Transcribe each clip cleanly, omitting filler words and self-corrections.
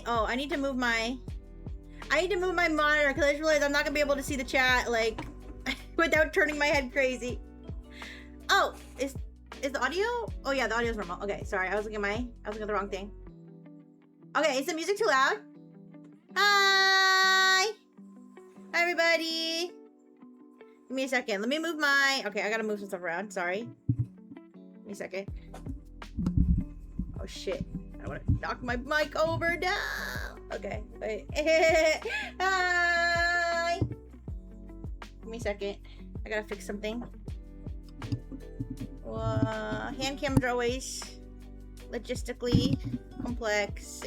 Oh, I need to move my monitor because I just realized I'm not gonna be able to see the chat like without turning my head crazy. Oh, is the audio? Oh yeah, the audio's normal. Okay, sorry, I was looking at the wrong thing. Okay, is the music too loud? Hi! Hi everybody! Give me a second. Let me move my... Okay, I gotta move some stuff around. Sorry. Give me a second. Oh shit. I don't want to knock my mic over now. Okay, wait. Hi! Give me a second. I gotta fix something. Hand cams are always logistically complex.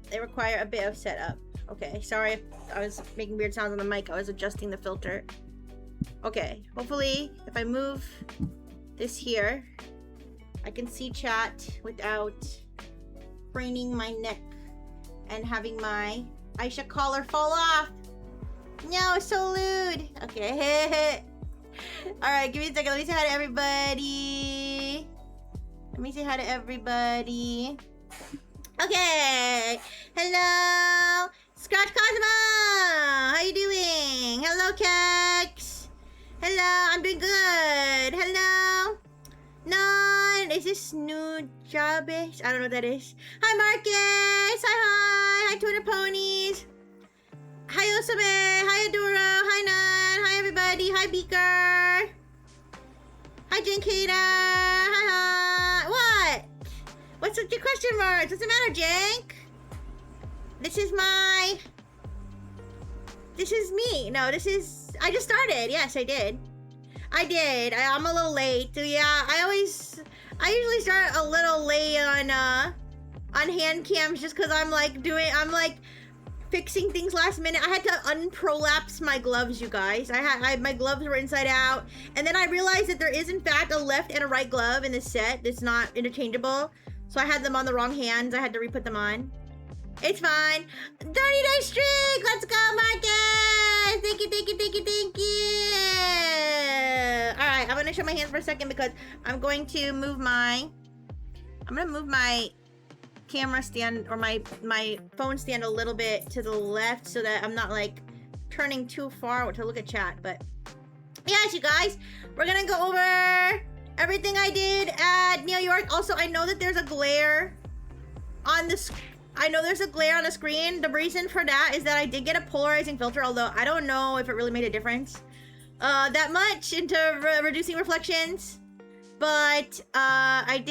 They require a bit of setup. Okay, sorry if I was making weird sounds on the mic. I was adjusting the filter. Okay, hopefully if I move this here, I can see chat without craning my neck and having my Aisha collar fall off. No, so lewd. Okay. Alright, give me a second. Let me say hi to everybody. Okay. Hello. Scratch Cosmo. How you doing? Hello, Kex. Hello. I'm doing good. Hello. Non. Is this new Jabbish? I don't know what that is. Hi, Marcus. Hi, Twitter Ponies. Hi, Osabe. Hi, Adora. Hi, Nan. Hi, everybody. Hi, Beaker. Hi, Jankata. Hi. What? What's with your question marks? What's the matter, Jank? This is me. No, I just started. Yes, I did. I'm a little late. So yeah, I usually start a little late on hand cams just because I'm like fixing things last minute. I had to unprolapse my gloves, you guys. My gloves were inside out, and then I realized that there is in fact a left and a right glove in this set that's not interchangeable. So I had them on the wrong hands. I had to re-put them on. It's fine. 30-day streak. Let's go, Marcus. Thank you. All right, I'm gonna show my hands for a second because I'm gonna move my camera stand or my phone stand a little bit to the left so that I'm not like turning too far to look at chat. But yes, you guys, we're gonna go over everything I did at Neo York. Also, I know that there's a glare on the screen. The reason for that is that I did get a polarizing filter, although I don't know if it really made a difference that much into reducing reflections. But I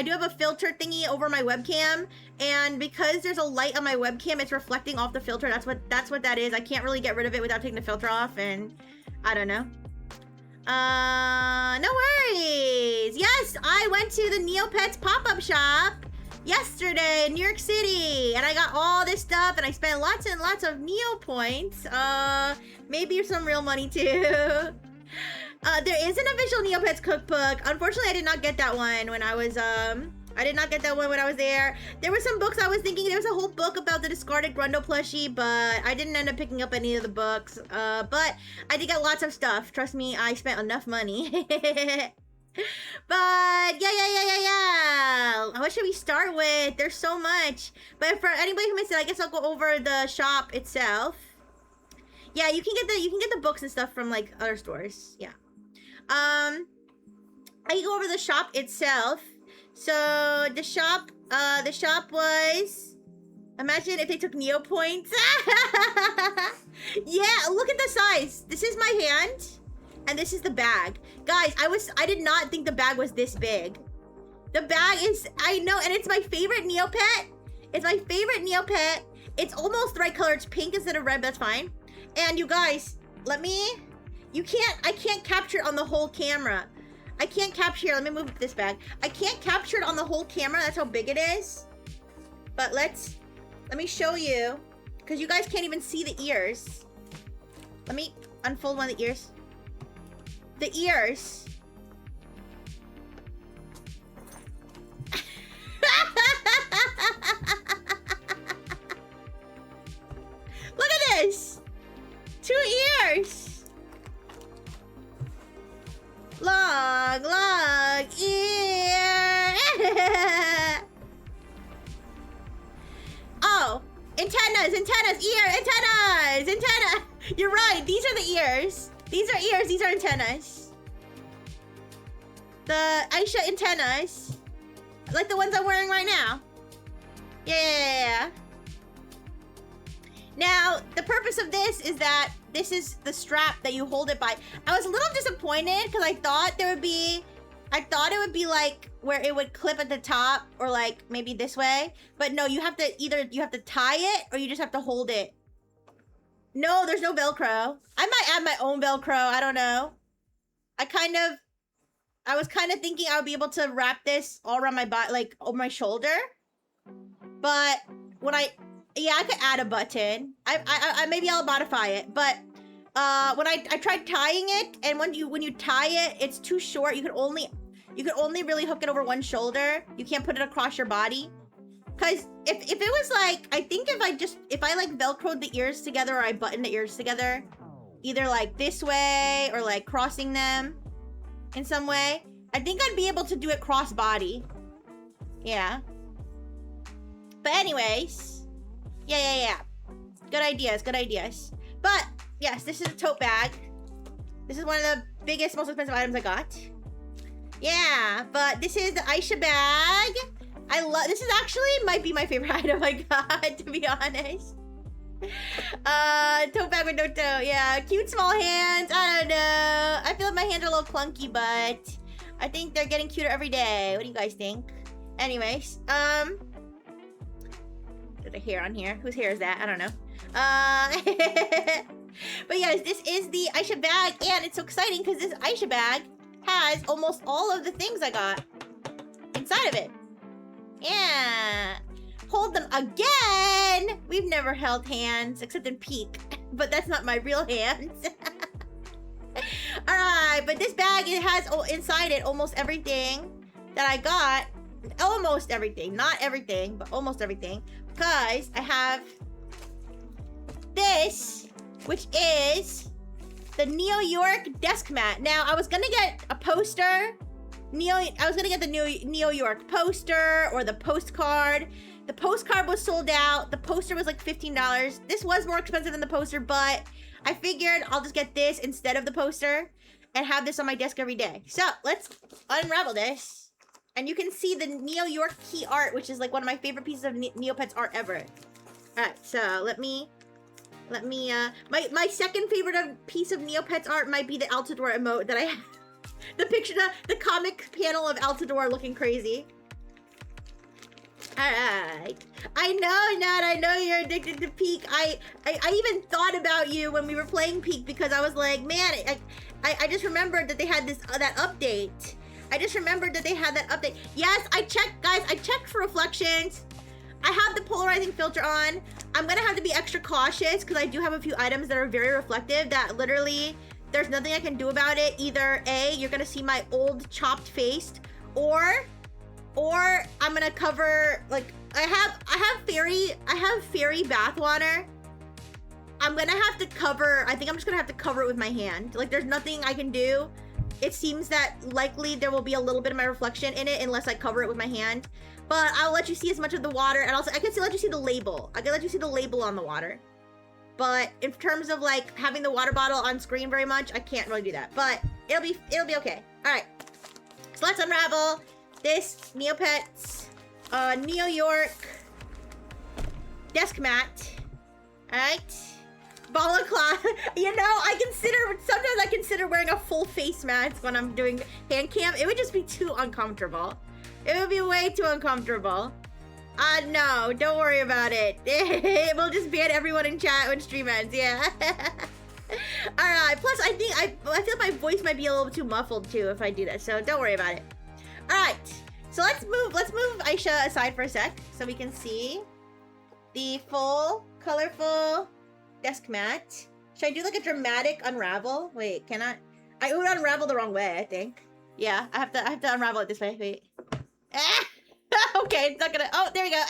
do have a filter thingy over my webcam, and because there's a light on my webcam, it's reflecting off the filter. That's what that is. I can't really get rid of it without taking the filter off, and I don't know. No worries. Yes, I went to the Neopets pop-up shop yesterday in New York City, and I got all this stuff, and I spent lots and lots of Neo points. Maybe some real money too. There is an official Neopets cookbook. Unfortunately, I did not get that one when I was there. There were some books I was thinking. There was a whole book about the discarded Grundo plushie, but I didn't end up picking up any of the books. But I did get lots of stuff. Trust me, I spent enough money. But yeah. What should we start with? There's so much. But for anybody who missed it, I guess I'll go over the shop itself. Yeah, you can get the books and stuff from like other stores. Yeah. I can go over the shop itself. So the shop was, imagine if they took Neo points. Yeah, look at the size. This is my hand, and this is the bag. Guys, I did not think the bag was this big. The bag is, I know, and it's my favorite Neopet. It's almost the right color. It's pink instead of red, that's fine. And you guys, I can't capture it on the whole camera. I can't capture it. Let me move this bag. I can't capture it on the whole camera. That's how big it is. But let me show you, because you guys can't even see the ears. Let me unfold one of the ears. The ears. Look at this. 2 ears. Long ear. Antennas, antenna. You're right, these are the ears. These are ears, these are antennas. The Aisha antennas. Like the ones I'm wearing right now. Yeah. Now, the purpose of this is that this is the strap that you hold it by. I was a little disappointed because I thought it would be like where it would clip at the top or like maybe this way. But no, you have to tie it or you just have to hold it. No, there's no Velcro. I might add my own Velcro. I don't know. I was kind of thinking I would be able to wrap this all around my body, like over my shoulder. But when I could add a button. I maybe I'll modify it. But when I tried tying it, and when you tie it, it's too short. You could only really hook it over one shoulder. You can't put it across your body. Cause if it was like, I think if I like Velcroed the ears together or I buttoned the ears together, either like this way or like crossing them in some way, I think I'd be able to do it cross body. Yeah. But anyways, yeah. Good ideas. But yes, this is a tote bag. This is one of the biggest, most expensive items I got. Yeah, but this is the Aisha bag. This is actually might be my favorite item I got, to be honest. Tote bag with no toe. Yeah, cute small hands. I don't know. I feel like my hands are a little clunky, but I think they're getting cuter every day. What do you guys think? Anyways, there's a hair on here. Whose hair is that? I don't know. But yes, this is the Aisha bag, and it's so exciting because this Aisha bag has almost all of the things I got inside of it. Yeah. Hold them again. We've never held hands except in Peak, but that's not my real hands. All right, but this bag, it has inside it almost everything that I got. Almost everything, not everything, but almost everything, because I have this, which is the Neo York desk mat. Now, I was gonna get a poster. I was gonna get the Neo York poster or the postcard. The postcard was sold out. The poster was like $15. This was more expensive than the poster, but I figured I'll just get this instead of the poster and have this on my desk every day. So let's unravel this. And you can see the Neo York key art, which is like one of my favorite pieces of Neopets art ever. All right, so let me, my second favorite piece of Neopets art might be the Altador emote that I have. The picture, the comic panel of Altador looking crazy. All right. I know, Nat, I know you're addicted to Peak. I even thought about you when we were playing Peak because I was like, man, I just remembered that they had that update. I just remembered that they had that update. Yes, I checked, guys. I checked for reflections. I have the polarizing filter on. I'm gonna have to be extra cautious because I do have a few items that are very reflective that literally there's nothing I can do about it. Either A, you're gonna see my old chopped face, or I'm gonna cover, like, I have fairy bath water. I'm gonna have to cover, I think I'm just gonna have to cover it with my hand. Like, there's nothing I can do. It seems that likely there will be a little bit of my reflection in it unless I cover it with my hand. But I'll let you see as much of the water, and also I can still let you see the label. I can let you see the label on the water. But in terms of like having the water bottle on screen very much, I can't really do that. But it'll be okay. All right. So let's unravel this Neopets Neo York desk mat. All right. Balaclava. You know, sometimes I consider wearing a full face mask when I'm doing hand cam. It would just be too uncomfortable. It would be way too uncomfortable. No, don't worry about it. We'll just ban everyone in chat when stream ends, yeah. All right, plus I feel my voice might be a little bit too muffled too if I do that, so don't worry about it. All right, so let's move Aisha aside for a sec so we can see the full, colorful desk mat. Should I do like a dramatic unravel? Wait, can I? I would unravel the wrong way, I think. Yeah, I have to unravel it this way. Wait. Ah! Okay, it's not gonna. Oh, there we go.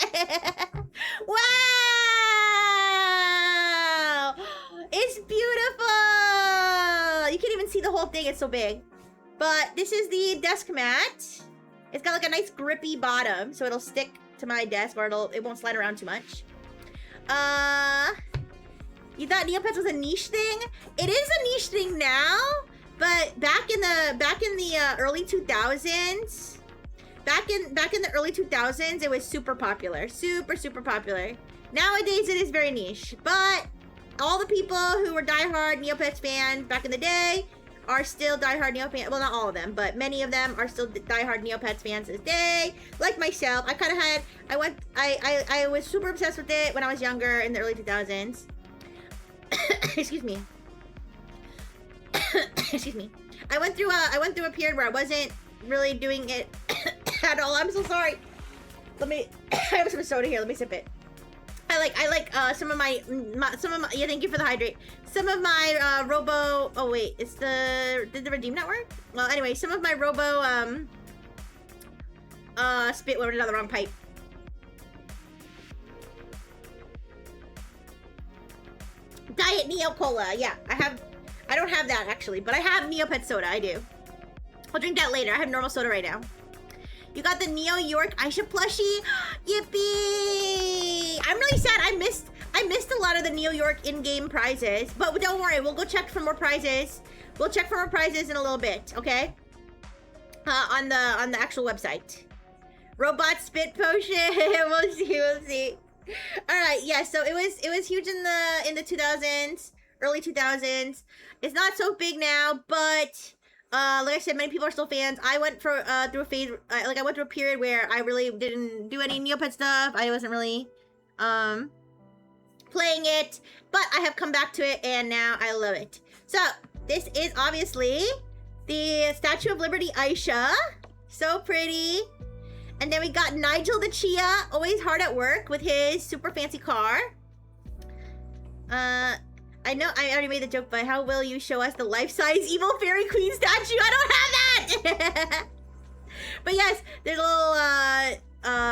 Wow! It's beautiful. You can't even see the whole thing. It's so big. But this is the desk mat. It's got like a nice grippy bottom, so it'll stick to my desk, or it won't slide around too much. You thought Neopets was a niche thing? It is a niche thing now, but back in the early 2000s, back in the early 2000s, it was super popular, super popular. Nowadays, it is very niche, but all the people who were diehard Neopets fans back in the day are still diehard Neopets. Well, not all of them, but many of them are still diehard Neopets fans to this day. Like myself, I was super obsessed with it when I was younger in the early 2000s. Excuse me. Excuse me. I went through a period where I wasn't really doing it at all. I'm so sorry. I have some soda here. Let me sip it. I like some of my yeah, thank you for the hydrate. Some of my Robo, oh wait, did the Redeem not work? Well, anyway, some of my Robo spit went down the wrong pipe. Diet Neo Cola. Yeah, I don't have that actually, but I have Neopets soda. I do. I'll drink that later. I have normal soda right now. You got the Neo York Aisha plushie. Yippee! I'm really sad. I missed a lot of the Neo York in-game prizes, but don't worry. We'll go check for more prizes. We'll check for more prizes in a little bit. Okay? On the actual website. Robot spit potion. We'll see. All right, yeah, so it was huge in the 2000s, early 2000s. It's not so big now, but like I said, many people are still fans. I went through a phase, I went through a period where I really didn't do any Neopet stuff. I wasn't really playing it, but I have come back to it, and now I love it. So this is obviously the Statue of Liberty Aisha, so pretty. And then we got Nigel the Chia, always hard at work with his super fancy car. I know I already made the joke, but how will you show us the life-size evil fairy queen statue? I don't have that! But yes, there's a little,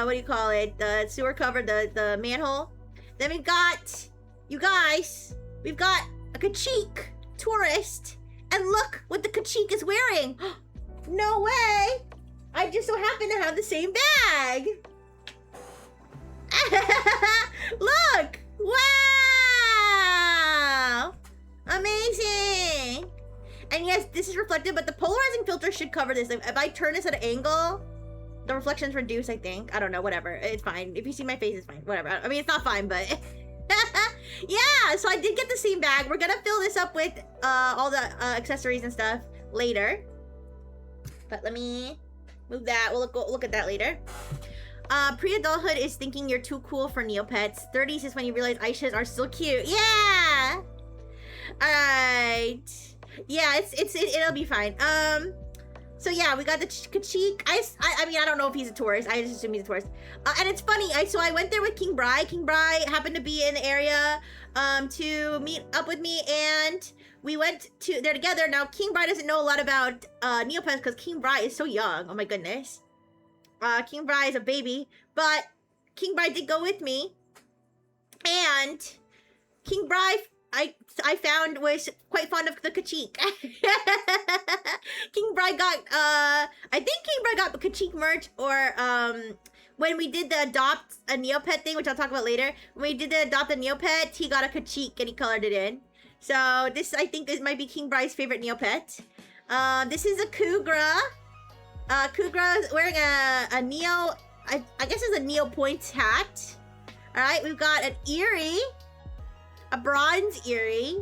what do you call it? The sewer cover, the manhole. Then we've got, you guys, we've got a Kachik tourist. And look what the Kachik is wearing. No way! I just so happen to have the same bag. Look! Wow! Amazing! And yes, this is reflective, but the polarizing filter should cover this. If I turn this at an angle, the reflections reduce, I think. I don't know, whatever. It's fine. If you see my face, it's fine. Whatever. I mean, it's not fine, but... Yeah, so I did get the same bag. We're gonna fill this up with all the accessories and stuff later. But let me... move that. We'll look at that later. Pre-adulthood is thinking you're too cool for Neopets. 30s is when you realize Aishas are still cute. Yeah! Alright. Yeah, it'll be fine. So yeah, we got the Kachik. I mean, I don't know if he's a tourist. I just assume he's a tourist. And it's funny, so I went there with King Bri. King Bri happened to be in the area to meet up with me, and we went there together. Now, King Bri doesn't know a lot about Neopets because King Bri is so young. Oh my goodness. King Bri is a baby, but King Bri did go with me, and King Bri I found was quite fond of the Kachik. King Bri got I think King Bri got the Kachik merch, or when we did the adopt a Neopet thing, which I'll talk about later. When we did the adopt a Neopet, he got a Kachik and he colored it in. So this, I think, might be King Bri's favorite Neopet. This is a Kugra. Kugra is wearing a Neo, I guess it's a Neo Points hat. All right, we've got an Eerie, a bronze Eerie.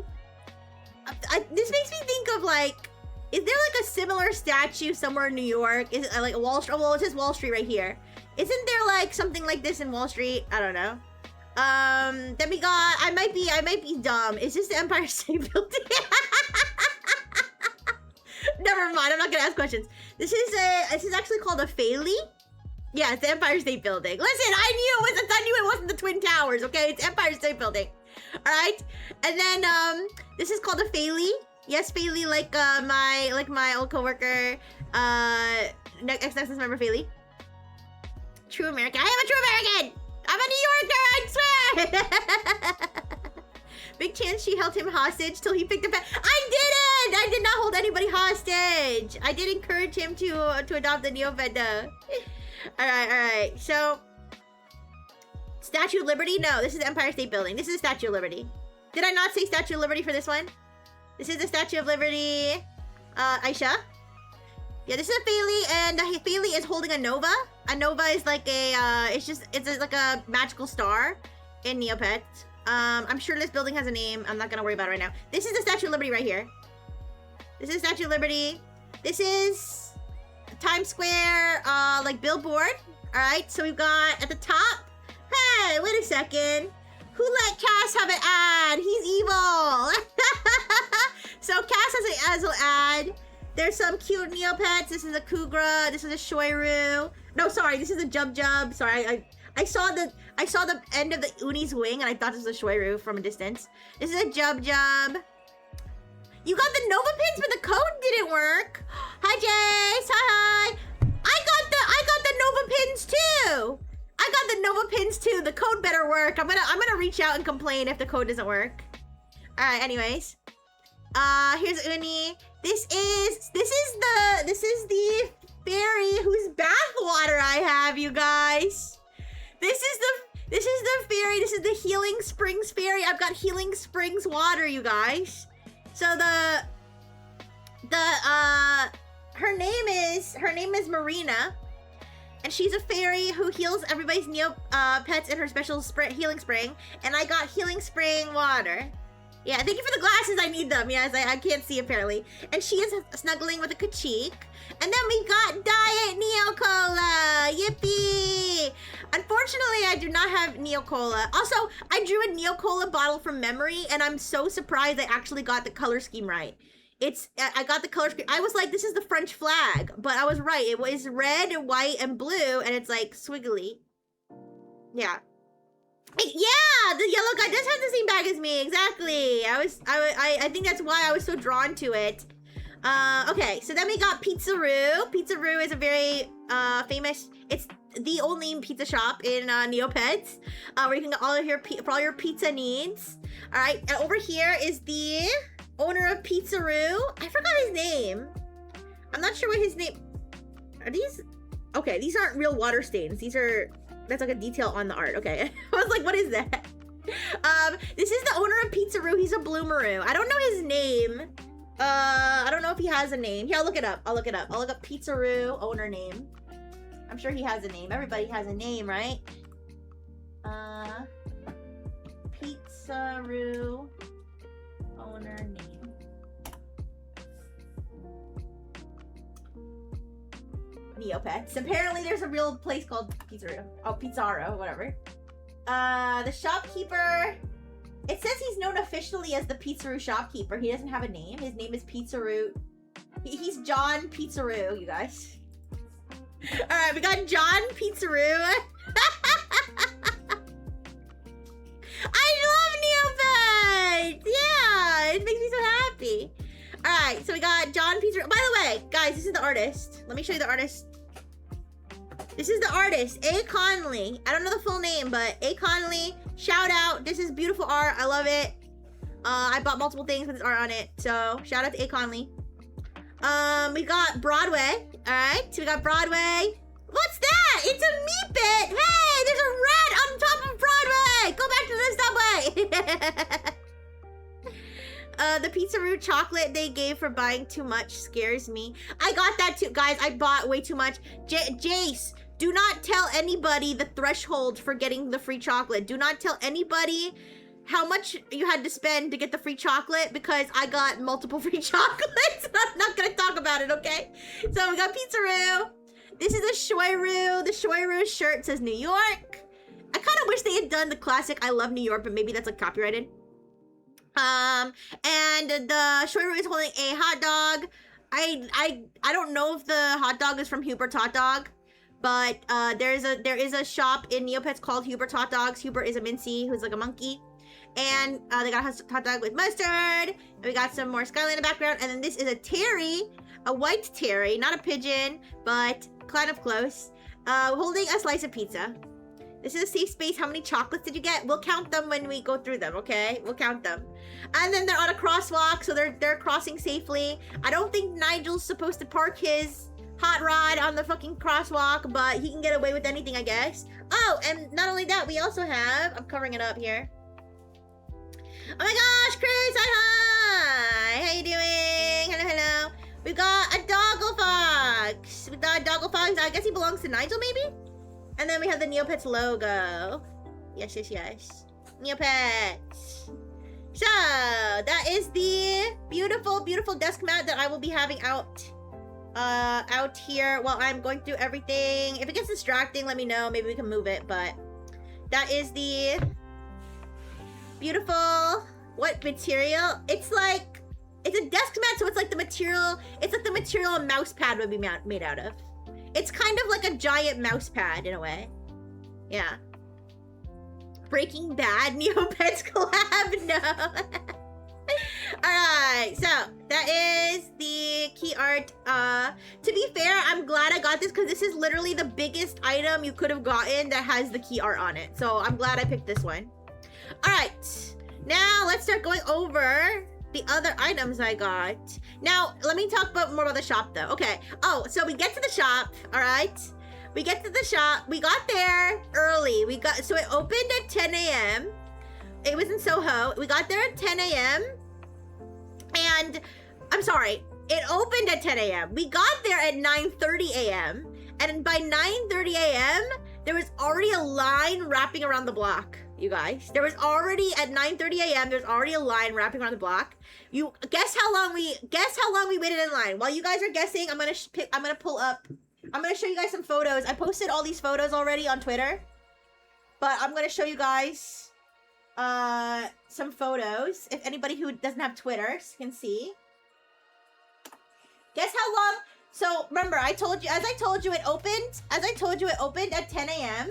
This makes me think of, like, is there like a similar statue somewhere in New York? Is it like a Wall Street? Well, it says Wall Street right here. Isn't there like something like this in Wall Street? I don't know. Then we got, I might be dumb. Is this the Empire State Building? Never mind, I'm not gonna ask questions. This is actually called a Phaley. Yeah, it's the Empire State Building. Listen, I knew it wasn't the Twin Towers, okay? It's Empire State Building. Alright? And then this is called a Phaley. Yes, Phaley, like my old coworker, ex-Nexus member Phaley. True American. I am a true American! I'm a New Yorker, I swear! Big chance she held him hostage till he picked up. I didn't! I did not hold anybody hostage. I did encourage him to adopt the Neopet. Alright. So Statue of Liberty? No, this is the Empire State Building. This is the Statue of Liberty. Did I not say Statue of Liberty for this one? This is the Statue of Liberty. Aisha? Yeah, this is a Phaley, and the Phaley is holding a Nova. A Nova is like a, like a magical star in Neopets. I'm sure this building has a name. I'm not gonna worry about it right now. This is the Statue of Liberty right here. This is the Statue of Liberty. This is Times Square, like billboard. All right, so we've got at the top. Hey, wait a second. Who let Cass have an ad? He's evil. So Cass has an ad. There's some cute Neopets. This is a Kugra. This is a Shoiru. No, sorry, this is a Jub Jub. Sorry, I saw the end of the Uni's wing and I thought this was a Shoiru from a distance. This is a Jub Jub. You got the Nova pins, but the code didn't work. Hi, Jace. Hi. I got the Nova pins too. I got the Nova pins too. The code better work. I'm gonna reach out and complain if the code doesn't work. All right. Anyways, here's Uni. This is the fairy whose bathwater I have, you guys. This is the fairy. This is the Healing Springs fairy. I've got Healing Springs water, you guys. So her name is Marina, and she's a fairy who heals everybody's Neopets in her special healing spring. And I got Healing Spring water. Yeah, thank you for the glasses. I need them. Yes, I can't see apparently. And she is snuggling with a Kachik. And then we got Diet Neo Cola. Yippee! Unfortunately, I do not have Neo Cola. Also, I drew a Neo Cola bottle from memory, and I'm so surprised I actually got the color scheme right. I got the color scheme. I was like, this is the French flag, but I was right. It was red and white and blue, and it's like swiggly. Yeah. Yeah, the yellow guy does have the same bag as me. Exactly. I think that's why I was so drawn to it. Okay, so then we got Pizzaroo. Pizzaroo is a very famous. It's the only pizza shop in Neopets, where you can get all of your for all your pizza needs. All right, and over here is the owner of Pizzaroo. I forgot his name. I'm not sure what his name. Are these? Okay, these aren't real water stains. These are. That's like a detail on the art. Okay. I was like, what is that? This is the owner of Pizzaroo. He's a Bloomaroo. I don't know his name. I don't know if he has a name. Here, I'll look it up. I'll look up Pizzaroo owner name. I'm sure he has a name. Everybody has a name, right? Pizzaroo owner name. Neopets. Apparently there's a real place called Pizzaroo. Oh, Pizzaro, whatever. The shopkeeper. It says he's known officially as the Pizzaroo shopkeeper. He doesn't have a name. His name is Pizzaroo. He's John Pizzaroo, you guys. Alright, we got John Pizzaroo. I love Neopets! Yeah, it makes me so happy. Alright, so we got John Pizzaroo. By the way, guys, this is the artist. Let me show you the artist. This is the artist, A. Conley. I don't know the full name, but A. Conley, shout out. This is beautiful art. I love it. I bought multiple things with this art on it. So, shout out to A. Conley. We got Broadway. Alright, so we got Broadway. What's that? It's a Meepit. Hey, there's a rat on top of Broadway. Go back to the subway. The Pizzaroo chocolate they gave for buying too much scares me. I got that too. Guys, I bought way too much. Jace, do not tell anybody the threshold for getting the free chocolate. Do not tell anybody how much you had to spend to get the free chocolate, because I got multiple free chocolates. I'm not gonna talk about it, okay? So we got Pizzaroo. This is a Shoiru. The Shoiru shirt says New York. I kind of wish they had done the classic I love New York, but maybe that's like copyrighted. And the Shoiru is holding a hot dog. I don't know if the hot dog is from Hubert's Hot Dog, but there is a shop in Neopets called Hubert's Hot Dogs. Hubert is a Mincy who's like a monkey, and they got a hot dog with mustard. And we got some more skyline in the background, and then this is a Terry, a white Terry, not a pigeon, but kind of close, holding a slice of pizza. This is a safe space. How many chocolates did you get? We'll count them when we go through them, okay? We'll count them. And then they're on a crosswalk, so they're crossing safely. I don't think Nigel's supposed to park his hot rod on the fucking crosswalk, but he can get away with anything, I guess. Oh, and not only that, we also have, I'm covering it up here. Oh my gosh, Chris, hi! How you doing? Hello, hello. We've got a Doggle Fox. We've got a Doggle Fox. I guess he belongs to Nigel, maybe? And then we have the Neopets logo. Yes, yes, yes. Neopets. So, that is the beautiful, beautiful desk mat that I will be having out here while I'm going through everything. If it gets distracting, let me know. Maybe we can move it, but that is the beautiful, what material? It's like, it's a desk mat, so it's like the material a mouse pad would be made out of. It's kind of like a giant mouse pad in a way. Yeah. Breaking Bad Neopets collab? No. Alright, so that is the key art. To be fair, I'm glad I got this because this is literally the biggest item you could have gotten that has the key art on it. So I'm glad I picked this one. Alright, now let's start going over the other items I got. Now, let me talk more about the shop though. Okay, oh, so we get to the shop, alright? We get to the shop, we got there early. So it opened at 10 a.m. It was in Soho. We got there at 10 a.m. And, I'm sorry, it opened at 10 a.m. We got there at 9:30 a.m. And by 9:30 a.m., there was already a line wrapping around the block, you guys. There was already, at 9:30 a.m., there's already a line wrapping around the block. You guess how long we waited in line. While you guys are guessing, I'm gonna show you guys some photos. I posted all these photos already on Twitter, but I'm gonna show you guys some photos. If anybody who doesn't have Twitter can see. Guess how long? So remember, as I told you it opened at 10 a.m.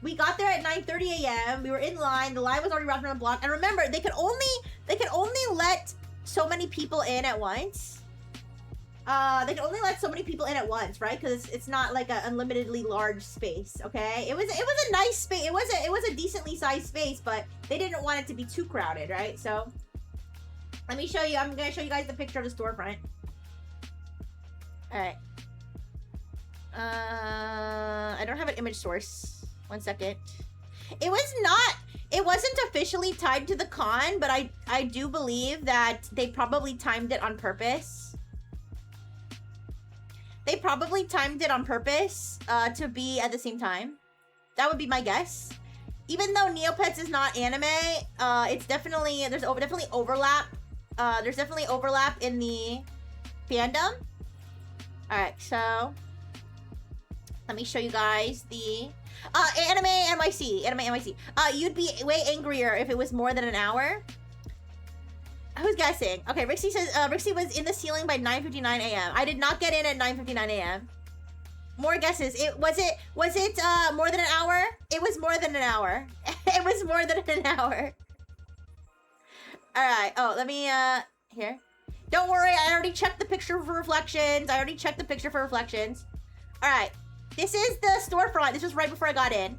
We got there at 9:30 a.m. We were in line. The line was already wrapped around the block. And remember, they could only let so many people in at once. They can only let so many people in at once, right? Because it's not like an unlimitedly large space, okay? It was a nice space. It was a decently sized space, but they didn't want it to be too crowded, right? So let me show you. I'm gonna show you guys the picture of the storefront. All right. I don't have an image source. 1 second. It wasn't officially tied to the con, but I do believe that they probably timed it on purpose. They probably timed it on purpose to be at the same time. That would be my guess. Even though Neopets is not anime, there's definitely overlap. There's definitely overlap in the fandom. All right, so let me show you guys the anime NYC. You'd be way angrier if it was more than an hour. Who's guessing? Okay, Rixie says Rixie was in the ceiling by 9:59 a.m. I did not get in at 9:59 a.m. More guesses. Was it more than an hour? It was more than an hour. It was more than an hour. All right. Oh, let me here. Don't worry, I already checked the picture for reflections. All right. This is the storefront. This was right before I got in.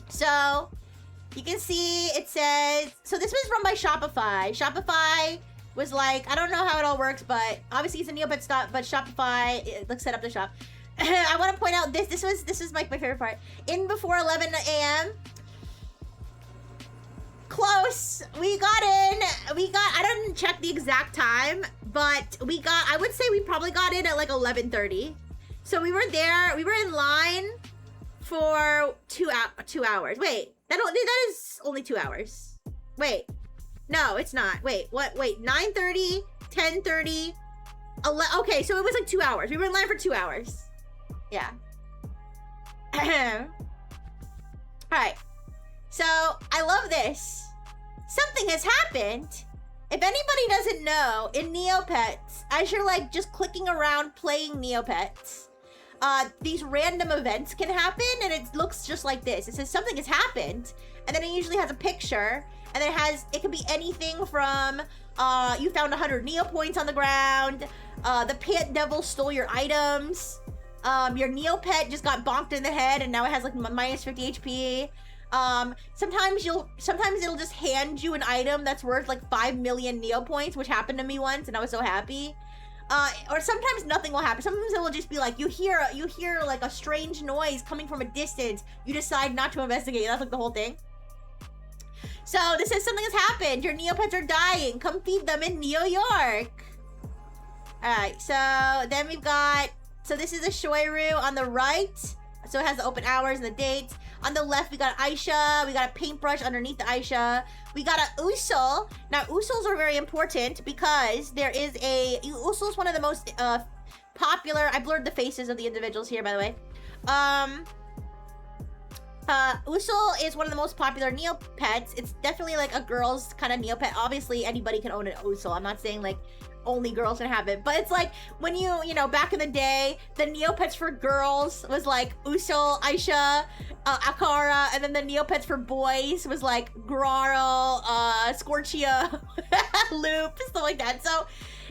So you can see it says, so this was run by Shopify. Shopify was like, I don't know how it all works, but obviously it's a Neopets stop, but Shopify, let's set up the shop. I want to point out this is my favorite part. In before 11 a.m. Close. We got in. I didn't check the exact time, but I would say we probably got in at like 11:30. So we were there. We were in line for 2 hours. Wait. That is only 2 hours. Wait. No, it's not. Wait, what? Wait, 9:30, 10:30, 11. Okay, so it was like 2 hours. We were in line for 2 hours. Yeah. All right. So, I love this. Something has happened. If anybody doesn't know, in Neopets, as you're like just clicking around playing Neopets, these random events can happen, and it looks just like this. It says something has happened, and then it usually has a picture, and then it could be anything from you found 100 Neo points on the ground, the pit devil stole your items, your Neopet just got bonked in the head, and now it has like minus 50 HP. Sometimes it'll just hand you an item that's worth like 5 million Neo points, which happened to me once, and I was so happy. or sometimes nothing will happen. Sometimes it will just be like, you hear like a strange noise coming from a distance. You decide not to investigate. That's like the whole thing. So this says something has happened. Your Neopets are dying. Come feed them in Neo York. Alright, so then we've got, so this is a Shoiru on the right. So it has the open hours and the dates. On the left, we got Aisha. We got a paintbrush underneath the Aisha. We got a Usul. Now, Usuls are very important because there is a... Usul is one of the most popular... I blurred the faces of the individuals here, by the way. Usul is one of the most popular Neopets. It's definitely like a girl's kind of Neopet. Obviously, anybody can own an Usul. I'm not saying like only girls can have it, but it's like when you know, back in the day, the Neopets for girls was like Usul, Aisha, Akara, and then the Neopets for boys was like Graro, Scorchia, Loop, stuff like that. So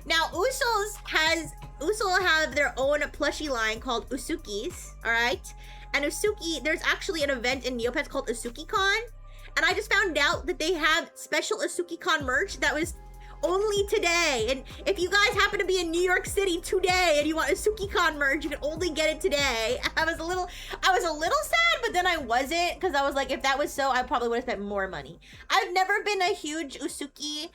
now Usul have their own plushie line called Usukis, all right? And Usuki, there's actually an event in Neopets called UsukiCon, and I just found out that they have special UsukiCon merch that was only today. And if you guys happen to be in New York City today and you want a SukiCon merch, you can only get it today. I was a little sad, but then I wasn't, because I was like, if that was so, I probably would have spent more money. I've never been a huge Usuki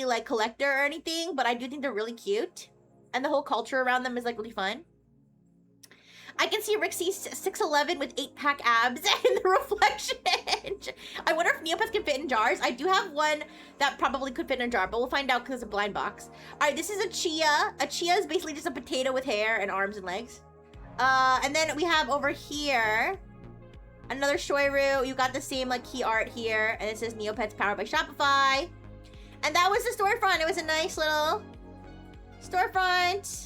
like collector or anything, but I do think they're really cute, and the whole culture around them is like really fun. I can see Rixie 6'11" with 8-pack abs in the reflection. I wonder if Neopets can fit in jars. I do have one that probably could fit in a jar, but we'll find out because it's a blind box. All right, this is a Chia. A Chia is basically just a potato with hair and arms and legs. And then we have over here another Shoiru. You got the same like key art here, and it says Neopets powered by Shopify. And that was the storefront. It was a nice little storefront.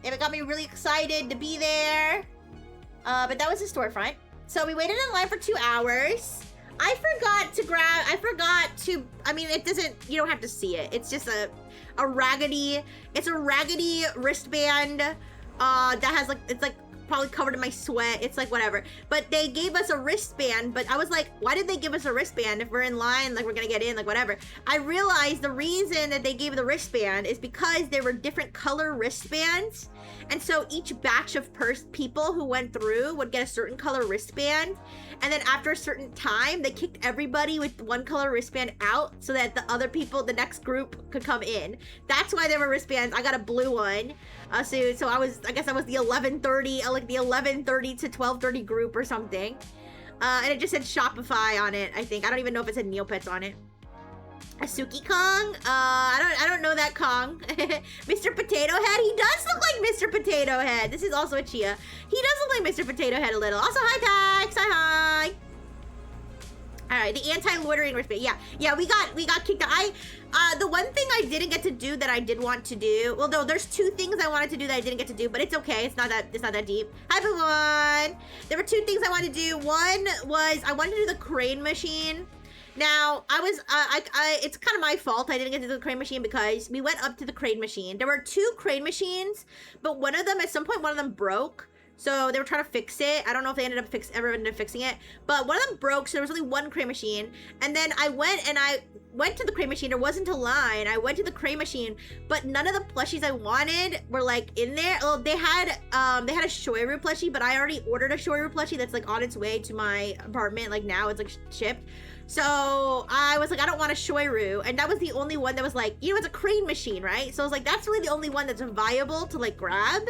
And it got me really excited to be there. But that was the storefront. So we waited in line for 2 hours. I mean, it doesn't, you don't have to see it. It's just a raggedy wristband that has like, it's like probably covered in my sweat. It's like whatever. But they gave us a wristband, but I was like, why did they give us a wristband if we're in line, like we're gonna get in, like whatever. I realized the reason that they gave the wristband is because there were different color wristbands. And so each batch of people who went through would get a certain color wristband. And then after a certain time, they kicked everybody with one color wristband out so that the other people, the next group, could come in. That's why there were wristbands. I got a blue one. So I guess I was the 11:30, like the 11:30 to 12:30 group or something. And it just said Shopify on it, I think. I don't even know if it said Neopets on it. Asuki Kong? I don't know that Kong. Mr. Potato Head? He does look like Mr. Potato Head. This is also a Chia. He does look like Mr. Potato Head a little. Also, hi, Tax. Hi. Alright, the anti-loitering wristband. Yeah, we got kicked out. The one thing I didn't get to do that I did want to do, well, no, there's 2 things I wanted to do that I didn't get to do, but it's okay. It's not that deep. Hi, everyone. There were 2 things I wanted to do. One was I wanted to do the crane machine. Now, it's kind of my fault I didn't get to do the crane machine because we went up to the crane machine. There were 2 crane machines, but one of them, at some point, one of them broke. So they were trying to fix it. I don't know if they ever ended up fixing it, but one of them broke, so there was only 1 crane machine. And then I went to the crane machine. There wasn't a line. I went to the crane machine, but none of the plushies I wanted were like in there. Well, they had a Shoiru plushie, but I already ordered a Shoiru plushie that's like on its way to my apartment. Like now it's like shipped. So I was like, I don't want a Shoiru. And that was the only one that was like, you know, it's a crane machine, right? So I was like, that's really the only one that's viable to like grab.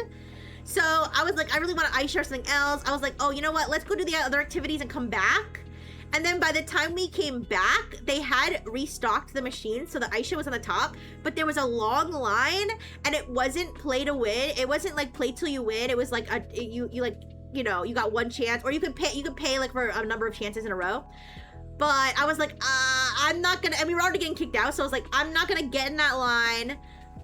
So I was like, I really want to Aisha or something else. I was like, oh, you know what? Let's go do the other activities and come back. And then by the time we came back, they had restocked the machine. So the Aisha was on the top, but there was a long line and it wasn't play to win. It wasn't like play till you win. It was like, you got 1 chance, or you could pay like for a number of chances in a row. But I was like, I'm not gonna, and we were already getting kicked out. So I was like, I'm not gonna get in that line,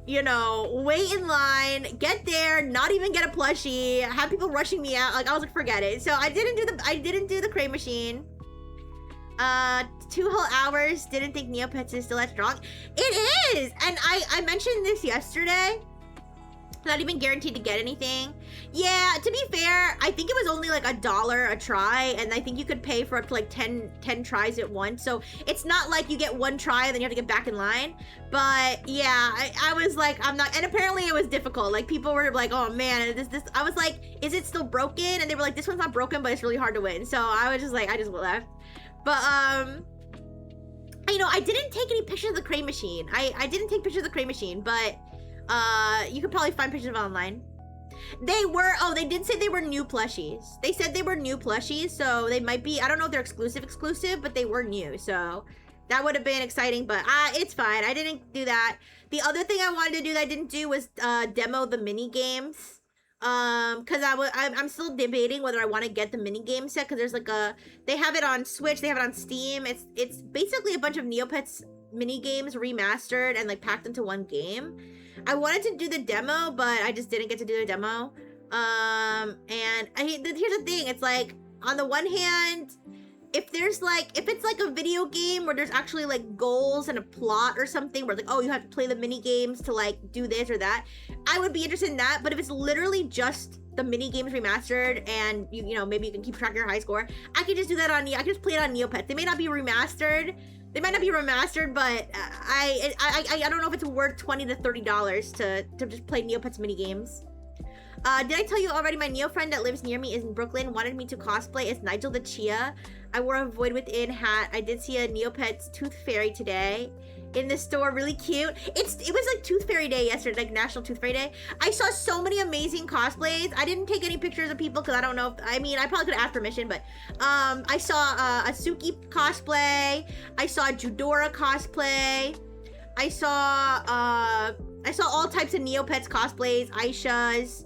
you know, wait in line, get there, not even get a plushie, have people rushing me out. Like, I was like, forget it. So I didn't do the crane machine. 2 whole hours, didn't think Neopets is still that strong. It is! And I mentioned this yesterday. Not even guaranteed to get anything. Yeah, to be fair, I think it was only like $1 a try, and I think you could pay for up to like 10 tries at once. So it's not like you get one try and then you have to get back in line. But yeah, I was like, I'm not, and apparently it was difficult. Like people were like, oh man, this, I was like, is it still broken? And they were like, this one's not broken, but it's really hard to win. So I was just like, I just left. But you know, I didn't take any pictures of the crane machine. I didn't take pictures of the crane machine, but you could probably find pictures of it online. They were, oh, they did say they were new plushies. They said they were new plushies, so they might be, I don't know if they're exclusive, but they were new, so that would have been exciting, but it's fine. I didn't do that. The other thing I wanted to do that I didn't do was demo the mini games. Because I'm still debating whether I want to get the mini game set, because there's like they have it on Switch, they have it on Steam. It's basically a bunch of Neopets mini games remastered and like packed into one game. I wanted to do the demo, but I just didn't get to do the demo. And here's the thing, it's like, on the one hand, if it's like a video game where there's actually like goals and a plot or something where like, oh, you have to play the mini games to like do this or that, I would be interested in that. But if it's literally just the mini games remastered and you know, maybe you can keep track of your high score, I could just do that on, I could just play it on Neopets. They may not be remastered. They might not be remastered, but I don't know if it's worth $20 to $30 to just play Neopets mini games. Did I tell you already? My Neo friend that lives near me is in Brooklyn, wanted me to cosplay as Nigel the Chia. I wore a Void Within hat. I did see a Neopets Tooth Fairy today in the store, really cute. It was like Tooth Fairy Day yesterday, like National Tooth Fairy Day. I saw so many amazing cosplays. I didn't take any pictures of people because I don't know if, I mean, I probably could have asked permission, but I saw a Suki cosplay. I saw a Judora cosplay. I saw all types of Neopets cosplays, Aisha's,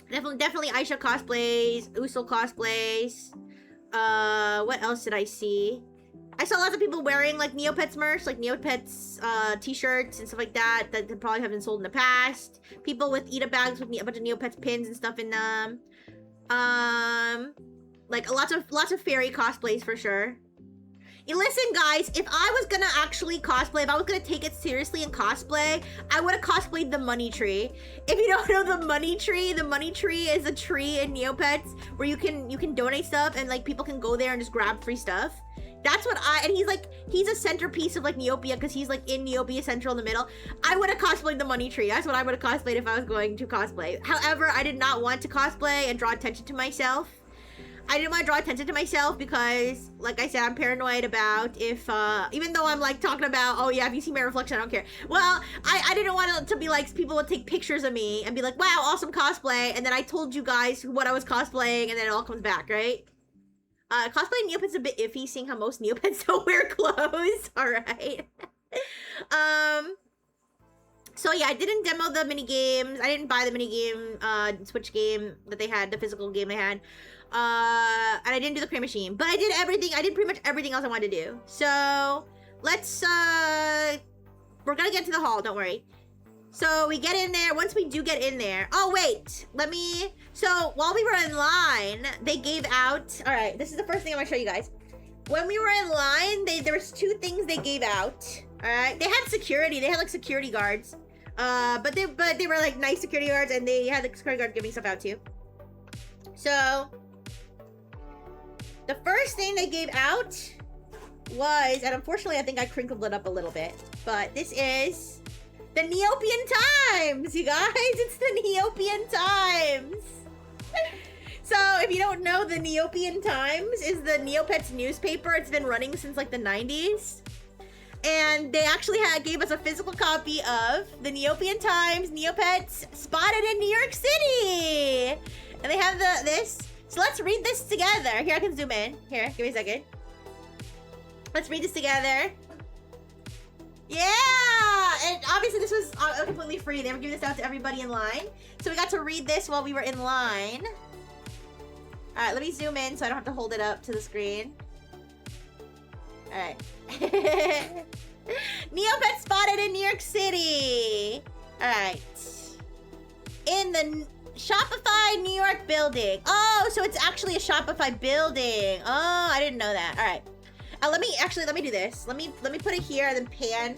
definitely Aisha cosplays, Usul cosplays. What else did I see? I saw lots of people wearing like Neopets merch, like Neopets t-shirts and stuff like that probably have been sold in the past. People with Ita bags with a bunch of Neopets pins and stuff in them. Like lots of fairy cosplays for sure. Listen, guys, if I was gonna actually cosplay, if I was gonna take it seriously and cosplay, I would have cosplayed the money tree. If you don't know the money tree is a tree in Neopets where you can donate stuff and like people can go there and just grab free stuff. That's what and he's a centerpiece of like Neopia because he's like in Neopia Central in the middle. I would have cosplayed the money tree. That's what I would have cosplayed if I was going to cosplay. However, I did not want to cosplay and draw attention to myself. I didn't want to draw attention to myself because, like I said, I'm paranoid about if, even though I'm like talking about, oh yeah, if you see my reflection, I don't care. Well, I didn't want it to be like people would take pictures of me and be like, wow, awesome cosplay. And then I told you guys what I was cosplaying and then it all comes back, right? Cosplaying Neopets is a bit iffy, seeing how most Neopets don't wear clothes. All right. So yeah, I didn't demo the mini games. I didn't buy the mini game, Switch game that they had, the physical game they had. And I didn't do the crane machine, but I did everything. I did pretty much everything else I wanted to do. So let's, we're gonna get to the hall, don't worry. So we get in there. Once we do get in there, oh wait, so while we were in line, they gave out, all right, this is the first thing I'm gonna show you guys. When we were in line, there was 2 things they gave out. All right, they had security. They had like security guards, but they were like nice security guards, and they had the security guard giving stuff out too. So the first thing they gave out was, and unfortunately I think I crinkled it up a little bit, but this is the Neopian Times, you guys. It's the Neopian Times. So if you don't know, the Neopian Times is the Neopets newspaper. It's been running since like the 90s. And they actually gave us a physical copy of the Neopian Times, Neopets spotted in New York City. And they have this. So let's read this together. Here, I can zoom in. Here, give me a second. Let's read this together. Yeah! And obviously this was completely free. They were giving this out to everybody in line. So we got to read this while we were in line. All right, let me zoom in so I don't have to hold it up to the screen. All right. Neopets spotted in New York City. All right. In the Shopify New York building. Oh, so it's actually a Shopify building. Oh, I didn't know that. All right. Let me do this. Let me put it here and then pan.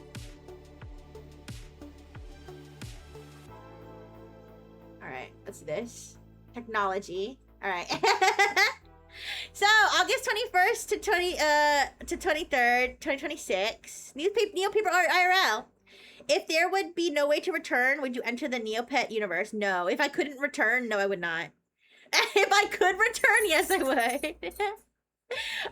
right, what's this? Technology. All right. So August 21st to 23rd, 2026. Neopaper IRL. If there would be no way to return, would you enter the Neopet universe? No. If I couldn't return, no, I would not. If I could return, yes, I would.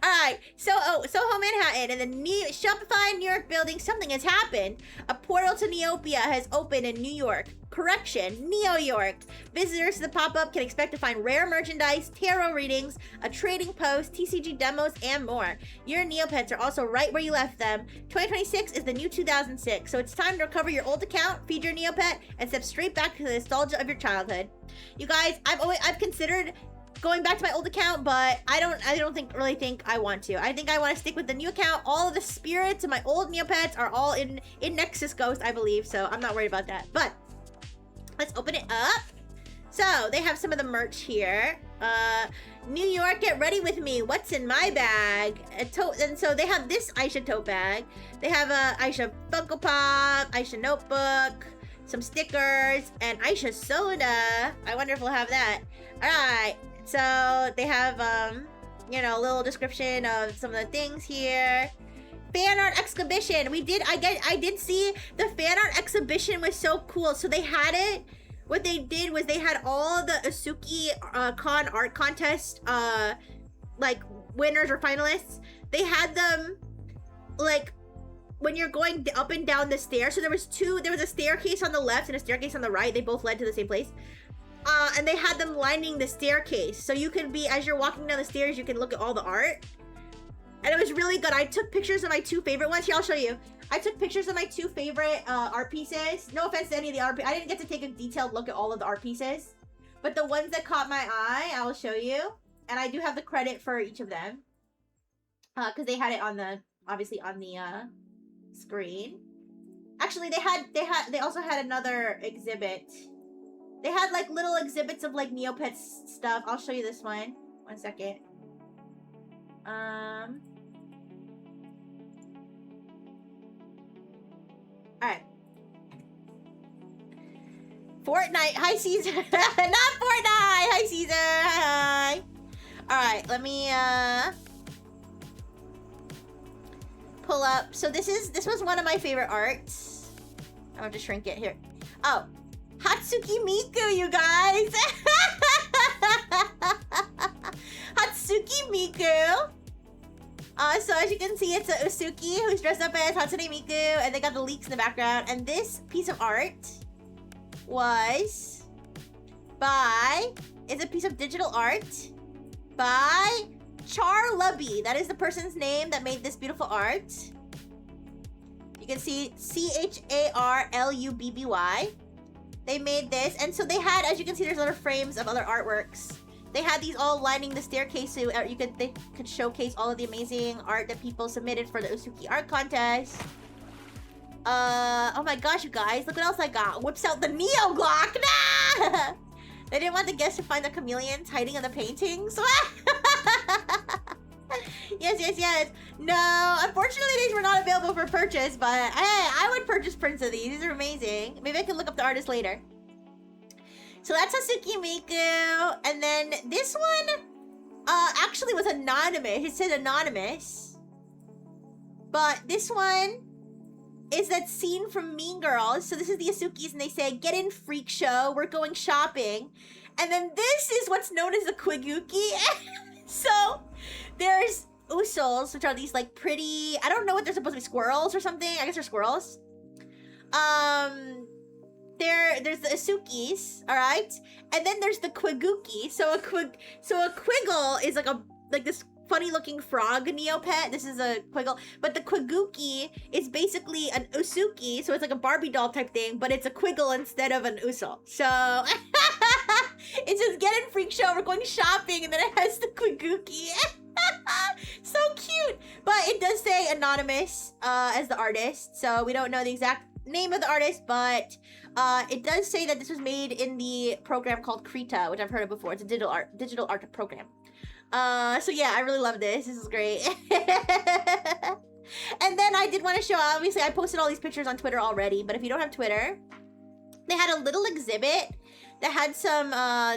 All right, Soho Manhattan, in the new Shopify New York building, something has happened. A portal to Neopia has opened in New York. Correction, Neo York. Visitors to the pop-up can expect to find rare merchandise, tarot readings, a trading post, TCG demos, and more. Your Neopets are also right where you left them. 2026 is the new 2006, so it's time to recover your old account, feed your Neopet, and step straight back to the nostalgia of your childhood. You guys, I've considered going back to my old account, but I don't really think I want to. I think I want to stick with the new account. All of the spirits of my old Neopets are all in Nexus Ghost, I believe, so I'm not worried about that. But let's open it up. So they have some of the merch here. New York, get ready with me. What's in my bag? And so they have this Aisha tote bag. They have a Aisha Funko Pop, Aisha notebook, some stickers, and Aisha soda. I wonder if we'll have that. All right. So they have, you know, a little description of some of the things here. Fan art exhibition. I did see the fan art exhibition was so cool. So they had it. What they did was they had all the Asuki Con art contest, like winners or finalists. They had them, like, when you're going up and down the stairs. So there was a staircase on the left and a staircase on the right. They both led to the same place. And they had them lining the staircase. So you can be, as you're walking down the stairs, you can look at all the art. And it was really good. I took pictures of my two favorite ones. Here, I'll show you. I took pictures of my two favorite art pieces. No offense to any of the art pieces. I didn't get to take a detailed look at all of the art pieces. But the ones that caught my eye, I will show you. And I do have the credit for each of them. Because they had it on the, obviously on the screen. Actually, they also had another exhibit. They had like little exhibits of like Neopets stuff. I'll show you this one. 1 second. Alright. Fortnite. Hi, Caesar. Not Fortnite. Hi, Caesar. Hi. Alright, let me pull up. So this was one of my favorite arts. I'm going to shrink it here. Oh. Hatsuki Miku, you guys! Hatsuki Miku! So as you can see, it's a Usuki who's dressed up as Hatsune Miku, and they got the leaks in the background. And this piece of art was it's a piece of digital art by Charlubby. That is the person's name that made this beautiful art. You can see CHARLUBBY. They made this, and so they had, as you can see, there's other frames of other artworks. They had these all lining the staircase, so they could showcase all of the amazing art that people submitted for the Usuki art contest. Oh my gosh, you guys, look what else I got. Whips out the Neo Glock. Nah! They didn't want the guests to find the chameleons hiding in the paintings. Yes. No, unfortunately these were not available for purchase, but hey, I would purchase prints of these. These are amazing. Maybe I can look up the artist later. So that's Hatsuki Miku. And then this one actually was anonymous. It said anonymous. But this one is that scene from Mean Girls. So this is the Asukis, and they say, "Get in, freak show. We're going shopping." And then this is what's known as a Kwiguki. So there's Usols, which are these like pretty, I don't know what they're supposed to be, squirrels or something. I guess they're squirrels. There's the Asukis, all right? And then there's the Kwiguki. So a Quiggle is like this funny looking frog Neopet. This is a Quiggle, but the Kwiguki is basically an Usuki, so it's like a Barbie doll type thing, but it's a Quiggle instead of an Usol. So it says, "Get in, freak show, we're going shopping," and then it has the Kwiguki. So cute. But it does say anonymous as the artist, so we don't know the exact name of the artist, but it does say that this was made in the program called Krita, which I've heard of before. It's a digital art program. So yeah, I really love this. This is great. And then I did want to show, obviously I posted all these pictures on Twitter already, but if you don't have Twitter, they had a little exhibit that had some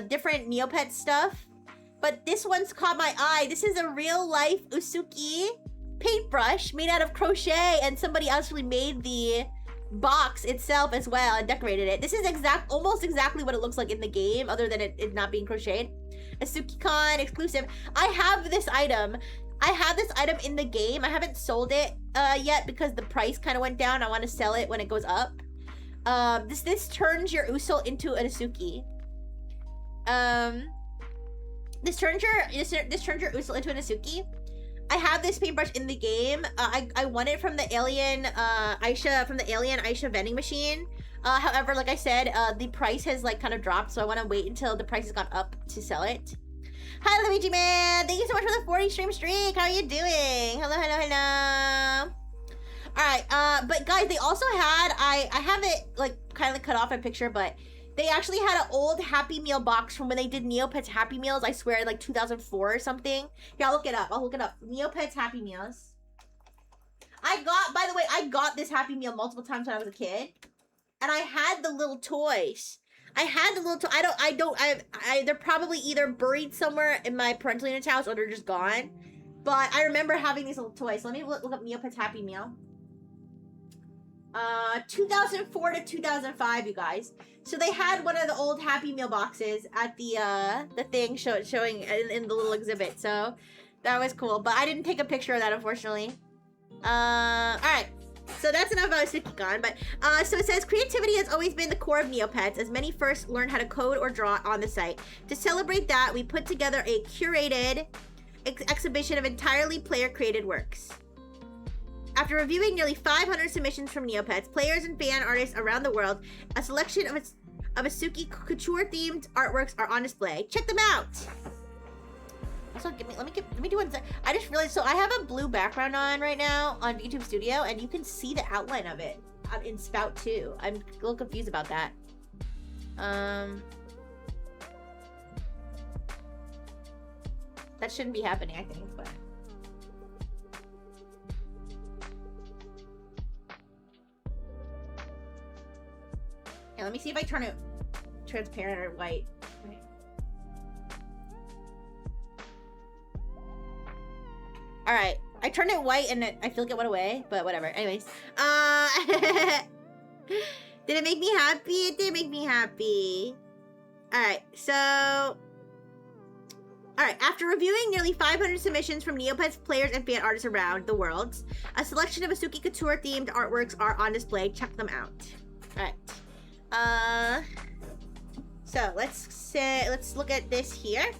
different Neopets stuff. But this one's caught my eye. This is a real life Usuki paintbrush made out of crochet, and somebody actually made the box itself as well and decorated it. This is almost exactly what it looks like in the game, other than it not being crocheted. A SukiCon exclusive. I have this item. I have this item in the game. I haven't sold it yet because the price kind of went down. I want to sell it when it goes up. This turns your Usul into an Asuki. This turns your Usul into an Asuki. I have this paintbrush in the game. I won it from the Alien Aisha vending machine. However, like I said, the price has like kind of dropped, so I want to wait until the price has gone up to sell it. Hi, Luigi man. Thank you so much for the 40 streak. How are you doing? Hello. All right. But guys, they also had I have it like kind of cut off a picture, but they actually had an old Happy Meal box from when they did Neopets Happy Meals. I swear, like 2004 or something. Here, I'll look it up. Neopets Happy Meals. By the way, I got this Happy Meal multiple times when I was a kid, and I had the little toys. They're probably either buried somewhere in my parental unit's house or they're just gone. But I remember having these little toys. So let me look up Neopets Happy Meal. 2004 to 2005, you guys. So they had one of the old Happy Meal boxes at the thing showing in the little exhibit. So that was cool. But I didn't take a picture of that, unfortunately. All right. So that's enough about SukiCon. But so it says creativity has always been the core of Neopets, as many first learned how to code or draw on the site. To celebrate that, we put together a curated exhibition of entirely player-created works. After reviewing nearly 500 submissions from Neopets, players and fan artists around the world, a selection of Asuki couture-themed artworks are on display. Check them out. Also, let me do one. I just realized, so I have a blue background on right now on YouTube Studio, and you can see the outline of it in Spout too. I'm a little confused about that. That shouldn't be happening, I think, but. Yeah, let me see if I turn it transparent or white. Okay. All right, I turned it white and I feel like it went away, but whatever. Anyways, did it make me happy? It did make me happy. All right, so. All right, after reviewing nearly 500 submissions from Neopets players and fan artists around the world, a selection of Asuki Couture themed artworks are on display. Check them out. All right. So let's look at this here.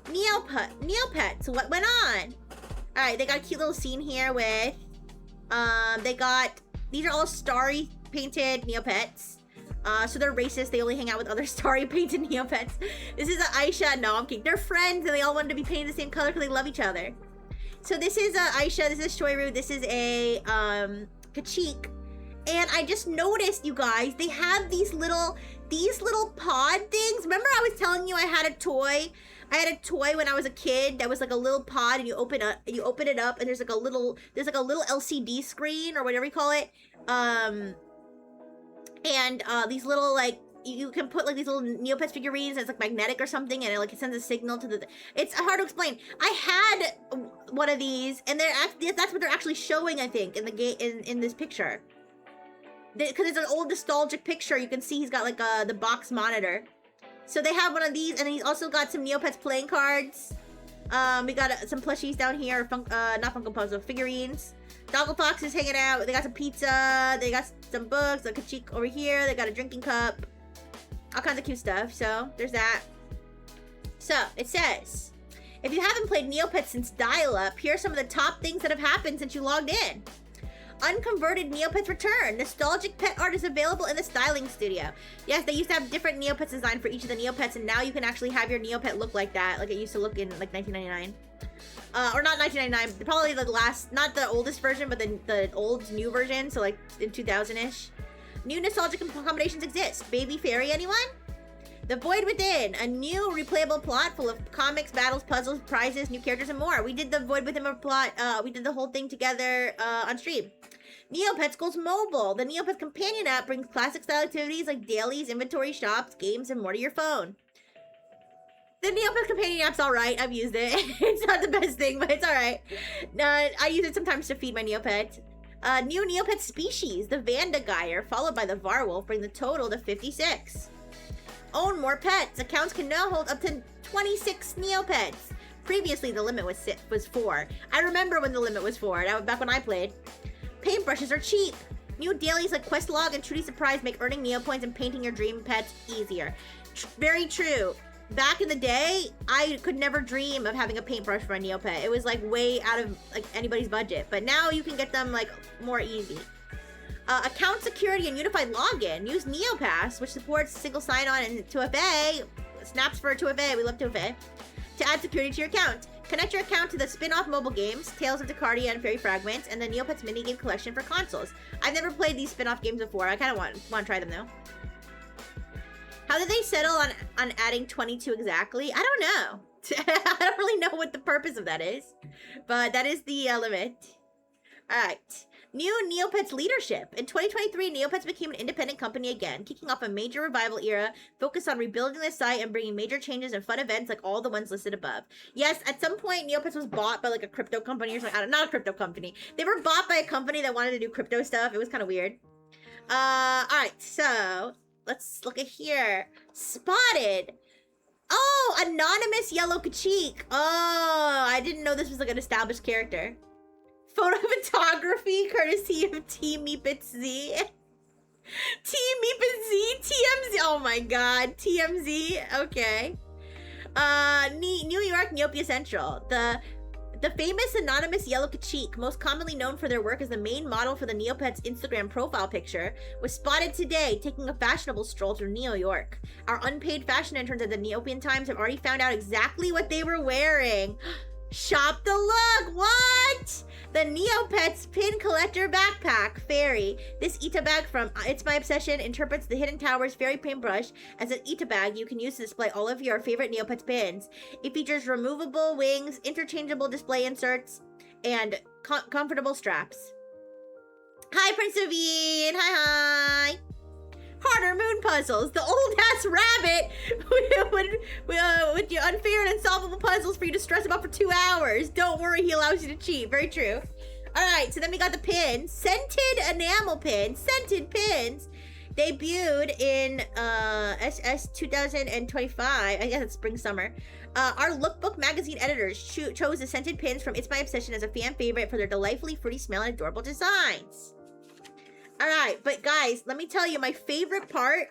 Neopets, what went on? All right, they got a cute little scene here with, these are all starry painted Neopets. So they're racist. They only hang out with other starry painted Neopets. This is Aisha. No, I'm kidding. They're friends and they all wanted to be painted the same color because they love each other. So this is Aisha. This is Shoiru. This is a Kachik. And I just noticed, you guys, they have these little pod things. Remember I was telling you I had a toy? I had a toy when I was a kid that was like a little pod, and you open it up, and there's like a little LCD screen or whatever you call it. And these little, like, you can put like these little Neopets figurines that's like magnetic or something, and it sends a signal to the. It's hard to explain. I had one of these, and that's what they're actually showing, I think, in the game in this picture. Because it's an old nostalgic picture, you can see he's got like the box monitor. So they have one of these, and he's also got some Neopets playing cards. We got some plushies down here, not Funko Pops, but figurines. Doggle Fox is hanging out. They got some pizza. They got some books. Like a cheek over here. They got a drinking cup. All kinds of cute stuff. So there's that. So it says, if you haven't played Neopets since dial-up, here are some of the top things that have happened since you logged in. Unconverted Neopets return. Nostalgic pet art is available in the styling studio. Yes, they used to have different Neopets designed for each of the Neopets, and now you can actually have your Neopet look like that, like it used to look in like 1999. Or not 1999, probably the last, not the oldest version, but the old new version, so like in 2000-ish. New nostalgic combinations exist. Baby Fairy, anyone? The Void Within, a new replayable plot full of comics, battles, puzzles, prizes, new characters, and more. We did the Void Within plot, we did the whole thing together on stream. Neopets goes mobile. The Neopets companion app brings classic style activities like dailies, inventory shops, games, and more to your phone. The Neopets companion app's alright. I've used it. It's not the best thing, but it's alright. I use it sometimes to feed my Neopet. New Neopet species, the Vandagire, followed by the Varwolf, bring the total to 56. Own more pets. Accounts can now hold up to 26 Neopets. Previously, the limit was 4. I remember when the limit was 4. That was back when I played. Paintbrushes are cheap. New dailies like Quest Log and Trudy Surprise make earning Neopoints and painting your dream pets easier. Very true. Back in the day, I could never dream of having a paintbrush for a Neopet. It was like way out of like anybody's budget. But now you can get them like more easy. Account security and unified login. Use NeoPass, which supports single sign-on and 2FA. Snaps for 2FA. We love 2FA. To add security to your account. Connect your account to the spin-off mobile games, Tales of Decardia and Fairy Fragments, and the Neopets minigame collection for consoles. I've never played these spin-off games before. I kind of want to try them though. How did they settle on adding 22 exactly? I don't know. I don't really know what the purpose of that is, but that is the limit. All right. New Neopets leadership. In 2023, Neopets became an independent company again, kicking off a major revival era focused on rebuilding the site and bringing major changes and fun events like all the ones listed above. Yes, at some point, Neopets was bought by like a crypto company or something. Not a crypto company. They were bought by a company that wanted to do crypto stuff. It was kind of weird. All right, so let's look at here. Spotted. Oh, anonymous yellow Kachik. Oh, I didn't know this was like an established character. Photo photography courtesy of Team Meepits Z. Team Meepits Z, TMZ. Oh my god, TMZ. Okay. New York Neopia Central. The famous anonymous yellow Kachik, most commonly known for their work as the main model for the Neopets Instagram profile picture, was spotted today taking a fashionable stroll through New York. Our unpaid fashion interns at the Neopian Times have already found out exactly what they were wearing. Shop the look! What? The Neopets Pin Collector Backpack Fairy. This Ita bag from It's My Obsession interprets the Hidden Towers Fairy Paintbrush as an Ita bag you can use to display all of your favorite Neopets pins. It features removable wings, interchangeable display inserts, and comfortable straps. Hi, Prince Naveen! Hi! Harder moon puzzles. The old-ass rabbit with your unfair and unsolvable puzzles for you to stress about for 2 hours. Don't worry, he allows you to cheat. Very true. Alright, so then we got the pins. Scented enamel pins. Scented pins. Debuted in SS 2025. I guess it's spring-summer. Our lookbook magazine editors chose the scented pins from It's My Obsession as a fan favorite for their delightfully fruity smell and adorable designs. All right, but guys, let me tell you my favorite part.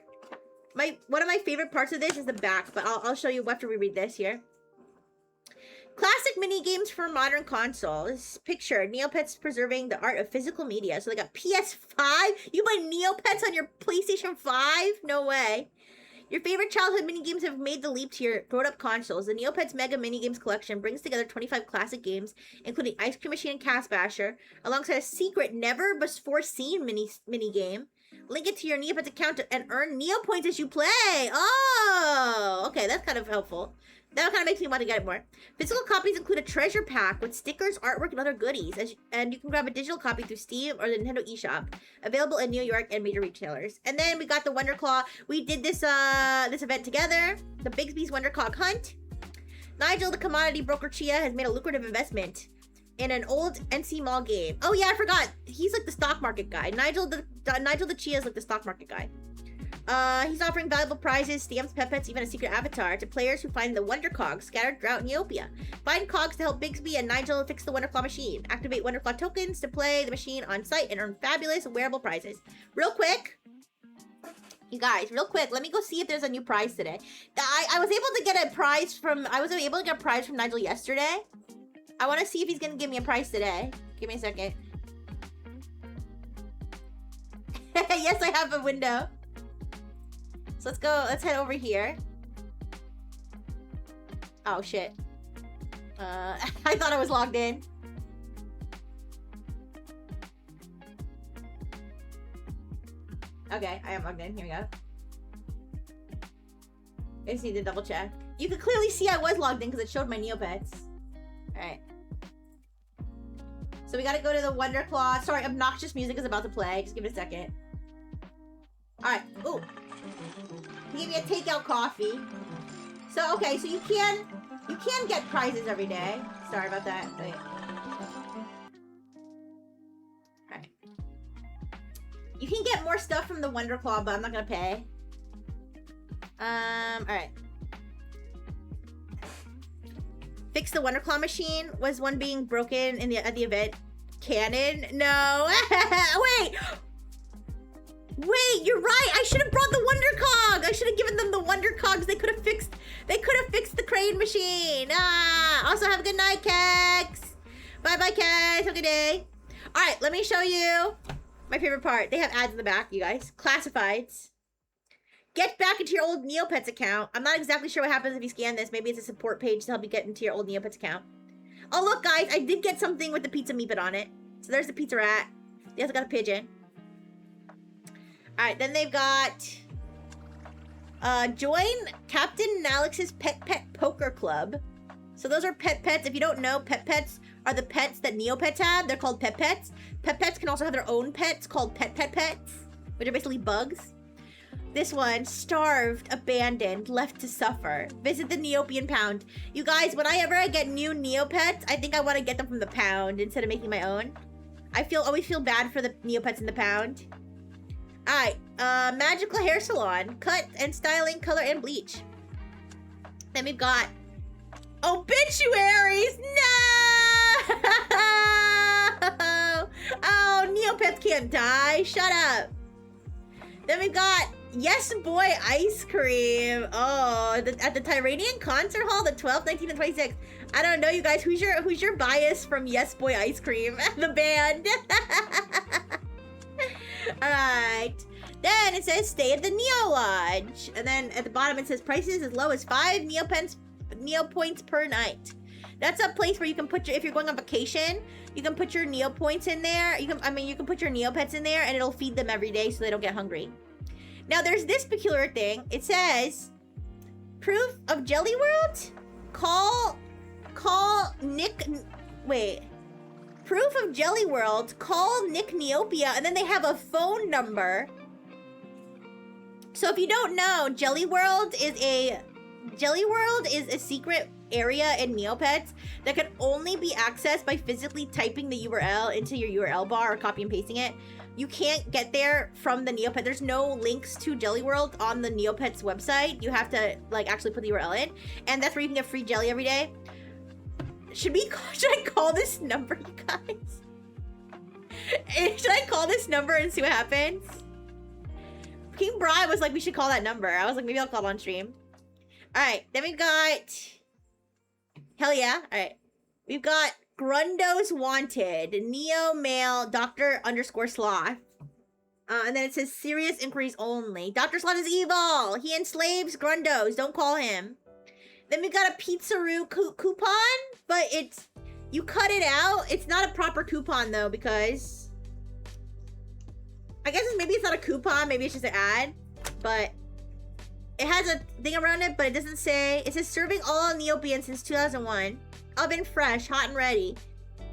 One of my favorite parts of this is the back, but I'll show you after we read this here. Classic mini games for modern consoles. Picture Neopets preserving the art of physical media. So they got PS5. You buy Neopets on your PlayStation 5? No way. Your favorite childhood minigames have made the leap to your grown-up consoles. The Neopets Mega Minigames Collection brings together 25 classic games, including Ice Cream Machine and Cast Basher, alongside a secret, never-before-seen mini-game. Link it to your Neopets account and earn Neopoints as you play. Oh, okay, that's kind of helpful. That kind of makes me want to get it more. Physical copies include a treasure pack with stickers, artwork, and other goodies. And you can grab a digital copy through Steam or the Nintendo eShop. Available in New York and major retailers. And then we got the Wonder Claw. We did this this event together. The Bigsby's Wonder Claw Hunt. Nigel, the commodity broker Chia, has made a lucrative investment in an old NC Mall game. Oh yeah, I forgot. He's like the stock market guy. Nigel the Chia is like the stock market guy. He's offering valuable prizes, stamps, pet pets, even a secret avatar to players who find the Wonder Cogs scattered throughout Neopia. Find cogs to help Bigsby and Nigel fix the Wonder Claw machine. Activate Wonder Claw tokens to play the machine on site and earn fabulous wearable prizes. Real quick, you guys, real quick, let me go see if there's a new prize today. I was able to get a prize from Nigel yesterday. I want to see if he's gonna give me a prize today. Give me a second. Yes, I have a window. So let's head over here. Oh shit. I thought I was logged in. Okay, I am logged in. Here we go. I just need to double check. You could clearly see I was logged in because it showed my Neopets. Alright. So we gotta go to the Wonder Claw. Sorry, obnoxious music is about to play. Just give it a second. Alright. Ooh. He gave me a takeout coffee. So, okay, so you can get prizes every day. Sorry about that. Wait. Alright. You can get more stuff from the Wonder Claw, but I'm not gonna pay. Alright. Fix the Wonder Claw machine. Was one being broken at the event canon? No. Wait! Wait, you're right. I should have brought the Wonder Cog. I should have given them the Wonder Cogs. They could have fixed the crane machine. Also have a good night, Kex. Bye-bye, Kex. Have a good day. All right, let me show you my favorite part. They have ads in the back, you guys. Classifieds. Get back into your old Neopets account. I'm not exactly sure what happens if you scan this. Maybe it's a support page to help you get into your old Neopets account. Oh, look, guys. I did get something with the pizza meepet on it. So there's the pizza rat. They also got a pigeon. Alright, then they've got... join Captain Alex's Pet Poker Club. So those are pets. If you don't know, pets are the pets that Neopets have. They're called pets. Pets can also have their own pets called pets, which are basically bugs. This one, starved, abandoned, left to suffer. Visit the Neopian Pound. You guys, whenever I get new Neopets, I think I want to get them from the pound instead of making my own. I always feel bad for the Neopets in the pound. Alright, magical hair salon. Cut and styling, color, and bleach. Then we've got obituaries. No! Oh, Neopets can't die. Shut up. Then we've got Yes Boy Ice Cream. Oh, at the Tyranian Concert Hall, the 12th, 19th, and 26th. I don't know, you guys. Who's your bias from Yes Boy Ice Cream? The band. Alright. Then it says stay at the Neo Lodge. And then at the bottom it says prices as low as 5 Neo points per night. That's a place where you can put if you're going on vacation, you can put your Neo points in there. You can put your Neopets in there and it'll feed them every day so they don't get hungry. Now there's this peculiar thing. It says proof of Jelly World? Call Nick. Wait. Proof of Jelly World, call Nick Neopia, and then they have a phone number. So if you don't know, Jelly World is a secret area in Neopets that can only be accessed by physically typing the URL into your URL bar or copy and pasting it. You can't get there from the Neopet. There's no links to Jelly World on the Neopets website. You have to actually put the URL in, and that's where you can get free jelly every day. Should I call this number, you guys? Should I call this number and see what happens? King Bri was like, we should call that number. I was like, maybe I'll call it on stream. Alright, then we've got... Hell yeah. Alright. We've got Grundos Wanted. Neo Male Dr. _ Sloth. And then it says serious inquiries only. Dr. Sloth is evil. He enslaves Grundos. Don't call him. Then we got a Pizzaroo coupon, but you cut it out. It's not a proper coupon though, because I guess maybe it's not a coupon, maybe it's just an ad, but it has a thing around it, but it doesn't say. It says serving all Neopians since 2001. Oven fresh, hot and ready.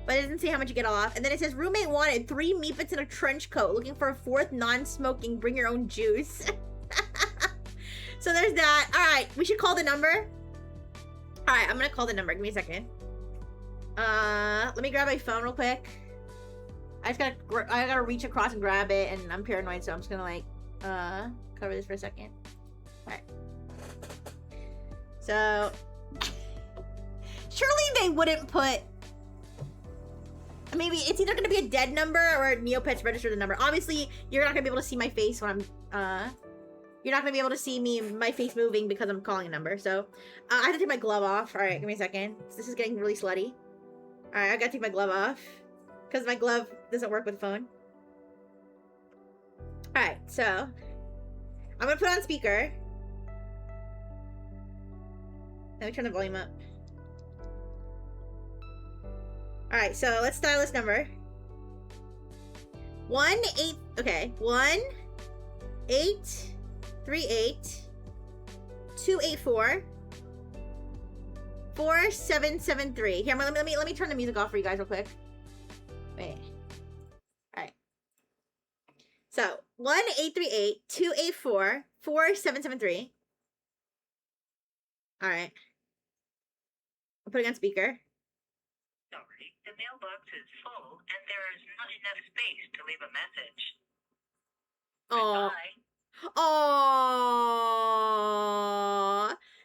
But it doesn't say how much you get off. And then it says roommate wanted, 3 meepets in a trench coat, looking for a 4th non-smoking, bring your own juice. So there's that. All right, we should call the number. All right, I'm gonna call the number. Give me a second. Let me grab my phone real quick. I gotta reach across and grab it, and I'm paranoid, so I'm just gonna cover this for a second. All right. So, surely they wouldn't put. Maybe it's either gonna be a dead number or Neopets register the number. Obviously, you're not gonna be able to see my face when I'm You're not gonna be able to see my face moving because I'm calling a number. So I have to take my glove off. All right, give me a second. This is getting really slutty. All right, I gotta take my glove off because my glove doesn't work with the phone. All right, so I'm gonna put on speaker. Let me turn the volume up. All right, so let's dial this number. 1-838-284-4773. Here, let me turn the music off for you guys real quick. Wait. Alright. So, 1-838-284-4773. Alright. I'll put it on speaker. Sorry, the mailbox is full and there is not enough space to leave a message. Oh. Bye. Oh.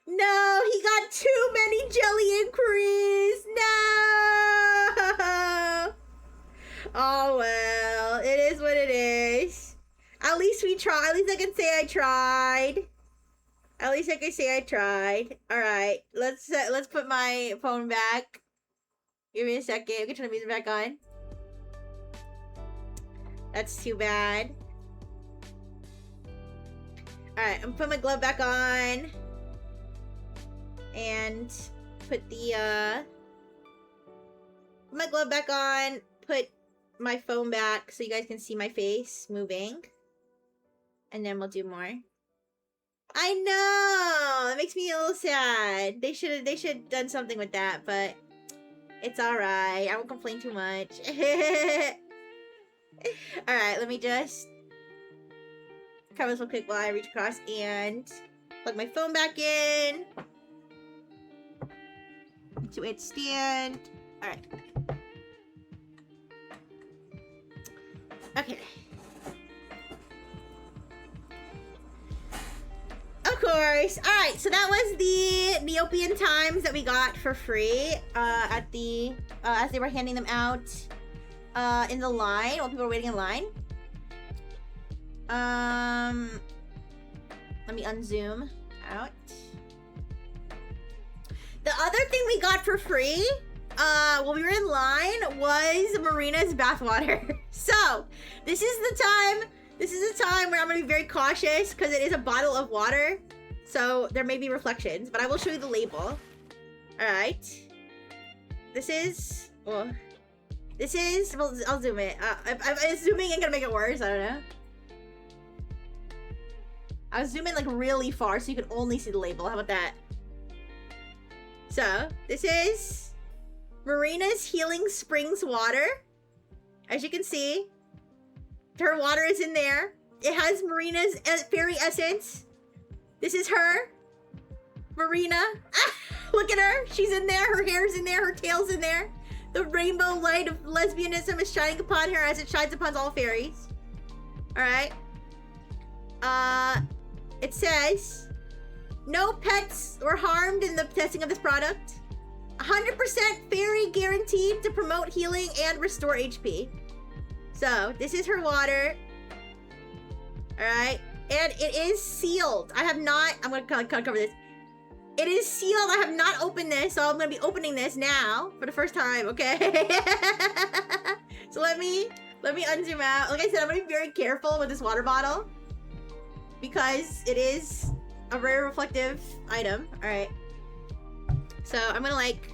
No, he got too many jelly inquiries. No. Oh, well, it is what it is. At least we tried. At least I can say I tried. At least I can say I tried. All right, let's put my phone back. Give me a second. We can turn the music back on. That's too bad. All right, I'm putting my glove back on, and put the put my glove back on. Put my phone back so you guys can see my face moving, and then we'll do more. I know, it makes me a little sad. They should have done something with that, but it's all right. I won't complain too much. All right, let me just cover this real quick while I reach across and plug my phone back in to its stand. All right. Okay. Of course. All right. So that was the Neopian times that we got for free at the as they were handing them out in the line while people were waiting in line. Let me unzoom out. The other thing we got for free while we were in line was Marina's bathwater. So this is the time where I'm gonna be very cautious because it is a bottle of water. So there may be reflections, but I will show you the label. All right. This is, well, I'll zoom it. I'm zooming ain't gonna make it worse. I don't know. I was zooming like really far so you could only see the label. How about that? So this is Marina's Healing Springs water. As you can see, her water is in there. It has Marina's fairy essence. This is her. Marina. Ah, look at her. She's in there. Her hair's in there. Her tail's in there. The rainbow light of lesbianism is shining upon her as it shines upon all fairies. Alright. It says, no pets were harmed in the testing of this product. 100% fairy guaranteed to promote healing and restore HP. So, this is her water. Alright. And it is sealed. I'm gonna cover this. It is sealed. I have not opened this, so I'm gonna be opening this now for the first time, okay? So let me unzoom out. Like I said, I'm gonna be very careful with this water bottle because it is a very reflective item. Alright. So I'm gonna like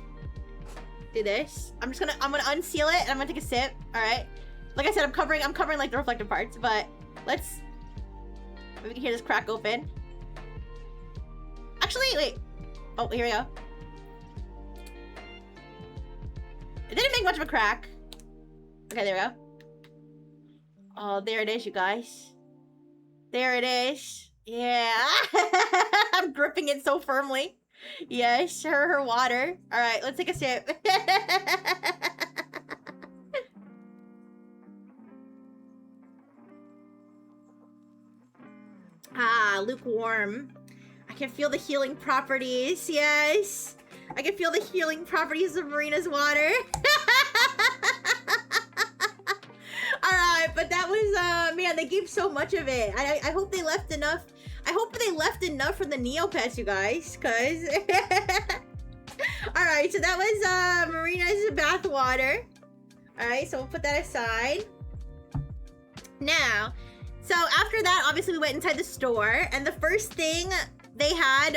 do this. I'm gonna unseal it and I'm gonna take a sip. Alright. Like I said, I'm covering like the reflective parts, but let's maybe we can hear this crack open. Actually, wait. Oh, here we go. It didn't make much of a crack. Okay, there we go. Oh, there it is, you guys. There it is. Yeah. I'm gripping it so firmly. Yes, her water. All right, let's take a sip. Ah, lukewarm. I can feel the healing properties. Yes. I can feel the healing properties of Marina's water. Alright, but that was, man, they gave so much of it. I hope they left enough. I hope they left enough for the Neopets, you guys, because... Alright, so that was Marina's bath water. Alright, so we'll put that aside. Now, so after that, obviously we went inside the store, and the first thing they had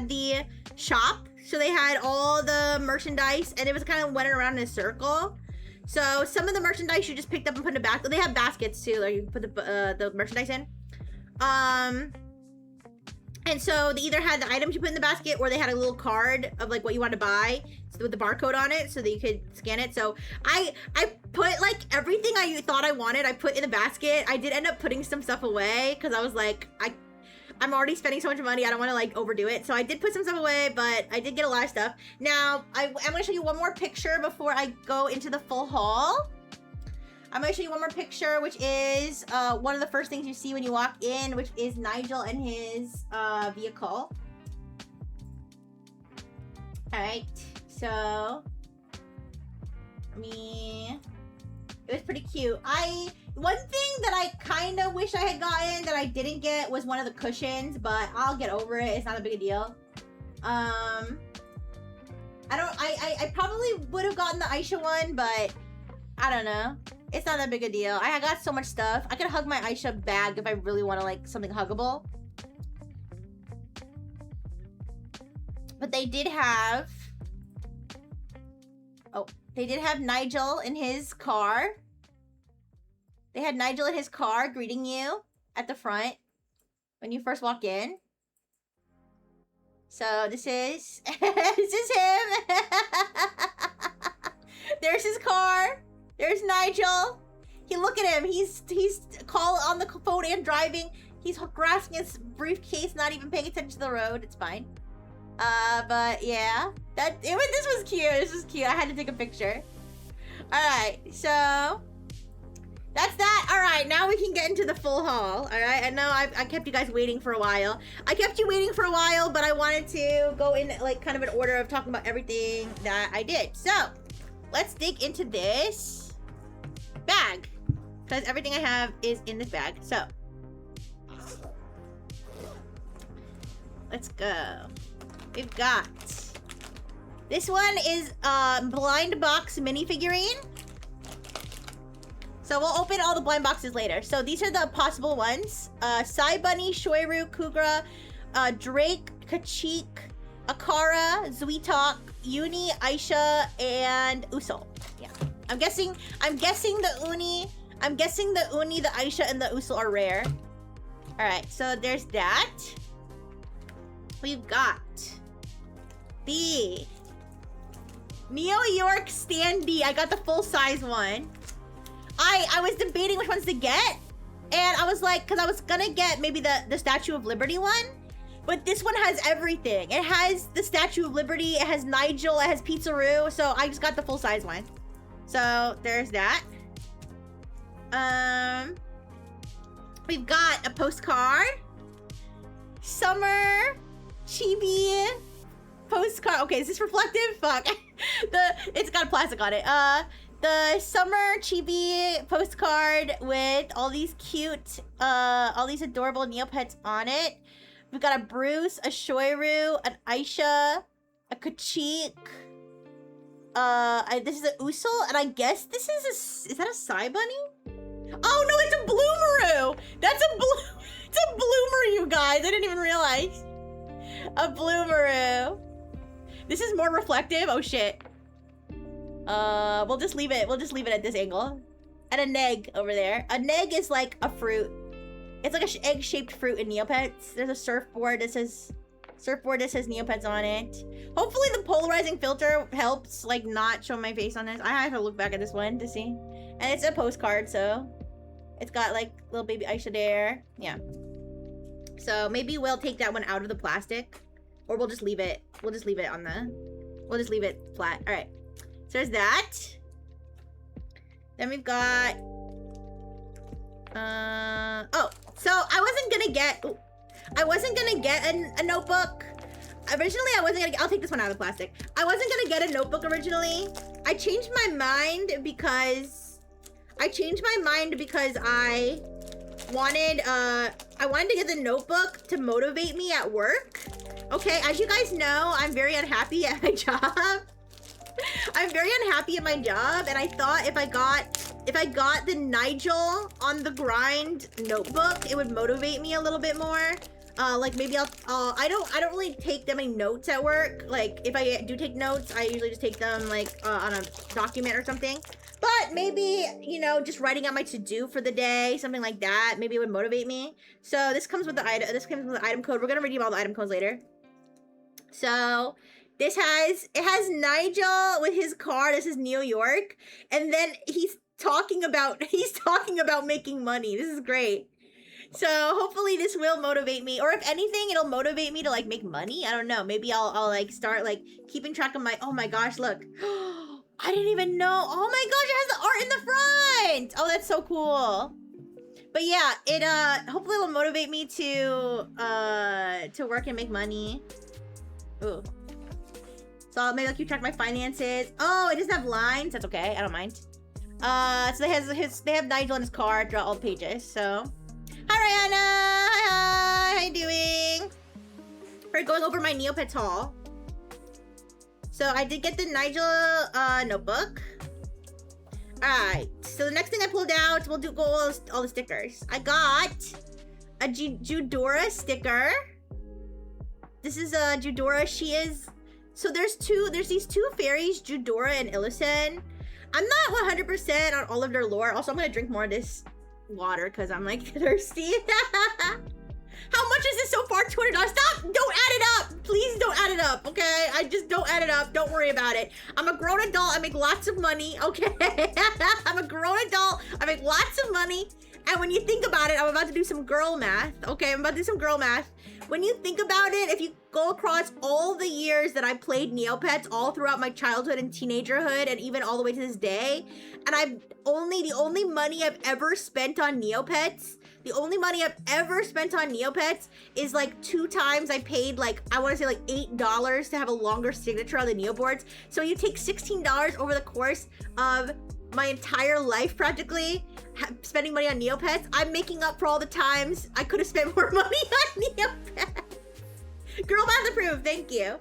the shop. So they had all the merchandise, and it was kind of went around in a circle. So some of the merchandise you just picked up and put in a basket. They have baskets too, like you put the merchandise in. And so they either had the items you put in the basket or they had a little card of like what you want to buy with the barcode on it so that you could scan it. So I put like everything I thought I wanted, I put in the basket. I did end up putting some stuff away because I was like, I'm already spending so much money. I don't want to like overdo it. So I did put some stuff away, but I did get a lot of stuff. Now, I'm going to show you one more picture before I go into the full haul. I'm going to show you one more picture, which is one of the first things you see when you walk in, which is Nigel and his vehicle. All right, so it was pretty cute. One thing that I kind of wish I had gotten that I didn't get was one of the cushions, but I'll get over it. It's not a big a deal. I probably would have gotten the Aisha one, but I don't know. It's not that big a deal. I got so much stuff. I could hug my Aisha bag if I really want to like something huggable. But they did have... Oh, they did have Nigel in his car. They had Nigel in his car greeting you at the front when you first walk in. So this is... this is him. There's his car. There's Nigel. Look at him. He's call on the phone and driving. He's grasping his briefcase, not even paying attention to the road. It's fine. But yeah, this was cute. This was cute. I had to take a picture. All right, so that's that. All right, now we can get into the full haul. All right, I know I kept you guys waiting for a while. I kept you waiting for a while, but I wanted to go in like kind of an order of talking about everything that I did. So let's dig into this bag, because everything I have is in this bag. So let's go. We've got this one is blind box minifigurine. So we'll open all the blind boxes later. So these are the possible ones. Sai Bunny, Shoiru, Kugra, Drake, Kachik, Akara, Zuitok, Uni, Aisha, and Usul. Yeah. I'm guessing the Uni, the Aisha, and the Usul are rare. Alright, so there's that. We've got the Neo York standee. I got the full-size one. I was debating which ones to get, and I was like, because I was gonna get maybe the Statue of Liberty one, but this one has everything. It has the Statue of Liberty, it has Nigel, it has Pizzaroo, so I just got the full-size one. So there's that. We've got a postcard. Summer Chibi postcard. Okay, is this reflective? Fuck. It's got plastic on it. The Summer Chibi postcard with all these cute, all these adorable Neopets on it. We've got a Bruce, a Shoiru, an Aisha, a Kachik. This is an Usul, and I guess this is that a Sai Bunny? Oh no, it's a Bloomeroo! It's a Bloomeroo, you guys. I didn't even realize. A Bloomeroo. This is more reflective. Oh shit. We'll just leave it. We'll just leave it at this angle. And a Neg over there. A Neg is like a fruit. It's like a egg-shaped fruit in Neopets. There's a surfboard that says Neopets on it. Hopefully the polarizing filter helps like not show my face on this. I have to look back at this one to see. And it's a postcard, so it's got like little baby Aisha there. Yeah. So maybe we'll take that one out of the plastic, or we'll just leave it. We'll just leave it on the. We'll just leave it flat. All right. So there's that. Then we've got. Oh, so I wasn't gonna get a notebook. Originally, I'll take this one out of the plastic. I wasn't gonna get a notebook originally. I changed my mind because I wanted to get the notebook to motivate me at work. Okay, as you guys know, I'm very unhappy at my job. I'm very unhappy at my job, and I thought if I got the Nigel on the grind notebook, it would motivate me a little bit more. Like maybe I don't really take that many notes at work. Like if I do take notes, I usually just take them like on a document or something. But maybe, you know, just writing out my to-do for the day, something like that, maybe it would motivate me. So this comes with the item. This comes with the item code. We're gonna redeem all the item codes later. So it has Nigel with his car. This is New York, and then he's talking about making money. This is great. So hopefully this will motivate me, or if anything, it'll motivate me to like make money. I don't know. Maybe I'll like start like keeping track of my. Oh my gosh! Look, I didn't even know. Oh my gosh! It has the art in the front. Oh, that's so cool. But yeah, it hopefully will motivate me to work and make money. Ooh. So maybe I'll keep track of my finances. Oh, it doesn't have lines. That's okay. I don't mind. So they have Nigel in his car draw all the pages. So, hi Rihanna. Hi. How you doing? We're going over my Neopets haul. So I did get the Nigel notebook. Alright, so the next thing I pulled out, we'll go all the stickers. I got a Judora sticker. This is Judora. She is... So there's these two fairies, Judora and Illison. I'm not 100% on all of their lore. Also, I'm gonna drink more of this water because I'm like thirsty. How much is this so far? $200. Stop! Don't add it up! Please don't add it up, okay? I just don't add it up. Don't worry about it. I'm a grown adult. I make lots of money, okay? I'm a grown adult. I make lots of money. And when you think about it, I'm about to do some girl math, okay? I'm about to do some girl math. When you think about it, if you go across all the years that I played Neopets all throughout my childhood and teenagerhood and even all the way to this day, and the only money I've ever spent on Neopets, is like 2 times I paid like, I want to say like $8 to have a longer signature on the Neoboards. So you take $16 over the course of my entire life practically, spending money on Neopets. I'm making up for all the times I could have spent more money on Neopets. Girl math approved, thank you.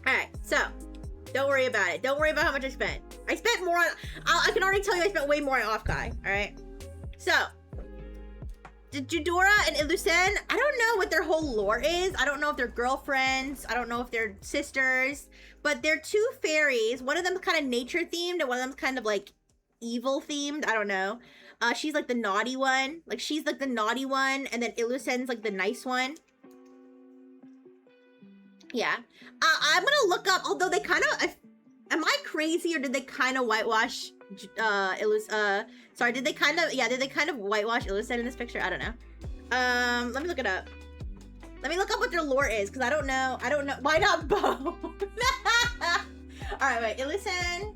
Alright, so, don't worry about it. Don't worry about how much I spent. I spent more on, I can already tell you I spent way more on Off Guy, alright? So, Judora and Illison, I don't know what their whole lore is. I don't know if they're girlfriends. I don't know if they're sisters. But they're 2 fairies. One of them's kind of nature themed and one of them's kind of like evil themed. I don't know. She's like the naughty one. Like she's like the naughty one, and then Illusen's like the nice one. Yeah. I'm gonna look up, although they kind of, am I crazy or did they kind of whitewash sorry, did they kind of whitewash Illison in this picture? I don't know. Let me look it up. Let me look up what their lore is, because I don't know. Why not Bo? Alright, wait. Illison.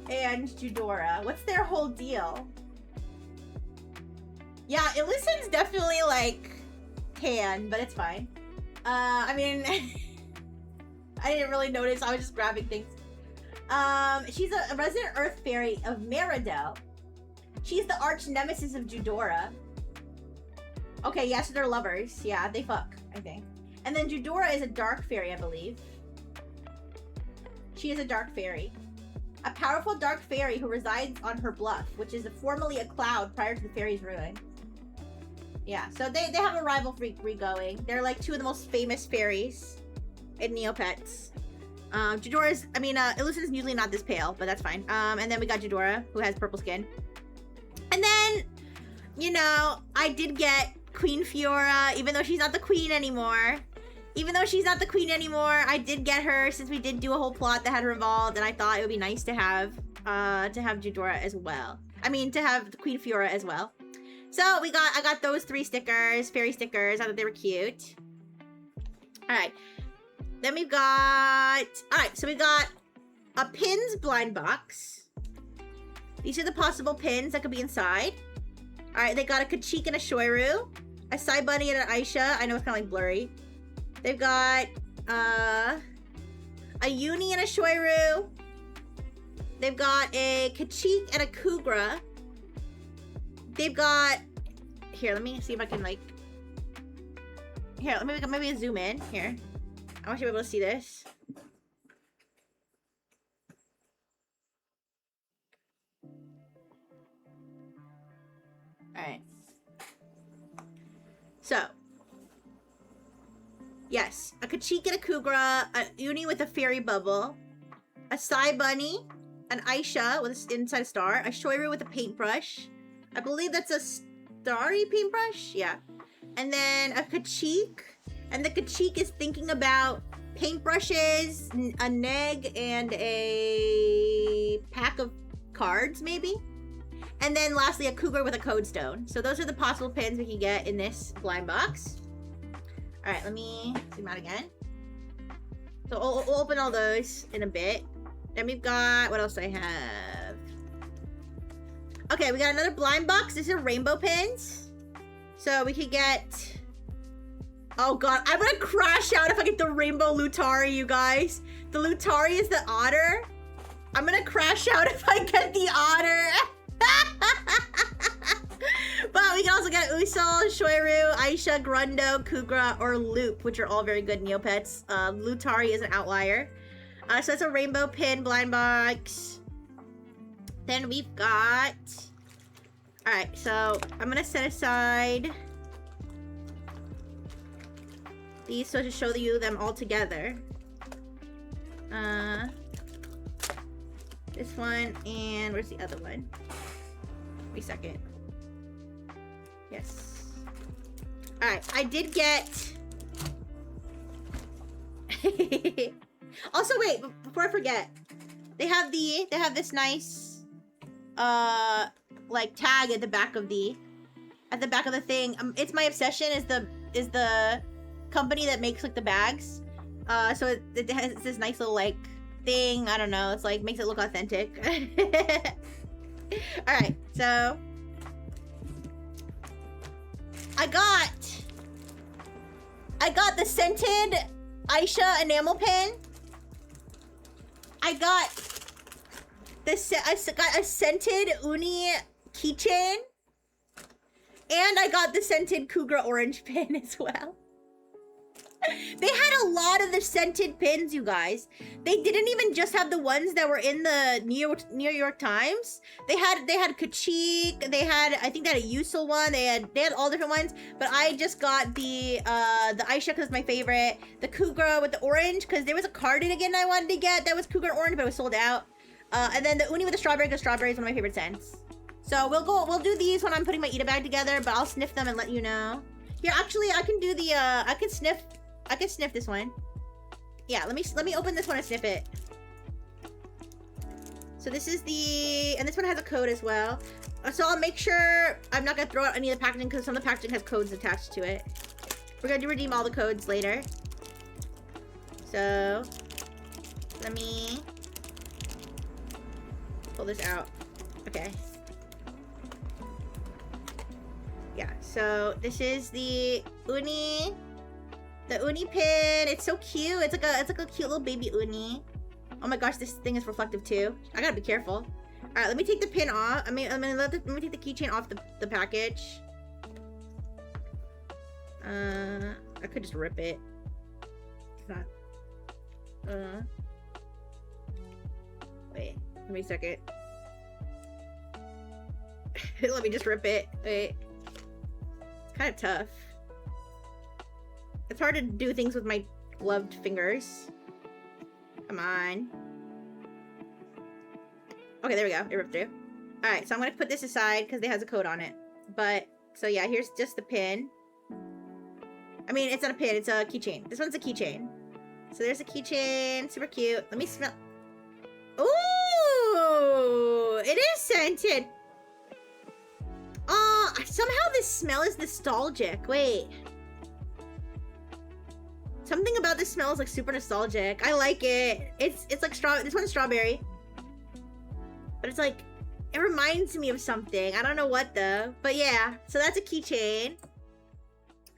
And Judora. What's their whole deal? Yeah, Illuson's definitely like tan, but it's fine. I mean, I didn't really notice. I was just grabbing things. She's a resident Earth fairy of Meridel. She's the arch nemesis of Judora. Okay, yes, yeah, so they're lovers. Yeah, they fuck, I think. And then Judora is a dark fairy, I believe. She is a dark fairy. A powerful dark fairy who resides on her bluff, which is formerly a cloud prior to the fairy's ruin. Yeah, so they have a rivalry going. They're like 2 of the most famous fairies in Neopets. Illusion's usually not this pale, but that's fine. And then we got Judora, who has purple skin. And then, you know, I did get Queen Fiora, even though she's not the queen anymore. I did get her since we did do a whole plot that had her involved, and I thought it would be nice to have Judora as well. I mean, to have Queen Fiora as well. So I got those 3 stickers, fairy stickers. I thought they were cute. Alright. Then we've got... Alright, so we got a pins blind box. These are the possible pins that could be inside. Alright, they got a Kachik and a Shoiru. A Sai Bunny and an Aisha. I know it's kind of like blurry. They've got a Uni and a Shoiru. They've got a Kachik and a Kugra. They've got... Here, let me see if I can like... Here, let me maybe zoom in. Here. I want you to be able to see this. Alright. So. Yes, a Kachik and a Kugra, a Uni with a fairy bubble, a Sai Bunny, an Aisha with inside a star, a Shoiru with a paintbrush. I believe that's a starry paintbrush. Yeah, and then a Kachik, and the Kachik is thinking about paintbrushes, a neg, and a pack of cards, maybe. And then lastly, a cougar with a code stone. So those are the possible pins we can get in this blind box. All right, let me zoom out again. So we'll open all those in a bit. Then we've got, what else do I have? Okay, we got another blind box. These are rainbow pins. So we could get, oh God, I'm gonna crash out if I get the rainbow Lutari, you guys. The Lutari is the otter. I'm gonna crash out if I get the otter. But we can also get Usol, Shoiru, Aisha, Grundo, Kugra, or Loop, which are all very good Neopets. Lutari is an outlier. So it's a rainbow pin blind box. Then we've got... Alright, so I'm gonna set aside these so to show you them all together. This one, and where's the other one? Wait a second. Yes. Alright, I did get... Also, wait, before I forget, they have this nice, like tag at the back of the thing. It's My Obsession is the company that makes like the bags. So it has this nice little like thing. I don't know. It's like makes it look authentic. All right, so I got the scented Aisha enamel pin. I got a scented Uni keychain, and I got the scented Kugra orange pin as well. They had a lot of the scented pins, you guys. They didn't even just have the ones that were in the New York Times. They had Kachik. They had, I think they had a Yusul one. They had all different ones. But I just got the Aisha because it's my favorite. The Kugra with the orange because there was a cardigan I wanted to get that was Kugra orange, but it was sold out. And then the Uni with the strawberry because strawberry is one of my favorite scents. So we'll do these when I'm putting my Eat-A bag together, but I'll sniff them and let you know. Here, actually, I can do the I can sniff this one. Yeah, let me open this one and sniff it. So this is and this one has a code as well. So I'll make sure I'm not gonna throw out any of the packaging because some of the packaging has codes attached to it. We're gonna redeem all the codes later. So let me pull this out. Okay. Yeah, so this is the Uni pin. It's so cute. It's like a cute little baby Uni. Oh my gosh, this thing is reflective too. I gotta be careful. All right, let me take the pin off. Let me take the keychain off the package. I could just rip it. It's not. Wait, give me a second. Let me just rip it. Wait. It's kind of tough. It's hard to do things with my gloved fingers. Come on. Okay, there we go. It ripped through. Alright, so I'm going to put this aside because it has a code on it. But, so yeah, here's just the pin. I mean, it's not a pin, it's a keychain. This one's a keychain. So there's a keychain. Super cute. Let me smell. Ooh! It is scented. Oh, somehow this smell is nostalgic. Wait. Something about this smell is like super nostalgic. I like it. It's like this one's strawberry. But it's like, it reminds me of something. I don't know what though. But yeah, so that's a keychain.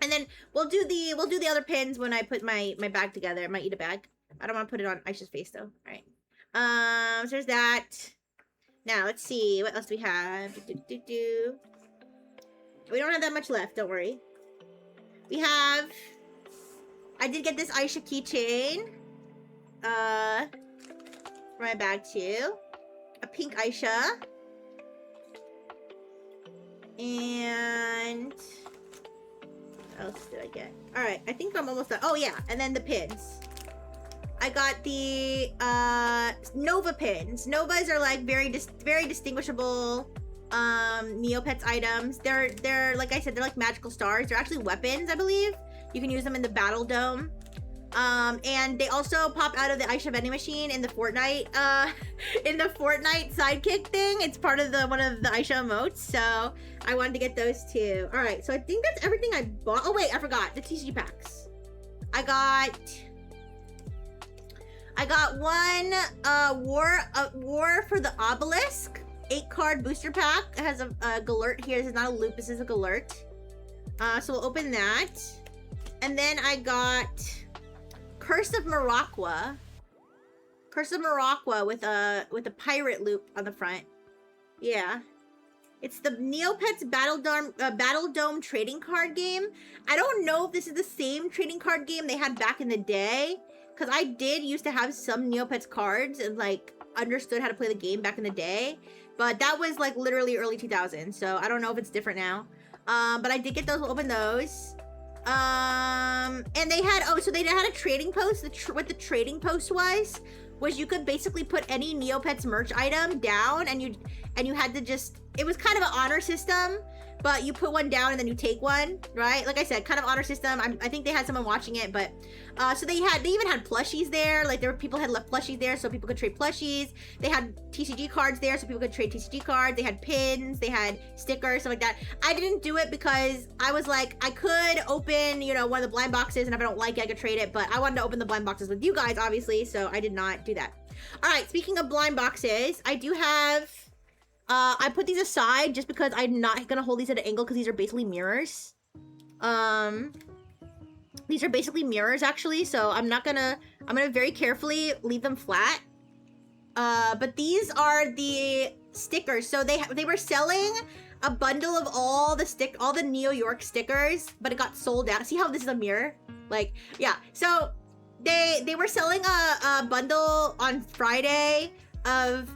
And then we'll do the other pins when I put my bag together, my Eat-A bag. I don't want to put it on Aisha's face though. All right. So there's that. Now let's see what else do we have. We don't have that much left. Don't worry. We have. I did get this Aisha keychain. For my bag too. A pink Aisha. And else did I get? All right, I think I'm almost done. Oh yeah, and then the pins. I got the Nova pins. Novas are like very distinguishable Neopets items. They're like I said, they're like magical stars. They're actually weapons, I believe. You can use them in the battle dome. And they also pop out of the Aisha vending machine in the Fortnite sidekick thing. It's part of one of the Aisha emotes, so I wanted to get those too. All right, so I think that's everything I bought. Oh wait, I forgot the TCG packs. I got one War for the Obelisk 8-card booster pack. It has a Galert here. This is not a loop. This is a Galert. So we'll open that, and then I got Curse of Morocco with a pirate loop on the front. Yeah. It's the Neopets Battle Dome trading card game. I don't know if this is the same trading card game they had back in the day, because I did used to have some Neopets cards and like understood how to play the game back in the day, but that was like literally early 2000s, so I don't know if it's different now. But I did get those. We'll open those. And they had a trading post. What the trading post was you could basically put any Neopets merch item down, and you had to just, it was kind of an honor system, but you put one down and then you take one, right? Like I said, kind of honor system. I think they had someone watching it, but so they even had plushies there. Like people had left plushies there so people could trade plushies. They had TCG cards there so people could trade TCG cards. They had pins, they had stickers, stuff like that. I didn't do it because I was like, I could open, one of the blind boxes, and if I don't like it, I could trade it, but I wanted to open the blind boxes with you guys, obviously, so I did not do that. All right, speaking of blind boxes, I do have, I put these aside just because I'm not gonna hold these at an angle because these are basically mirrors. These are basically mirrors actually, so I'm gonna very carefully leave them flat. But these are the stickers. So they were selling a bundle of all the Neo York stickers, but it got sold out. See how this is a mirror? Like, yeah. So they were selling a bundle on Friday of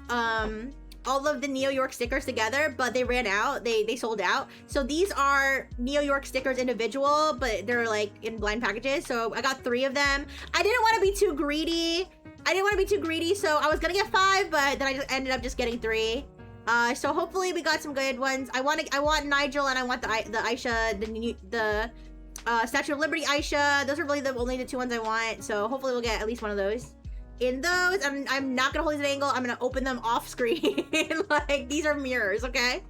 all of the Neo York stickers together, but they ran out. They sold out. So these are Neo York stickers individual, but they're like in blind packages. So I got 3 of them. I didn't want to be too greedy. So I was gonna get 5, but then I just ended up just getting 3. So hopefully we got some good ones. I want Nigel, and I want the Aisha, the Statue of Liberty Aisha. Those are really only the 2 ones I want. So hopefully we'll get at least one of those. In those, I'm not gonna hold these at an angle. I'm gonna open them off screen. Like, these are mirrors, okay?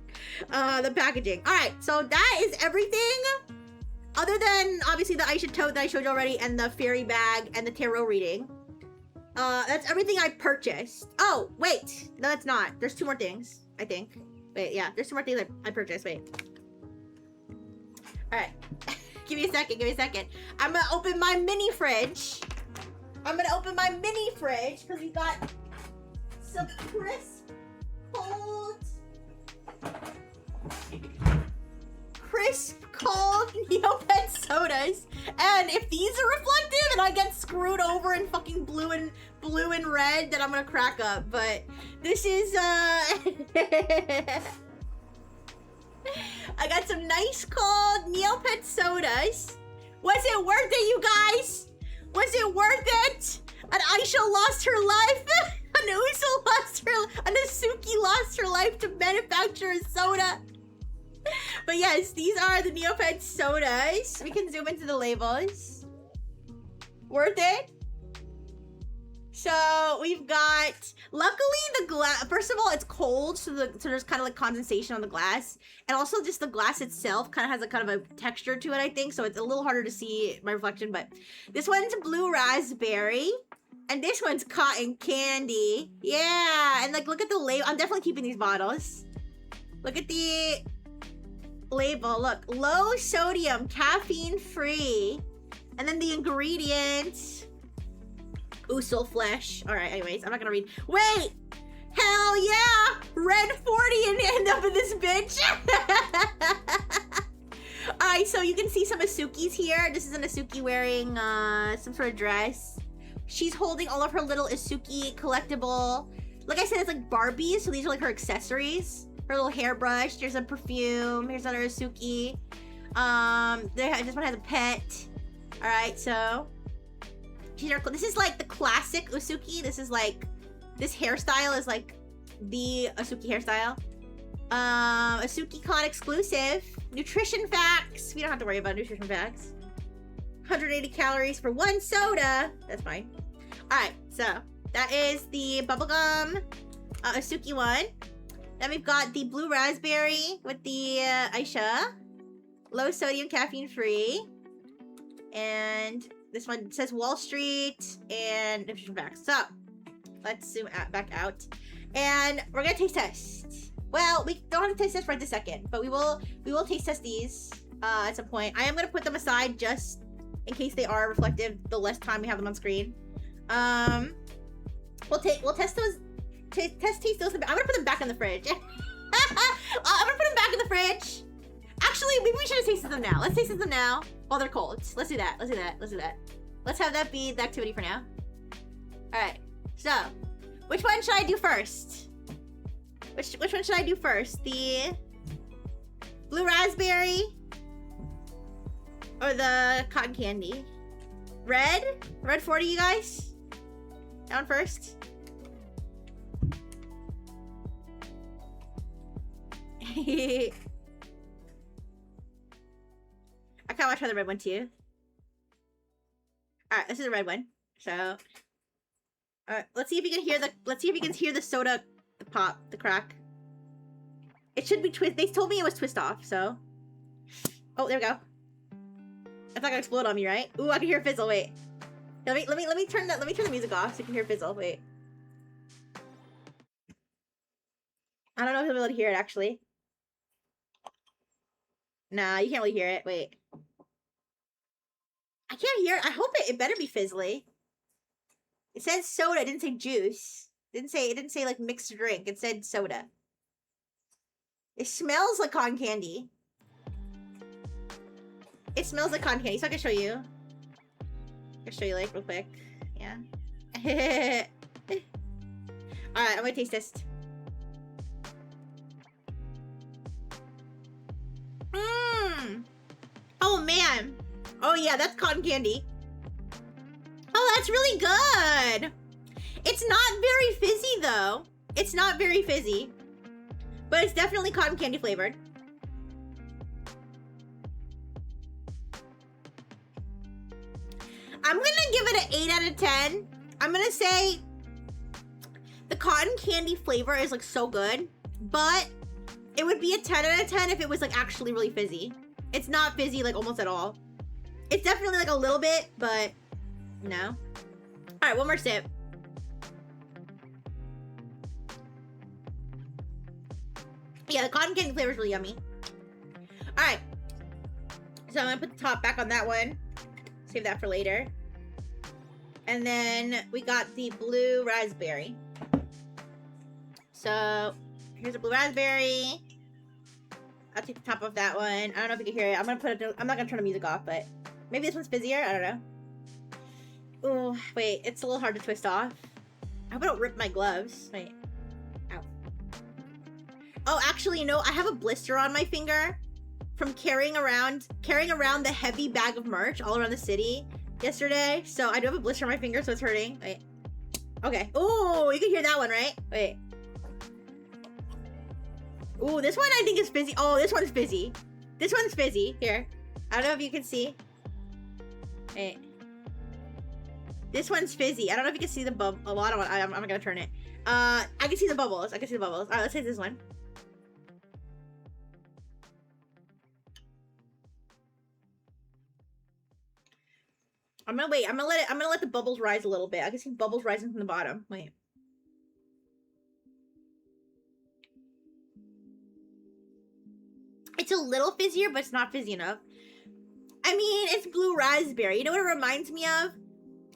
The packaging. All right, so that is everything, other than obviously the Aisha tote that I showed you already, and the fairy bag and the tarot reading. That's everything I purchased. Oh, wait, no, that's not. There's 2 more things, I think. Wait, yeah, there's 2 more things I purchased. Wait. All right, give me a second. I'm gonna open my mini fridge. Because we got some crisp, cold Neopets sodas. And if these are reflective and I get screwed over in fucking blue and red, then I'm gonna crack up. But this is I got some nice cold Neopets sodas. Was it worth it, you guys? Was it worth it? An Aisha lost her life. An Uso lost her. An Asuki lost her life to manufacture a soda. But yes, these are the Neopets sodas. We can zoom into the labels. Worth it. So we've got, luckily the glass, first of all, it's cold, so there's kind of like condensation on the glass, and also just the glass itself kind of has a kind of a texture to it, I think, so it's a little harder to see my reflection. But this one's blue raspberry, and this one's cotton candy. Yeah, and like, look at the label. I'm definitely keeping these bottles. Look at the label. Look, low sodium, caffeine free, and then the ingredients. Usul flesh. All right, anyways, I'm not gonna read. Wait! Hell yeah! Red 40 and end up in this bitch! All right, so you can see some Asukis here. This is an Asuki wearing some sort of dress. She's holding all of her little Asuki collectible. Like I said, it's like Barbies, so these are like her accessories. Her little hairbrush. There's a perfume. Here's another Asuki. This one has a pet. All right, so this is like the classic Usuki. This is like, this hairstyle is like the Usuki hairstyle. AsukiCon exclusive. Nutrition facts. We don't have to worry about nutrition facts. 180 calories for one soda. That's fine. All right, so that is the bubblegum Usuki one. Then we've got the blue raspberry with the Aisha. Low sodium, caffeine free. And this one says Wall Street and nutrition facts. So let's zoom back out. And we're gonna taste test. Well, we don't have to taste test right this second, but we will taste test these at some point. I am gonna put them aside just in case they are reflective the less time we have them on screen. We'll test those, taste those. I'm gonna put them back in the fridge. I'm gonna put them back in the fridge. Actually, maybe we should have tasted them now. Let's taste them now while they're cold. Let's do that. Let's do that. Let's do that. Let's have that be the activity for now. All right. So, which one should I do first? Which one should I do first? The blue raspberry or the cotton candy? Red 40, you guys. Down first. I kind of want to try the red one too. All right, this is the red one. So, let's see if you can hear the. Let's see if you can hear the soda, the pop, the crack. It should be twist. They told me it was twist off. So, oh, there we go. It's not gonna explode on me, right? Ooh, I can hear fizzle. Wait, let me turn that. Let me turn the music off so you can hear fizzle. Wait. I don't know if you'll be able to hear it actually. Nah, you can't really hear it. Wait. I can't hear it. I hope it better be fizzly. It says soda, it didn't say juice. It didn't say like mixed drink. It said soda. It smells like cotton candy. It smells like cotton candy, so I can show you. I can show you like real quick. Yeah. Alright, I'm gonna taste this. Mmm. Oh man. Oh yeah, that's cotton candy. Oh, that's really good. It's not very fizzy though. It's not very fizzy. But it's definitely cotton candy flavored. I'm gonna give it an 8 out of 10. I'm gonna say the cotton candy flavor is like so good, but it would be a 10 out of 10 if it was like actually really fizzy. It's not fizzy like almost at all. It's definitely like a little bit, but no. All right, one more sip. Yeah, the cotton candy flavor is really yummy. All right, so I'm gonna put the top back on that one. Save that for later. And then we got the blue raspberry. So here's a blue raspberry. I'll take the top off that one. I don't know if you can hear it. I'm not gonna turn the music off, but maybe this one's fizzier. I don't know. Oh, wait, it's a little hard to twist off. I hope I don't rip my gloves. Wait. Ow. Oh, actually, you know, I have a blister on my finger from carrying around the heavy bag of merch all around the city yesterday. So I do have a blister on my finger, so it's hurting. Wait. Okay. Oh, you can hear that one, right? Wait. Ooh, this one I think is fizzy. Oh, this one's fizzy. This one's fizzy. Here. I don't know if you can see. Wait. This one's fizzy. I don't know if you can see the bubble. A lot of it. I'm gonna turn it. I can see the bubbles. I can see the bubbles. All right, let's take this one. I'm gonna wait. I'm gonna let the bubbles rise a little bit. I can see bubbles rising from the bottom. Wait. It's a little fizzier, but it's not fizzy enough. I mean, it's blue raspberry. You know what it reminds me of?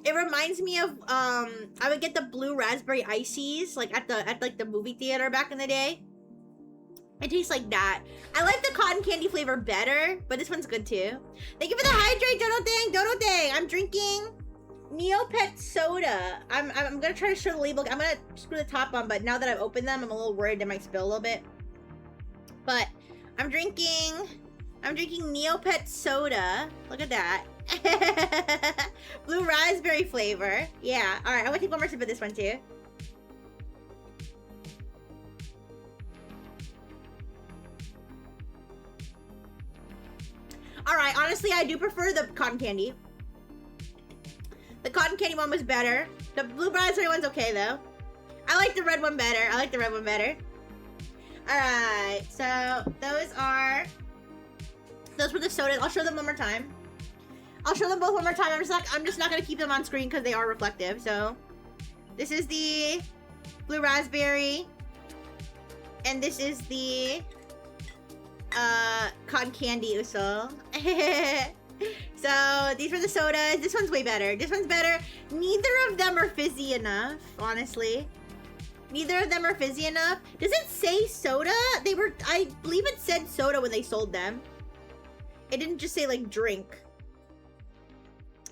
It reminds me of I would get the blue raspberry ices like at the movie theater back in the day. It tastes like that. I like the cotton candy flavor better, but this one's good too. Thank you for the hydrate, Dono Thing. I'm drinking Neopets soda. I'm gonna try to show the label. I'm gonna screw the top on, but now that I've opened them, I'm a little worried they might spill a little bit. But I'm drinking I'm drinking Neopets soda. Look at that. Blue raspberry flavor. Yeah. All right. I'm gonna take one more sip of this one too. All right. Honestly, I do prefer the cotton candy. The cotton candy one was better. The blue raspberry one's okay though. I like the red one better. I like the red one better. All right. So those were the sodas. I'll show them one more time. I'll show them both one more time. I'm just not gonna keep them on screen because they are reflective. So this is the blue raspberry, and this is the cotton candy usul. So these were the sodas. This one's way better. This one's better. Neither of them are fizzy enough, honestly. Neither of them are fizzy enough. Does it say soda? I believe it said soda when they sold them. It didn't just say like drink.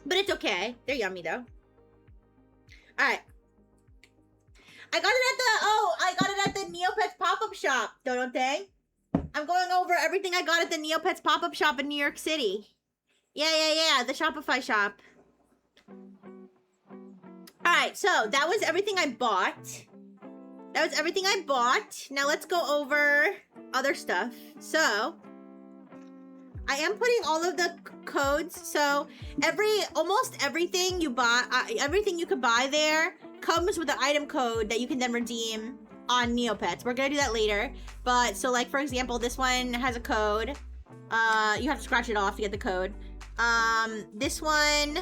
But it's okay. They're yummy though. Alright. I got it at the Neopets pop-up shop, don't they? I'm going over everything I got at the Neopets pop-up shop in New York City. Yeah, the Shopify shop. Alright, so that was everything I bought. Now let's go over other stuff. So, I am putting all of the codes. So, almost everything you buy, everything you could buy there comes with an item code that you can then redeem on Neopets. We're gonna do that later. But, so like, for example, this one has a code. You have to scratch it off to get the code. This one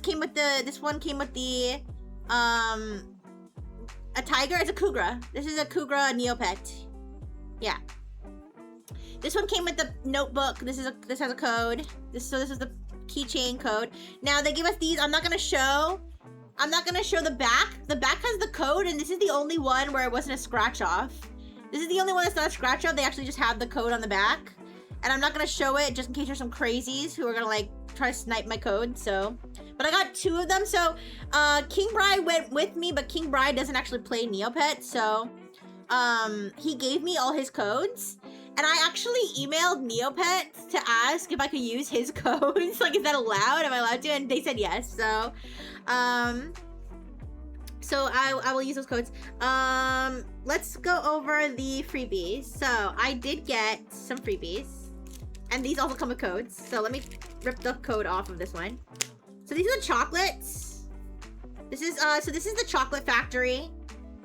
came with the, a tiger. It's a Kugra. This is a Kugra Neopet. Yeah. This one came with the notebook. This has a code. This is the keychain code. Now they give us these. I'm not gonna show the back. The back has the code, and this is the only one where it wasn't a scratch off. This is the only one that's not a scratch off. They actually just have the code on the back. And I'm not gonna show it just in case there's some crazies who are gonna like try to snipe my code, so. But I got 2 of them, so King Bride went with me, but King Bride doesn't actually play Neopets, so he gave me all his codes. And I actually emailed Neopets to ask if I could use his codes. Like, is that allowed? Am I allowed to? And they said yes, so I will use those codes. Let's go over the freebies. So I did get some freebies. And these also come with codes. So let me rip the code off of this one. So these are the chocolates. This is the chocolate factory.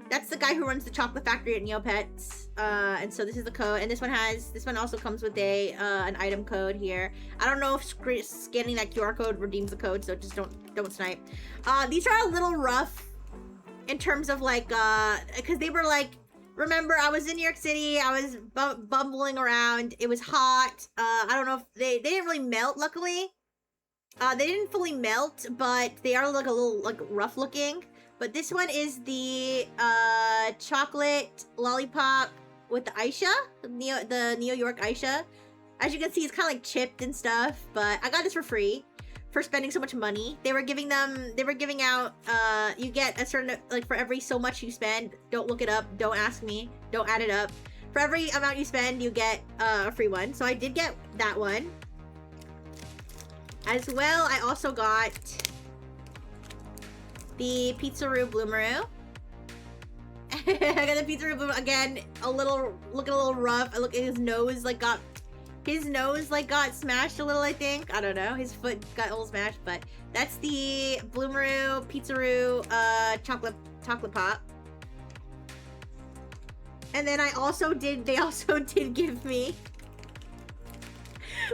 That's the guy who runs the chocolate factory at Neopets. And so this is the code. And this one also comes with an item code here. I don't know if scanning that QR code redeems the code, so just don't snipe. These are a little rough in terms of like, because they were like, remember, I was in New York City. I was bumbling around. It was hot. I don't know if they didn't really melt, luckily. They didn't fully melt, but they are like a little like rough looking. But this one is the chocolate lollipop with the Aisha, the Neo York Aisha. As you can see, it's kind of like chipped and stuff. But I got this for free for spending so much money. They were giving out, you get a certain, like for every so much you spend, don't look it up, don't ask me, don't add it up. For every amount you spend, you get a free one. So I did get that one. As well, I also got the Pizzaroo Bloomaroo. I got the Pizzaroo Bloomaroo, again, looking a little rough. Look at his nose, got smashed a little, I think. I don't know. His foot got a little smashed, but that's the Bloomaroo, Pizzaroo, chocolate pop. And then they also did give me,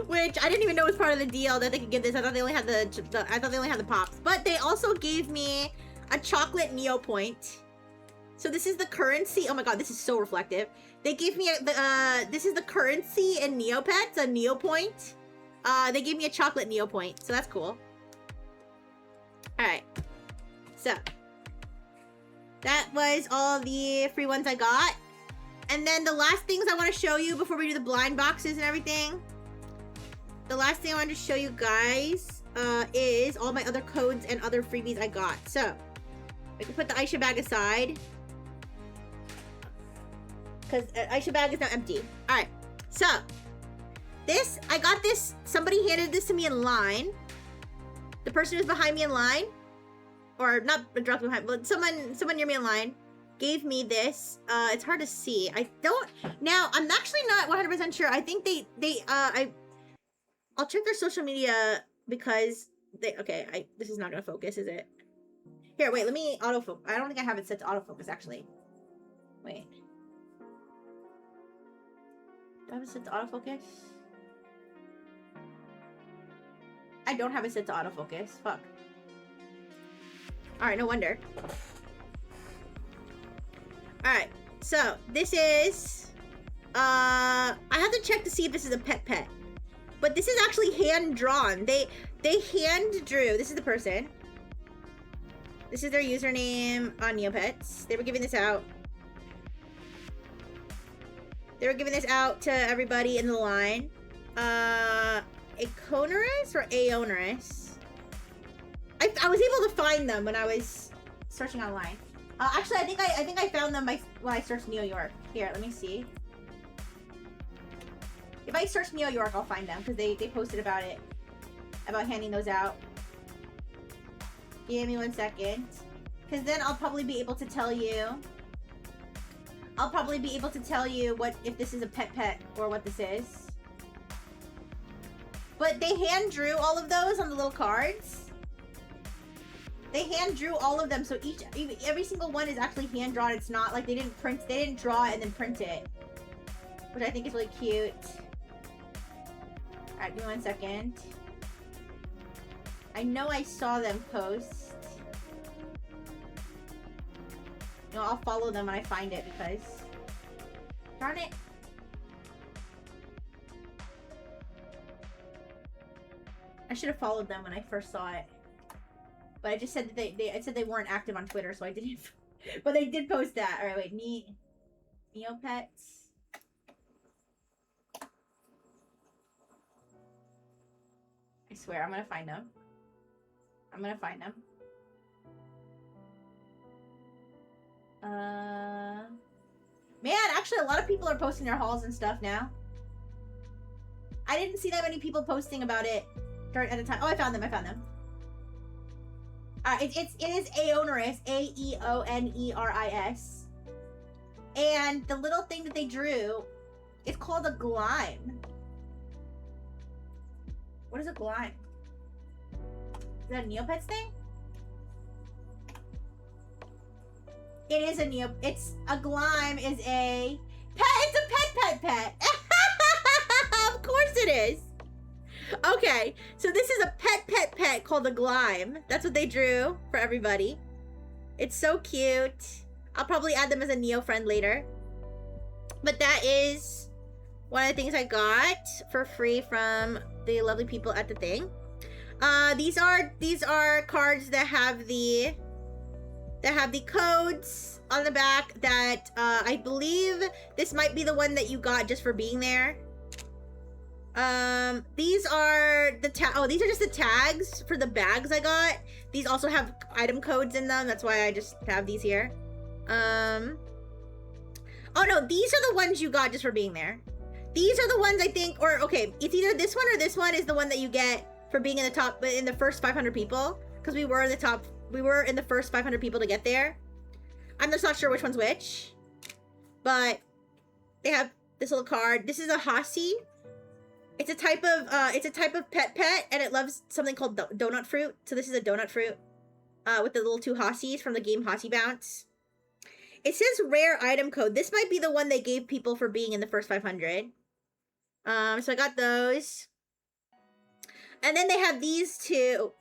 which I didn't even know was part of the deal that they could give this. I thought they only had the pops. But they also gave me a chocolate Neo Point. So this is the currency. Oh my god, this is so reflective. They gave me this is the currency in Neopets, a Neo Point. They gave me a chocolate Neo Point, so that's cool. Alright. So that was all the free ones I got. And then the last things I want to show you before we do the blind boxes and everything. The last thing I wanted to show you guys is all my other codes and other freebies I got. So I can put the Aisha bag aside, because Aisha bag is now empty. All right, so This, I got this, somebody handed this to me in line. The person who's behind me in line, or not directly behind, but someone near me in line gave me this. It's hard to see. I don't, now, I'm actually not 100% sure. I think I'll check their social media because this is not gonna focus, is it? Here, wait, let me autofocus. I don't think I have it set to autofocus, actually. Wait. Do I have it set to autofocus? I don't have it set to autofocus. Fuck. Alright, no wonder. Alright, so this is... I have to check to see if this is a pet. But this is actually hand-drawn. They hand drew... This is the person. This is their username on Neopets. They were giving this out. They were giving this out to everybody in the line. Aconerous or Aonerous? I was able to find them when I was searching online. Actually, I think I found them when I searched Neo York. Here, let me see. If I search Neo York, I'll find them because they posted about it, about handing those out. Give me 1 second, because then I'll probably be able to tell you. I'll probably be able to tell you what if this is a pet or what this is. But they hand drew all of those on the little cards. They hand drew all of them, so every single one is actually hand drawn. It's not like they didn't draw it and then print it, which I think is really cute. All right, give me 1 second. I know I saw them post. No, I'll follow them when I find it because... Darn it. I should have followed them when I first saw it. But I just said that I said they weren't active on Twitter, so I didn't... But they did post that. Alright, wait. Neopets. I swear, I'm gonna find them. Man, actually a lot of people are posting their hauls and stuff now. I didn't see that many people posting about it at the time. Oh, I found them. It is Aonerous, Aeoneris. And the little thing that they drew, it's called a glime. What is a glime? Is that a Neopets thing? It is a glime is a pet. It's a pet. Of course it is. Okay, so this is a pet called a glime. That's what they drew for everybody. It's so cute. I'll probably add them as a Neo friend later. But that is one of the things I got for free from the lovely people at the thing. These are cards that have the codes on the back that I believe this might be the one that you got just for being there. These are these are just the tags for the bags I got. These also have item codes in them. That's why I just have these here. Oh no, these are the ones you got just for being there. These are the ones I think, or okay, it's either this one or this one is the one that you get for being in the top, in the first 500 people, because we were in the first 500 people to get there. I'm just not sure which one's which, but they have this little card. This is a Hossie. It's a type of pet, and it loves something called donut fruit. So this is a donut fruit, with the little two Hossies from the game Hossie Bounce. It says rare item code. This might be the one they gave people for being in the first 500. So I got those. And then they have these two.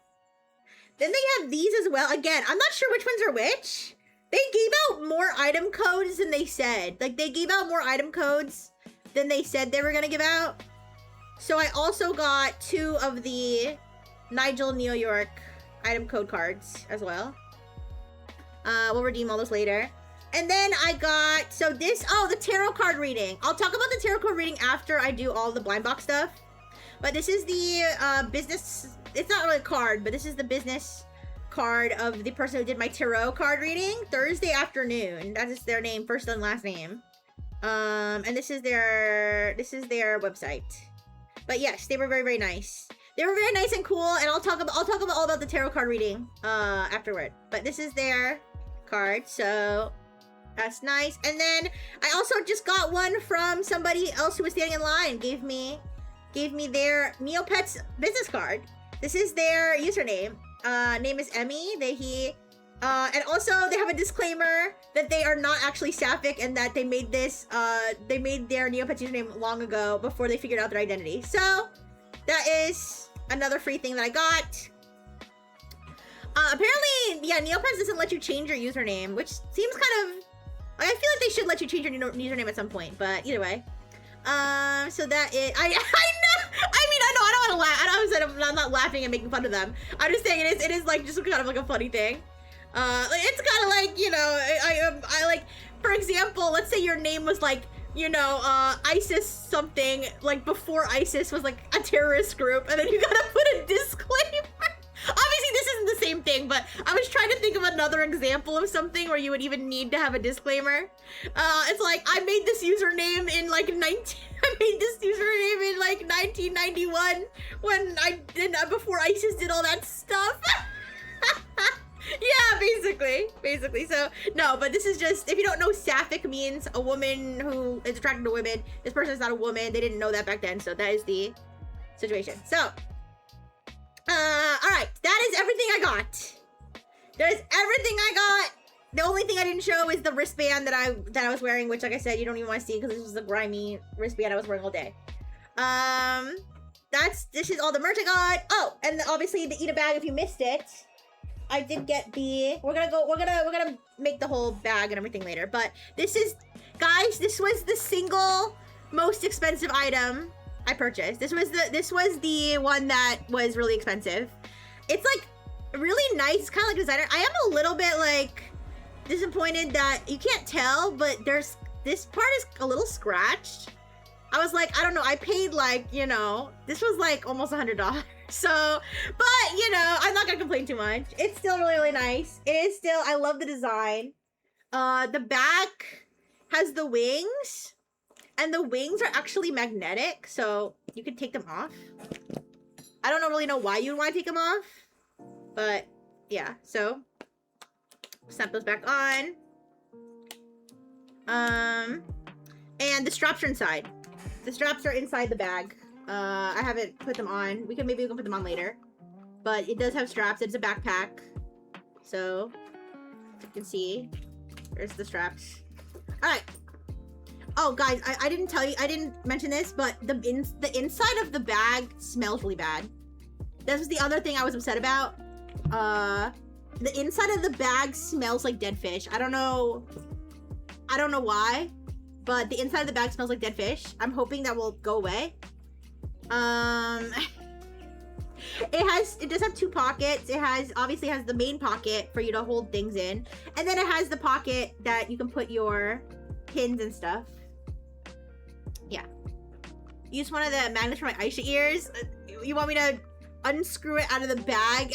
Then they have these as well. Again, I'm not sure which ones are which. They gave out more item codes than they said. Like, they gave out more item codes than they said they were gonna give out. So I also got 2 of the Nigel Neo York item code cards as well. We'll redeem all those later. And then I got, so this, oh, the tarot card reading. I'll talk about the tarot card reading after I do all the blind box stuff. But this is the business, it's not really a card, but this is the business card of the person who did my tarot card reading Thursday afternoon. That is their name, first and last name. And this is their website. But yes, they were very, very nice. They were very nice and cool, and I'll talk about all about the tarot card reading afterward. But this is their card, so that's nice. And then I also just got one from somebody else who was standing in line. Gave me their Neopets business card. This is their username. Name is Emmy. And also they have a disclaimer that they are not actually sapphic and that they made this, they made their Neopets username long ago before they figured out their identity. So that is another free thing that I got. Apparently, yeah, Neopets doesn't let you change your username, which seems kind of, I feel like they should let you change your username at some point, but either way. So that is, I know, I don't want to laugh. I'm not laughing and making fun of them. I'm just saying it is like, just kind of like a funny thing. It's kind of like, you know, I like, for example, let's say your name was like, you know, ISIS something, like before ISIS was like a terrorist group, and then you gotta put a disclaimer. Obviously this isn't the same thing, but I was trying to think of another example of something where you would even need to have a disclaimer. It's like, I made this username in like 1991 when before ISIS did all that stuff. Yeah, basically. So, no, but this is just, if you don't know, sapphic means a woman who is attracted to women. This person is not a woman. They didn't know that back then, so that is the situation. So, alright, that is everything I got. That is everything I got. The only thing I didn't show is the wristband that I was wearing, which, like I said, you don't even want to see because this is a grimy wristband I was wearing all day. This is all the merch I got. Oh, and obviously the eat a bag if you missed it. I did get the, we're gonna make the whole bag and everything later, but this is, guys, this was the single most expensive item I purchased. This was the one that was really expensive. It's like really nice. It's kind of like designer. I am a little bit like disappointed that you can't tell, but this part is a little scratched. I was like, I don't know, I paid like, you know, this was like almost $100. So, but you know, I'm not gonna complain too much. It's still really, really nice. It is still, I love the design. The back has the wings, and the wings are actually magnetic, so you can take them off. I don't really know why you'd want to take them off, but yeah, so snap those back on. And the straps are inside. The straps are inside the bag. I haven't put them on. Maybe we can put them on later. But it does have straps. It's a backpack. So, as you can see, there's the straps. Alright. Oh, guys, I didn't tell you, I didn't mention this, but the inside of the bag smells really bad. This was the other thing I was upset about. The inside of the bag smells like dead fish. I don't know why, but the inside of the bag smells like dead fish. I'm hoping that will go away. It does have two pockets. Obviously has the main pocket for you to hold things in, and then it has the pocket that you can put your pins and stuff. Yeah. Use one of the magnets for my Aisha ears. You want me to unscrew it out of the bag?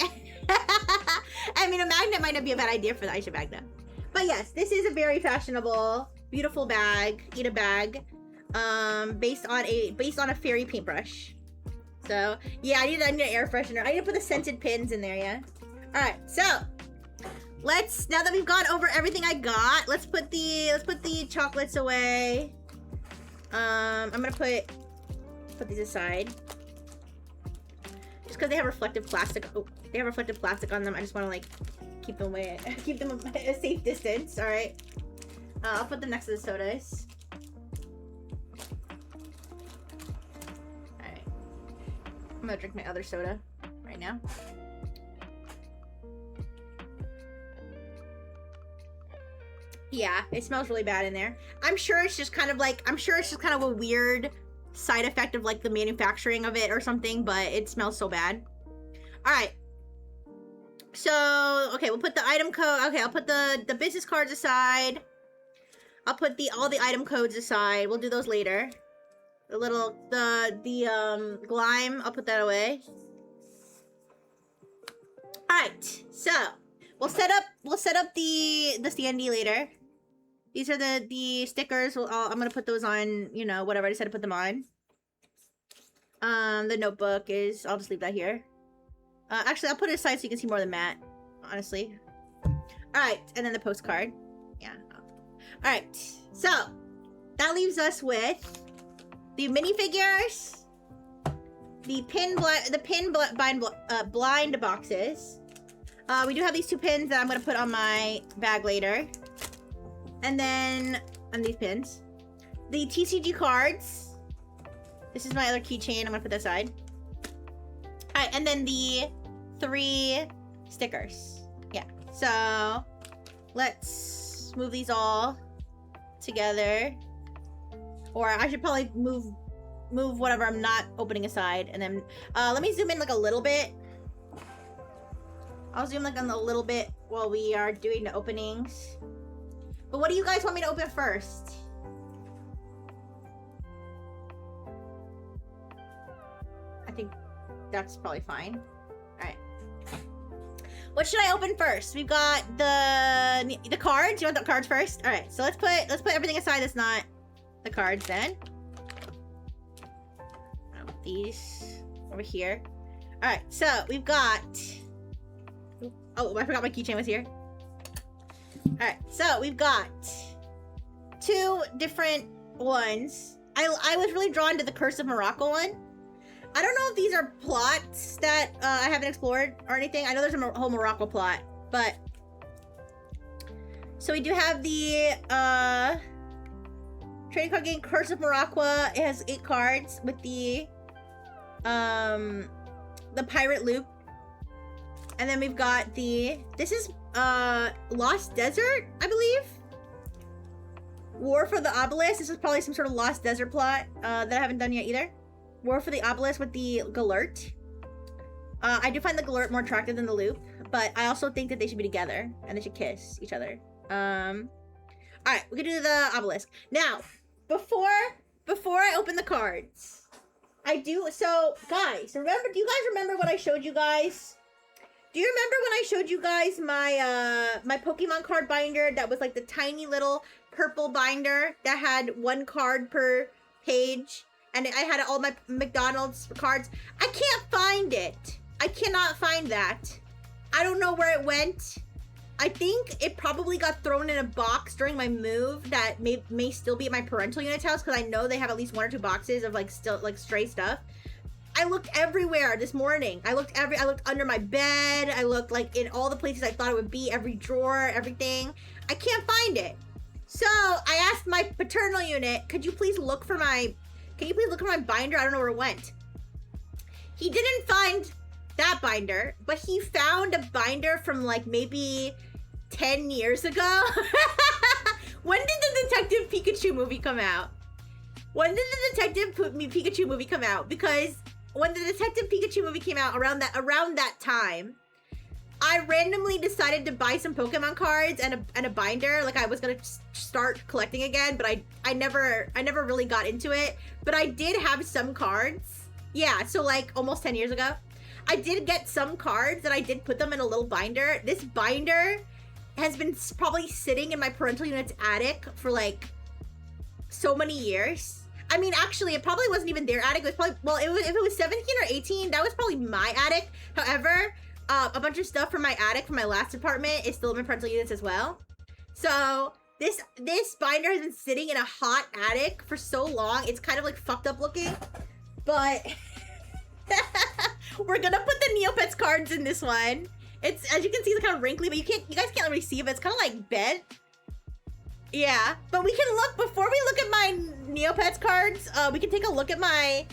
I mean, a magnet might not be a bad idea for the Aisha bag though. But yes, this is a very fashionable, beautiful bag. Eat a bag. Based on a fairy paintbrush. So yeah, I need an air freshener. I need to put the scented pins in there. Yeah. All right. So now that we've gone over everything I got, let's put the chocolates away. I'm gonna put these aside. Just because they have reflective plastic. Oh, they have reflective plastic on them. I just want to like keep them away. Keep them at a safe distance. All right. I'll put them next to the sodas. I'm gonna drink my other soda right now. Yeah, it smells really bad in there. I'm sure it's just kind of a weird side effect of like the manufacturing of it or something, but it smells so bad. All right. So, okay, we'll put the item code. Okay, I'll put the business cards aside. I'll put all the item codes aside. We'll do those later. The Glime, I'll put that away. Alright, so we'll set up the standee later. These are the stickers. I'm gonna put those on, you know, whatever I decided to put them on. The notebook is, I'll just leave that here. Actually, I'll put it aside so you can see more of the mat, honestly. Alright, and then the postcard. Yeah. Alright, so that leaves us with the minifigures, the blind boxes. We do have these 2 pins that I'm gonna put on my bag later. And then, on these pins. The TCG cards. This is my other keychain. I'm gonna put that aside. Alright, and then the 3 stickers. Yeah, so let's move these all together. Or I should probably move whatever I'm not opening aside. And then, let me zoom in like a little bit. I'll zoom like on a little bit while we are doing the openings. But what do you guys want me to open first? I think that's probably fine. Alright. What should I open first? We've got the cards. You want the cards first? Alright, so let's put everything aside that's not the cards then. I'll put these over here. Alright, so we've got... Oh, I forgot my keychain was here. Alright, so we've got 2 different ones. I was really drawn to the Curse of Morocco one. I don't know if these are plots that I haven't explored or anything. I know there's a whole Morocco plot, but... So we do have the trading card game Curse of Morocco. It has 8 cards with the pirate loop. And then we've got this is Lost Desert, I believe. War for the Obelisk. This is probably some sort of Lost Desert plot that I haven't done yet either. War for the Obelisk with the Galert. I do find the Galert more attractive than the loop, but I also think that they should be together and they should kiss each other. Alright, we can do the Obelisk. Now, before I open the cards, so guys, do you guys remember what I showed you guys? Do you remember when I showed you guys my my Pokemon card binder that was like the tiny little purple binder that had 1 card per page? And I had all my McDonald's cards. I can't find it. I cannot find that. I don't know where it went. I think it probably got thrown in a box during my move that may still be at my parental unit's house, because I know they have at least 1 or 2 boxes of like still like stray stuff. I looked everywhere this morning. I looked under my bed. I looked like in all the places I thought it would be, every drawer, everything. I can't find it. So I asked my paternal unit, can you please look for my binder? I don't know where it went. He didn't find that binder, but he found a binder from like maybe 10 years ago. When did the Detective Pikachu movie come out? When did the Detective Pikachu movie come out? Because when the Detective Pikachu movie came out around that time, I randomly decided to buy some Pokemon cards and a binder. Like I was gonna start collecting again, but I never really got into it. But I did have some cards. Yeah, so like almost 10 years ago, I did get some cards and I did put them in a little binder. This binder has been probably sitting in my parental unit's attic for like so many years. I mean, actually, it probably wasn't even their attic. It was probably, well, if it was 17 or 18, that was probably my attic. However, a bunch of stuff from my attic from my last apartment is still in my parental units as well. So this binder has been sitting in a hot attic for so long. It's kind of like fucked up looking, but we're gonna put the Neopets cards in this one. It's, as you can see, it's kind of wrinkly, but you guys can't really see it, but it's kind of like bent. Yeah, but we can look, before we look at my Neopets cards, we can take a look at my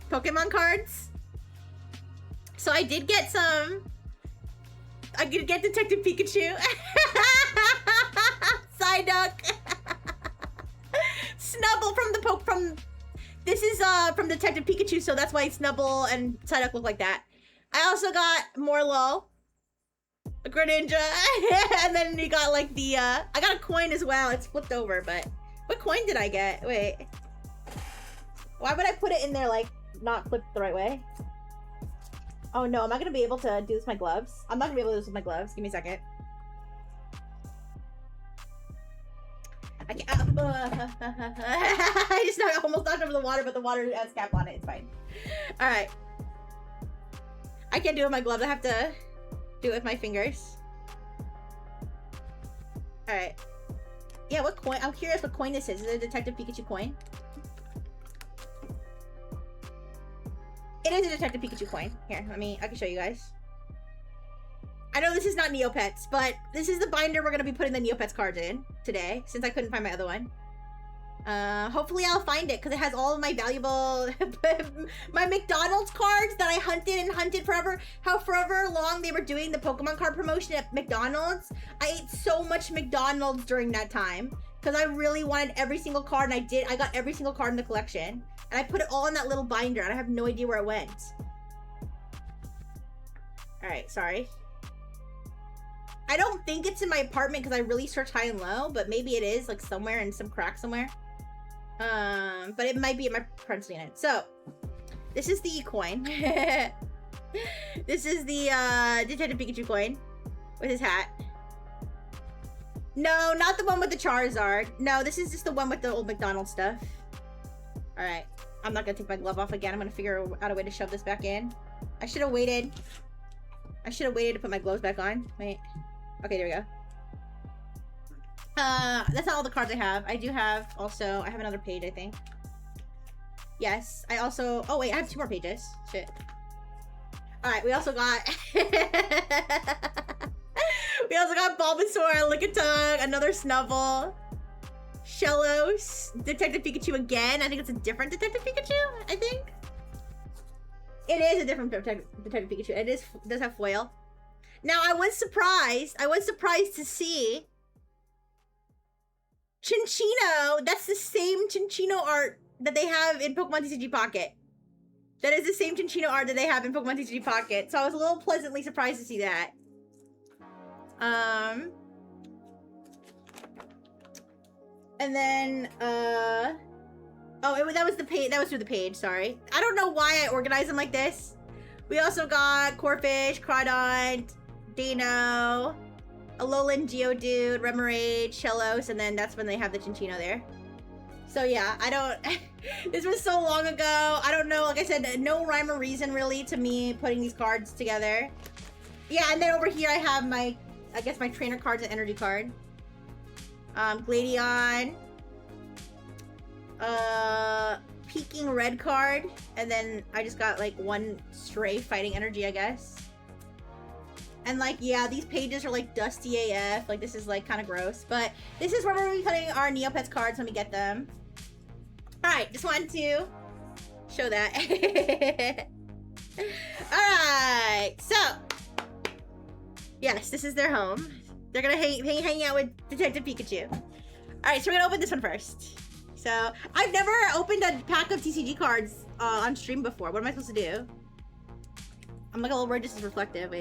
Pokemon cards. So I did get some. I did get Detective Pikachu. Psyduck. Snubble from this is from Detective Pikachu, so that's why Snubble and Psyduck look like that. I also got Morlo, a Greninja, and then we got like the I got a coin as well. It's flipped over, but what coin did I get? Wait, why would I put it in there like not flipped the right way? Oh no, am I gonna be able to do this with my gloves? I'm not gonna be able to do this with my gloves. Give me a second. I can't. I just almost knocked over the water, but the water has cap on it. It's fine. All right. I can't do it with my gloves. I have to do it with my fingers. All right. Yeah, what coin? I'm curious what coin this is. Is it a Detective Pikachu coin? It is a Detective Pikachu coin. Here, I can show you guys. I know this is not Neopets, but this is the binder we're going to be putting the Neopets cards in today, since I couldn't find my other one. Hopefully I'll find it, because it has all of my valuable, my McDonald's cards that I hunted forever. How forever long they were doing the Pokemon card promotion at McDonald's. I ate so much McDonald's during that time, because I really wanted every single card, and I got every single card in the collection. And I put it all in that little binder, and I have no idea where it went. Alright, sorry. I don't think it's in my apartment because I really searched high and low, but maybe it is, like, somewhere in some crack somewhere. But it might be in my parents' unit. So, this is the E-coin. This is the, Detective Pikachu coin with his hat. No, not the one with the Charizard. No, this is just the one with the old McDonald's stuff. Alright. I'm not gonna take my glove off again. I'm gonna figure out a way to shove this back in. I should have waited. To put my gloves back on. Wait. Okay, there we go. That's not all the cards I have. I do have also, I have another page, I think. Yes, I also, oh wait, I have 2 more pages. Shit. Alright, we also got, we also got Bulbasaur, Lickitung, another Snubbull, Shellos, Detective Pikachu again. I think it's a different Detective Pikachu, I think. It is a different Detective Pikachu. It does have foil. Now, I was surprised to see Cinccino. That's the same Cinccino art that they have in Pokemon TCG Pocket. That is the same Cinccino art that they have in Pokemon TCG Pocket. So I was a little pleasantly surprised to see that. And then, oh, that was the page. That was through the page. Sorry. I don't know why I organized them like this. We also got Corphish, Crawdont, Dino, Alolan Geodude, Remoraid, Shellos, and then that's when they have the Cinccino there. So yeah, I don't... This was so long ago. I don't know. Like I said, no rhyme or reason really to me putting these cards together. Yeah, and then over here I have my... I guess my trainer cards and energy card. Gladeon. Peaking red card. And then I just got like 1 stray fighting energy, I guess. And like, yeah, these pages are like dusty AF. Like, this is like kind of gross. But this is where we're going to be putting our Neopets cards when we get them. Alright, just wanted to show that. Alright, so. Yes, this is their home. They're going to hang out with Detective Pikachu. Alright, so we're going to open this one first. So, I've never opened a pack of TCG cards on stream before. What am I supposed to do? I'm like a little word just as reflective.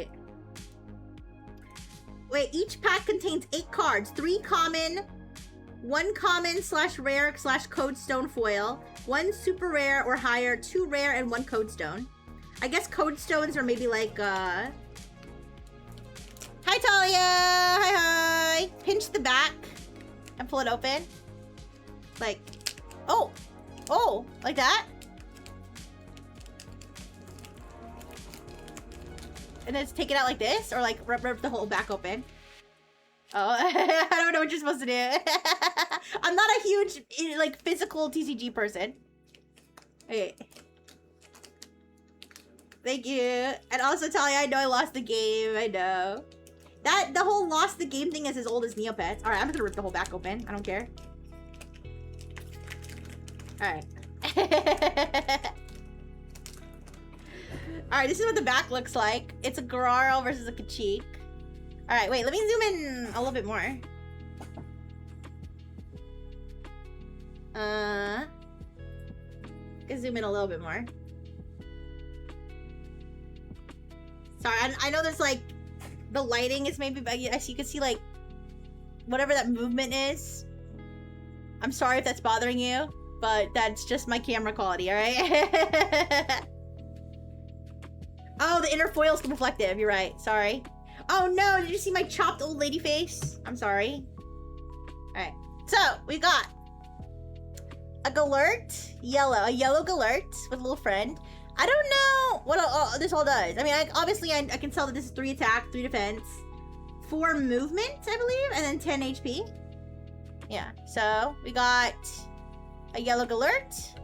Wait, each pack contains 8 cards. 3 common, 1 common / rare / code stone foil, 1 super rare or higher, 2 rare, and 1 code stone. I guess code stones are maybe like, Hi, Talia! Hi! Pinch the back and pull it open. Like, oh! Oh! Like that? And then take it out like this? Or like rip the whole back open? Oh, I don't know what you're supposed to do. I'm not a huge, like, physical TCG person. Okay. Thank you. And also, Talia, I know I lost the game. I know. The whole lost the game thing is as old as Neopets. Alright, I'm just gonna rip the whole back open. I don't care. Alright. Alright, this is what the back looks like. It's a Gararo versus a Kachik. Alright, wait, let me zoom in a little bit more. Let's zoom in a little bit more. Sorry, I know there's like, the lighting is maybe, but you can see like, whatever that movement is. I'm sorry if that's bothering you, but that's just my camera quality, alright? Oh, the inner foil is reflective. You're right. Sorry. Oh no, did you see my chopped old lady face? I'm sorry. Alright. So, we got a Galert, a yellow Galert with a little friend. I don't know what this all does. I mean, obviously I can tell that this is 3 attack, 3 defense, 4 movement, I believe, and then 10 HP. Yeah, so we got a yellow Galert.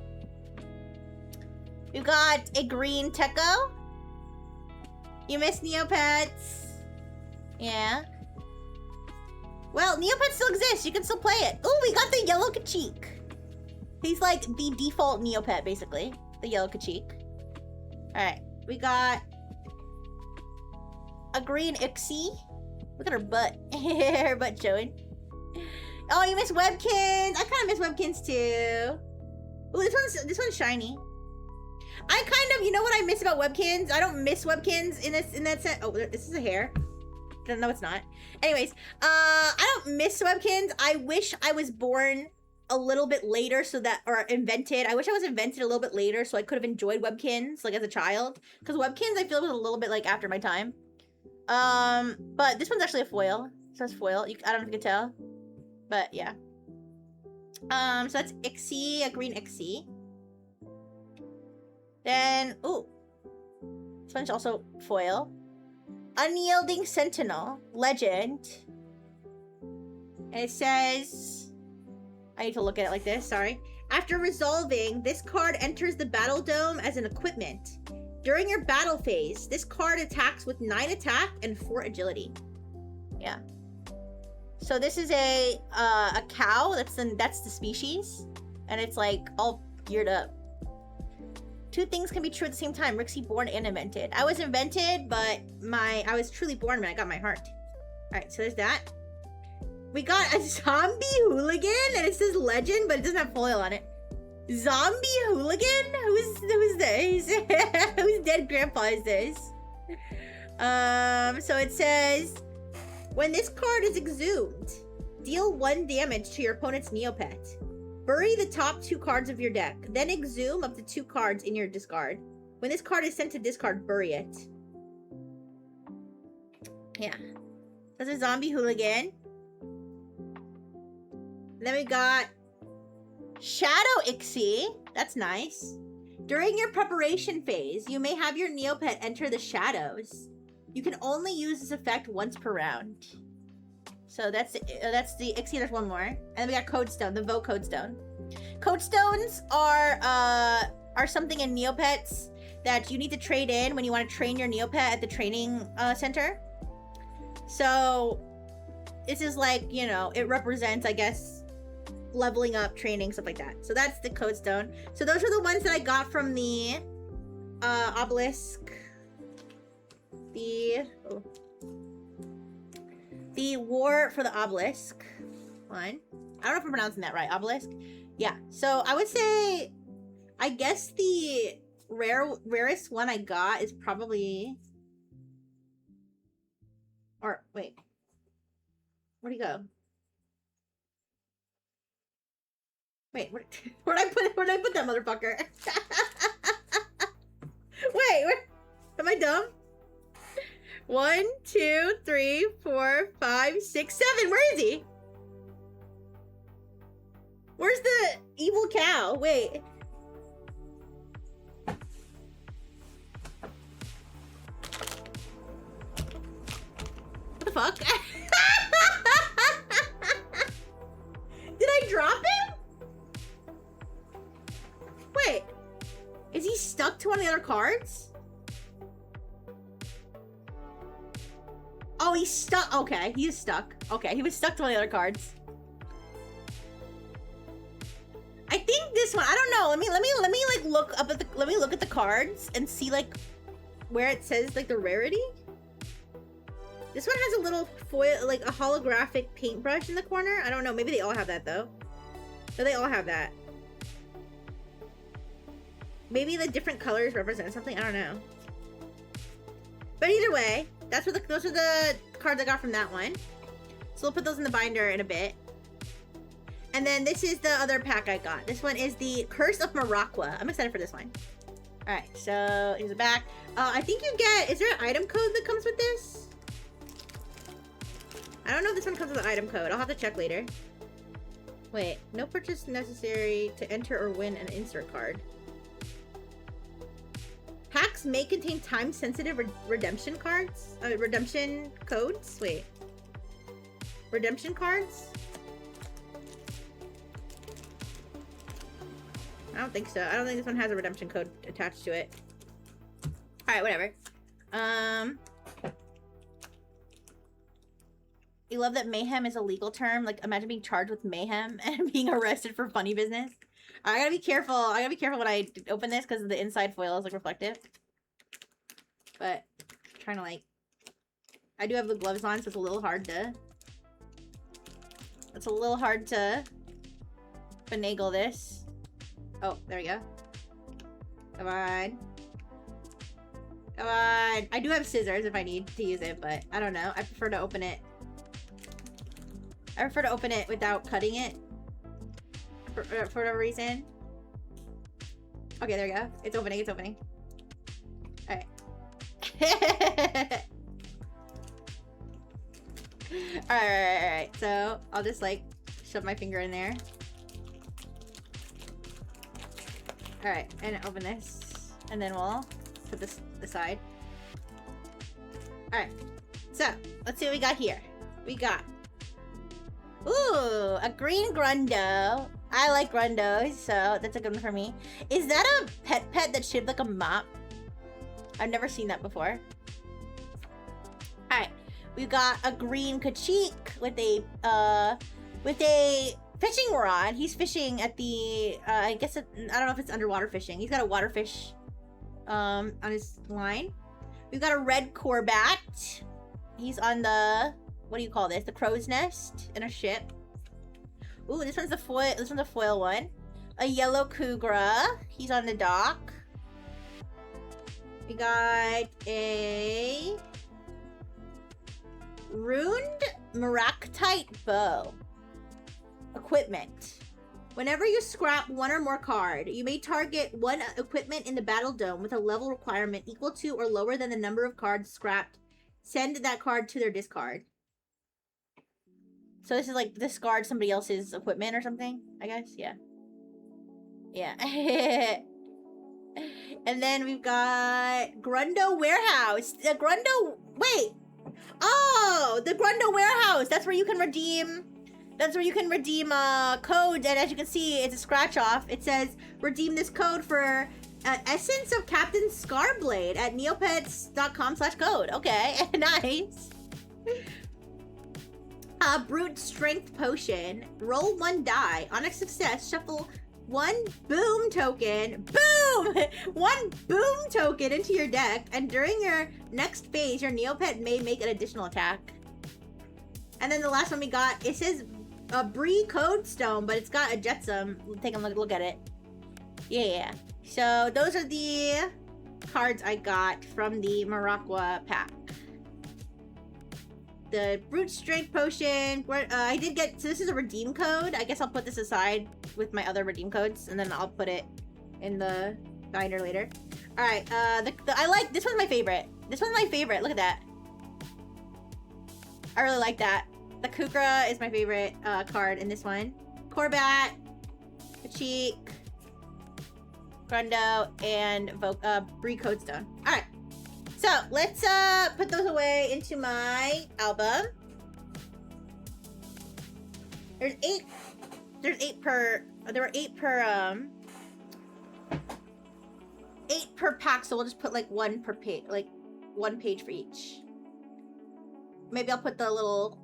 We've got a green Techo. You missed Neopets. Yeah. Well, Neopets still exists. You can still play it. Oh, we got the yellow Kachik. He's like the default Neopet, basically. The yellow Kachik. Alright. We got a green Ixie. Look at her butt. Her butt showing. Oh, you missed Webkins. I kind of miss Webkins too. Oh, this one's shiny. I kind of, you know what I miss about Webkins? I don't miss Webkins in that sense. Oh, this is a hair. No, it's not. Anyways, I don't miss Webkins. I wish I was born a little bit later or invented. I wish I was invented a little bit later so I could have enjoyed Webkins, like, as a child. Because Webkins, I feel, was a little bit, like, after my time. But this one's actually a foil. So it's foil. I don't know if you can tell. But, yeah. So that's Ixie, a green Ixie. Then, ooh. This one's also foil. Unyielding Sentinel. Legend. And it says... I need to look at it like this, sorry. After resolving, this card enters the Battle Dome as an equipment. During your battle phase, this card attacks with 9 attack and 4 agility. Yeah. So this is a cow. That's the species. And it's like all geared up. 2 things can be true at the same time. Rixie born and invented. I was invented, but I was truly born when I got my heart. Alright, so there's that. We got a zombie hooligan, and it says legend, but it doesn't have foil on it. Zombie hooligan? Who's this? Whose dead grandpa is this? So it says, when this card is exhumed, deal 1 damage to your opponent's Neopet. Bury the top 2 cards of your deck. Then exhume up to 2 cards in your discard. When this card is sent to discard, bury it. Yeah. That's a zombie hooligan. Then we got Shadow Ixie. That's nice. During your preparation phase, you may have your Neopet enter the shadows. You can only use this effect once per round. So that's the Ixie. There's one more. And then we got Codestone, the Vote Codestone. Codestones are something in Neopets that you need to trade in when you want to train your Neopet at the training center. So this is like, you know, it represents, I guess, leveling up, training, stuff like that. So that's the Codestone. So those are the ones that I got from the obelisk. The War for the Obelisk one. I don't know if I'm pronouncing that right. Obelisk? Yeah. So I would say, I guess the rarest one I got is probably... Or, wait. Where'd he go? Wait, where'd I put that motherfucker? Wait, am I dumb? 1, 2, 3, 4, 5, 6, 7. Where is he? Where's the evil cow? Wait. What the fuck? Did I drop him? Wait. Is he stuck to one of the other cards? Oh, he's stuck. Okay, he is stuck. Okay, he was stuck to one of the other cards. I think this one. I don't know. Let me like look up at the. Let me look at the cards and see like where it says like the rarity. This one has a little foil, like a holographic paintbrush in the corner. I don't know. Maybe they all have that though. No, they all have that. Maybe the different colors represent something. I don't know. But either way, those are the cards I got from that one. So we'll put those in the binder in a bit. And then this is the other pack I got. This one is the Curse of Maraqua. I'm excited for this one. Alright, so here's the back. I think you get... Is there an item code that comes with this? I don't know if this one comes with an item code. I'll have to check later. Wait, no purchase necessary to enter or win an insert card. Packs may contain time-sensitive redemption cards? Redemption codes? Wait. Redemption cards? I don't think so. I don't think this one has a redemption code attached to it. Alright, whatever. You love that mayhem is a legal term. Like, imagine being charged with mayhem and being arrested for funny business. I gotta be careful. I gotta be careful when I open this because the inside foil is, like, reflective. But, I'm trying to, like... I do have the gloves on, so it's a little hard to... It's a little hard to... finagle this. Oh, there we go. Come on. Come on. I do have scissors if I need to use it, but I don't know. I prefer to open it. I prefer to open it without cutting it. For whatever reason. Okay, there we go. It's opening, it's opening. Alright. Alright. So, I'll just, like, shove my finger in there. Alright, and open this. And then we'll put this aside. Alright. So, let's see what we got here. We got... Ooh, a green Grundo. I like Grundos, so that's a good one for me. Is that a pet that's shaped like a mop? I've never seen that before. Alright. We've got a green Kachik with a fishing rod. He's fishing at the, I guess, I don't know if it's underwater fishing. He's got a water fish, on his line. We've got a red Corbat. He's on the, what do you call this? The crow's nest in a ship. Ooh, this one's a foil, one. A yellow Kugra. He's on the dock. We got a runed Maractite bow. Equipment. Whenever you scrap one or more card, you may target one equipment in the battle dome with a level requirement equal to or lower than the number of cards scrapped. Send that card to their discard. So this is like discard somebody else's equipment or something, I guess. Yeah. Yeah. And then we've got Grundo Warehouse. The Grundo... Wait! Oh! The Grundo Warehouse! That's where you can redeem... That's where you can redeem codes, and as you can see, it's a scratch off. It says, redeem this code for Essence of Captain Scarblade at neopets.com/code. Okay, nice. Brute Strength Potion. Roll 1 die. On a success, shuffle 1 boom token. Boom! 1 boom token into your deck, and during your next phase, your Neopet may make an additional attack. And then the last one we got, it says a Bree Code Stone, but it's got a Jetsam. Take a look at it. Yeah. So those are the cards I got from the Maracqua pack. The Brute Strength Potion. I did get... So this is a redeem code. I guess I'll put this aside with my other redeem codes, and then I'll put it in the binder later. Alright, I like... This one's my favorite. This one's my favorite. Look at that. I really like that. The Kukra is my favorite card in this one. Corbat, Kachik, Grundo, and Bree Codestone. Alright. So, let's put those away into my album. There were 8 per 8 per pack, so we'll just put like 1 per page, like 1 page for each. Maybe I'll put the little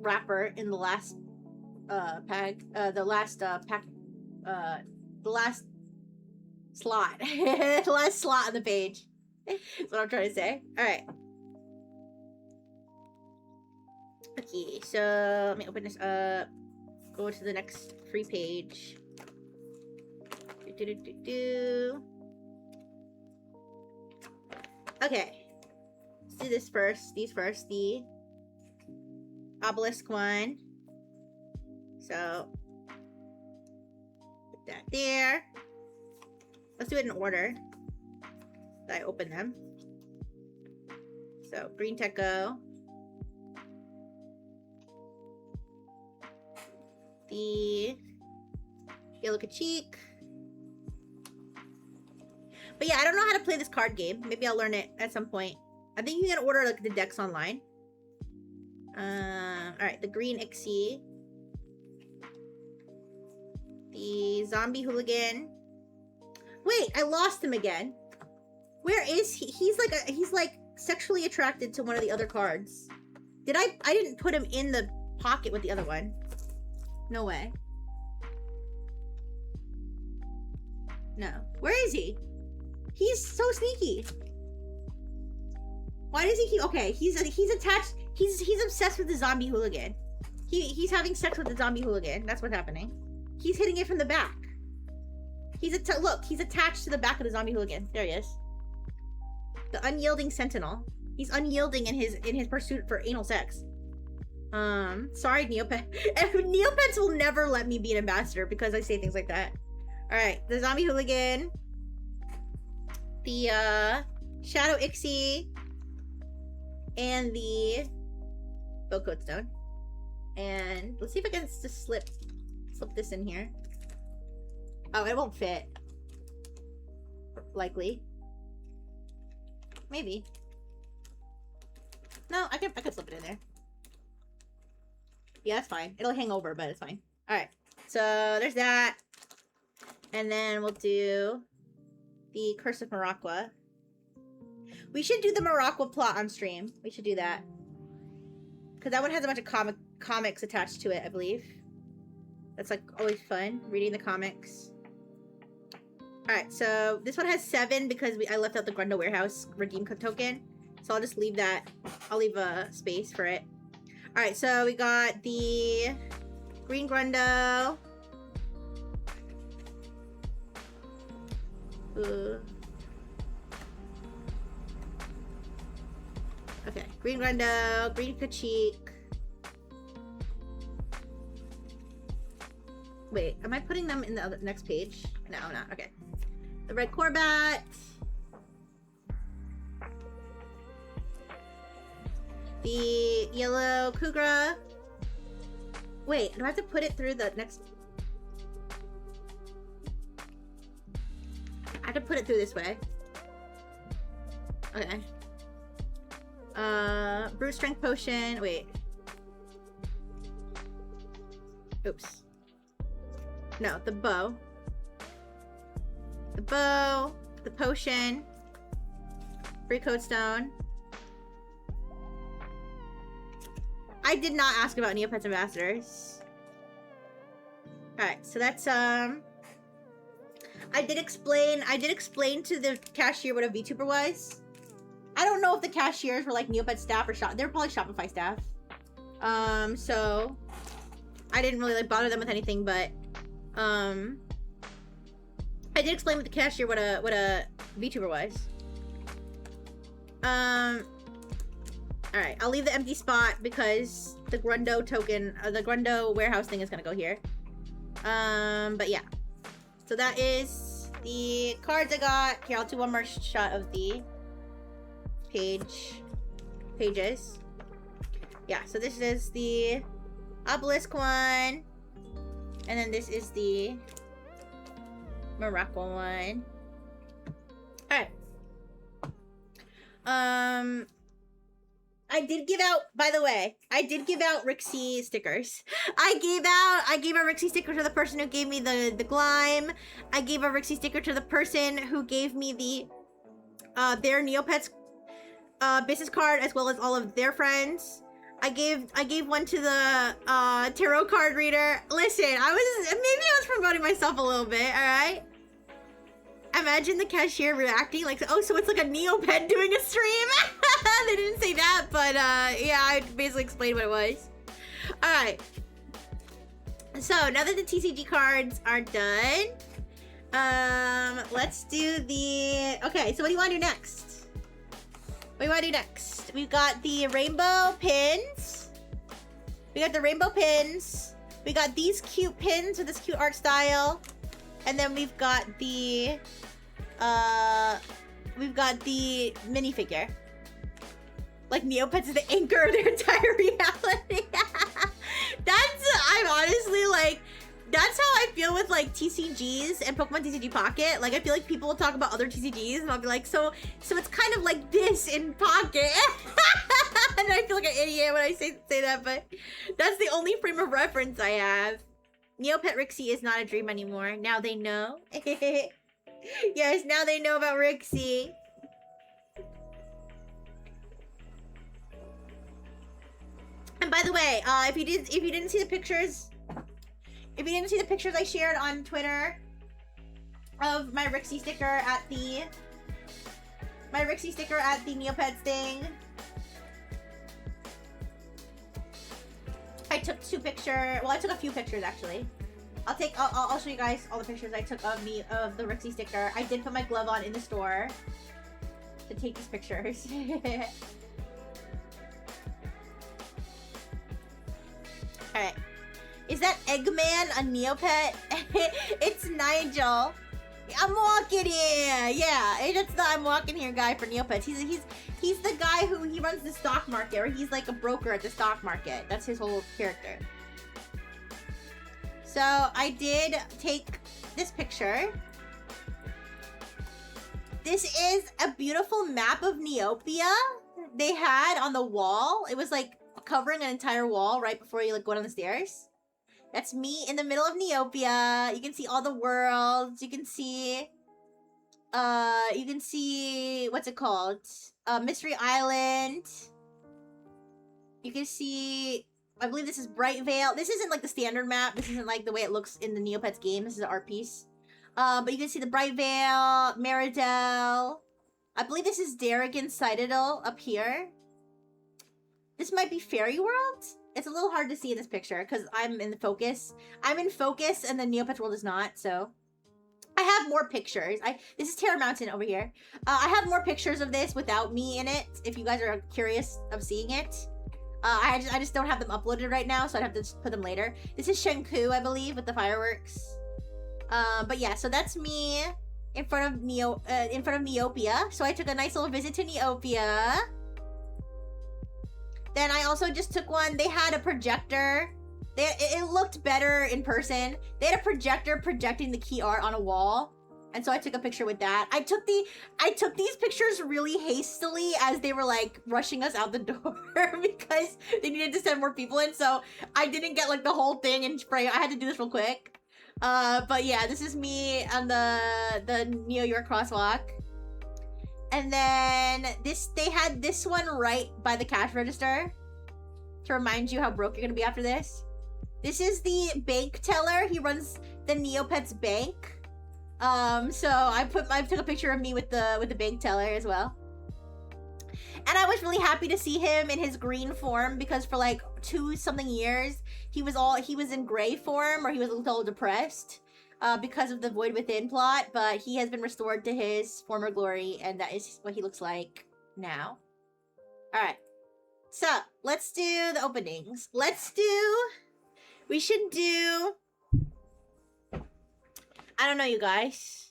wrapper in the last pack, the last slot. The last slot on the page. That's what I'm trying to say. Alright. Okay, so let me open this up. Go to the next free page. Okay. Let's do this first. These first. The obelisk one. So put that there. Let's do it in order that I open them. So Green Techo. The Yellow Kachik. But yeah, I don't know how to play this card game. Maybe I'll learn it at some point. I think you can order like the decks online. Alright, the green Ixie. The zombie hooligan. Wait, I lost him again. Where is he? He's like sexually attracted to one of the other cards. I didn't put him in the pocket with the other one. No way. No. Where is he? He's so sneaky. Why does he keep... Okay, he's attached... He's obsessed with the zombie hooligan. He's having sex with the zombie hooligan. That's what's happening. He's hitting it from the back. Look, he's attached to the back of the zombie hooligan. There he is. The unyielding sentinel. He's unyielding in his pursuit for anal sex. Sorry, Neopets. Neopets will never let me be an ambassador because I say things like that. Alright, the zombie hooligan. The, Shadow Ixie. And the Boatcoat Stone. And let's see if I can just slip this in here. Oh, it won't fit. Likely. Maybe. No, I could slip it in there. Yeah, that's fine. It'll hang over, but it's fine. Alright. So there's that. And then we'll do the Curse of Maraqua. We should do the Maraqua plot on stream. We should do that. Because that one has a bunch of comics attached to it, I believe. That's like always fun, reading the comics. Alright, so this one has 7 because I left out the Grundo Warehouse redeem token. So I'll just leave that. I'll leave a space for it. Alright, so we got the Green Grundo. Okay, Green Grundo, Green Kachik. Wait, am I putting them in the next page? No, I'm not. Okay. The Red Corbat. The Yellow Kugra. Wait, do I have to put it through the next... I have to put it through this way. Okay. Brute Strength Potion. Wait. Oops. No, the bow. The bow. The potion. Free Code Stone. I did not ask about Neopets Ambassadors. Alright, so that's, I did explain to the cashier what a VTuber was. I don't know if the cashiers were like Neopets staff or they're probably Shopify staff. So I didn't really like bother them with anything, but I did explain with the cashier what a VTuber was. Alright, I'll leave the empty spot because the Grundo token, the Grundo warehouse thing is gonna go here. But yeah. So that is the cards I got. Here, I'll do one more shot of the pages. Yeah, so this is the Obelisk one. And then this is the Maraqua one. Alright. I did give out, by the way, I did give out Rixie stickers. I gave a Rixie sticker to the person who gave me the Glime. I gave a Rixie sticker to the person who gave me the their Neopets business card, as well as all of their friends. I gave one to the tarot card reader. Listen, maybe I was promoting myself a little bit, alright? Imagine the cashier reacting like, oh, so it's like a Neopet doing a stream? They didn't say that, but yeah, I basically explained what it was. Alright. So, now that the TCG cards are done, let's do the... Okay, so what do you want to do next? What do you want to do next? We've got the rainbow pins. We got the rainbow pins. We got these cute pins with this cute art style. And then we've got the minifigure. Like Neopets is the anchor of their entire reality. I'm honestly like, that's how I feel with like TCG and Pokemon TCG Pocket. Like, I feel like people will talk about other TCGs, and I'll be like, so it's kind of like this in Pocket. And I feel like an idiot when I say that, but that's the only frame of reference I have. Neopet Rixie is not a dream anymore. Now they know. Yes, now they know about Rixie. And by the way, if you didn't see the pictures, I shared on Twitter of my Rixie sticker at the Neopets thing. I took two pictures. Well, I took a few pictures actually. I'll show you guys all the pictures I took of the Rixie sticker. I did put my glove on in the store to take these pictures. Alright. Is that Eggman a Neopet? It's Nigel. I'm walking here. Yeah, it's the I'm walking here guy for Neopets. He's the guy who he runs the stock market, or he's like a broker at the stock market. That's his whole character. So I did take this picture. This is a beautiful map of Neopia they had on the wall. It was like covering an entire wall right before you like go down the stairs. That's me in the middle of Neopia. You can see all the worlds. You can see what's it called? Mystery Island. You can see, I believe this is Bright Vale. This isn't like the standard map. This isn't like the way it looks in the Neopets game. This is an art piece. But you can see the Bright Vale, Meridell. I believe this is Darrigan Citadel up here. This might be Fairy World. It's a little hard to see in this picture because I'm in the focus. I'm in focus and the Neopets world is not, so. I have more pictures. This is Terra Mountain over here. I have more pictures of this without me in it, if you guys are curious of seeing it. I just don't have them uploaded right now, so I'd have to just put them later. This is Shenku, I believe, with the fireworks. But yeah, so that's me in front of Neopia. So I took a nice little visit to Neopia. Then I also just took one. They had a projector. It looked better in person. They had a projector projecting the key art on a wall. And so I took a picture with that. I took these pictures really hastily as they were like rushing us out the door because they needed to send more people in. So I didn't get like the whole thing in spray. I had to do this real quick. But yeah, this is me on the Neo York crosswalk. And then they had this one right by the cash register to remind you how broke you're gonna be after this. This is the bank teller. He runs the Neopets bank. So I took a picture of me with the bank teller as well. And I was really happy to see him in his green form because for like 2-something years he was in gray form, or he was a little depressed because of the Void Within plot, but he has been restored to his former glory, and that is what he looks like now. Alright. So let's do the openings. We should do, I don't know, you guys.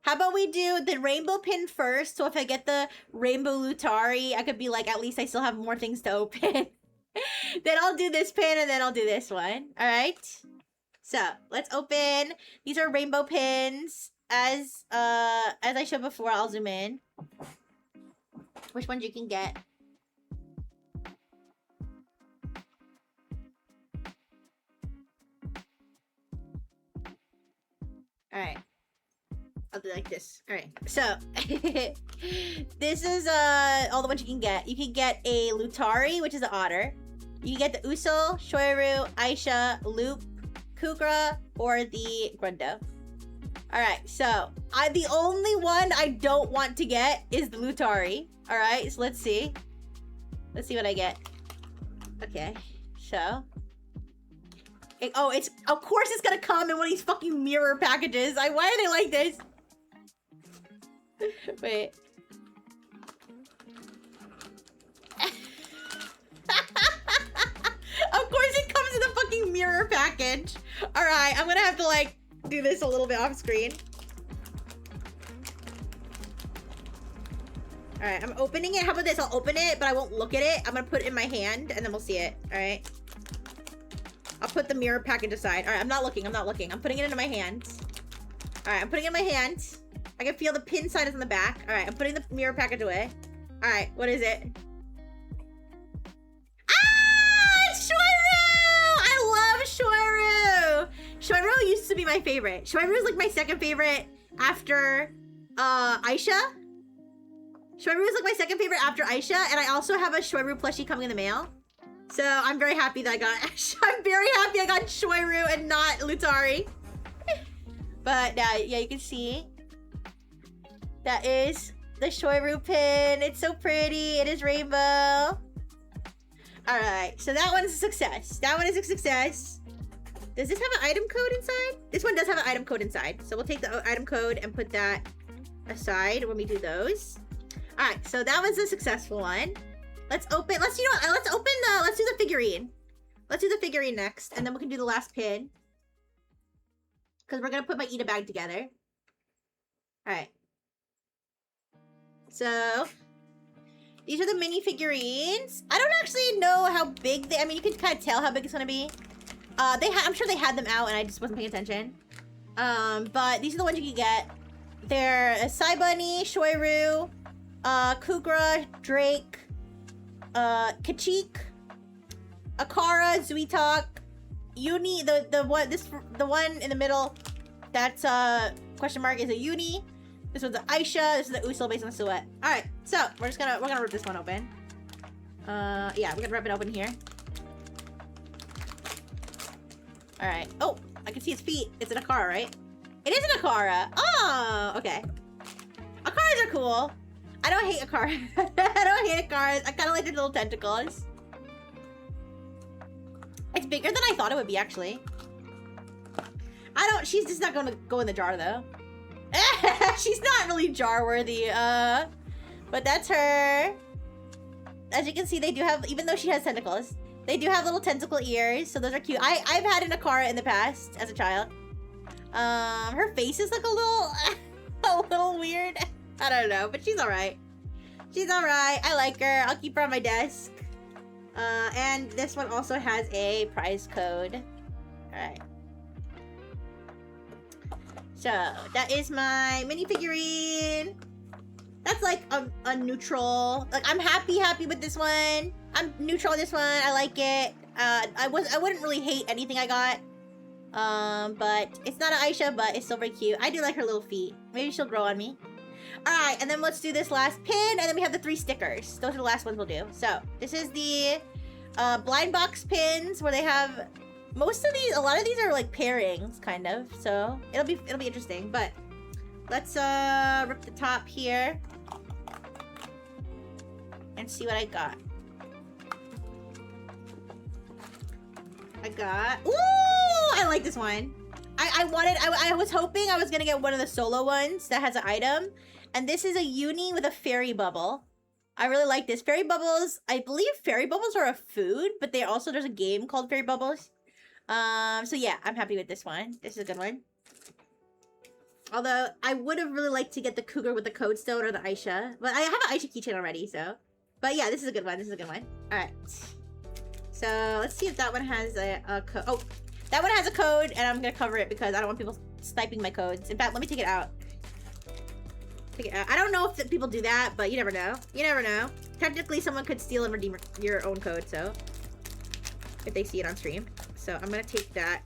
How about we do the rainbow pin first? So if I get the rainbow Lutari, I could be like, at least I still have more things to open. Then I'll do this pin and then I'll do this one. All right. So let's open. These are rainbow pins. As I showed before, I'll zoom in. Which ones you can get. Alright. I'll do like this. Alright. So, this is all the ones you can get. You can get a Lutari, which is an otter. You can get the Usul, Shoiru, Aisha, Loop, Kukra, or the Grundo. Alright, so the only one I don't want to get is the Lutari. Alright, so let's see. Let's see what I get. Okay, so... of course it's gonna come in one of these fucking mirror packages. Why are they like this? Wait. Of course it comes in a fucking mirror package. Alright, I'm gonna have to like do this a little bit off screen. Alright, I'm opening it. How about this? I'll open it, but I won't look at it. I'm gonna put it in my hand and then we'll see it. Alright. I'll put the mirror package aside. Alright, I'm not looking. I'm putting it into my hands. Alright, I'm putting it in my hand. I can feel the pin sign is on the back. Alright, I'm putting the mirror package away. Alright, what is it? Ah! It's Shoiru! I love Shoiru! Shoiru used to be my favorite. Shoiru is like my second favorite after Aisha. Shoiru is like my second favorite after Aisha, and I also have a Shoiru plushie coming in the mail. So I'm very happy that I got I'm very happy I got Shoiru and not Lutari. But yeah, you can see that is the Shoiru pin. It's so pretty. It is rainbow. Alright, so that one's a success. That one is a success. Does this have an item code inside? This one does have an item code inside. So we'll take the item code and put that aside when we do those. Alright, so that was a successful one. Let's do the figurine. Let's do the figurine next, and then we can do the last pin. Because we're gonna put my Ida bag together. Alright. So these are the mini figurines. I don't actually know how big I mean, you can kind of tell how big it's gonna be. I'm sure they had them out and I just wasn't paying attention. But these are the ones you can get. They're a Sai Bunny, Shoiru, Kugra, Drake, Kachik, Akara, Zuitak, Uni, the one in the middle, that's question mark, is a Uni. This one's an Aisha. This is the Usul based on the silhouette. All right, so we're gonna rip this one open. Yeah, we're gonna rip it open here. All right. Oh, I can see its feet. It's an Akara, right? It is an Akara. Oh, okay. Akaras are cool. I don't hate Akara. I don't hate Akaras. I kind of like their little tentacles. It's bigger than I thought it would be, actually. She's just not gonna go in the jar, though. She's not really jar worthy. But that's her. As you can see, they do have, even though she has tentacles, they do have little tentacle ears, so those are cute. I've had an Akara in the past as a child. Her face is like a little weird. I don't know, but she's alright. She's alright. I like her. I'll keep her on my desk. And this one also has a prize code. Alright. So, that is my mini figurine. That's like a neutral. Like, I'm happy with this one. I'm neutral on this one. I like it. I wouldn't really hate anything I got. But it's not an Aisha, but it's still very cute. I do like her little feet. Maybe she'll grow on me. Alright, and then let's do this last pin, and then we have the 3 stickers. Those are the last ones we'll do. So, this is the blind box pins, where they have a lot of these are like pairings, kind of. So, it'll be interesting. But let's rip the top here and see what I got. Ooh, I like this one. I was hoping I was gonna get one of the solo ones that has an item. And this is a uni with a fairy bubble. I really like this. Fairy bubbles, I believe fairy bubbles are a food, but there's a game called Fairy Bubbles. So yeah, I'm happy with this one. This is a good one. Although, I would have really liked to get the cougar with the code stone or the Aisha. But I have an Aisha keychain already, so. But yeah, this is a good one. This is a good one. Alright. So, let's see if that one has a code. Oh, that one has a code, and I'm gonna cover it because I don't want people sniping my codes. In fact, let me take it out. I don't know if people do that, but you never know. You never know. Technically, someone could steal and redeem your own code, so. If they see it on stream. So, I'm gonna take that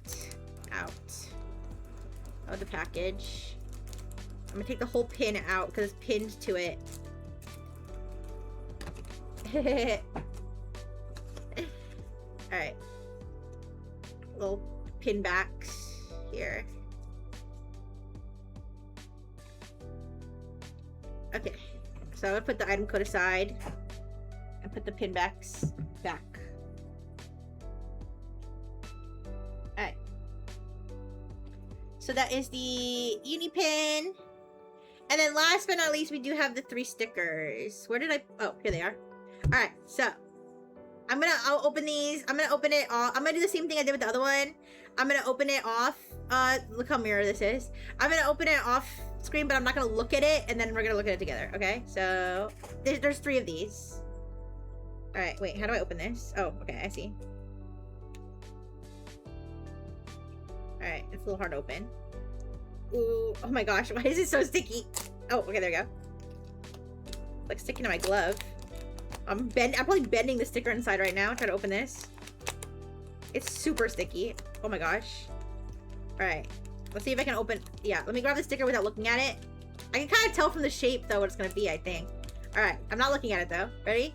out of the package. I'm gonna take the whole pin out because it's pinned to it. Alright. Little pin backs here. Okay. So I'm gonna put the item code aside and put the pin backs back. Alright. So that is the uni pin. And then last but not least, we do have the 3 stickers. Where did oh, here they are. Alright, so I'll open these. I'm gonna open it off. I'm gonna do the same thing I did with the other one. I'm gonna open it off. Look how mirror this is. I'm gonna open it off screen, but I'm not gonna look at it, and then we're gonna look at it together, okay? So, there's 3 of these. Alright, wait, how do I open this? Oh, okay, I see. Alright, it's a little hard to open. Ooh, oh my gosh, why is it so sticky? Oh, okay, there we go. It's like sticking to my glove. I'm probably bending the sticker inside right now. Try to open this. It's super sticky. Oh my gosh. Alright. Let's see if I can open... Yeah, let me grab the sticker without looking at it. I can kind of tell from the shape, though, what it's going to be, I think. Alright, I'm not looking at it, though. Ready?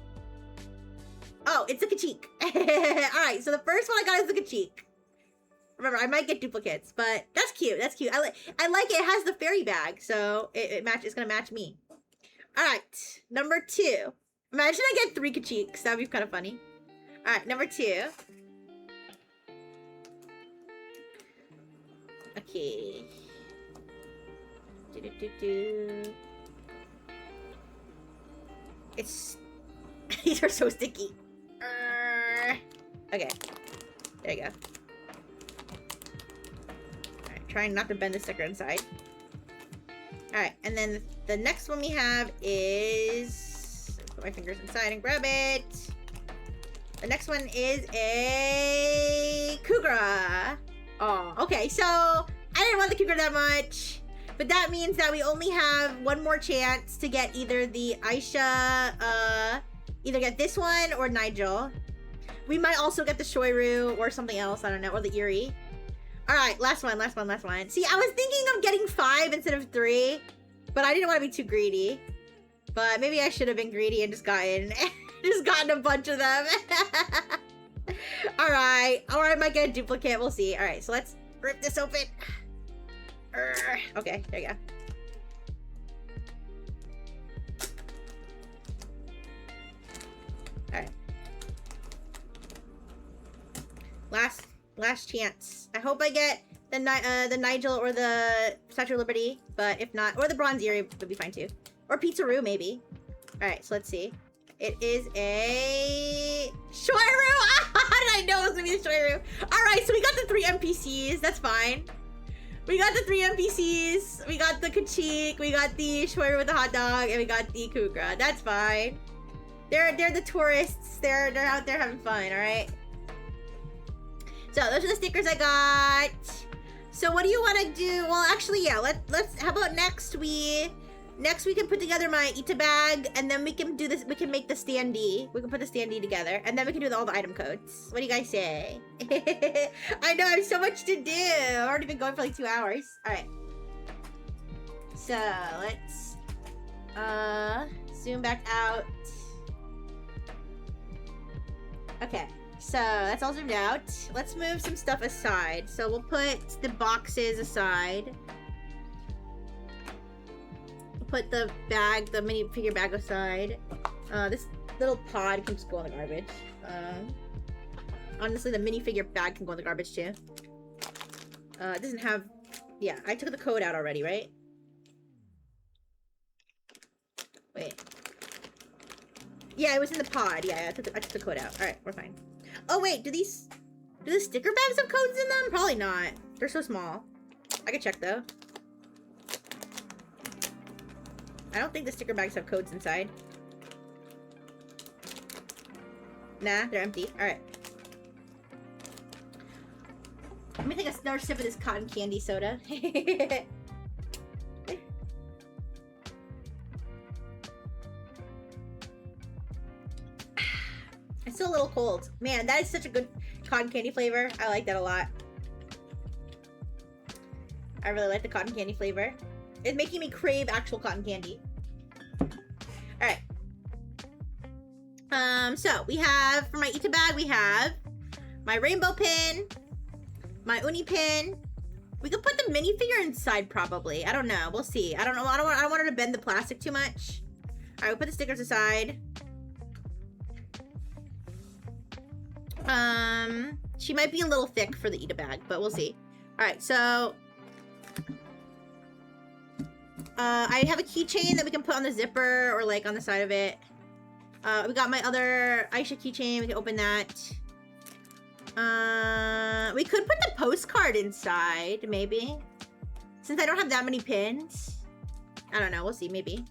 Oh, it's a Kachik. Alright, so the first one I got is the Kachik. Remember, I might get duplicates, but that's cute. That's cute. I like it. It has the fairy bag, so it's going to match me. Alright, number 2. Imagine I get 3 Kachiks. That would be kind of funny. Alright, number 2. Okay. It's... These are so sticky. Okay. There you go. Alright, trying not to bend the sticker inside. Alright, and then the next one we have is... Put my fingers inside and grab it. The next one is a... Kugra. Oh, okay, so... I didn't want the Kugra that much. But that means that we only have one more chance to get either the Aisha... either get this one or Nigel. We might also get the Shoiru or something else, I don't know, or the Eri. Alright, last one. See, I was thinking of getting 5 instead of 3, but I didn't want to be too greedy. But maybe I should have been greedy and just gotten a bunch of them. Alright, or I might get a duplicate, we'll see. Alright, so let's rip this open. Okay, there you go. Alright. Last chance. I hope I get the Nigel or the Statue of Liberty, but if not, or the Bronze Eri would be fine too. Or Pizzaru, maybe. Alright, so let's see. It is a... Shoiru! How did I know it was gonna be a Shoiru? Alright, so we got the 3 NPCs. That's fine. We got the 3 NPCs. We got the Kachik. We got the Shoiru with the hot dog. And we got the Kugra. That's fine. They're the tourists. They're out there having fun, alright? So those are the stickers I got. So what do you want to do? Well, actually, yeah. Let's. How about next we can put together my Ita bag, and then we can do this. We can make the standee. We can put the standee together, and then we can do all the item codes. What do you guys say? I know I have so much to do. I've already been going for like 2 hours. All right. So let's zoom back out. Okay. So that's all zoomed out. Let's move some stuff aside. So we'll put the boxes aside. We'll put the bag, the minifigure bag aside. This little pod can just go in the garbage. Honestly, the minifigure bag can go in the garbage too. It doesn't have... Yeah, I took the code out already, right? Wait. Yeah, it was in the pod. Yeah, I took the code out. Alright, we're fine. Oh wait, do the sticker bags have codes in them? Probably not. They're so small. I can check though. I don't think the sticker bags have codes inside. Nah, they're empty. Alright. Let me take another sip of this cotton candy soda. It's still a little cold. Man, that is such a good cotton candy flavor. I like that a lot. I really like the cotton candy flavor. It's making me crave actual cotton candy. Alright. So we have, for my Ita bag, we have my rainbow pin, my uni pin. We could put the minifigure inside probably. I don't know. We'll see. I don't know. I don't want her to bend the plastic too much. Alright, we'll put the stickers aside. She might be a little thick for the Ita bag, but we'll see. Alright, so... I have a keychain that we can put on the zipper or, like, on the side of it. We got my other Aisha keychain. We can open that. We could put the postcard inside, maybe. Since I don't have that many pins. I don't know. We'll see, maybe.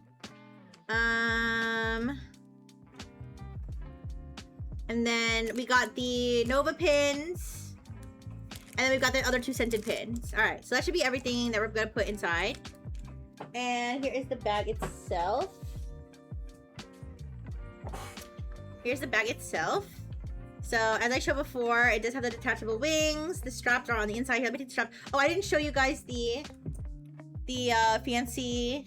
And then we got the Nova pins. And then we've got the other 2 scented pins. All right, so that should be everything that we're gonna put inside. And here is the bag itself. Here's the bag itself. So as I showed before, it does have the detachable wings. The straps are on the inside here. Let me take the strap. Oh, I didn't show you guys the fancy,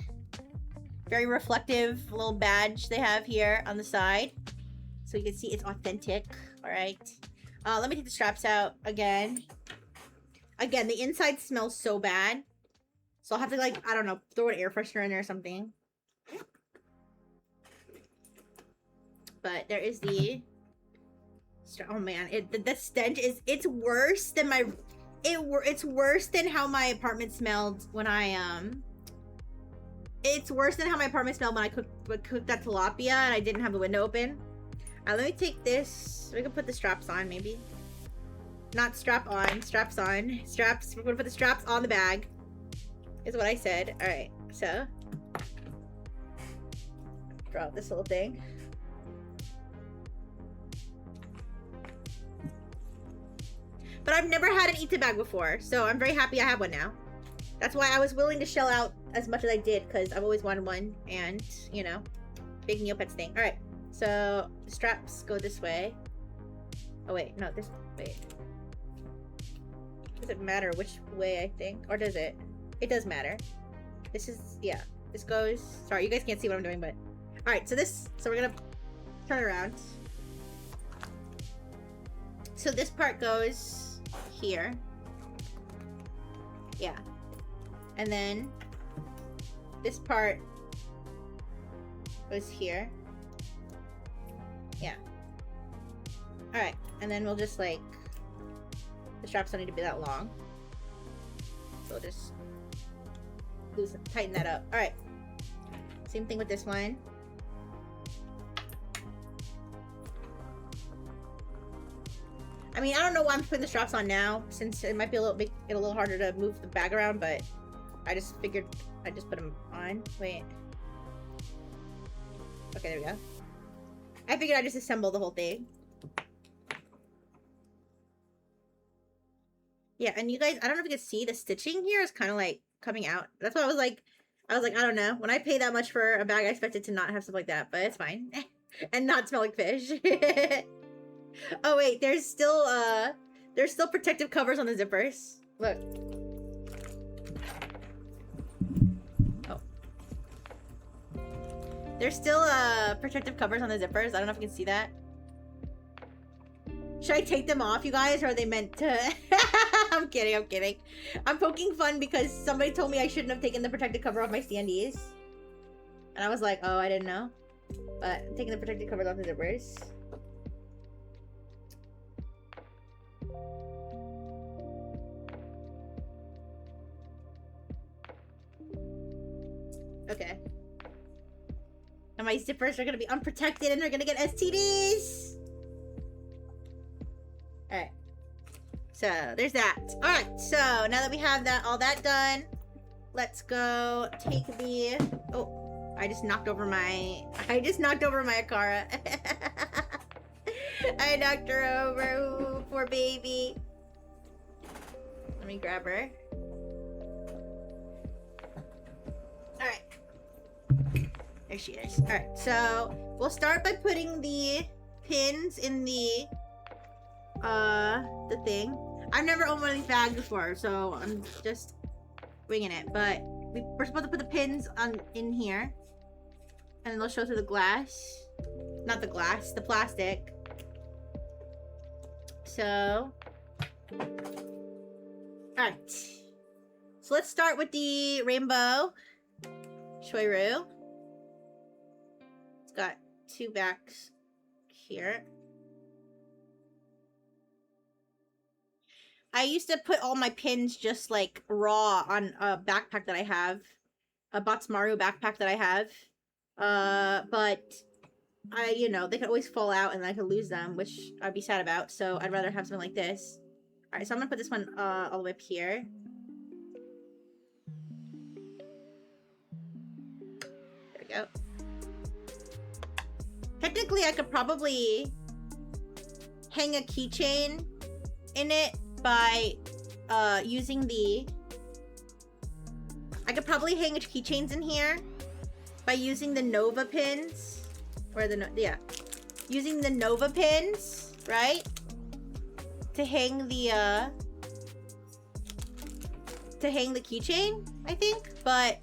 very reflective little badge they have here on the side. So you can see it's authentic. All right. Let me take the straps out again. Again, the inside smells so bad. So I'll have to, like, I don't know, throw an air freshener in there or something. But there is the... Oh man, the stench is... It's worse than my... It's worse than how my apartment smelled when I, It's worse than how my apartment smelled when I cooked that tilapia and I didn't have the window open. Let me take this. We can put the straps on, maybe. Not strap on. Straps on. Straps. We're gonna put the straps on the bag. Is what I said. Alright, so. Draw out this little thing. But I've never had an Ita bag before, so I'm very happy I have one now. That's why I was willing to shell out as much as I did, because I've always wanted one, and, you know, big Neopets thing. Alright, so the straps go this way. Oh wait, no, this way. Does it matter which way, I think? Or does it? It does matter. This is, yeah, this goes, sorry, you guys can't see what I'm doing, but. Alright, so we're gonna turn around. So this part goes here. Yeah. And then this part goes here. Yeah. Alright. And then we'll just like... The straps don't need to be that long. So we'll just tighten that up. Alright. Same thing with this one. I mean, I don't know why I'm putting the straps on now, since it might be a little harder to move the bag around, but I just figured I'd just put them on. Wait. Okay, there we go. I figured I'd just assemble the whole thing. Yeah, and you guys, I don't know if you can see, the stitching here is kind of like coming out. That's why I was like, I don't know. When I pay that much for a bag, I expected to not have stuff like that, but it's fine. And not smell like fish. Oh wait, there's still protective covers on the zippers. Look. Oh. There's still protective covers on the zippers. I don't know if you can see that. Should I take them off, you guys, or are they meant to? I'm kidding. I'm poking fun because somebody told me I shouldn't have taken the protective cover off my standees. And I was like, oh, I didn't know. But I'm taking the protective covers off the zippers. Okay. And my zippers are gonna be unprotected and they're gonna get STDs! Alright. So, there's that. Alright, so now that we have all that done, let's go take the... Oh, I just knocked over my Akara. I knocked her over. Ooh, poor baby. Let me grab her. Alright. There she is. Alright, so we'll start by putting the pins in the thing. I've never owned one of these bags before, so I'm just winging it. But we're supposed to put the pins in here. And then they'll show through the glass. Not the glass, the plastic. So... Alright. So let's start with the rainbow Shoiru. It's got 2 backs here. I used to put all my pins just like raw on a backpack that I have. A Botsmaru backpack that I have. But you know, they could always fall out and I could lose them, which I'd be sad about. So I'd rather have something like this. Alright, so I'm gonna put this one all the way up here. There we go. Technically, I could probably hang a keychain in it by using the... I could probably hang keychains in here by using the Nova pins. Or the... Yeah. Using the Nova pins, right? To hang the, to hang the keychain, I think. But,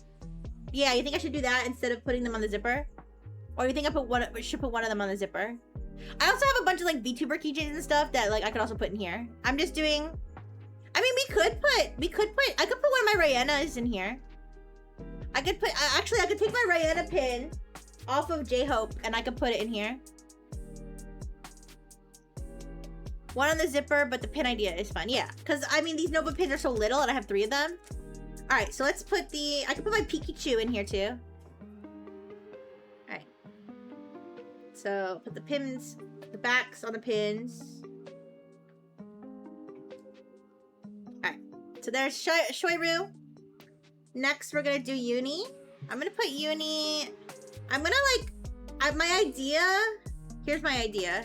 yeah, you think I should do that instead of putting them on the zipper? Or you think I should put one of them on the zipper? I also have a bunch of, like, VTuber keychains and stuff that, like, I could also put in here. I'm just doing... I mean, I could put one of my Rihanna's in here. Actually, I could take my Rihanna pin off of J-Hope and I could put it in here. One on the zipper, but the pin idea is fun. Yeah, because, I mean, these Nova pins are so little and I have 3 of them. All right, so let's put the... I can put my Pikachu in here, too. All right. So, put the pins, the backs on the pins. All right. So, there's Shoiru. Next, we're going to do Uni. I'm going to put Uni... I'm going to, like... my idea... Here's my idea.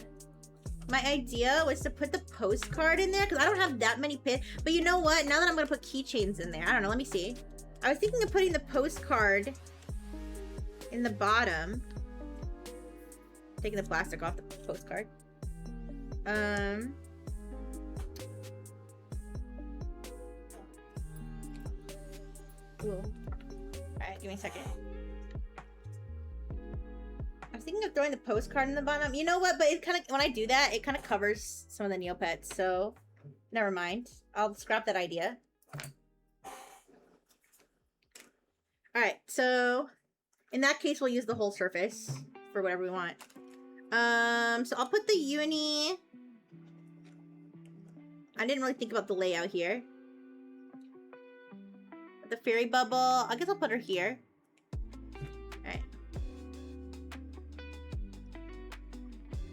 My idea was to put the postcard in there because I don't have that many pins. But you know what? Now that I'm going to put keychains in there. I don't know. Let me see. I was thinking of putting the postcard in the bottom. Taking the plastic off the postcard. Cool. Alright, give me a second. I was thinking of throwing the postcard in the bottom. You know what? But it kind of, when I do that, it kind of covers some of the Neopets. So, never mind. I'll scrap that idea. Alright, so in that case, we'll use the whole surface for whatever we want. So I'll put the Uni. I didn't really think about the layout here. The fairy bubble. I guess I'll put her here. Alright.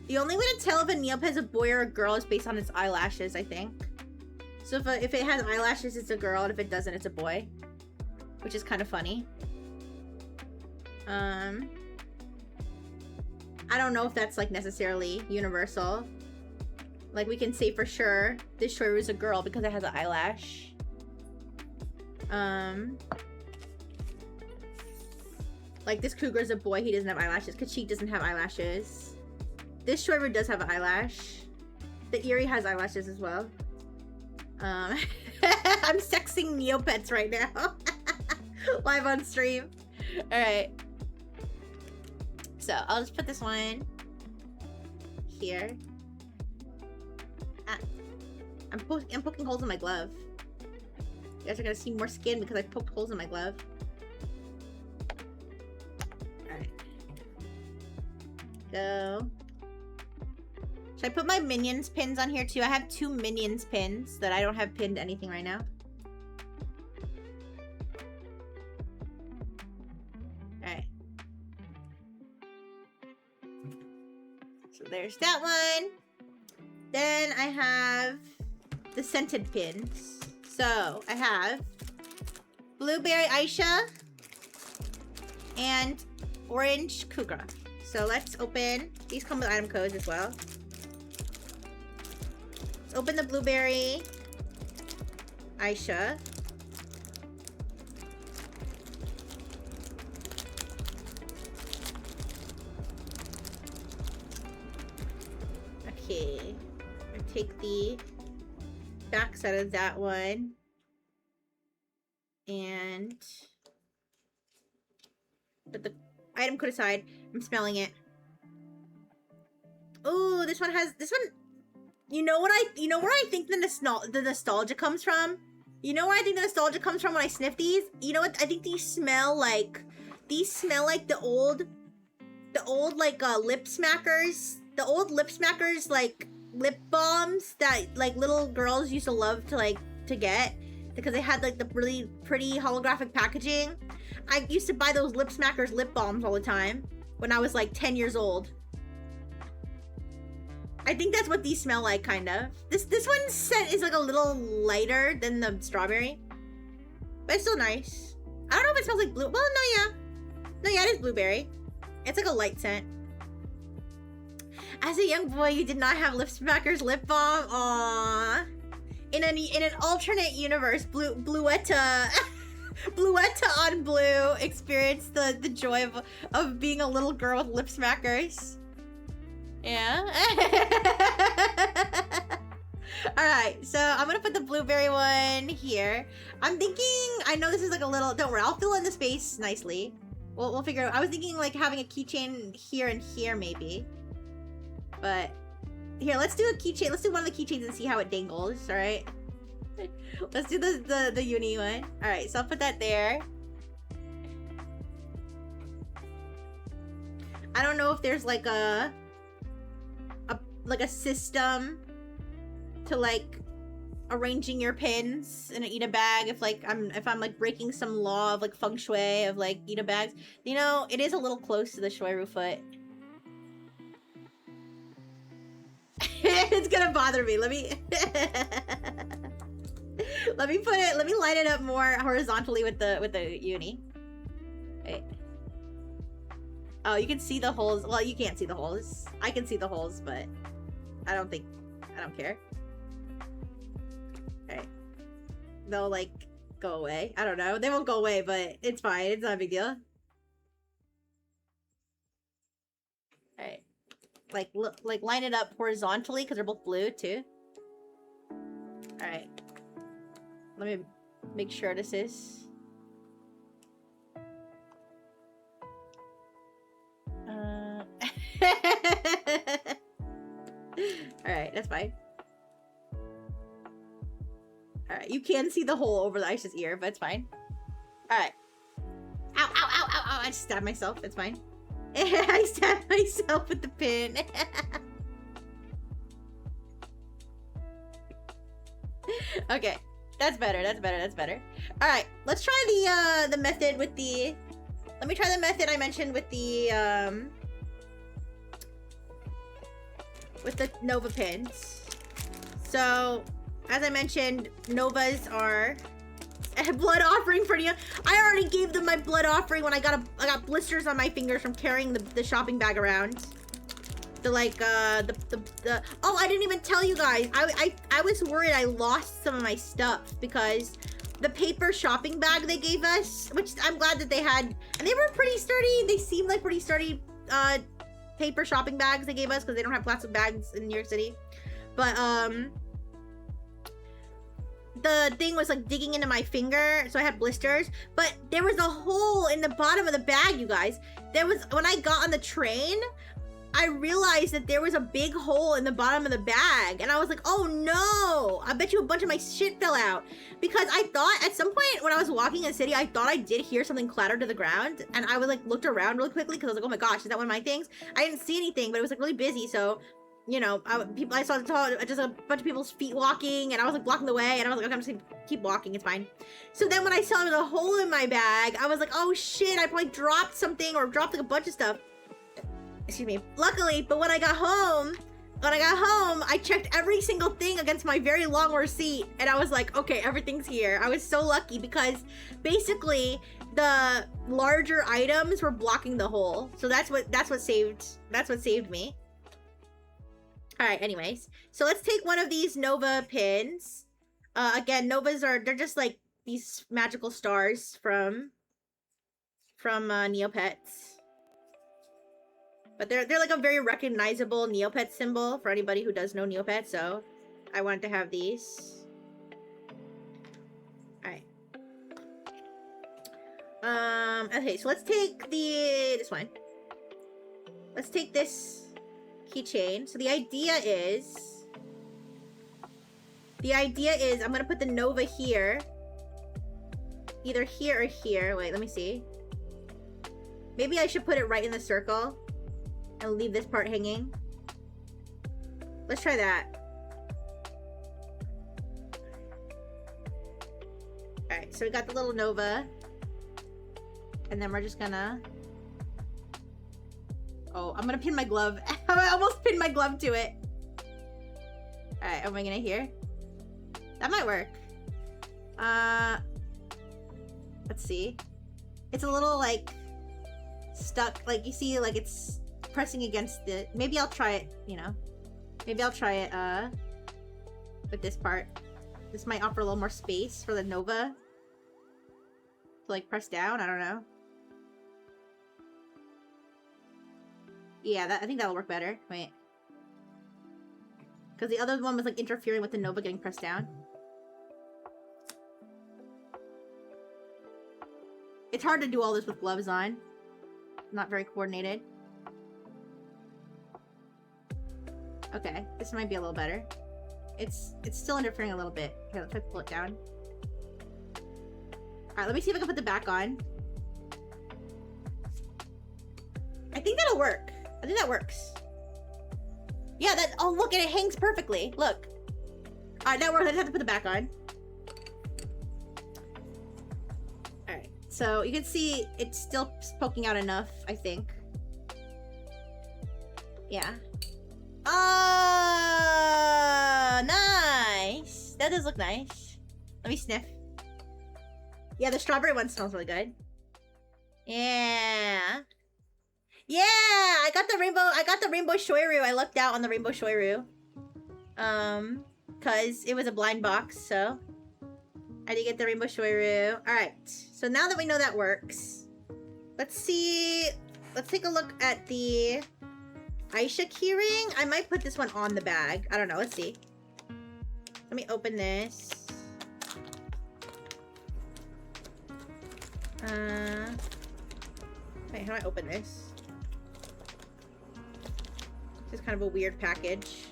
The only way to tell if a Neopet is a boy or a girl is based on its eyelashes, I think. So if it has eyelashes, it's a girl, and if it doesn't, it's a boy. Which is kind of funny. I don't know if that's, like, necessarily universal. Like, we can say for sure this Shoiru is a girl because it has an eyelash. Like, this Cougar's a boy, he doesn't have eyelashes. Kachik doesn't have eyelashes. This Shoiru does have an eyelash. The Eerie has eyelashes as well. I'm sexing Neopets right now. Live on stream. Alright. So, I'll just put this one here. Ah. I'm poking holes in my glove. You guys are gonna see more skin because I poked holes in my glove. Alright. Go. Should I put my Minions pins on here too? I have 2 Minions pins that I don't have pinned to anything right now. Alright. So there's that one. Then I have the scented pins. So I have Blueberry Aisha and Orange Kugra. So let's open. These come with item codes as well. Let's open the Blueberry Aisha. Okay. I take the back side of that one. And put the item code aside. I'm smelling it. Oh, this one. You know where I think the nostalgia comes from? You know where I think the nostalgia comes from when I sniff these? You know what? I think these smell like the old like lip smackers. The old lip smackers, like lip balms that like little girls used to love to get because they had like the really pretty holographic packaging. I used to buy those lip smackers lip balms all the time when I was like 10 years old. I think that's what these smell like, kind of. This one's scent is like a little lighter than the strawberry, but it's still nice. I don't know if it smells like blue. Well, no, yeah, it is blueberry. It's like a light scent. As a young boy, you did not have lip smackers lip balm. Aww. in an alternate universe, Bluetta Bluetta on Blue experienced the joy of being a little girl with lip smackers. Yeah. Alright, so I'm gonna put the blueberry one here. I'm thinking, I know this is like a little, don't worry, I'll fill in the space nicely. We'll figure out. I was thinking like having a keychain here and here maybe. But here, let's do a keychain. Let's do one of the keychains and see how it dangles, alright? Let's do the uni one. Alright, so I'll put that there. I don't know if there's like a system to like arranging your pins in an Ida bag if I'm like breaking some law of like feng shui of like Ida bags. You know, it is a little close to the Shoiru foot. It's gonna bother me. Let me let me line it up more horizontally with the uni. Wait. Oh, you can see the holes. Well, you can't see the holes. I can see the holes, but I don't care. Alright. They'll like go away. I don't know. They won't go away, but it's fine. It's not a big deal. Alright. Like line it up horizontally because they're both blue too. Alright. Let me make sure this is Alright, that's fine. Alright, you can see the hole over the Aisha's ear, but it's fine. Alright. Ow, ow, ow, ow, ow. I just stabbed myself. It's fine. I stabbed myself with the pin. Okay. That's better. That's better. That's better. Alright. Let's try the method with the... Let me try the method I mentioned with the Nova pins. So, as I mentioned, Novas are a blood offering for Neo. I already gave them my blood offering when I got blisters on my fingers from carrying the shopping bag around. Oh, I didn't even tell you guys. I was worried I lost some of my stuff because the paper shopping bag they gave us, which I'm glad that they had, and they were pretty sturdy. They seemed like pretty sturdy paper shopping bags they gave us because they don't have plastic bags in New York City. But the thing was like digging into my finger, so I had blisters. But there was a hole in the bottom of the bag, you guys. There was, when I got on the train, I realized that there was a big hole in the bottom of the bag, and I was like, oh no, I bet you a bunch of my shit fell out. Because I thought at some point when I was walking in the city, I thought I did hear something clatter to the ground, and I was like looked around really quickly because I was like, oh my gosh, is that one of my things? I didn't see anything, but it was like really busy, so you know, I saw just a bunch of people's feet walking, and I was like blocking the way, and I was like, okay, I'm just gonna keep walking, it's fine. So then when I saw there was a hole in my bag, I was like, oh shit, I probably dropped something or dropped like a bunch of stuff. Excuse me. Luckily, but when I got home, I checked every single thing against my very long receipt, and I was like, okay, everything's here. I was so lucky because basically the larger items were blocking the hole. So that's what saved me. All right, anyways. So let's take one of these Nova pins. Again, Novas they're just like these magical stars from Neopets. But they're like a very recognizable Neopets symbol for anybody who does know Neopets, so I wanted to have these. Alright. Okay, so let's take this one. Let's take this keychain. So the idea is I'm gonna put the Nova here. Either here or here. Wait, let me see. Maybe I should put it right in the circle and leave this part hanging. Let's try that. Alright, so we got the little Nova. And then we're just gonna... Oh, I'm gonna pin my glove. I almost pinned my glove to it. Alright, am I gonna hear? That might work. Let's see. It's a little, like, stuck. Like, you see, like, it's pressing against it. Maybe I'll try it, you know. Maybe I'll try it, with this part. This might offer a little more space for the Nova to like press down. I don't know. Yeah, I think that'll work better. Wait. Because the other one was like interfering with the Nova getting pressed down. It's hard to do all this with gloves on. Not very coordinated. Okay, this might be a little better. It's still interfering a little bit. Okay, let's try to pull it down. Alright, let me see if I can put the back on. I think that'll work. I think that works. Yeah, that. Oh, look, and it hangs perfectly. Look. Alright, that works. I just have to put the back on. Alright, so you can see it's still poking out enough, I think. Yeah. Oh, nice. That does look nice. Let me sniff. Yeah, the strawberry one smells really good. Yeah. Yeah, I got the rainbow shoiru. I lucked out on the rainbow shoiru. Cause it was a blind box, so I did get the rainbow shoiru. Alright, so now that we know that works, let's take a look at the Aisha keyring. I might put this one on the bag. I don't know, let's see. Let me open this. Wait, how do I open this? This is kind of a weird package.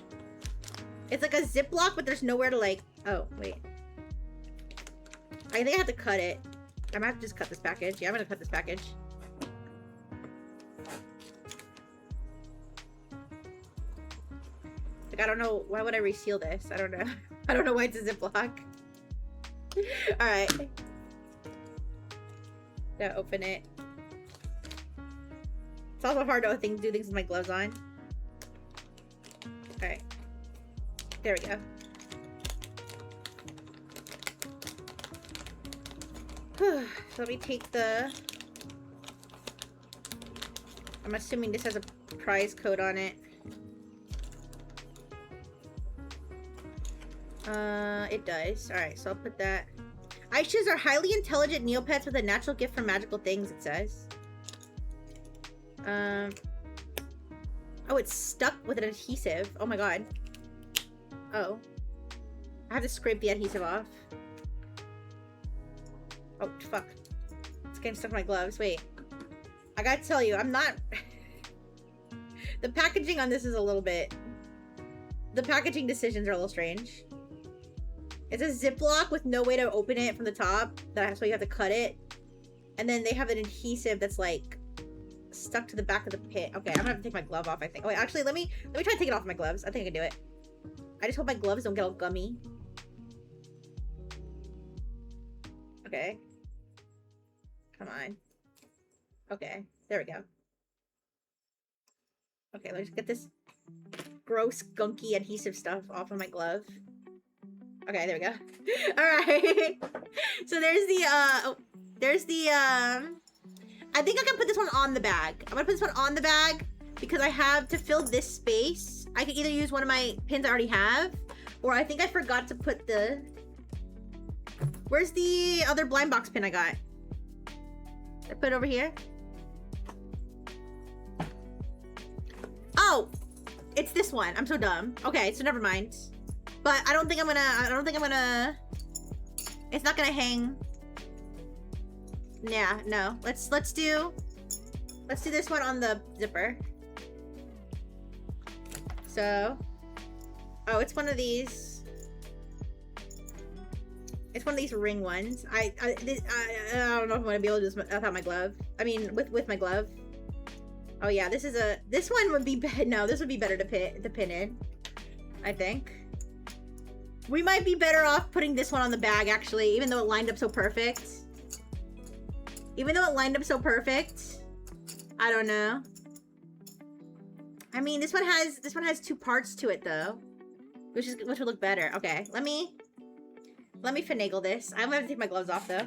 It's like a Ziploc, but there's nowhere to like... Oh, wait. I think I have to cut it. I might have to just cut this package. Yeah, I'm gonna cut this package. Like, I don't know. Why would I reseal this? I don't know. I don't know why it's a Ziploc. Alright. Gotta open it. It's also hard to do things with my gloves on. Alright. There we go. So let me take the... I'm assuming this has a prize code on it. It does. Alright, so I'll put that. Aishas are highly intelligent Neopets with a natural gift for magical things, it says. Oh, it's stuck with an adhesive. Oh my god. Oh. I have to scrape the adhesive off. Oh, fuck. It's getting stuck in my gloves. Wait. I gotta tell you, I'm not... The packaging on this is a little bit... The packaging decisions are a little strange. It's a Ziploc with no way to open it from the top. That's why you have to cut it. And then they have an adhesive that's like... stuck to the back of the pit. Okay, I'm gonna have to take my glove off, I think. Oh, wait, actually, let me try to take it off my gloves. I think I can do it. I just hope my gloves don't get all gummy. Okay. Come on. Okay, there we go. Okay, let's get this gross, gunky adhesive stuff off of my glove. Okay, there we go. Alright. So there's the, I think I can put this one on the bag. I'm gonna put this one on the bag because I have to fill this space. I can either use one of my pins I already have, or I think I forgot to put the... Where's the other blind box pin I got? I put it over here. Oh, it's this one. I'm so dumb. Okay, so never mind. But I don't think I'm gonna, it's not gonna hang. Yeah, no. Let's do this one on the zipper. So, oh, it's one of these. It's one of these ring ones. I don't know if I'm gonna be able to do this without my glove. I mean, with my glove. Oh yeah, this one would be no, this would be better to pin in. I think. We might be better off putting this one on the bag actually, even though it lined up so perfect. Even though it lined up so perfect, I don't know. I mean, this one has two parts to it though, which would look better. Okay, let me finagle this. I'm gonna have to take my gloves off though.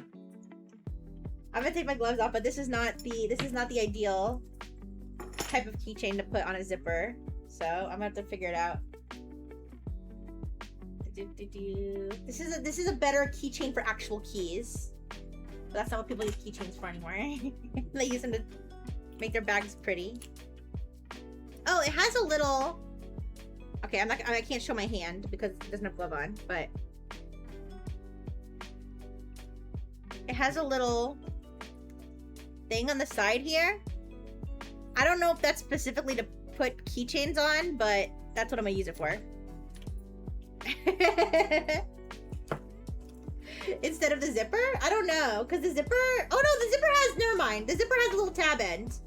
I'm gonna take my gloves off, but this is not the ideal type of keychain to put on a zipper. So I'm gonna have to figure it out. This is a better keychain for actual keys. But that's not what people use keychains for anymore. They use them to make their bags pretty. Oh, it has a little. Okay, I can't show my hand because it doesn't have glove on, but it has a little thing on the side here. I don't know if that's specifically to put keychains on, but that's what I'm gonna use it for. Instead of the zipper? I don't know, because the zipper... Oh no, the zipper has... Never mind. The zipper has a little tab end.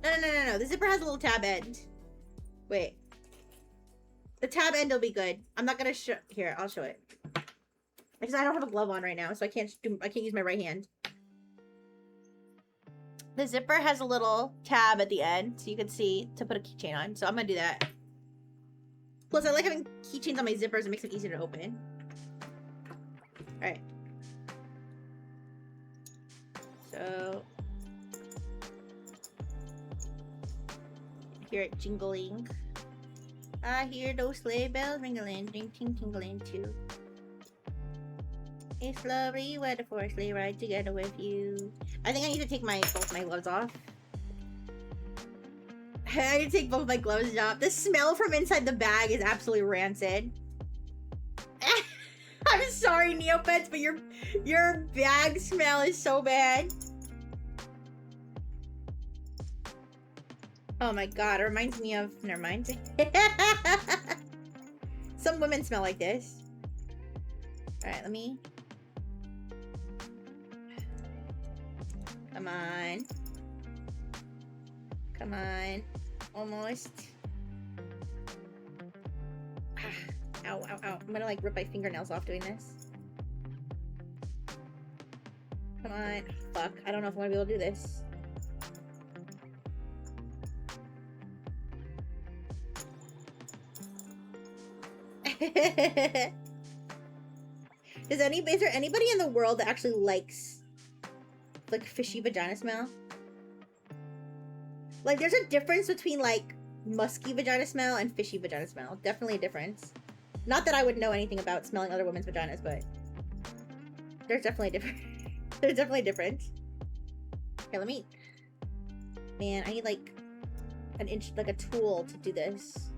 No. The zipper has a little tab end. Wait. The tab end will be good. I'm not gonna show... Here, I'll show it. Because I don't have a glove on right now, so I can't use my right hand. The zipper has a little tab at the end, so you can see to put a keychain on. So I'm gonna do that. Plus, I like having keychains on my zippers. It makes them easier to open. Alright. So... I hear it jingling. I hear those sleigh bells ringling, ding, ting, tingling too. It's lovely weather for a sleigh ride together with you. I think I need to take both my gloves off. I need to take both my gloves off. The smell from inside the bag is absolutely rancid. I'm sorry, Neopets, but your bag smell is so bad. Oh my god, it reminds me of... Never mind. Some women smell like this. Alright, let me... Come on. Come on. Almost. Ow, ow, ow. I'm gonna like rip my fingernails off doing this. Come on. Fuck. I don't know if I'm gonna be able to do this. Is there anybody in the world that actually likes like fishy vagina smell? Like there's a difference between like musky vagina smell and fishy vagina smell. Definitely a difference. Not that I would know anything about smelling other women's vaginas, but there's definitely a difference. There's definitely a difference. Here, let me... Man, I need like a tool to do this.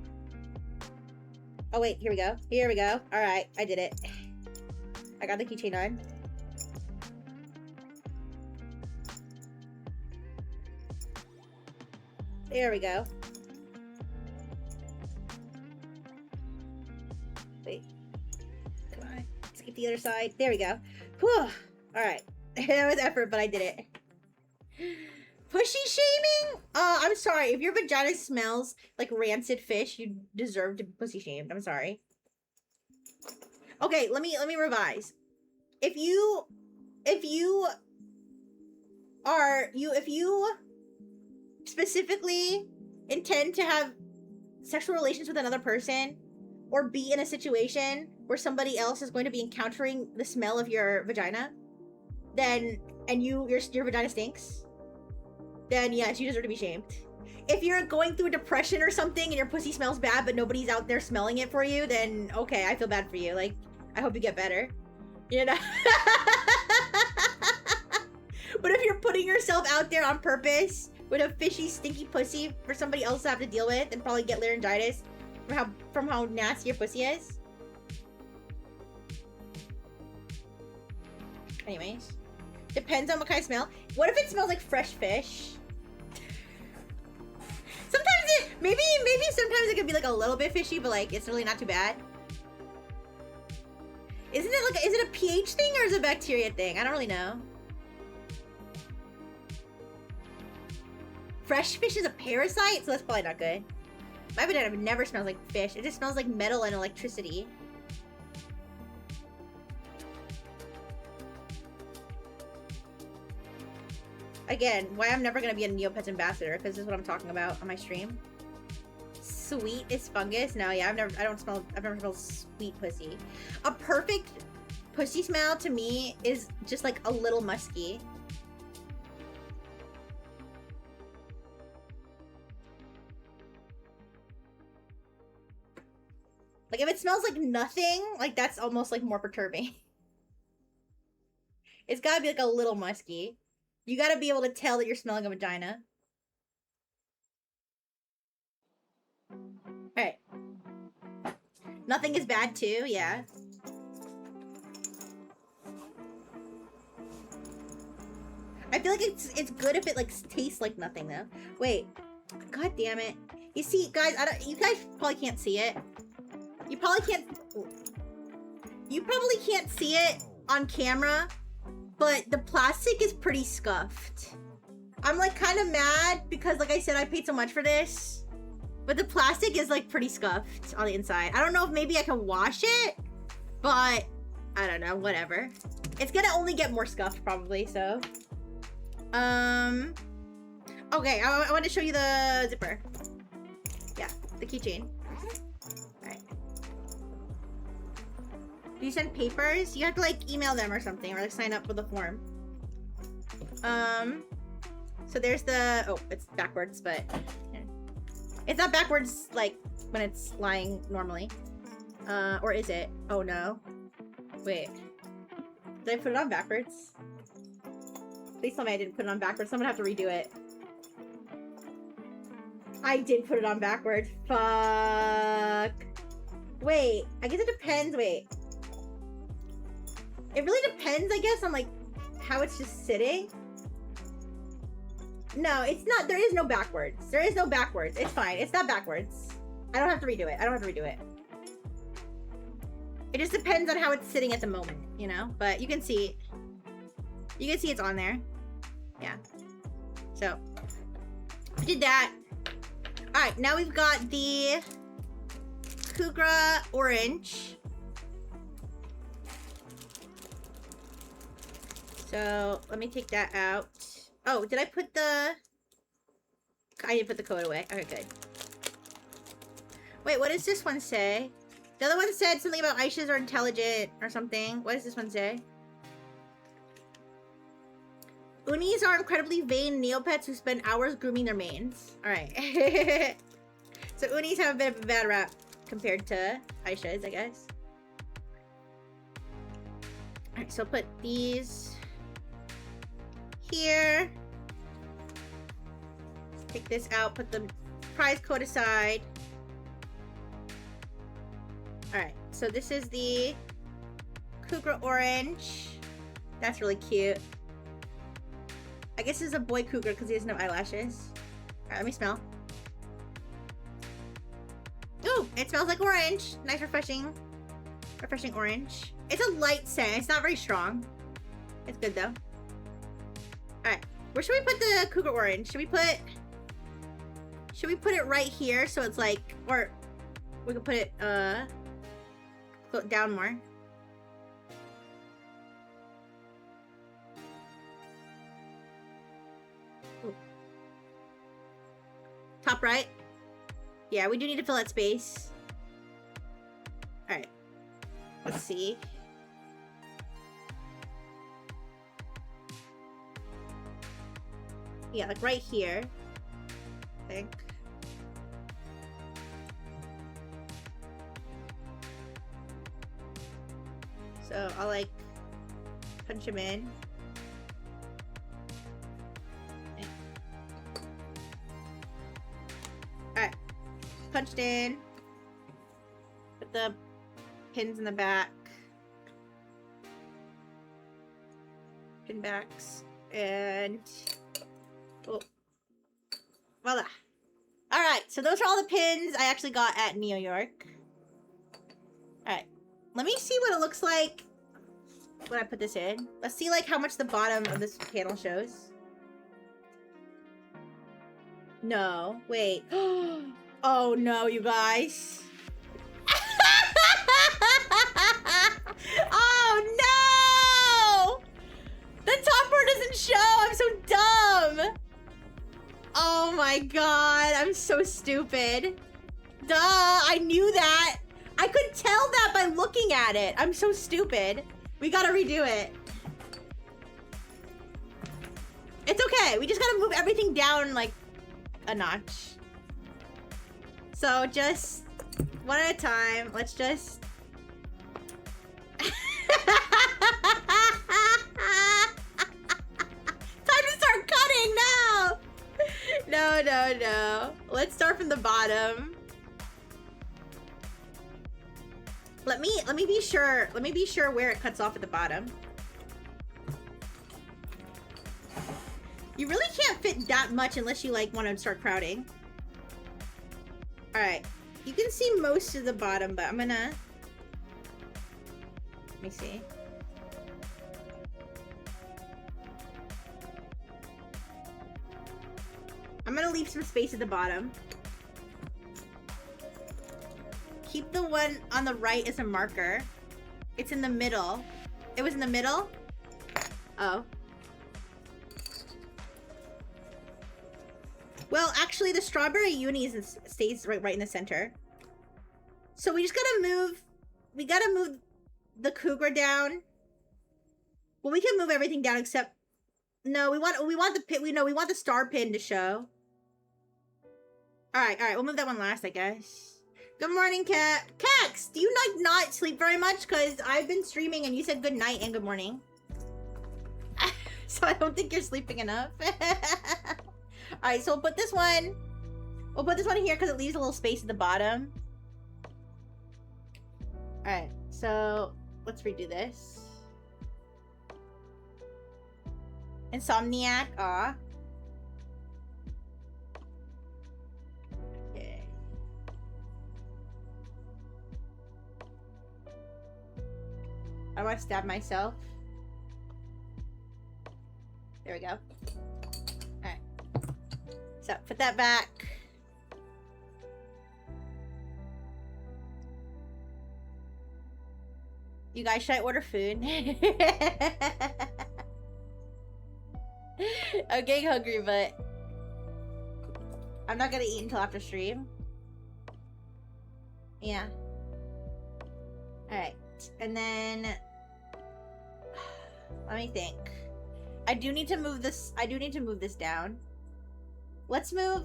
Oh wait, here we go. Here we go. Alright, I did it. I got the keychain on. There we go. Wait. Come on. Let's get the other side. There we go. Whew. Alright. That was effort, but I did it. Pushy shaming? I'm sorry. If your vagina smells like rancid fish, you deserve to be pussy shamed. I'm sorry. Okay, let me revise. If you specifically intend to have sexual relations with another person or be in a situation where somebody else is going to be encountering the smell of your vagina, then your vagina stinks, then yes, you deserve to be shamed. If you're going through a depression or something and your pussy smells bad but nobody's out there smelling it for you, then okay, I feel bad for you. Like, I hope you get better. You know? But if you're putting yourself out there on purpose with a fishy, stinky pussy for somebody else to have to deal with and probably get laryngitis from how nasty your pussy is. Anyways. Depends on what kind of smell. What if it smells like fresh fish? Maybe sometimes it could be like a little bit fishy, but like it's really not too bad. Is it a pH thing or is it a bacteria thing? I don't really know. Fresh fish is a parasite, so that's probably not good. My vagina never smells like fish. It just smells like metal and electricity. Again, why I'm never gonna be a Neopets ambassador, because this is what I'm talking about on my stream. Sweet is fungus? No, yeah, I've never smelled sweet pussy. A perfect pussy smell to me is just like a little musky. Like, if it smells like nothing, like, that's almost, like, more perturbing. It's gotta be, like, a little musky. You gotta be able to tell that you're smelling a vagina. Alright. Nothing is bad, too, yeah. I feel like it's good if it, like, tastes like nothing, though. Wait. God damn it. You see, guys, you guys probably can't see it. You probably can't see it on camera, but the plastic is pretty scuffed. I'm, like, kind of mad because, like I said, I paid so much for this, but the plastic is, like, pretty scuffed on the inside. I don't know if maybe I can wash it, but I don't know, whatever. It's gonna only get more scuffed, probably, so. Okay, I want to show you the zipper. Yeah, the keychain. Alright. Do you send papers? You have to, like, email them or something, or, like, sign up with a form. So there's the... Oh, it's backwards, but... Yeah. It's not backwards, like, when it's lying normally. Or is it? Oh, no. Wait. Did I put it on backwards? Please tell me I didn't put it on backwards. Someone have to redo it. I did put it on backwards. Fuck. Wait. I guess it depends. Wait. It really depends, I guess, on, like, how it's just sitting. No, it's not. There is no backwards. There is no backwards. It's fine. It's not backwards. I don't have to redo it. I don't have to redo it. It just depends on how it's sitting at the moment, you know? But you can see... You can see it's on there. Yeah. So, I did that. Alright, now we've got the Kugra Orange. So, let me take that out. Oh, did I put the... I didn't put the code away. Okay, good. Wait, what does this one say? The other one said something about Aishas are intelligent or something. What does this one say? Unis are incredibly vain Neopets who spend hours grooming their manes. Alright. So Unis have a bit of a bad rap compared to Aishas, I guess. Alright, so I'll put these here. Take this out, put the prize code aside. Alright, so this is the Kugra Orange. That's really cute. I guess this is a boy cougar because he doesn't have eyelashes. Alright, let me smell. Ooh, it smells like orange. Nice, refreshing orange. It's a light scent. It's not very strong. It's good though. Alright, where should we put the cougar orange? Should we put it right here so it's like, or we could put it down more. Top right? Yeah, we do need to fill that space. Alright. Let's see. Yeah, like right here. I think. So I'll like punch him in. Alright. Punched in. Put the pins in the back. Pin backs. And... oh. Voila. Alright, so those are all the pins I actually got at Neo York. Alright. Let me see what it looks like when I put this in. Let's see like how much the bottom of this panel shows. No, wait. Oh no, you guys. Oh no! The top part doesn't show. I'm so dumb. Oh my god, I'm so stupid. Duh, I knew that. I could tell that by looking at it. I'm so stupid. We gotta redo it. It's okay. We just gotta move everything down like a notch. So just One at a time. Let's just... Time to start cutting now! No, no, no. Let's start from the bottom. Let me be sure. Let me be sure where it cuts off at the bottom. You really can't fit that much unless you like want to start crowding. All right, you can see most of the bottom, but I'm gonna. Let me see. I'm gonna leave some space at the bottom. Keep the one on the right as a marker. It's in the middle. It was in the middle? Oh. Well, actually, the strawberry uni stays right in the center. So we just gotta move... We gotta move the cougar down. Well, we can move everything down except... No, we want the pin... We want the star pin to show. Alright, we'll move that one last, I guess. Good morning, Cat. Cax, do you not sleep very much? Because I've been streaming and you said good night and good morning. So I don't think you're sleeping enough. Alright, so we'll put this one... We'll put this one here because it leaves a little space at the bottom. Alright, so let's redo this. Insomniac, aw. Okay. I want to stab myself. There we go. Alright. So, put that back. You guys, should I order food? I'm getting hungry, but I'm not gonna eat until after stream. Yeah. Alright. And then let me think. I do need to move this down. Let's move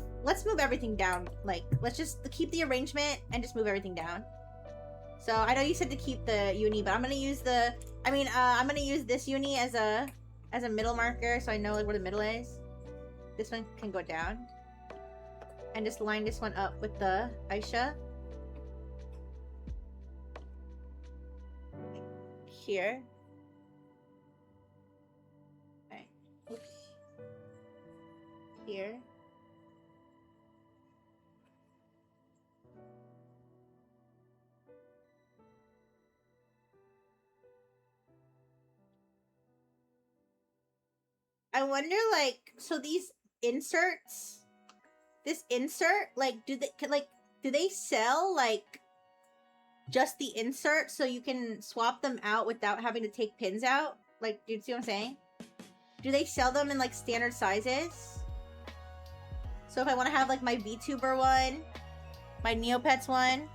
everything down. Like, let's just keep the arrangement and just move everything down. So I know you said to keep the uni, but I'm gonna use I'm gonna use this uni as a middle marker, so I know like where the middle is. This one can go down. And just line this one up with the Aisha. Here. Alright. Oops. Here. I wonder, like, so these inserts, this insert, like, do they sell, like, just the insert so you can swap them out without having to take pins out? Like, do you see what I'm saying? Do they sell them in, like, standard sizes? So if I want to have, like, my VTuber one, my Neopets one,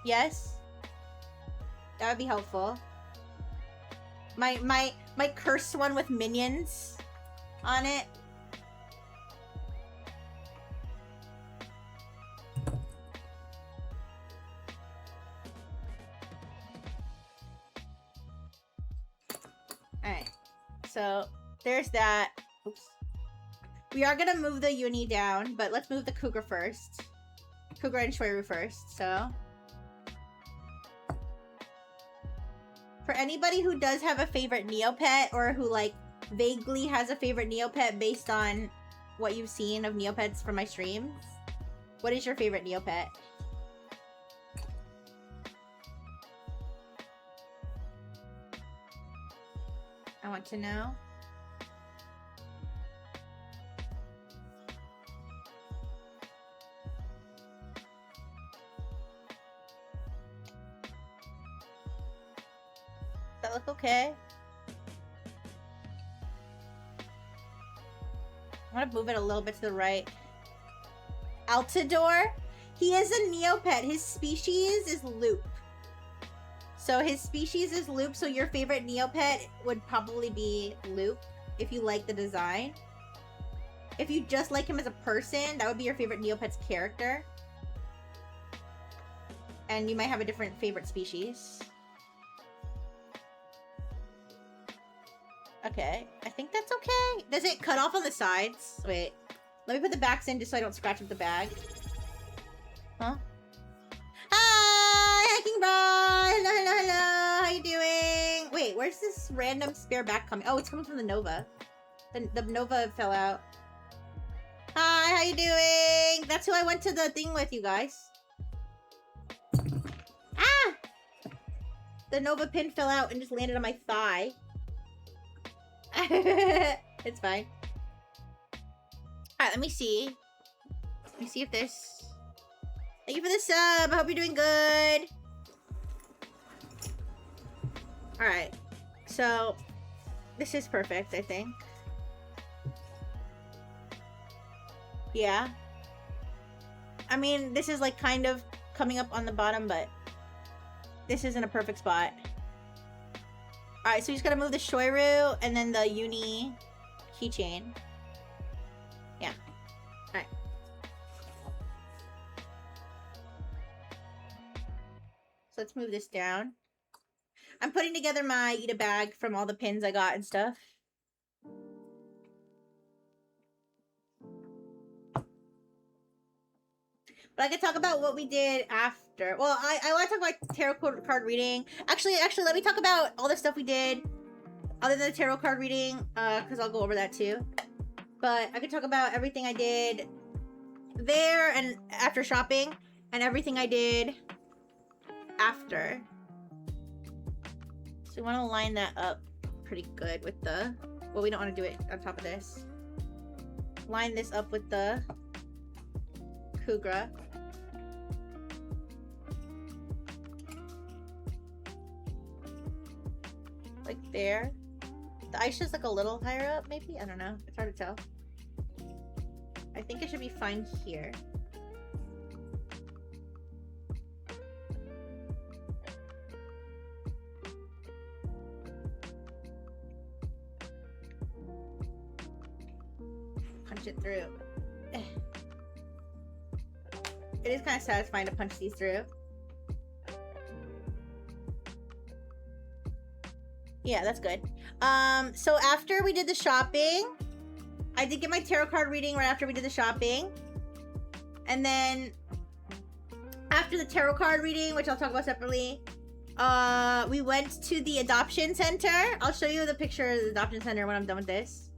yes? That would be helpful. My cursed one with minions on it. Alright. So, there's that. Oops. We are gonna move the uni down, but let's move the cougar first. Cougar and Shoiru first, so. For anybody who does have a favorite Neopet, or who, like, vaguely has a favorite Neopet based on what you've seen of Neopets from my streams, what is your favorite Neopet? I want to know. Does that look okay? I want to move it a little bit to the right. Altidore? He is a Neopet. His species is Loop. So his species is Loop, so your favorite Neopet would probably be Loop, if you like the design. If you just like him as a person, that would be your favorite Neopet's character. And you might have a different favorite species. Okay, I think that's okay. Does it cut off on the sides? Wait, let me put the backs in just so I don't scratch up the bag. Huh? Hi, Hiking Bra! Hello, hello, hello! How you doing? Wait, where's this random spare back coming? Oh, it's coming from the Nova. The Nova fell out. Hi, how you doing? That's who I went to the thing with, you guys. Ah! The Nova pin fell out and just landed on my thigh. It's fine. Alright, let me see. Let me see if this... Thank you for the sub. I hope you're doing good. Alright. So, this is perfect, I think. Yeah. I mean, this is like kind of coming up on the bottom, but this isn't a perfect spot. Alright, so you just gotta move the Shoiru and then the Uni keychain. Yeah. Alright. So let's move this down. I'm putting together my Ida bag from all the pins I got and stuff. But I could talk about what we did after. Well, I want to talk about tarot card reading. Actually, let me talk about all the stuff we did other than the tarot card reading, because I'll go over that too. But I could talk about everything I did there and after shopping, and everything I did after. So we want to line that up pretty good with the... Well, we don't want to do it on top of this. Line this up with the Kugra. Like there. The ice is like a little higher up, maybe? I don't know. It's hard to tell. I think it should be fine here. Punch it through. It is kind of satisfying to punch these through. Yeah, that's good. So after we did the shopping, I did get my tarot card reading right after we did the shopping. And then after the tarot card reading, which I'll talk about separately, we went to the adoption center. I'll show you the picture of the adoption center when I'm done with this.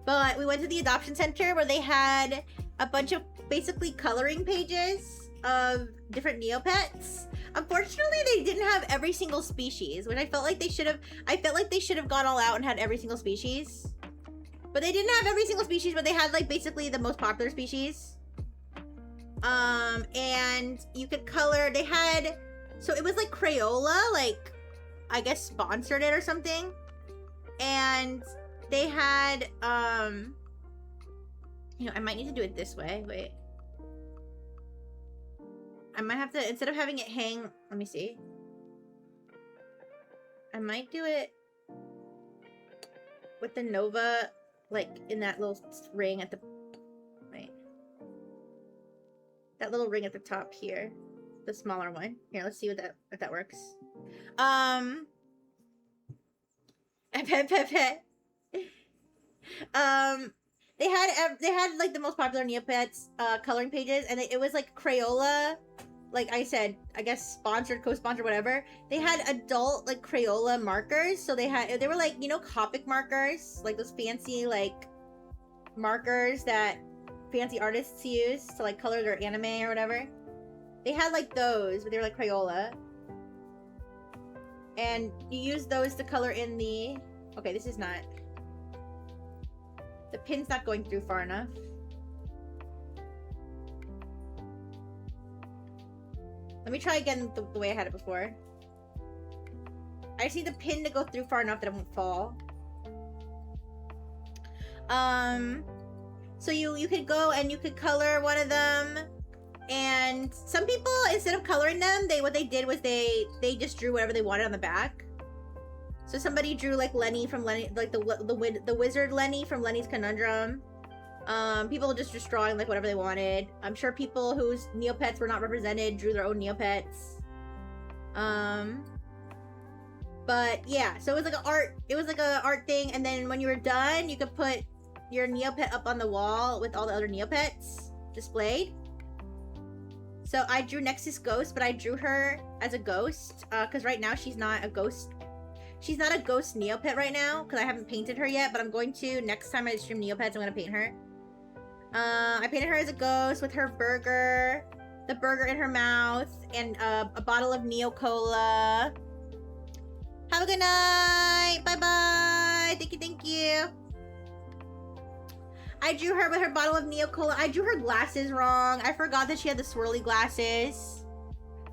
But we went to the adoption center where they had a bunch of basically coloring pages of different Neopets. Unfortunately, they didn't have every single species, which I felt like they should have. I felt like they should have gone all out and had every single species. But they didn't have every single species, but they had like basically the most popular species. And you could color. They had, so it was like Crayola, like I guess sponsored it or something. And they had, you know, I might need to do it this way. Wait. I might have to, instead of having it hang, let me see. I might do it with the Nova, like, in that little ring at the, wait. That little ring at the top here. The smaller one. Here, let's see what that, if that works. They had like the most popular Neopets coloring pages, and it was like Crayola, like I said, I guess sponsored, co-sponsored, whatever. They had adult like Crayola markers, so they were like, you know, Copic markers, like those fancy like markers that fancy artists use to like color their anime or whatever. They had like those, but they were like Crayola, and you use those to color in the. Okay, this is not. The pin's not going through far enough. Let me try again the way I had it before. I just need the pin to go through far enough that it won't fall. So you could go and you could color one of them. And some people, instead of coloring them, what they did was they just drew whatever they wanted on the back. So somebody drew like Lenny from Lenny, like the wizard Lenny from Lenny's Conundrum. People just drawing like whatever they wanted. I'm sure people whose Neopets were not represented drew their own Neopets. But yeah, so it was like an art thing, and then when you were done, you could put your Neopet up on the wall with all the other Neopets displayed. So I drew Nexus Ghost, but I drew her as a ghost, because right now she's not a ghost. She's not a ghost Neopet right now, because I haven't painted her yet, but I'm going to. Next time I stream Neopets, I'm going to paint her. I painted her as a ghost with her burger, the burger in her mouth, and a bottle of Neo Cola. Have a good night. Bye-bye. Thank you. I drew her with her bottle of Neo Cola. I drew her glasses wrong. I forgot that she had the swirly glasses.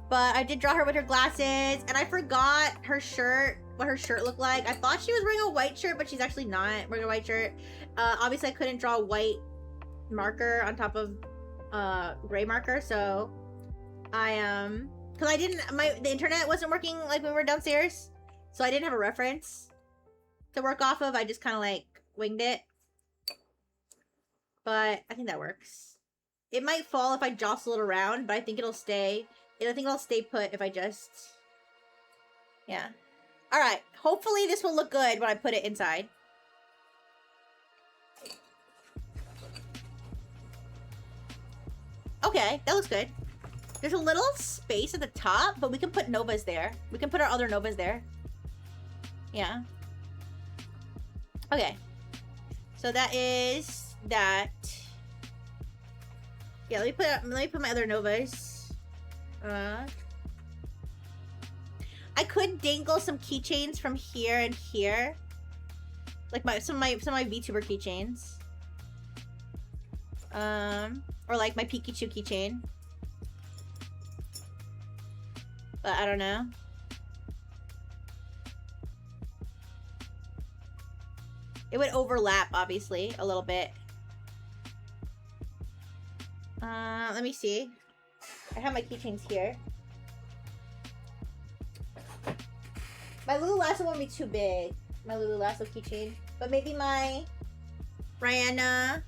But I did draw her with her glasses. And I forgot her shirt, what her shirt looked like. I thought she was wearing a white shirt, but she's actually not wearing a white shirt. Obviously, I couldn't draw a white marker on top of gray marker. So I, because I didn't, the internet wasn't working like when we were downstairs. So I didn't have a reference to work off of. I just kind of like winged it. But I think that works. It might fall if I jostle it around, but I think it'll stay. I think it'll stay put if I just... Yeah. Alright. Hopefully this will look good when I put it inside. Okay, that looks good. There's a little space at the top, but we can put Novas there. We can put our other Novas there. Yeah. Okay. So that is that. Yeah, let me put my other Novas. I could dangle some keychains from here and here. Like some of my VTuber keychains. Or like my Pikachu keychain. But I don't know. It would overlap, obviously, a little bit. Let me see. I have my keychains here. My Lulu Lasso won't be too big. My Lulu Lasso keychain. But maybe my Rihanna,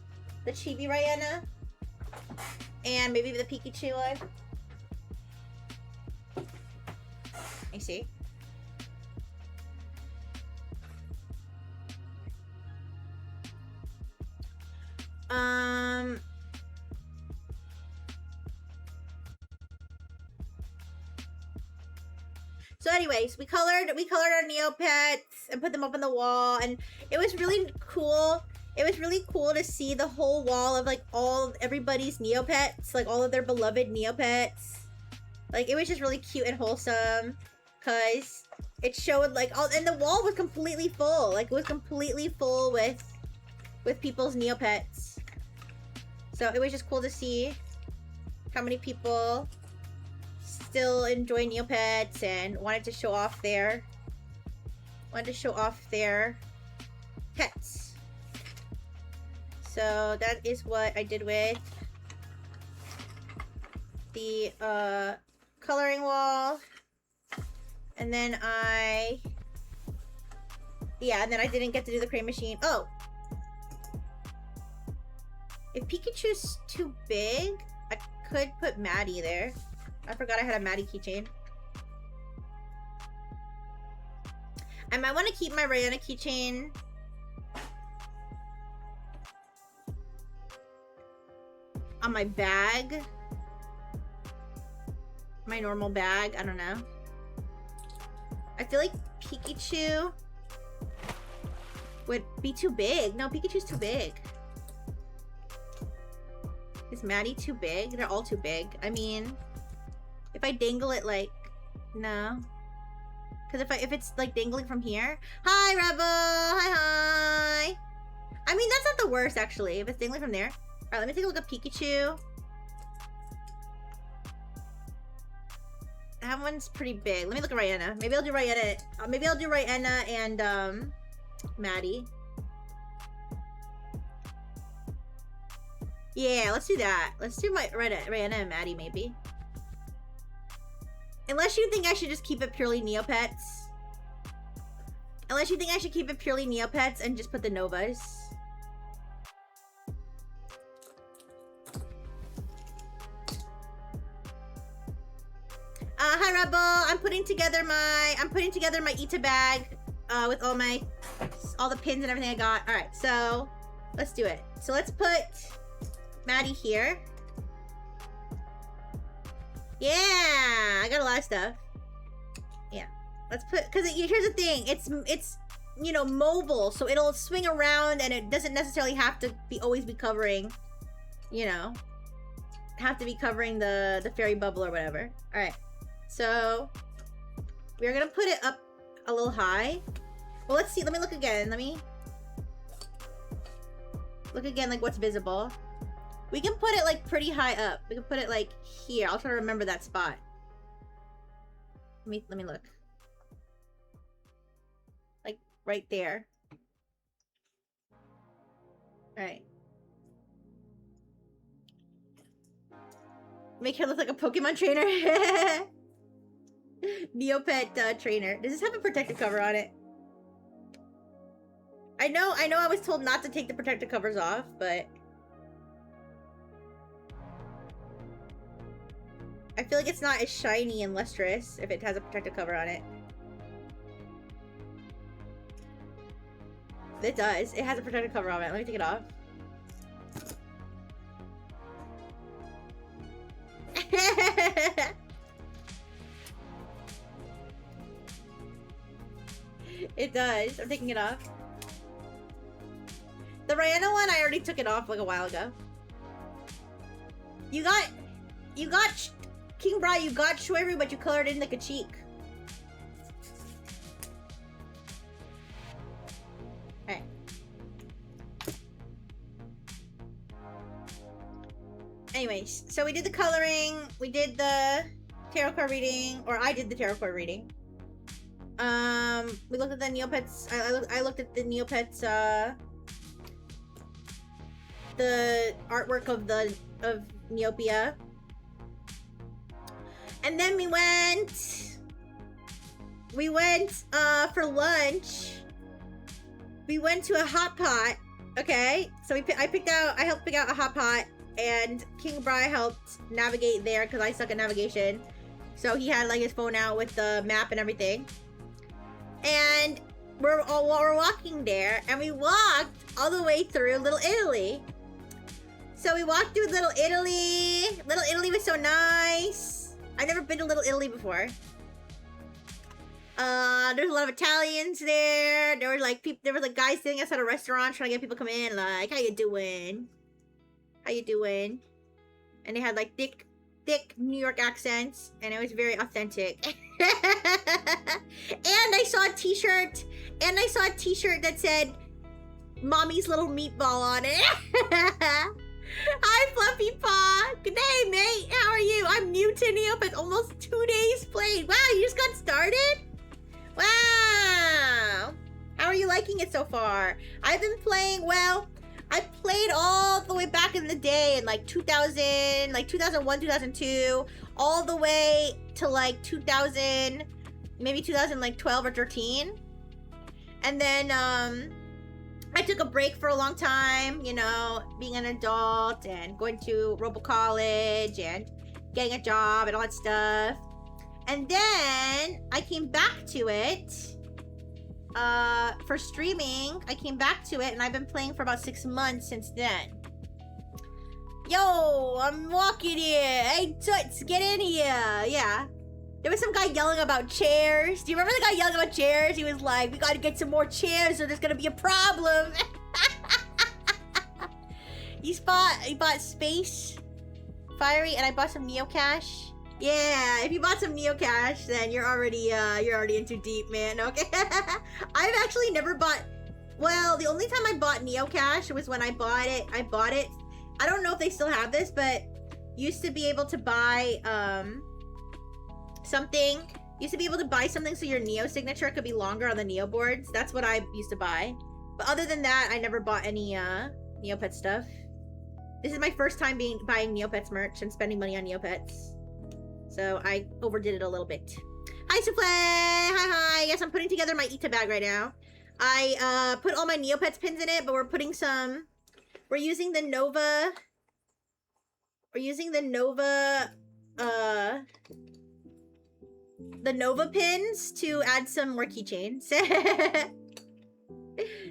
the Chibi Rihanna, and maybe the Pikachu one. I see. So anyways, we colored our Neopets and put them up on the wall, and it was really cool. It was really cool to see the whole wall of like everybody's Neopets, like all of their beloved Neopets. Like it was just really cute and wholesome, cause it showed like and the wall was completely full. Like it was completely full with people's Neopets. So it was just cool to see how many people still enjoy Neopets and wanted to show off their pets. So that is what I did with the coloring wall. And then I didn't get to do the crane machine. Oh! If Pikachu's too big, I could put Maddie there. I forgot I had a Maddie keychain. I might want to keep my Rihanna keychain. On my bag. My normal bag. I don't know. I feel like Pikachu would be too big. No, Pikachu's too big. Is Maddie too big? They're all too big. I mean, if I dangle it like... No. Because if it's like dangling from here... Hi, Rebel! Hi! I mean, that's not the worst, actually. If it's dangling from there. Alright, let me take a look at Pikachu. That one's pretty big. Let me look at Rihanna. Maybe I'll do Rihanna. Maybe I'll do Rihanna and Maddie. Yeah, let's do that. Let's do my Rihanna and Maddie, maybe. Unless you think I should just keep it purely Neopets. Unless you think I should keep it purely Neopets and just put the Novas. Hi adorable. I'm putting together my Ita bag with all the pins and everything I got. All right, so let's do it. So let's put Maddie here. Yeah, I got a lot of stuff. Yeah, let's put, because here's the thing, it's you know, mobile, so it'll swing around and it doesn't necessarily have to always be covering, you know, the fairy bubble or whatever. All right, so we're gonna put it up a little high. Well, let's see. Let me look again. Let me look again, like what's visible. We can put it like pretty high up. We can put it like here. I'll try to remember that spot. Let me look. Like right there. All right. Make her look like a Pokemon trainer. Neopet trainer. Does this have a protective cover on it? I know I was told not to take the protective covers off, but I feel like it's not as shiny and lustrous if it has a protective cover on it. It does. It has a protective cover on it. Let me take it off. It does. I'm taking it off. The Rihanna one, I already took it off like a while ago. You got King Bri, you got Shoiru, but you colored in like a cheek. Alright. Anyways, so we did the coloring, we did the tarot card reading, or I did the tarot card reading. We looked at the Neopets. I looked at the Neopets, the artwork of Neopia. And then we went for lunch. We went to a hot pot. Okay, so I helped pick out a hot pot, and King Bri helped navigate there because I suck at navigation. So he had like his phone out with the map and everything. And we're walking there, and we walked all the way through Little Italy. So we walked through Little Italy. Little Italy was so nice. I've never been to Little Italy before. There's a lot of Italians there. There were like guys sitting outside a restaurant trying to get people to come in, like, how you doing? How you doing? And they had like thick New York accents, and it was very authentic. And I saw a t-shirt that said Mommy's Little Meatball on it. Hi, Fluffy Paw. Good day, mate. How are you? I'm new to Neopets. Almost 2 days played. Wow, you just got started? Wow. How are you liking it so far? I've been playing, well, I played all the way back in the day in like 2000, like 2001, 2002, all the way to like 2000, maybe 2012 or 13. And then, I took a break for a long time, you know, being an adult and going to Robo College and getting a job and all that stuff. And then I came back to it for streaming. I came back to it, and I've been playing for about 6 months since then. Yo, I'm walking here. Hey, Toots, get in here. Yeah. There was some guy yelling about chairs. Do you remember the guy yelling about chairs? He was like, we gotta get some more chairs or there's gonna be a problem. He bought Space Fiery, and I bought some Neocash. Yeah, if you bought some Neocash, then you're already in too deep, man. Okay. I've actually never bought, well, the only time I bought Neocash was when I bought it. I don't know if they still have this, but used to be able to buy, something so your Neo signature could be longer on the Neo boards. That's what I used to buy. But other than that, I never bought any Neopets stuff. This is my first time buying Neopets merch and spending money on Neopets. So I overdid it a little bit. Hi, Souffle! Hi. Yes, I'm putting together my Ita bag right now. I put all my Neopets pins in it, but we're using the Nova. the Nova pins to add some more keychains.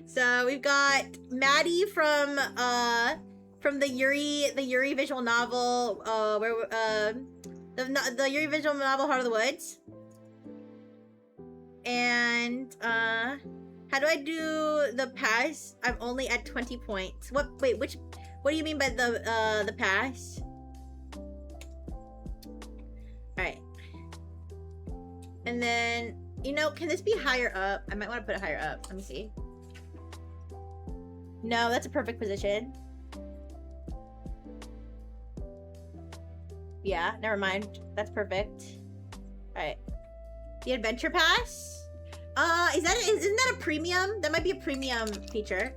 So we've got Maddie from the Yuri visual novel, the Yuri visual novel Heart of the Woods. And how do I do the pass? I'm only at 20 points. What do you mean by the pass? Alright. And then, you know, can this be higher up? I might want to put it higher up. Let me see. No, that's a perfect position. Yeah, never mind. That's perfect. Alright. The adventure pass? Isn't that a premium? That might be a premium feature.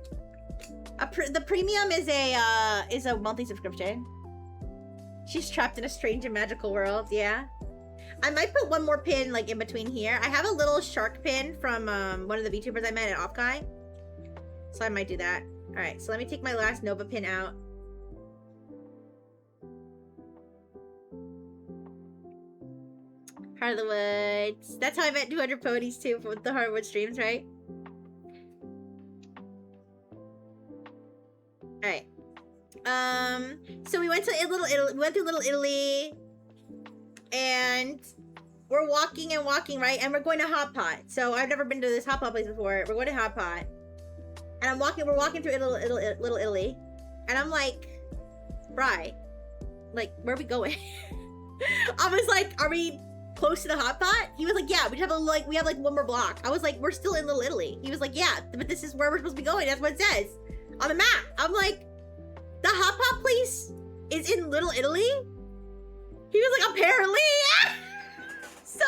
The premium is a monthly subscription. She's trapped in a strange and magical world, yeah. I might put one more pin like in between here. I have a little shark pin from one of the VTubers I met at Offkai. So I might do that. Alright, so let me take my last Nova pin out. Heart of the Woods. That's how I met 200 ponies too with the Heart of the Woods streams, right? Alright. So we went to Little Italy, and we're walking and walking, right? And we're going to Hot Pot. So I've never been to this Hot Pot place before. We're going to Hot Pot. And we're walking through Little Italy. And I'm like, Bri, like, where are we going? I was like, are we close to the Hot Pot? He was like, yeah, we have like one more block. I was like, we're still in Little Italy. He was like, yeah, but this is where we're supposed to be going. That's what it says on the map. I'm like, the Hot Pot place is in Little Italy? He was like, apparently. So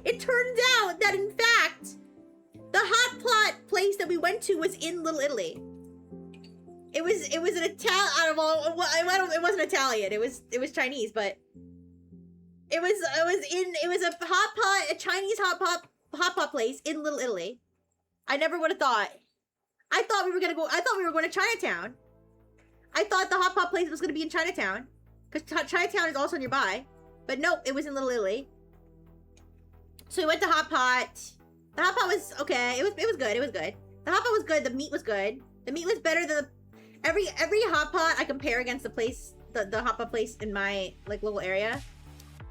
it turns out that in fact, the Hot Pot place that we went to was in Little Italy. It was an Italian. It wasn't Italian. It was Chinese, but it was a hot pot, a Chinese hot pot place in Little Italy. I never would have thought. I thought we were going to Chinatown. I thought the hot pot place was going to be in Chinatown, because Chinatown is also nearby. But nope, it was in Little Italy. So we went to Hot Pot. The Hot Pot was okay. It was good. It was good. The Hot Pot was good. The meat was good. The meat was better than every Hot Pot I compare against the place, the Hot Pot place in my like little area.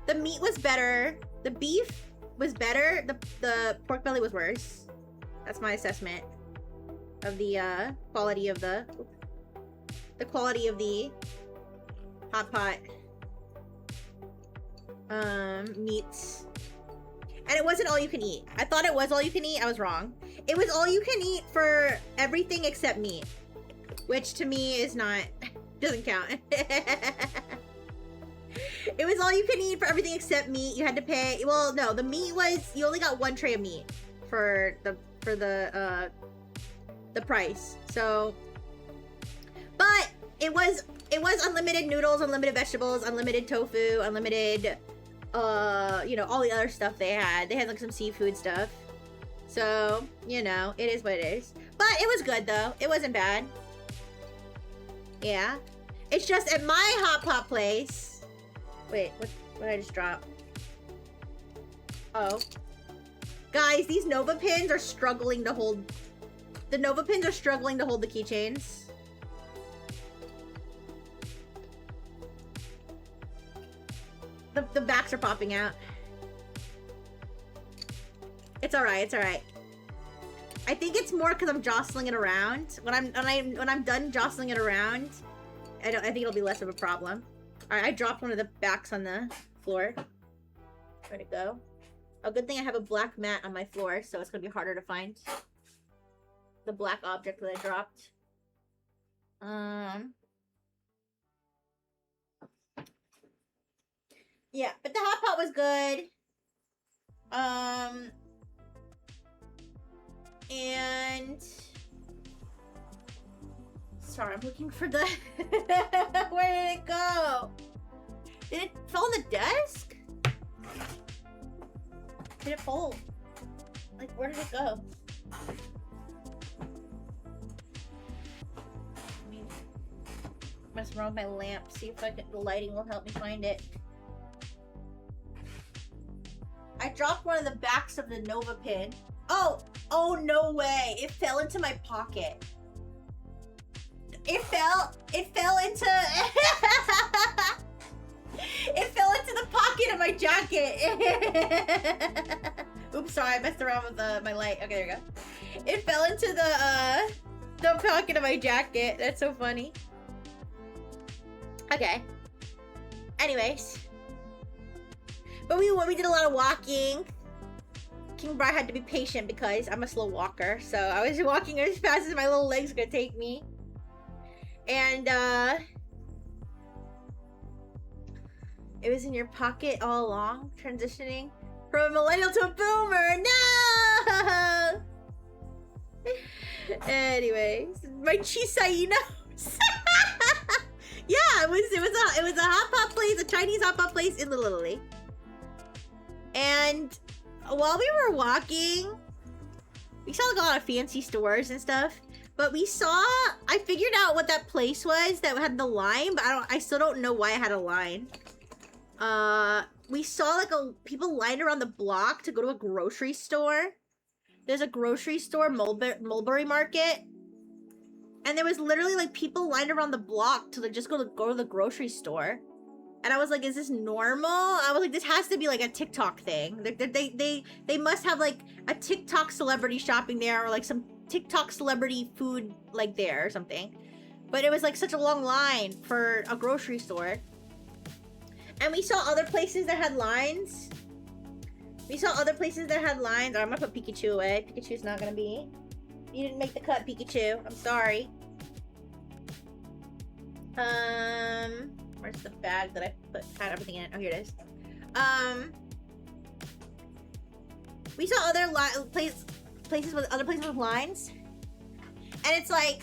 The meat was better. The beef was better. The pork belly was worse. That's my assessment of the quality of the Hot Pot meats. And it wasn't all you can eat. I thought it was all you can eat. I was wrong. It was all you can eat for everything except meat, which to me is not, doesn't count. It was all you can eat for everything except meat. You had to pay. Well, no, the meat was, you only got one tray of meat for the price. So, but it was unlimited noodles, unlimited vegetables, unlimited tofu, unlimited you know, all the other stuff they had. They had like some seafood stuff. So, you know, it is what it is. But it was good though. It wasn't bad. Yeah. It's just at my Hot Pot place. Wait, what did I just drop? Oh. Guys, these Nova pins are struggling to hold. The Nova pins are struggling to hold the keychains. The backs are popping out. It's alright, it's alright. I think it's more because I'm jostling it around. When I'm done jostling it around, I think it'll be less of a problem. Alright, I dropped one of the backs on the floor. Where'd it go? Oh, good thing I have a black mat on my floor, so it's gonna be harder to find the black object that I dropped. Yeah, but the Hot Pot was good. And sorry, I'm looking for the where did it go? Did it fall on the desk? Did it fall? Like, where did it go? Mess around with my lamp, see if the lighting will help me find it. I dropped one of the backs of the Nova pin. Oh no way. It fell into my pocket. It fell into it fell into the pocket of my jacket. Oops, sorry, I messed around with my light. Okay, there we go. It fell into the pocket of my jacket. That's so funny. Okay. Anyways. But we did a lot of walking. King Bri had to be patient because I'm a slow walker. So I was walking as fast as my little legs could take me. And it was in your pocket all along, transitioning from a millennial to a boomer. No! Anyways, my Chisai nose. Yeah, it was a hot pot place, a Chinese hot pot place in Little Italy. And while we were walking, we saw like a lot of fancy stores and stuff. But I figured out what that place was that had the line, but I still don't know why it had a line. We saw like people lined around the block to go to a grocery store. There's a grocery store, Mulberry Market. And there was literally like people lined around the block to just go to the grocery store. And I was like, is this normal? I was like, this has to be like a TikTok thing. They must have like a TikTok celebrity shopping there, or like some TikTok celebrity food like there or something. But it was like such a long line for a grocery store. And we saw other places that had lines. Oh, I'm gonna put Pikachu away. Pikachu's not gonna be. You didn't make the cut, Pikachu. I'm sorry. Where's the bag that I had everything in? Oh, here it is. We saw other places with lines, and it's like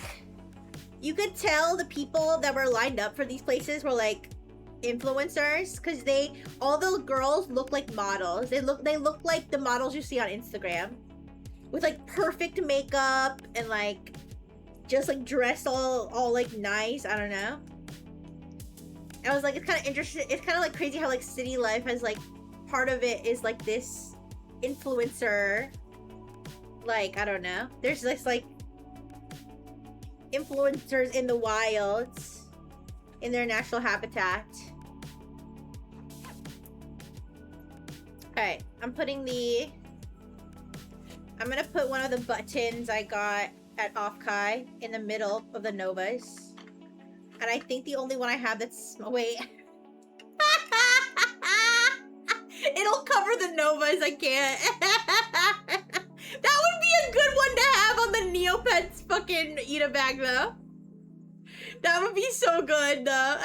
you could tell the people that were lined up for these places were like influencers, because all the girls look like models. They look like the models you see on Instagram, with like perfect makeup and like just like dressed all like nice. I don't know. I was like, it's kind of interesting. It's kind of like crazy how like city life has like part of it is like this influencer. Like, I don't know. There's this like influencers in the wilds, in their natural habitat. Alright, I'm gonna put one of the buttons I got at Offkai in the middle of the Novas. And I think the only one I have that's... Wait. It'll cover the Novas, I can't. That would be a good one to have on the Neopets fucking eat-a bag, though. That would be so good, though.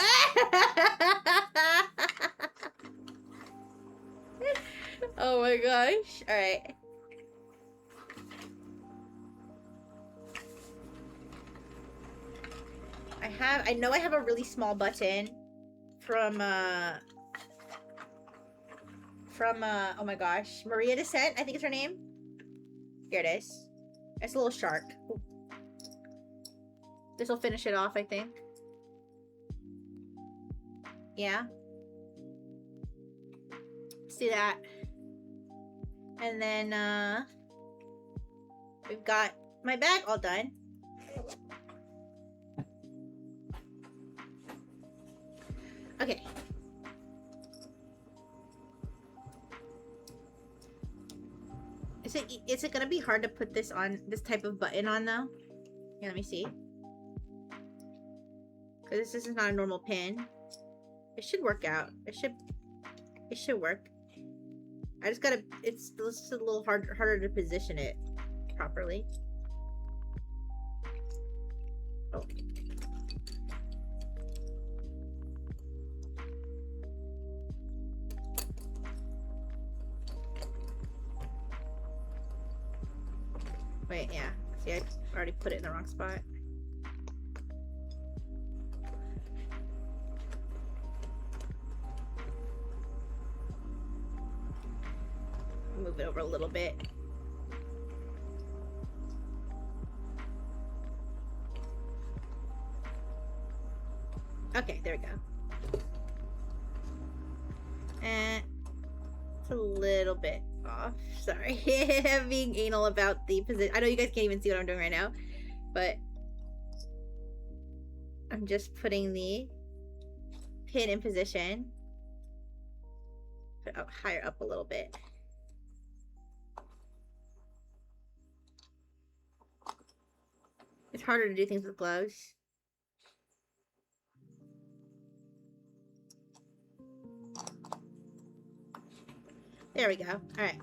Oh my gosh. Alright. I know I have a really small button from oh my gosh, Maria Descent, I think it's her name. Here it is. It's a little shark. Ooh. This will finish it off, I think. Yeah. See that? And then we've got my bag all done. Okay. Is it gonna be hard to put this type of button on though? Here, let me see. Because this is not a normal pin. It should work out. It should work. I just gotta. It's just a little harder to position it properly. Oh. Wait, yeah. See, I already put it in the wrong spot. Move it over a little bit. Okay, there we go. And It's a little bit off. Sorry. I'm being anal about the position. I know you guys can't even see what I'm doing right now, but I'm just putting the pin in position. Put it up higher up a little bit. It's harder to do things with gloves. There we go. Alright.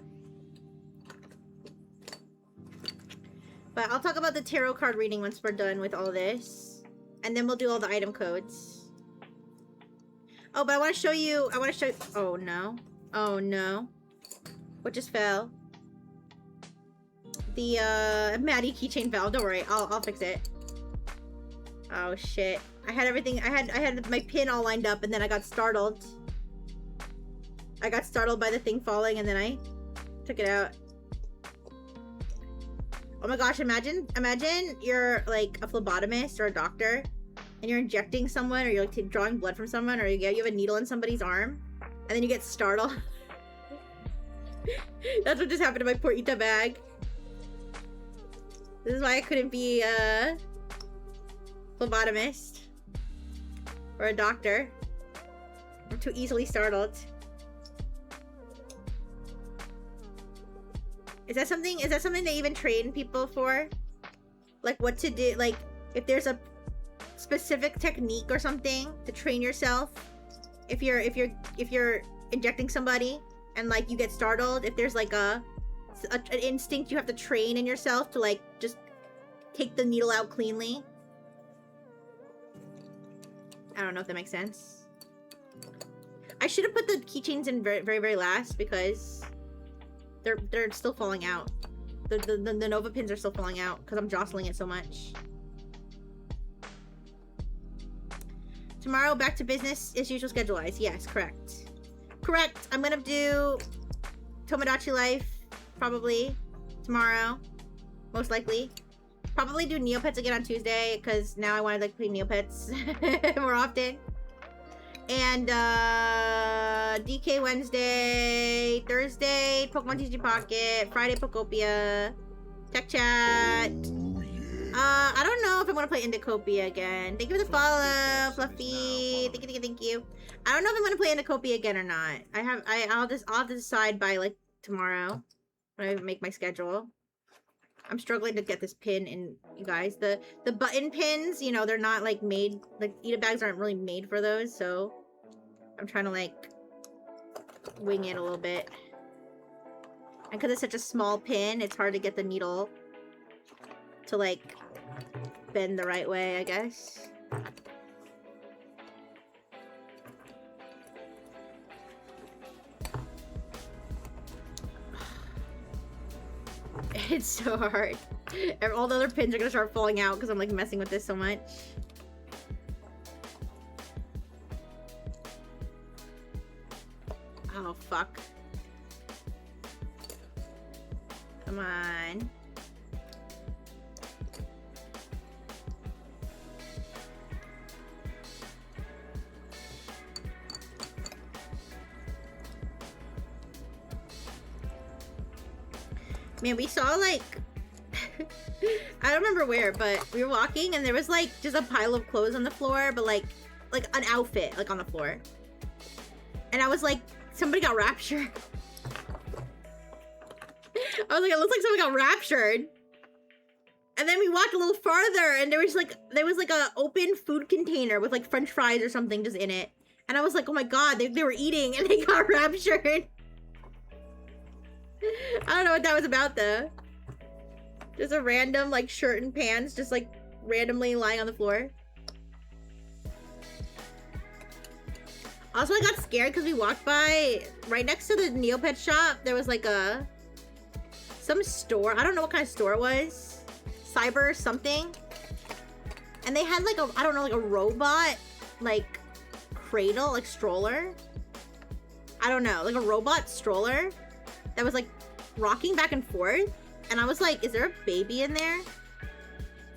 But I'll talk about the tarot card reading once we're done with all this. And then we'll do all the item codes. Oh, but I want to show you... Oh, no. Oh, no. What just fell? The, Maddie keychain fell. Don't worry. I'll fix it. Oh, shit. I had everything... I had my pin all lined up, and then I got startled. I got startled by the thing falling, and then I took it out. Oh my gosh, imagine you're like a phlebotomist or a doctor, and you're injecting someone, or you're like drawing blood from someone, or you have a needle in somebody's arm, and then you get startled. That's what just happened to my Portita bag. This is why I couldn't be a phlebotomist or a doctor. I'm too easily startled. Is that something they even train people for? Like what to do, like if there's a specific technique or something to train yourself if you're injecting somebody and like you get startled, if there's like an instinct you have to train in yourself to like just take the needle out cleanly. I don't know if that makes sense. I should have put the keychains in very, very, very last because they're still falling out. The Nova pins are still falling out because I'm jostling it so much. Tomorrow, back to business as usual schedule-wise. Yes, correct. Correct. I'm gonna do Tomodachi Life probably tomorrow, most likely. Probably do Neopets again on Tuesday because now I want to like play Neopets more often. And DK Wednesday, Thursday, Pokemon TCG Pocket, Friday Pokopia, Tech Chat. I don't know if I want to play Indicopia again. Thank you for the follow, Fluffy. Thank you. I don't know if I'm gonna play Indicopia again or not. I'll have to decide by like tomorrow when I make my schedule. I'm struggling to get this pin in, you guys. The button pins, you know, they're not like made, like Ita bags aren't really made for those, so I'm trying to like wing it a little bit. And because it's such a small pin, it's hard to get the needle to like bend the right way, I guess. It's so hard. All the other pins are gonna start falling out because I'm like messing with this so much. Oh, fuck. Come on. Man, we saw like I don't remember where, but we were walking and there was like just a pile of clothes on the floor, but like an outfit like on the floor. And I was like, somebody got raptured. I was like, it looks like someone got raptured. And then we walked a little farther and there was like a open food container with like French fries or something just in it. And I was like, oh my god, they were eating and they got raptured. I don't know what that was about though. Just a random like shirt and pants just like randomly lying on the floor. Also, I got scared because we walked by right next to the Neopets shop. There was like some store. I don't know what kind of store it was. Cyber something. And they had like I don't know, like a robot like cradle, like stroller. I don't know, like a robot stroller that was like rocking back and forth. And I was like, is there a baby in there?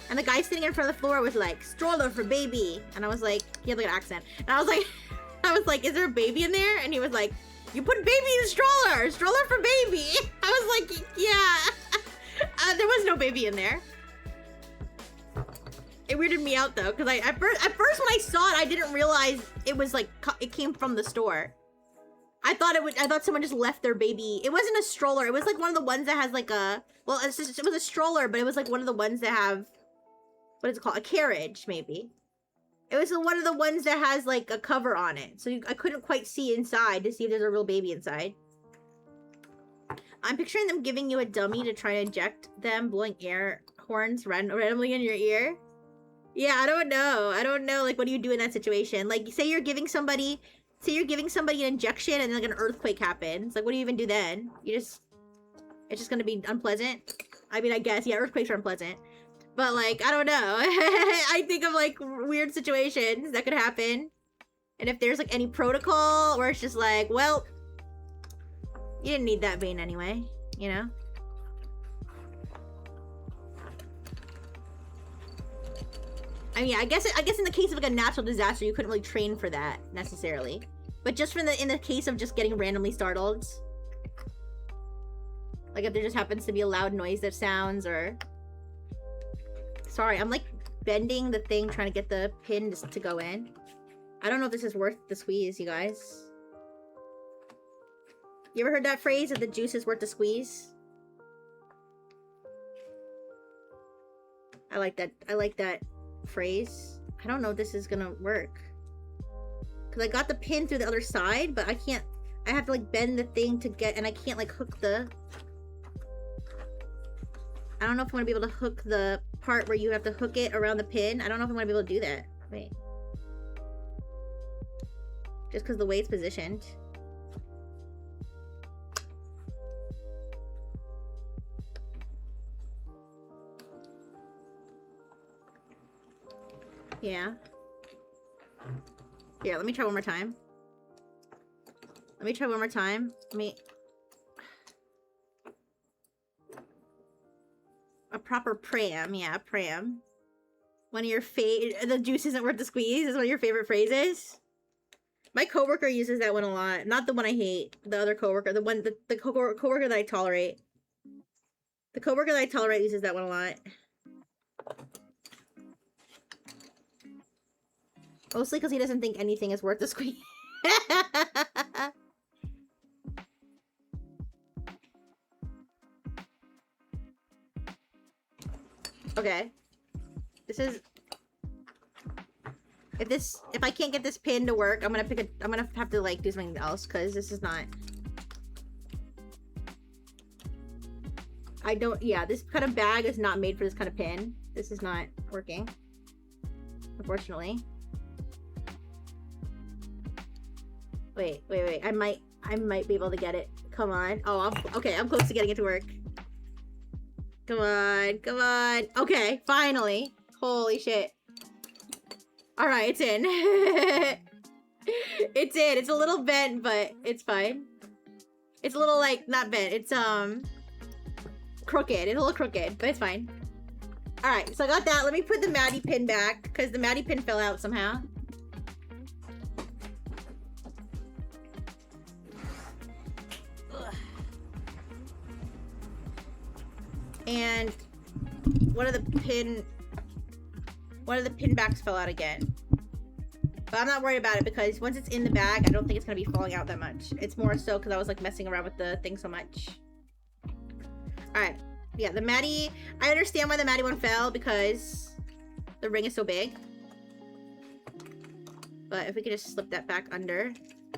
And the guy sitting in front of the floor was like, stroller for baby. And I was like, he had like an accent. And I was like, is there a baby in there? And he was like, You put baby in the stroller! Stroller for baby! I was like, yeah. There was no baby in there. It weirded me out though, because at first when I saw it, I didn't realize it was like, it came from the store. I thought someone just left their baby. It wasn't a stroller. It was like one of the ones that has like a, well, it was a stroller, but it was like one of the ones that have, what is it called? A carriage, maybe. It was one of the ones that has like a cover on it. So I couldn't quite see inside to see if there's a real baby inside. I'm picturing them giving you a dummy to try to inject them, blowing air horns randomly in your ear. Yeah, I don't know. I don't know, like, what do you do in that situation? Like, say you're giving somebody an injection and then, like, an earthquake happens. Like, what do you even do then? It's just gonna be unpleasant? I mean, I guess, yeah, earthquakes are unpleasant. But, like, I don't know. I think of, like, weird situations that could happen. And if there's, like, any protocol where it's just like, well, you didn't need that vein anyway, you know? I mean, I guess in the case of like a natural disaster, you couldn't really train for that necessarily. But just in the case of just getting randomly startled, like if there just happens to be a loud noise that sounds, or sorry, I'm like bending the thing trying to get the pin to go in. I don't know if this is worth the squeeze, you guys. You ever heard that phrase that the juice is worth the squeeze? I like that phrase. I don't know if this is gonna work, because I got the pin through the other side, but I have to like bend the thing to get, and I can't like hook the, I don't know if I'm gonna be able to hook the part where you have to hook it around the pin. I don't know if I'm gonna be able to do that. Wait, just because the way it's positioned. Yeah. Here, let me try one more time. A proper pram. Yeah, pram. One of your the juice isn't worth the squeeze is one of your favorite phrases. My coworker uses that one a lot. Not the one I hate. The other coworker. The coworker that I tolerate. The coworker that I tolerate uses that one a lot. Mostly because he doesn't think anything is worth the squeeze. Okay. If I can't get this pin to work, I'm gonna have to like do something else, because this is not. Yeah, this kind of bag is not made for this kind of pin. This is not working, unfortunately. Wait. I might be able to get it. Come on. Oh, okay. I'm close to getting it to work. Come on. Okay, finally. Holy shit. All right, it's in. It's in. It's a little bent, but it's fine. It's a little like not bent. It's crooked. It's a little crooked, but it's fine. All right, so I got that. Let me put the Maddie pin back, because the Maddie pin fell out somehow. And one of the pin backs fell out again. But I'm not worried about it, because once it's in the bag, I don't think it's gonna be falling out that much. It's more so because I was like messing around with the thing so much. Alright. Yeah, the Maddie, I understand why the Maddie one fell, because the ring is so big. But if we could just slip that back under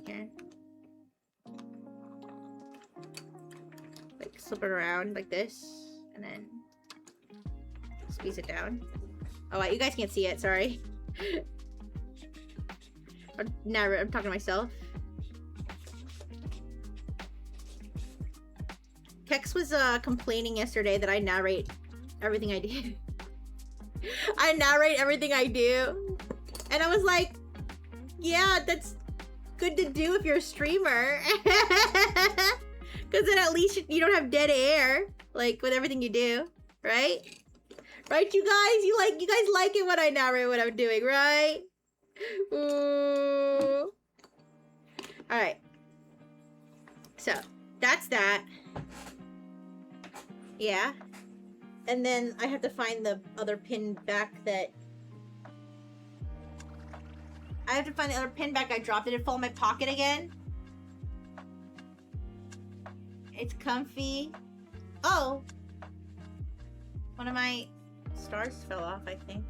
here. Like slip it around like this. And then squeeze it down. Oh, wait, you guys can't see it. Sorry. I'm talking to myself. Kex was complaining yesterday that I narrate everything I do. I narrate everything I do. And I was like, yeah, that's good to do if you're a streamer. Because then at least you don't have dead air. Like, with everything you do, right? Right, you guys? You guys like it when I narrate what I'm doing, right? Ooh. Alright. So, that's that. Yeah. And then I have to find the other pin back that... I have to find the other pin back I dropped. Did it fall in my pocket again? It's comfy. Oh! One of my stars fell off, I think.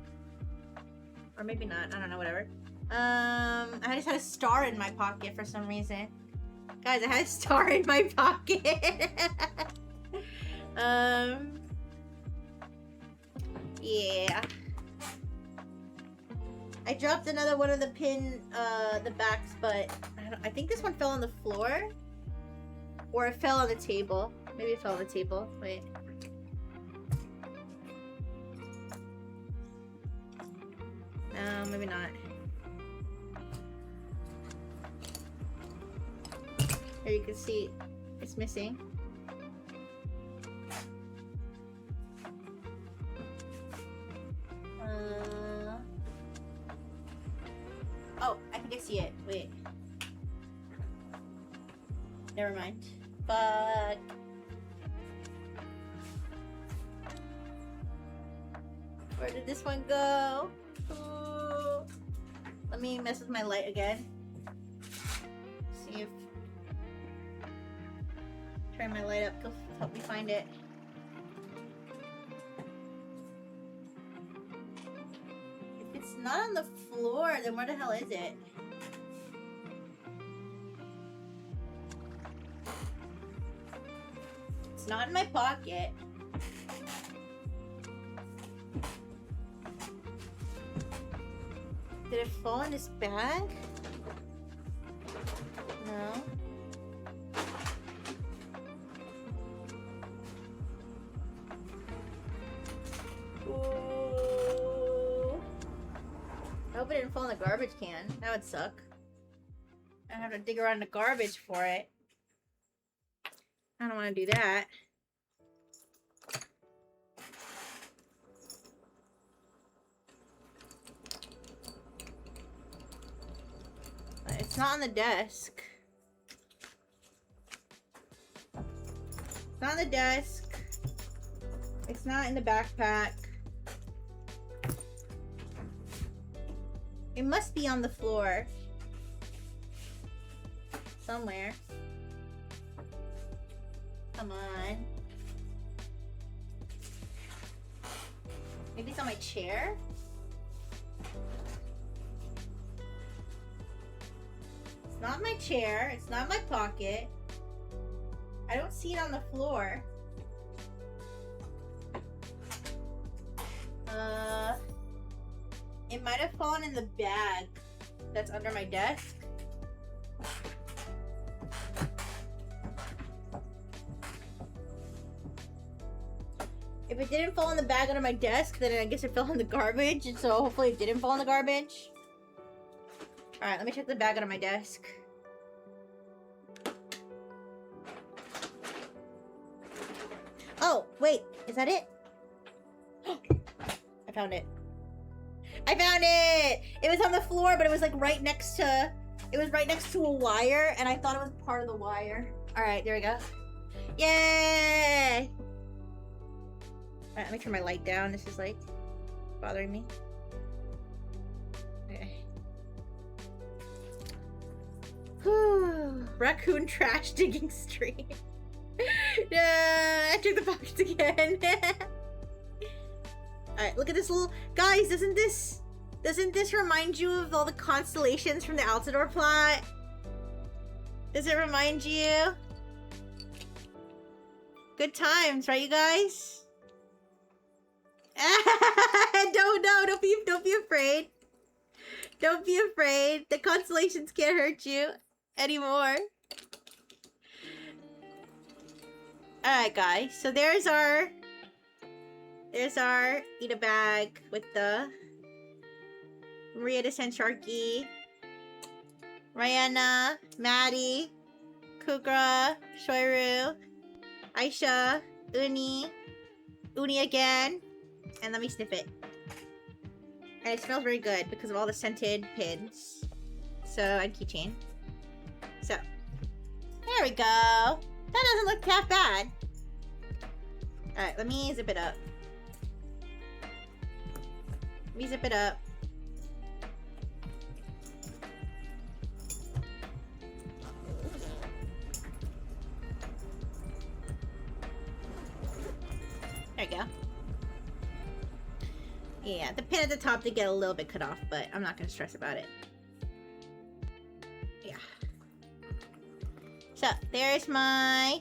Or maybe not. I don't know, whatever. I just had a star in my pocket for some reason. Guys, I had a star in my pocket. Yeah. I dropped another one of the pin, the backs, but I think this one fell on the floor. Or it fell on the table. Maybe it fell on the table. Wait. No, maybe not. There you can see it's missing. Oh, I think I see it. Wait. Never mind. Fuck. Where did this one go? Ooh. Let me mess with my light again. See if... Turn my light up. Go help me find it. If it's not on the floor, then where the hell is it? It's not in my pocket. Did it fall in this bag? No. Ooh. I hope it didn't fall in the garbage can. That would suck. I'd have to dig around the garbage for it. I don't want to do that. But it's not on the desk. It's not on the desk. It's not in the backpack. It must be on the floor. Somewhere. Come on. Maybe it's on my chair? It's not my chair. It's not my pocket. I don't see it on the floor. It might have fallen in the bag that's under my desk. If it didn't fall in the bag under my desk, then I guess it fell in the garbage. And so hopefully it didn't fall in the garbage. Alright, let me check the bag under my desk. Oh, wait. Is that it? I found it. I found it! It was on the floor, but it was like right next to... It was right next to a wire, and I thought it was part of the wire. Alright, there we go. Yay! Alright, let me turn my light down. This is like bothering me. Okay. Whew. Raccoon trash digging stream. Yeah, I took the box again. Alright, look at this little... Guys, doesn't this remind you of all the constellations from the Altador plot? Does it remind you? Good times, right, you guys? Don't be afraid. Don't be afraid. The constellations can't hurt you anymore. Alright, guys. So there's our eat a bag with the Maria de Sancharki, Rihanna, Maddie, Kukra, Shoiru, Aisha, Uni again, and let me sniff it. And it smells very good because of all the scented pins. So, and keychain. So, There we go. That doesn't look half bad. Alright, let me zip it up. Let me zip it up. There we go. Yeah, the pin at the top did get a little bit cut off, but I'm not gonna stress about it. Yeah. So, there's my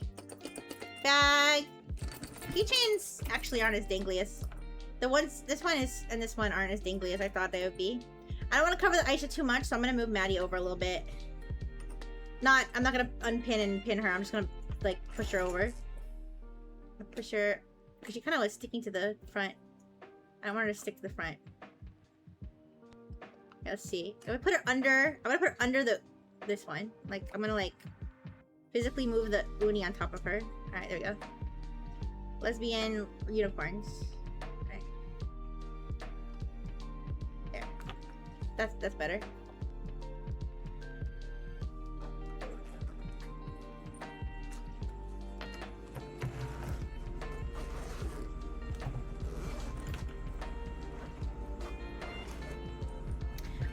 bag. Keychains actually aren't as dangly as the ones, this one is, and this one aren't as dangly as I thought they would be. I don't want to cover the Aisha too much, so I'm gonna move Maddie over a little bit. I'm not gonna unpin and pin her, I'm just gonna, like, push her over. Push her, because she kind of was sticking to the front. I don't want her to stick to the front. Yeah, let's see. I'm gonna put her under, I'm gonna put her under this one. Like, I'm gonna, like, physically move the uni on top of her. Alright, there we go. Lesbian unicorns. Alright. There. That's better.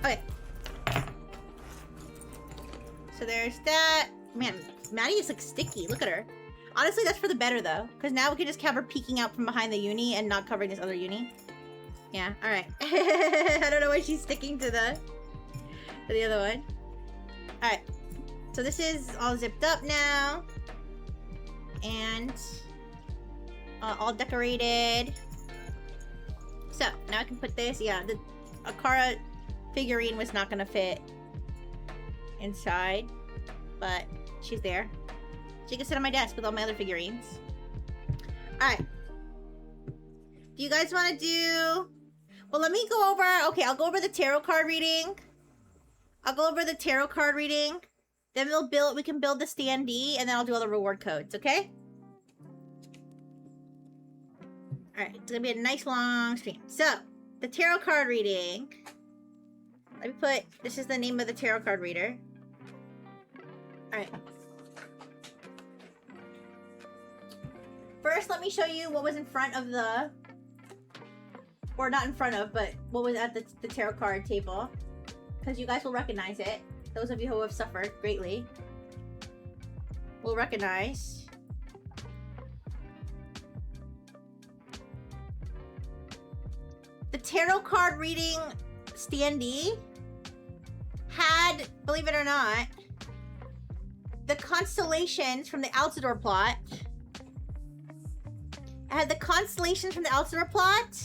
Okay. So there's that. Man, Maddie is like sticky. Look at her. Honestly, that's for the better though, because now we can just have her peeking out from behind the uni and not covering this other uni. Yeah. All right. I don't know why she's sticking to the other one. All right. So this is all zipped up now, and all decorated. So now I can put this. Yeah, the Akara figurine was not gonna fit inside, but she's there. She can sit on my desk with all my other figurines. Alright. Do you guys want to do... Well, let me go over... Okay, I'll go over the tarot card reading. I'll go over the tarot card reading. Then we can build the standee, and then I'll do all the reward codes, okay? Alright, it's gonna be a nice long stream. So, the tarot card reading. Let me put... This is the name of the tarot card reader. Alright. First, let me show you what was in front of the... Or not in front of, but what was at the tarot card table. Because you guys will recognize it. Those of you who have suffered greatly will recognize. The tarot card reading standee had, believe it or not, the constellations from the Altador plot. It had the constellations from the Altador plot,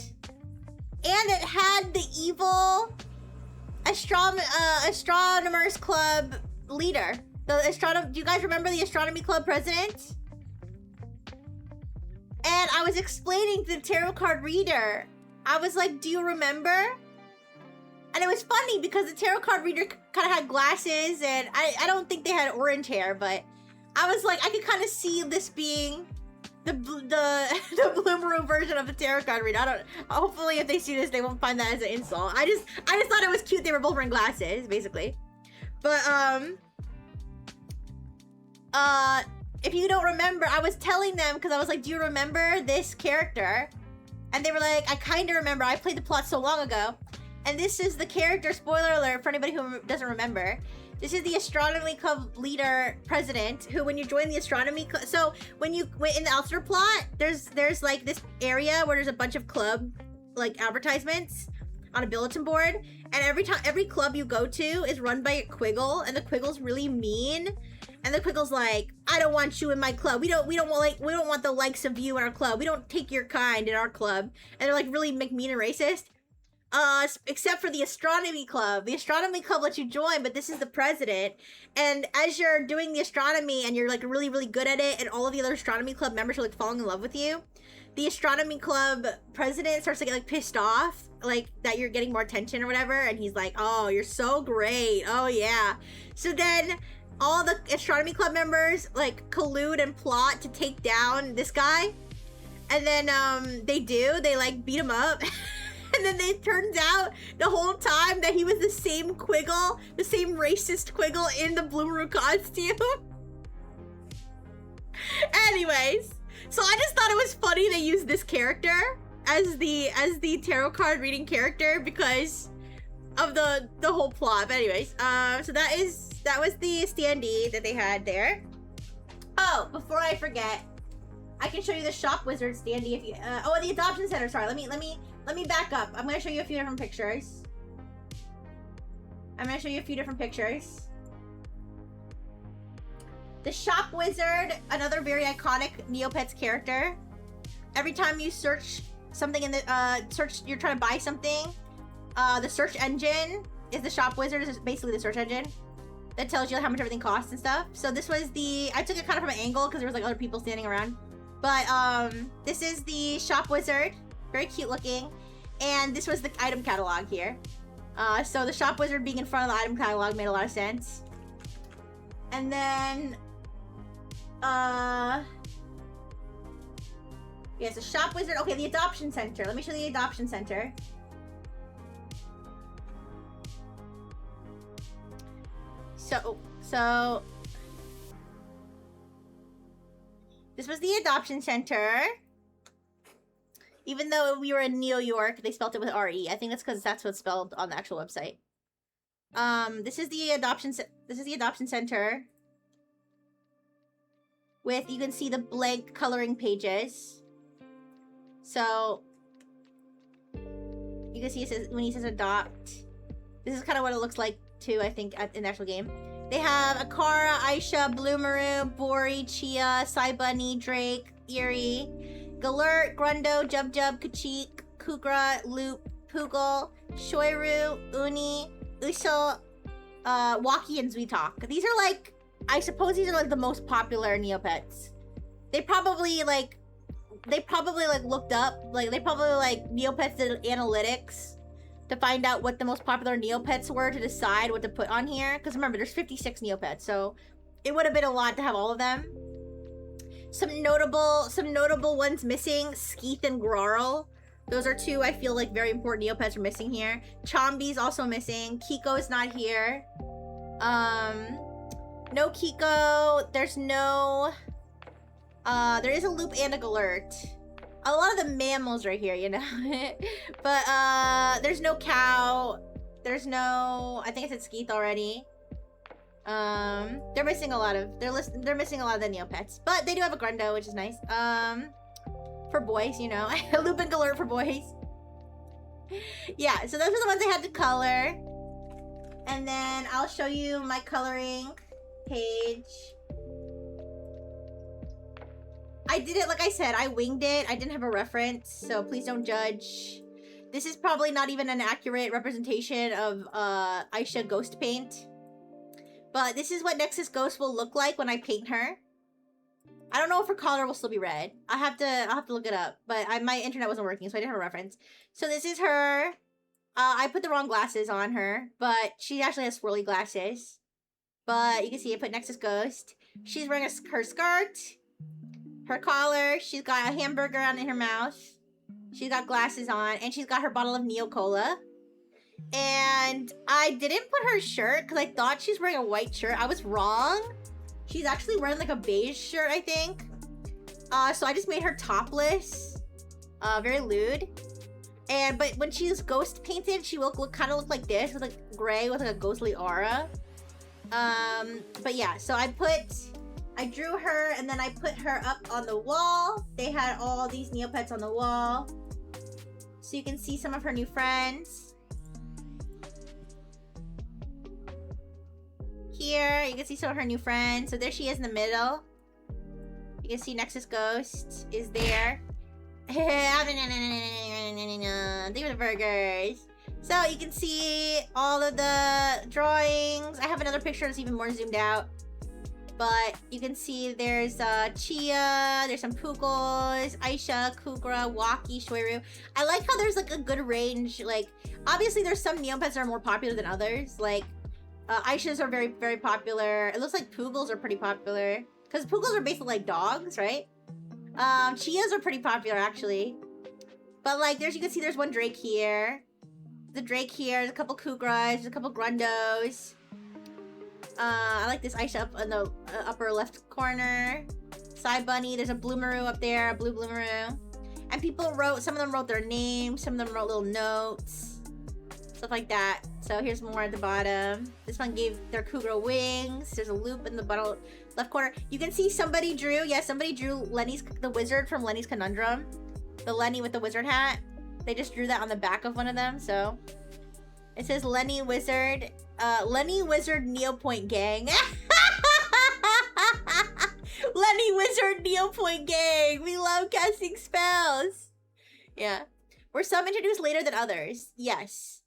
and it had the evil astronomers club leader. Do you guys remember the astronomy club president? And I was explaining to the tarot card reader. I was like, "Do you remember?" And it was funny because the tarot card reader kind of had glasses, and I don't think they had orange hair, but I was like, I could kind of see this being the Bloomeroo version of the tarot card reader. Hopefully if they see this, they won't find that as an insult. I just thought it was cute they were both wearing glasses, basically. But if you don't remember, I was telling them because I was like, "Do you remember this character?" And they were like, "I kind of remember. I played the plot so long ago." And this is the character, spoiler alert for anybody who doesn't remember. This is the astronomy club leader president who, when you join the astronomy club, so when in the Altador plot, there's like this area where there's a bunch of club like advertisements on a bulletin board, and every club you go to is run by a Quiggle, and the Quiggle's really mean. And the Quiggle's like, "I don't want you in my club. We don't want the likes of you in our club. We don't take your kind in our club." And they're like really mean and racist. Except for the astronomy club. The astronomy club lets you join, but this is the president. And as you're doing the astronomy and you're like really, really good at it, and all of the other astronomy club members are like falling in love with you, the astronomy club president starts to get like pissed off, like that you're getting more attention or whatever. And he's like, "Oh, you're so great. Oh yeah." So then all the astronomy club members like collude and plot to take down this guy. And then they like beat him up. And then it turns out the whole time that he was the same Quiggle, the same racist Quiggle in the Bloomeroo costume. Anyways, so I just thought it was funny they used this character as the tarot card reading character because of the whole plot. But anyways, so that was the standee that they had there. Oh, before I forget, I can show you the shop wizard standee if you oh, the adoption center. Sorry, let me back up. I'm gonna show you a few different pictures. The shop wizard, another very iconic Neopets character. Every time you search something in the you're trying to buy something, the search engine is the shop wizard. Is basically the search engine that tells you how much everything costs and stuff. So this was I took it kind of from an angle because there was like other people standing around. But this is the shop wizard, very cute looking, and this was the item catalog here. So the shop wizard being in front of the item catalog made a lot of sense. And then yes, the shop wizard. Okay, the adoption center. Let me show you the adoption center. So this was the adoption center. Even though we were in Neo York, they spelled it with R-E. I think that's because that's what's spelled on the actual website. This is the adoption center. With, you can see the blank coloring pages. So you can see it says, when he says adopt, this is kind of what it looks like too, I think, in the actual game. They have Akara, Aisha, Bloomaroo, Bori, Chia, Sai Bunny, Drake, Eerie, Galert, Grundo, Jub, Kachik, Kukra, Loop, Poogle, Shoiru, Uni, Uso, Waki, and Zwitok. These are like, I suppose these are like the most popular Neopets. They probably like looked up, like they probably like Neopets did analytics to find out what the most popular Neopets were to decide what to put on here. Because remember, there's 56 Neopets, so it would have been a lot to have all of them. Some notable ones missing: Skeeth and Grarl. Those are two I feel like very important Neopets are missing here. Chombi's also missing. Kiko's not here. No Kiko. There's no. There is a Loop and a Galert. A lot of the mammals right here, you know. But there's no cow. There's no. I think I said Skeeth already. They're missing a lot of. They're missing a lot of the Neopets, but they do have a Grundo, which is nice. For boys, you know, Loop and Galert for boys. Yeah, so those are the ones I had to color, and then I'll show you my coloring page. I did it like I said. I winged it. I didn't have a reference, so please don't judge. This is probably not even an accurate representation of Aisha Ghost Paint. But this is what Nexus Ghost will look like when I paint her. I don't know if her collar will still be red. I'll have to look it up. But my internet wasn't working, so I didn't have a reference. So this is her. I put the wrong glasses on her, but she actually has swirly glasses. But you can see I put Nexus Ghost. She's wearing her skirt, her collar. She's got a hamburger in her mouth. She's got glasses on, and she's got her bottle of Neo Cola. And I didn't put her shirt because I thought she's wearing a white shirt. I was wrong. She's actually wearing like a beige shirt, I think. So I just made her topless. Very lewd. But when she's ghost painted, she will kind of look like this, with like gray with like a ghostly aura. But yeah, so I drew her and then I put her up on the wall. They had all these Neopets on the wall. So you can see some of her new friends. Here, you can see some of her new friends. So there she is in the middle. You can see Nexus Ghost is there. Thank you for the burgers. So you can see all of the drawings. I have another picture that's even more zoomed out. But you can see there's Chia, there's some Poogles, Aisha, Kukra, Waki, Shoiru. I like how there's like a good range. Like, obviously there's some Neopets that are more popular than others. Like, Aishas are very, very popular. It looks like Poogles are pretty popular. Because Poogles are basically like dogs, right? Chias are pretty popular, actually. But, like, you can see there's one Drake here. The Drake here. There's a couple Kukras. There's a couple Grundos. I like this Aisha up in the upper left corner. Side Bunny. There's a Bloomaroo up there, a blue Bloomaroo. And people wrote, some of them wrote their names, some of them wrote little notes, stuff like that. So here's more at the bottom. This one gave their cougar wings. There's a loop in the bottom left corner. You can see somebody drew, yeah, somebody drew Lenny's, the wizard from Lenny's Conundrum. The Lenny with the wizard hat. They just drew that on the back of one of them, so. It says Lenny Wizard Neopoint Gang. Lenny Wizard Neopoint Gang. We love casting spells. Yeah. Were some introduced later than others? Yes.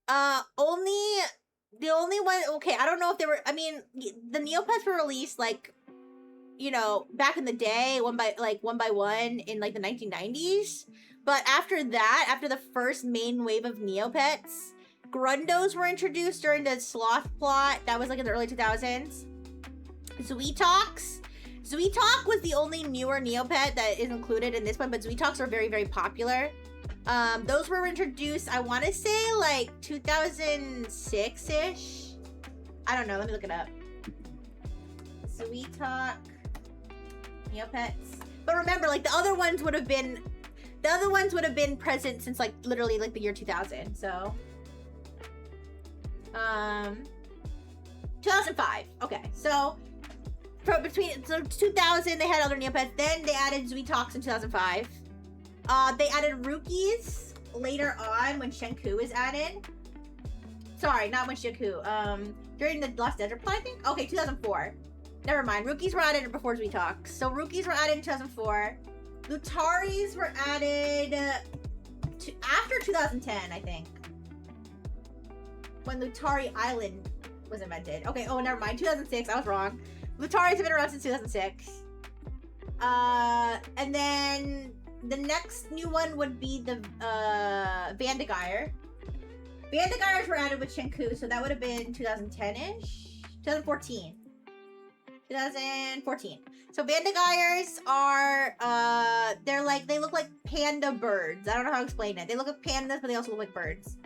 The only one, okay, I don't know if they were, I mean, the Neopets were released, like, you know, back in the day, one by one in, like, the 1990s. But after that, after the first main wave of Neopets, Grundos were introduced during the Sloth plot. That was, like, in the early 2000s. Zweetox was the only newer Neopet that is included in this one, but Zweetox are very, very popular. Those were introduced, I want to say, like, 2006-ish. I don't know. Let me look it up. Zweetox Neopets. But remember, like, the other ones would have been present since, like, literally, like, the year 2000. So, 2005. Okay, so between 2000 they had other Neopets. Then they added Zweetox in 2005. They added Rookies later on when Shenku is added. Sorry, not when Shenku. During the Lost Desert plot, I think. Okay, 2004. Never mind. Rookies were added before Zweetox. So Rookies were added in 2004. Lutaris were added after 2010, I think. When Lutari Island was invented. Okay, oh, never mind. 2006. I was wrong. Lutaris have been around since 2006. And then the next new one would be the Vandegeyer. Vandegeyers were added with Shenku, so that would have been 2010-ish? 2014. 2014. So Vandegeyers are, they're like, they look like panda birds. I don't know how to explain it. They look like pandas, but they also look like birds.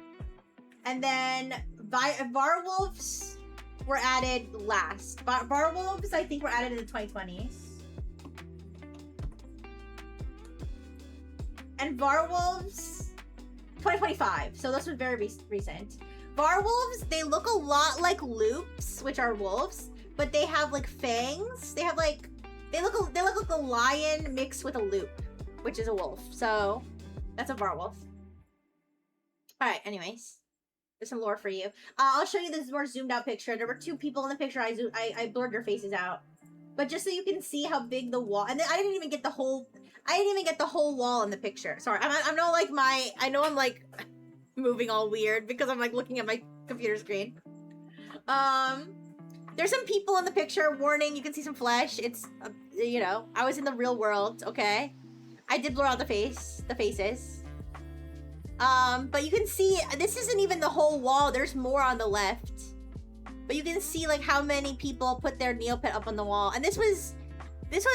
And then Varwolves were added last. Varwolves, I think, were added in the 2020s. And Varwolves, 2025. So this was very recent. Varwolves, they look a lot like loops, which are wolves, but they have like fangs. They have like, they look like a lion mixed with a loop, which is a wolf. So that's a Varwolf. All right, anyways. There's some lore for you. I'll show you this more zoomed out picture. There were two people in the picture. I blurred their faces out, but just so you can see how big the wall. And then I didn't even get the whole wall in the picture. Sorry, I'm not like I know I'm like moving all weird because I'm like looking at my computer screen. There's some people in the picture. Warning, you can see some flesh. It's you know, I was in the real world. Okay, I did blur out the faces. But you can see, this isn't even the whole wall. There's more on the left. But you can see, like, how many people put their Neopet up on the wall. And this was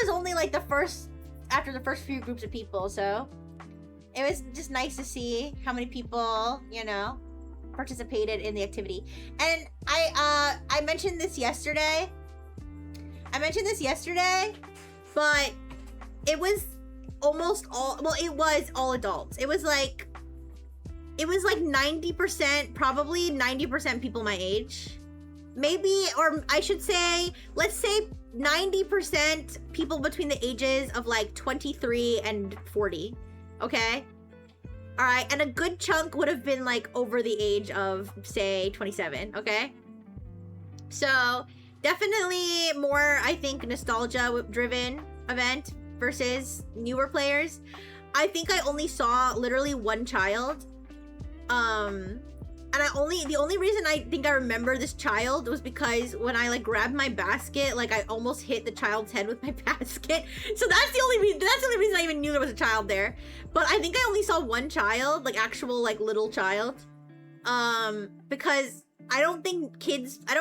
only, like, after the first few groups of people, so. It was just nice to see how many people, you know, participated in the activity. And I mentioned this yesterday. But it was almost all, well, it was all adults. It was like 90%, probably 90% people my age. Maybe, or I should say, let's say 90% people between the ages of like 23 and 40. Okay? All right, and a good chunk would have been like over the age of, say, 27. Okay? So, definitely more, I think, nostalgia-driven event versus newer players. I think I only saw literally one child. And the only reason I think I remember this child was because when I like grabbed my basket, like I almost hit the child's head with my basket. So that's the only reason I even knew there was a child there. But I think I only saw one child, like actual like little child. Because I don't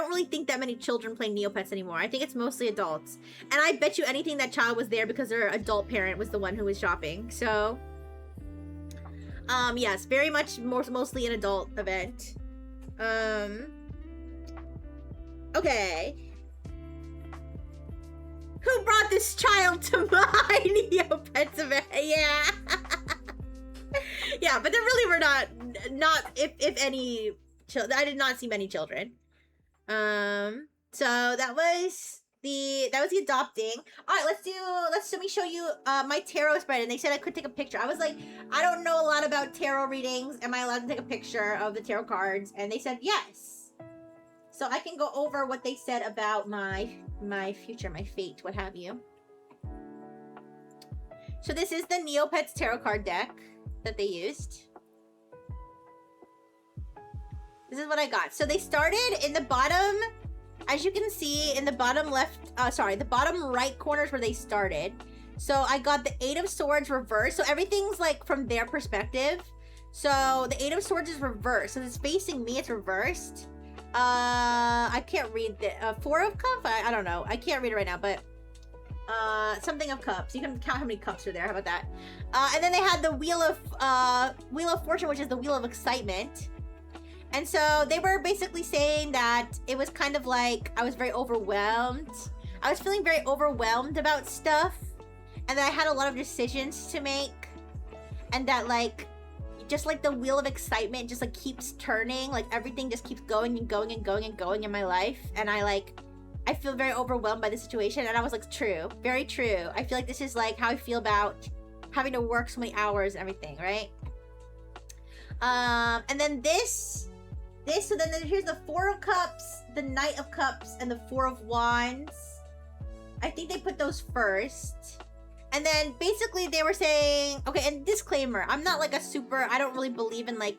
really think that many children play Neopets anymore. I think it's mostly adults. And I bet you anything that child was there because their adult parent was the one who was shopping. So yes, very much mostly an adult event. Okay. Who brought this child to my Neopets event? Yeah. Yeah, but there really were not if any children. I did not see many children. So that was the adopting. All right, let me show you my tarot spread. And they said I could take a picture. I was like, I don't know a lot about tarot readings. Am I allowed to take a picture of the tarot cards? And they said yes. So I can go over what they said about my future, my fate, what have you. So this is the Neopets tarot card deck that they used. This is what I got. So they started in the bottom, as you can see, in the bottom left, the bottom right corners where they started. So I got the 8 of Swords reversed. So everything's like from their perspective. So the 8 of Swords is reversed. So it's facing me, it's reversed. I can't read the 4 of Cups. I don't know. I can't read it right now, but something of Cups. You can count how many cups are there. How about that? And then they had the Wheel of Fortune, which is the Wheel of Excitement. And so they were basically saying that it was kind of like I was very overwhelmed. I was feeling very overwhelmed about stuff, and that I had a lot of decisions to make, and that like just like the Wheel of Excitement just like keeps turning, like everything just keeps going and going and going and going in my life, and I feel very overwhelmed by the situation. And I was like, true, very true. I feel like this is like how I feel about having to work so many hours and everything, right? And then so then here's the 4 of Cups, the Knight of Cups, and the 4 of Wands. I think they put those first. And then basically they were saying, okay, and disclaimer, I'm not like I don't really believe in like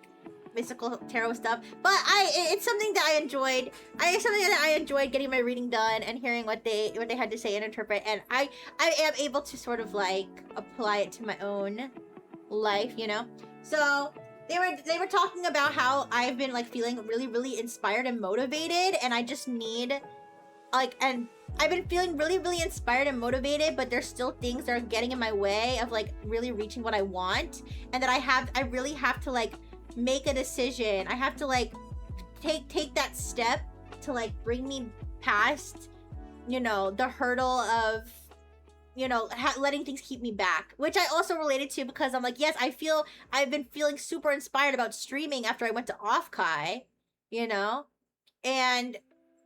mystical tarot stuff, but it's something that I enjoyed. I enjoyed getting my reading done and hearing what they had to say and interpret, and I am able to sort of like apply it to my own life, you know? So they were talking about how I've been like feeling really, really inspired and motivated, and I just need and I've been feeling really, really inspired and motivated, but there's still things that are getting in my way of like really reaching what I want, and that I really have to like make a decision. I have to like take that step to like bring me past, you know, the hurdle of, you know, letting things keep me back, which I also related to because I'm like, yes, I've been feeling super inspired about streaming after I went to Offkai, you know, and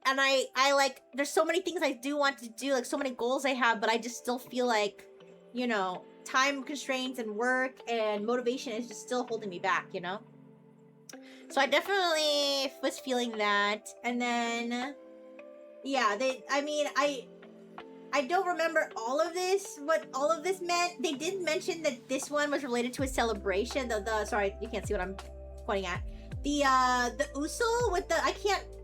I like, there's so many things I do want to do, like so many goals I have, but I just still feel like, you know, time constraints and work and motivation is just still holding me back, you know? So I definitely was feeling that. And then, yeah, I don't remember all of this, what all of this meant. They did mention that this one was related to a celebration. Sorry, you can't see what I'm pointing at. The Usul with the,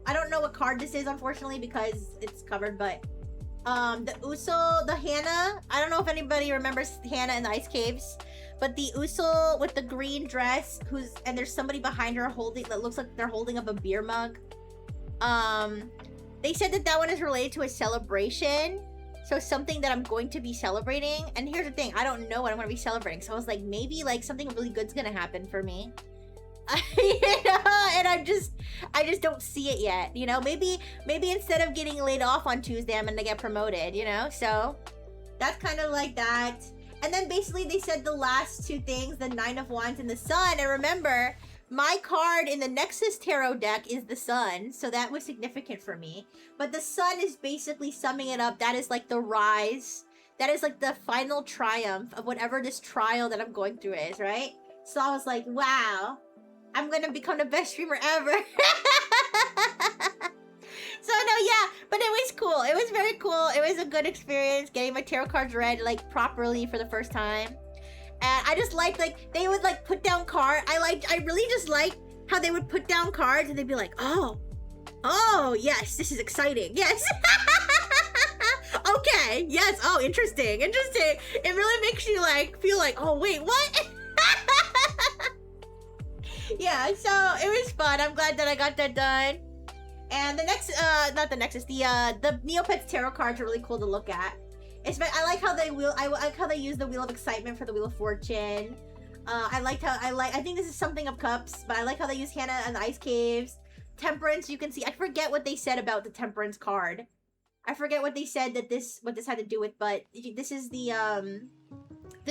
I don't know what card this is, unfortunately, because it's covered, but the Usul, the Hannah, I don't know if anybody remembers Hannah in the Ice Caves, but the Usul with the green dress, and there's somebody behind her that looks like they're holding up a beer mug. They said that one is related to a celebration, so something that I'm going to be celebrating. And here's the thing, I don't know what I'm going to be celebrating, so I was like, maybe like something really good's gonna happen for me. You know, and I just don't see it yet, you know. Maybe instead of getting laid off on Tuesday, I'm gonna get promoted, you know. So that's kind of like that. And then basically they said the last two things, the 9 of Wands and the Sun. And remember, my card in the Nexus Tarot deck is the Sun, so that was significant for me. But the Sun is basically summing it up. That is like the rise. That is like the final triumph of whatever this trial that I'm going through is, right? So I was like, wow, I'm gonna become the best streamer ever. So no, yeah, but it was cool. It was very cool. It was a good experience getting my tarot cards read like properly for the first time. And I just liked, like, they would like put down cards. I really just liked how they would put down cards and they'd be like, oh, yes, this is exciting. Yes. Okay, yes, oh, interesting. It really makes you like feel like, oh wait, what? Yeah, so it was fun. I'm glad that I got that done. And the next, not the Nexus, the Neopets tarot cards are really cool to look at. I like how they use the Wheel of Excitement for the Wheel of Fortune. I think this is something of Cups, but I like how they use Hannah and the Ice Caves. Temperance, you can see, I forget what they said about the Temperance card. I forget what they said that what this had to do with, but this is the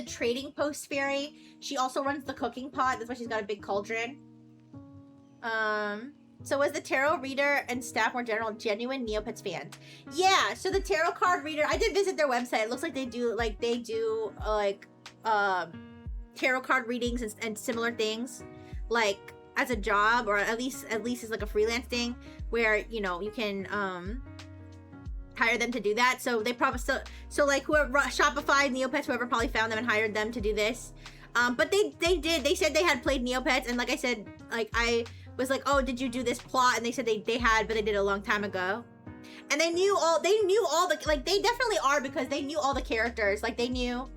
trading post fairy. She also runs the cooking pot. That's why she's got a big cauldron. So was the tarot reader and staff more general genuine Neopets fan? Yeah, so the tarot card reader, I did visit their website. It looks like they do tarot card readings and similar things, like as a job, or at least as like a freelance thing where, you know, you can hire them to do that. So they probably so like whoever Shopify, Neopets, whoever probably found them and hired them to do this. But they said they had played Neopets, and like I said, like I was like, oh, did you do this plot? And they said they had, but they did it a long time ago. And they knew all the, like, they definitely are, because they knew all the characters. Like, they knew,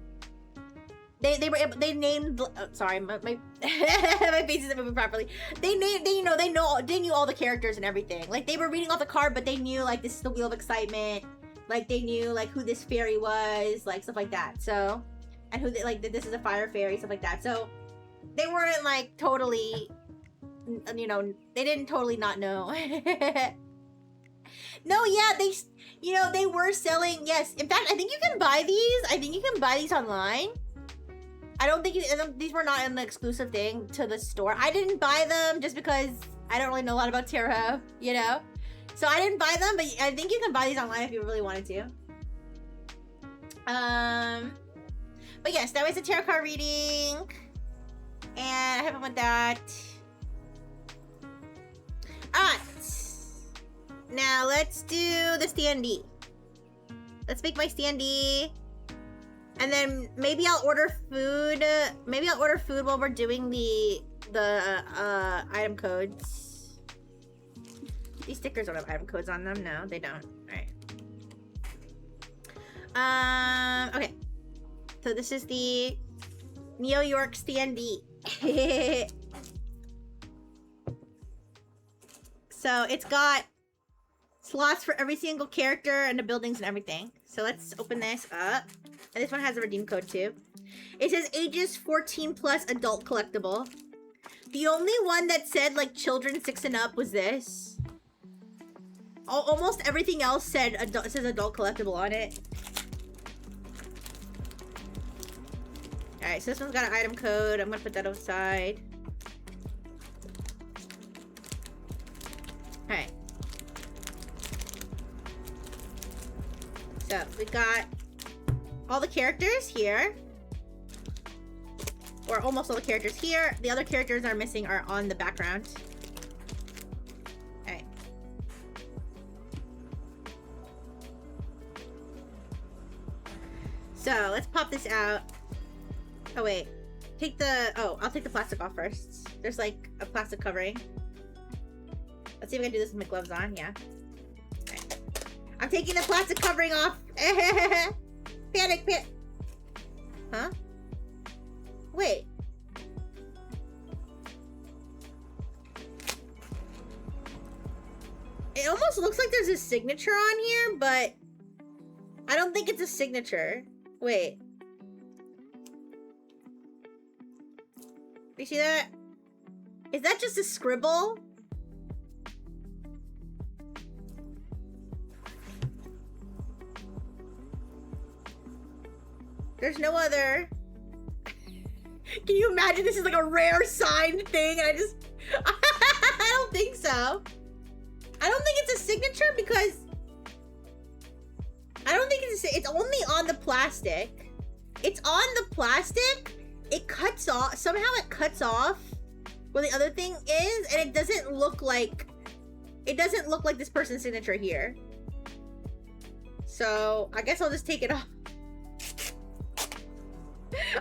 they named, sorry, my my face isn't moving properly. They knew all the characters and everything. Like, they were reading off the card, but they knew, like, this is the Wheel of Excitement. Like, they knew, like, who this fairy was, like, stuff like that. So, and who, like, this is a fire fairy, stuff like that. So, they weren't, like, totally, you know, they didn't totally not know. No, yeah, they were selling, yes. In fact, I think you can buy these. I think you can buy these online. I don't think these were not an exclusive thing to the store. I didn't buy them just because I don't really know a lot about tarot, you know? So I didn't buy them, but I think you can buy these online if you really wanted to. But yes, that was a tarot card reading. And I have fun with that. Alright. Now let's do the standee. Let's make my standee. And then maybe I'll order food. Maybe I'll order food while we're doing the item codes. These stickers don't have item codes on them. No, they don't. Alright. Okay. So this is the Neo York standee. So it's got slots for every single character and the buildings and everything. So let's open this up. And this one has a redeem code too. It says ages 14 plus adult collectible. The only one that said like children 6 and up was this. Almost everything else said says adult collectible on it. Alright, so this one's got an item code. I'm gonna put that aside. Alright. So we got all the characters here. Or almost all the characters here. The other characters are missing are on the background. Alright. So let's pop this out. Oh wait. I'll take the plastic off first. There's like a plastic covering. Let's see if I can do this with my gloves on. Yeah. Right. I'm taking the plastic covering off. Panic. Huh? Wait. It almost looks like there's a signature on here, but I don't think it's a signature. Wait. You see that? Is that just a scribble? There's no other. Can you imagine this is like a rare signed thing and I don't think so. I don't think it's a signature because I don't think it's only on the plastic. It's on the plastic. It cuts off. Somehow it cuts off where the other thing is, and it doesn't look like this person's signature here. So I guess I'll just take it off.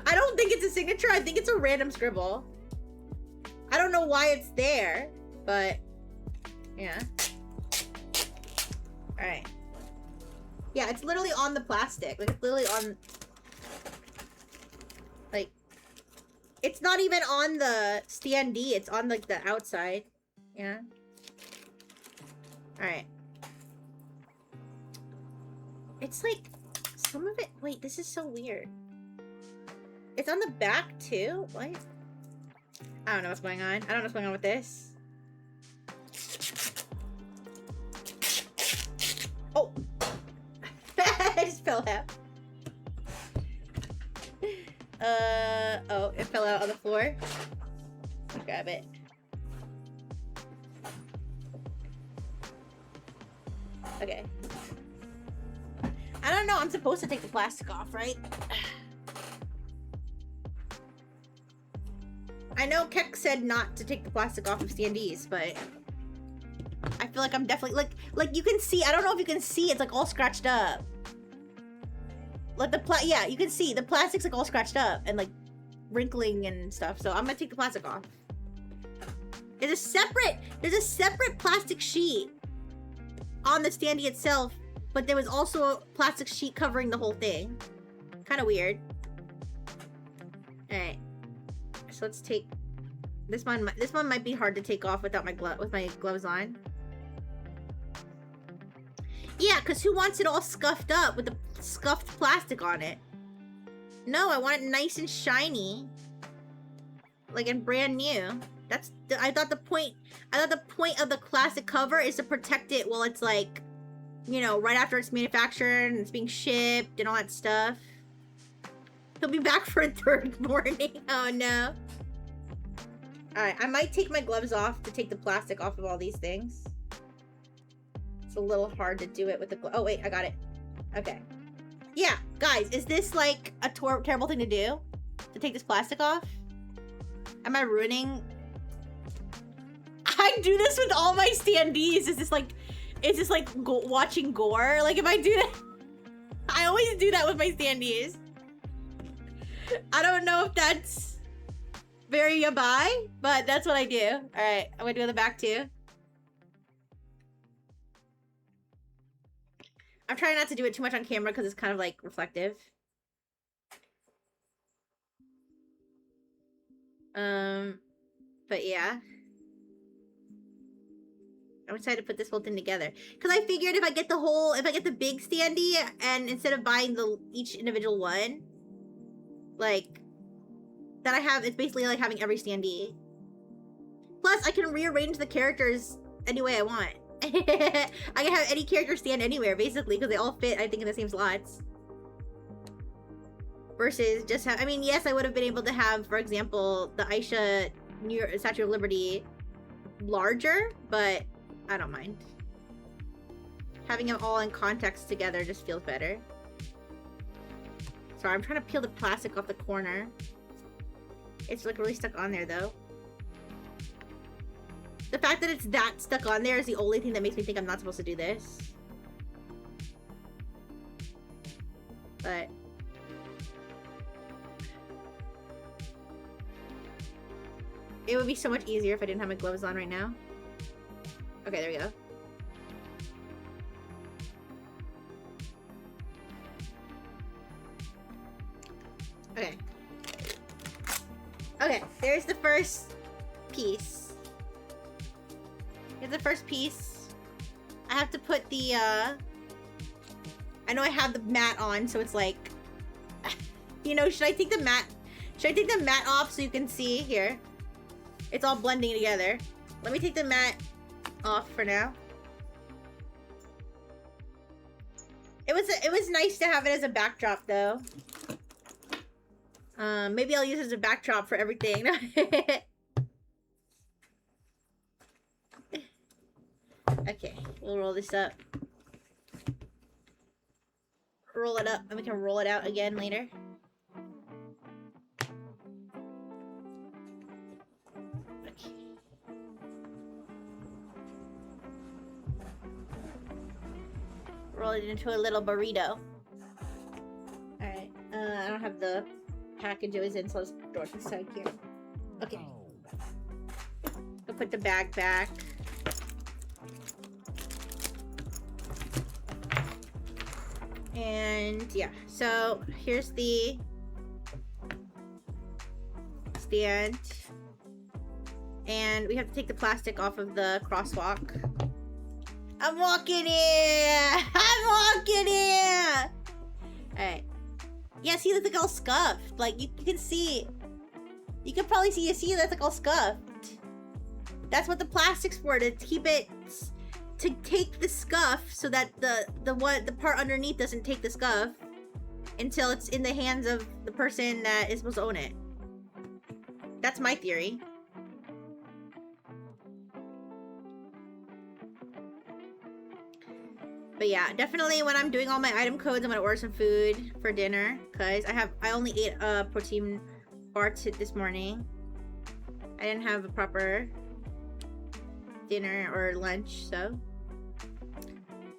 I don't think it's a signature. I think it's a random scribble. I don't know why it's there, but yeah. All right. Yeah, it's literally on the plastic. Like, it's literally on, like, it's not even on the standee. It's on, like, the outside. Yeah. All right. It's like, some of it, wait, this is so weird. It's on the back, too? What? I don't know what's going on. I don't know what's going on with this. Oh! fell out. Oh, it fell out on the floor. I'll grab it. Okay. I don't know, I'm supposed to take the plastic off, right? I know Keck said not to take the plastic off of standees, but I feel like I'm definitely like you can see, I don't know if you can see, it's like all scratched up. Like yeah, you can see the plastic's like all scratched up and like wrinkling and stuff. So I'm gonna take the plastic off. There's a separate plastic sheet on the standee itself, but there was also a plastic sheet covering the whole thing. Kind of weird. All right. So let's take this one. This one might be hard to take off without my gloves on. Yeah, because who wants it all scuffed up with the scuffed plastic on it? No, I want it nice and shiny, like and brand new. I thought the point of the classic cover is to protect it while it's like, you know, right after it's manufactured and it's being shipped and all that stuff. He'll be back for a third morning. Oh no. Alright, I might take my gloves off to take the plastic off of all these things. It's a little hard to do it with the oh wait, I got it. Okay. Yeah, guys, is this like a terrible thing to do? To take this plastic off? Am I ruining... I do this with all my standees. Is this like watching gore? Like if I do that... I always do that with my standees. I don't know if that's very yabai, but that's what I do. Alright, I'm gonna do the back too. I'm trying not to do it too much on camera because it's kind of like reflective. But yeah. I'm excited to put this whole thing together. Because I figured if I get the big standee and instead of buying each individual one, like, that I have, it's basically like having every standee. Plus, I can rearrange the characters any way I want. I can have any character stand anywhere, basically, because they all fit, I think, in the same slots. Versus just have, I mean, yes, I would have been able to have, for example, the Aisha Statue of Liberty larger, but I don't mind. Having them all in context together just feels better. Sorry, I'm trying to peel the plastic off the corner. It's like really stuck on there though. The fact that it's that stuck on there is the only thing that makes me think I'm not supposed to do this. But it would be so much easier if I didn't have my gloves on right now. Okay, there we go. Okay. Okay, there's the first piece. Here's the first piece. I have to put the, I know I have the mat on, so it's like, you know, should I take the mat off so you can see here? It's all blending together. Let me take the mat off for now. It was nice to have it as a backdrop though. Maybe I'll use it as a backdrop for everything. Okay, we'll roll this up. Roll it up, and we can roll it out again later. Okay. Roll it into a little burrito. Alright, I don't have the packages in, so let's throw it to the side here. Okay. We'll put the bag back. And yeah, so here's the stand. And we have to take the plastic off of the crosswalk. I'm walking in! I'm walking in! Alright. Yeah, see, that's like all scuffed. Like, you can see. You can probably see, that's like all scuffed. That's what the plastic's for, to keep it to take the scuff so that the part underneath doesn't take the scuff until it's in the hands of the person that is supposed to own it. That's my theory. But yeah, definitely when I'm doing all my item codes, I'm gonna order some food for dinner because I only ate a protein bar this morning. I didn't have a proper dinner or lunch, so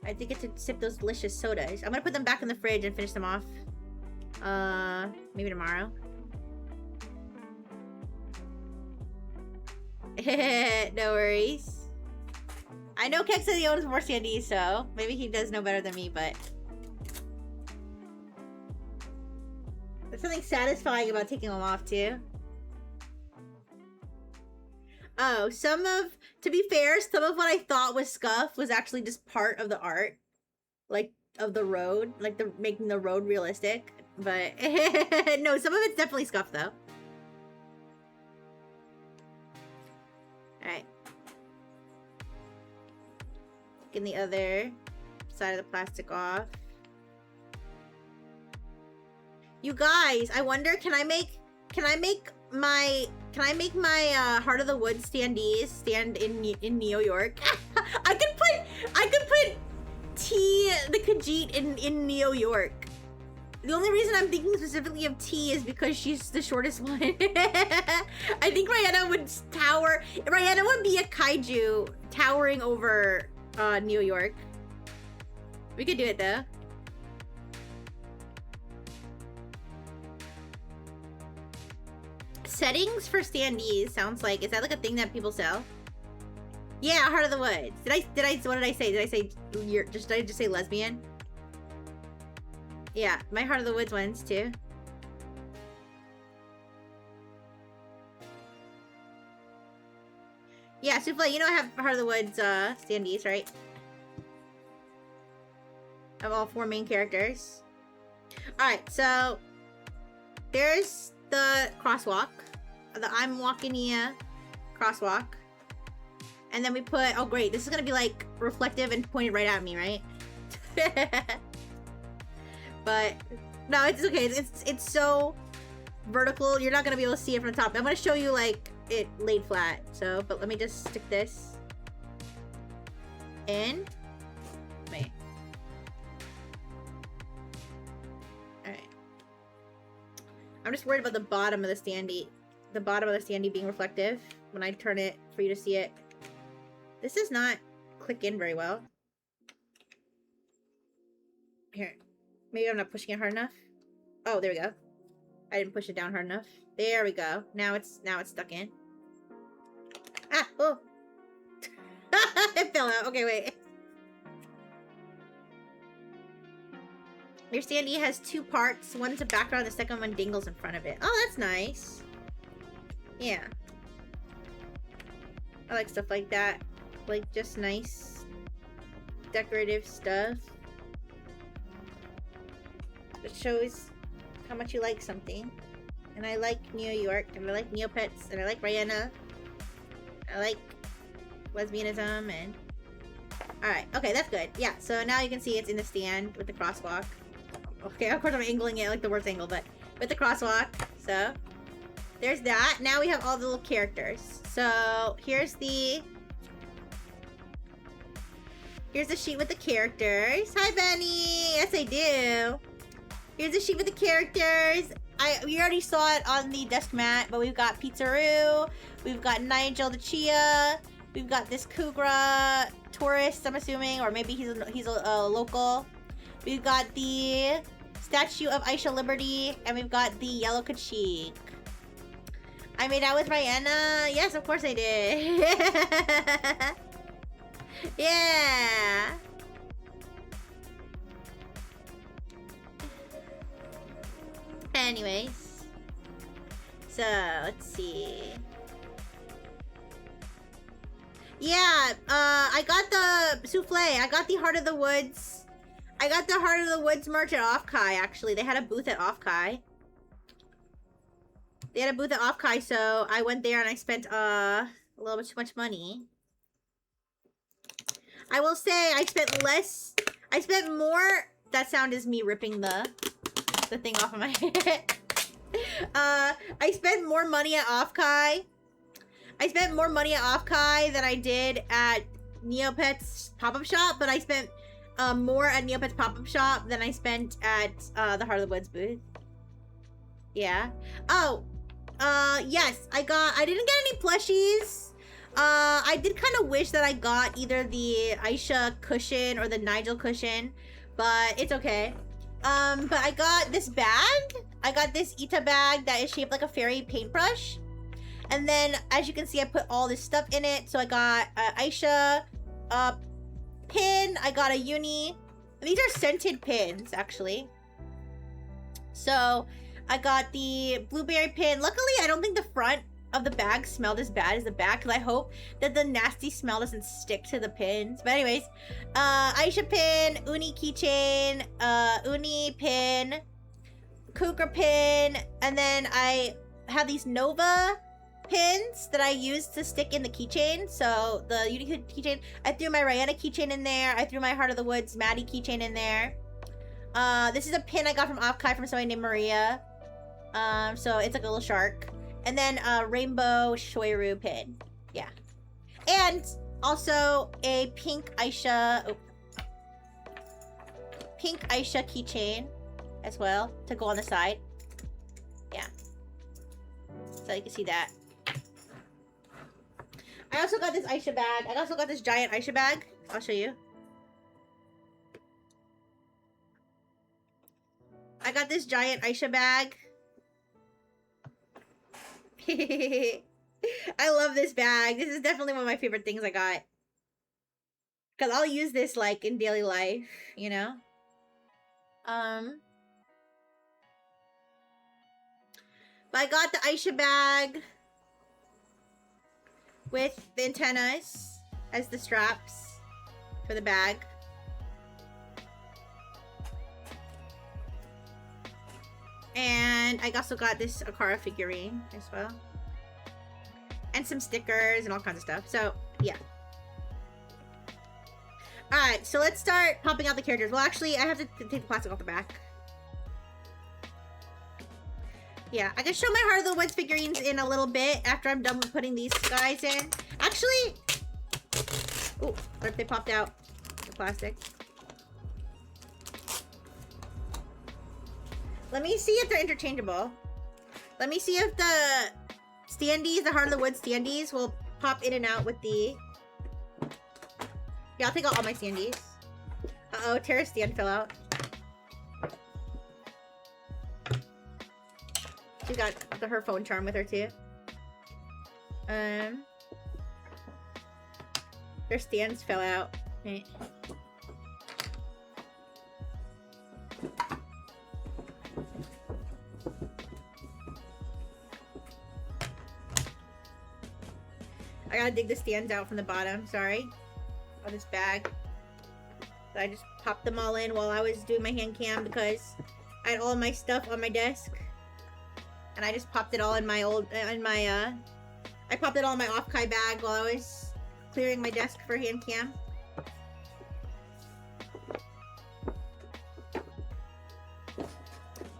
I think it's to sip those delicious sodas. I'm gonna put them back in the fridge and finish them off. Maybe tomorrow. No worries. I know Keck says he owns more standees, so maybe he does know better than me, but there's something satisfying about taking them off too. Oh, to be fair, some of what I thought was scuff was actually just part of the art, like of the road, like making the road realistic. But no, some of it's definitely scuff though. All right. Taking the other side of the plastic off. You guys, I wonder, can I make my Heart of the Woods standees stand in Neo York? I could put T the Khajiit in Neo York. The only reason I'm thinking specifically of T is because she's the shortest one. I think Rihanna would tower. Rihanna would be a kaiju towering over New York. We could do it though. Settings for standees sounds like, is that like a thing that people sell? Yeah, Heart of the Woods. What did I say? Did I just say lesbian? Yeah, my Heart of the Woods ones too. Yeah, Souffle, you know I have Heart of the Woods standees, right? Of all 4 main characters. Alright, so there's the crosswalk. The I'm walking here crosswalk. And then we put, oh great, this is gonna be like reflective and pointed right at me, right? But no, it's okay. It's so vertical, you're not gonna be able to see it from the top. I'm gonna show you like it laid flat. So, but let me just stick this in. Wait. Alright. I'm just worried about the bottom of the standee. The bottom of the standee being reflective when I turn it for you to see it. This does not click in very well. Here. Maybe I'm not pushing it hard enough. Oh, there we go. I didn't push it down hard enough. There we go. Now it's stuck in. Ah! Oh! It fell out. Okay, wait. Your standee has 2 parts. One's a background, the second one dangles in front of it. Oh, that's nice. Yeah. I like stuff like that. Like, just nice decorative stuff. It shows how much you like something. And I like New York, and I like Neopets, and I like Rihanna. I like lesbianism, and... Alright, okay, that's good. Yeah, so now you can see it's in the stand with the crosswalk. Okay, of course I'm angling it like the worst angle, but with the crosswalk. So, there's that. Now we have all the little characters. So, here's the sheet with the characters. Hi, Benny! Yes, I do. Here's the sheet with the characters. We already saw it on the desk mat, but we've got Pizzaroo, we've got Nigel the Chia, we've got this Kugra tourist, I'm assuming, or maybe he's a local. We've got the statue of Aisha Liberty, and we've got the yellow Kachik. I made out with Rihanna. Yes, of course I did. Yeah. Anyways, so let's see. Yeah, I got the souffle. I got the Heart of the Woods. I got the Heart of the Woods merch at Offkai, actually. They had a booth at Offkai. They had a booth at Offkai, so I went there and I spent a little bit too much money. I will say I spent less. I spent more. That sound is me ripping the thing off of my head. I spent more money at Offkai. I spent more money at Offkai than I did at Neopets pop-up shop, but I spent more at Neopets pop-up shop than I spent at the Heart of the Woods booth. Yeah. Oh, yes, I didn't get any plushies. I did kind of wish that I got either the Aisha cushion or the Nigel cushion, but it's okay. But I got this bag. I got this Ita bag that is shaped like a fairy paintbrush. And then, as you can see, I put all this stuff in it. So I got Aisha pin. I got a uni. These are scented pins, actually. So I got the blueberry pin. Luckily, I don't think the front of the bag smelled as bad as the back, because I hope that the nasty smell doesn't stick to the pins. But anyways, Aisha pin, uni keychain, uni pin, Kukra pin, and then I have these Nova pins that I use to stick in the keychain. So the uni keychain, I threw my Rihanna keychain in there. I threw my Heart of the Woods Maddie keychain in there. This is a pin I got from Offkai from somebody named Maria. So it's like a little shark. And then a rainbow Shoiru pin. Yeah. And also a pink Aisha keychain as well to go on the side. Yeah. So you can see that. I also got this Aisha bag. I also got this giant Aisha bag. I'll show you. I got this giant Aisha bag. I love this bag. This is definitely one of my favorite things I got. Because I'll use this, like, in daily life, you know? But I got the Aisha bag with the antennas as the straps for the bag. And I also got this Akara figurine as well. And some stickers and all kinds of stuff. So, yeah. Alright, so let's start popping out the characters. Well, actually, I have to take the plastic off the back. Yeah, I can show my Heart of the Woods figurines in a little bit after I'm done with putting these guys in. Actually... Oh, what if they popped out the plastic? Let me see if they're interchangeable. Let me see if the standees, the Heart of the Woods standees, will pop in and out with the... Yeah, I'll take out all my standees. Uh-oh, Tara's stand fell out. She's got her phone charm with her, too. Their stands fell out. Right. I gotta dig the stands out from the bottom, sorry. Of this bag. So I just popped them all in while I was doing my hand cam because I had all of my stuff on my desk. And I just popped it all in my I popped it all in my Offkai bag while I was clearing my desk for hand cam.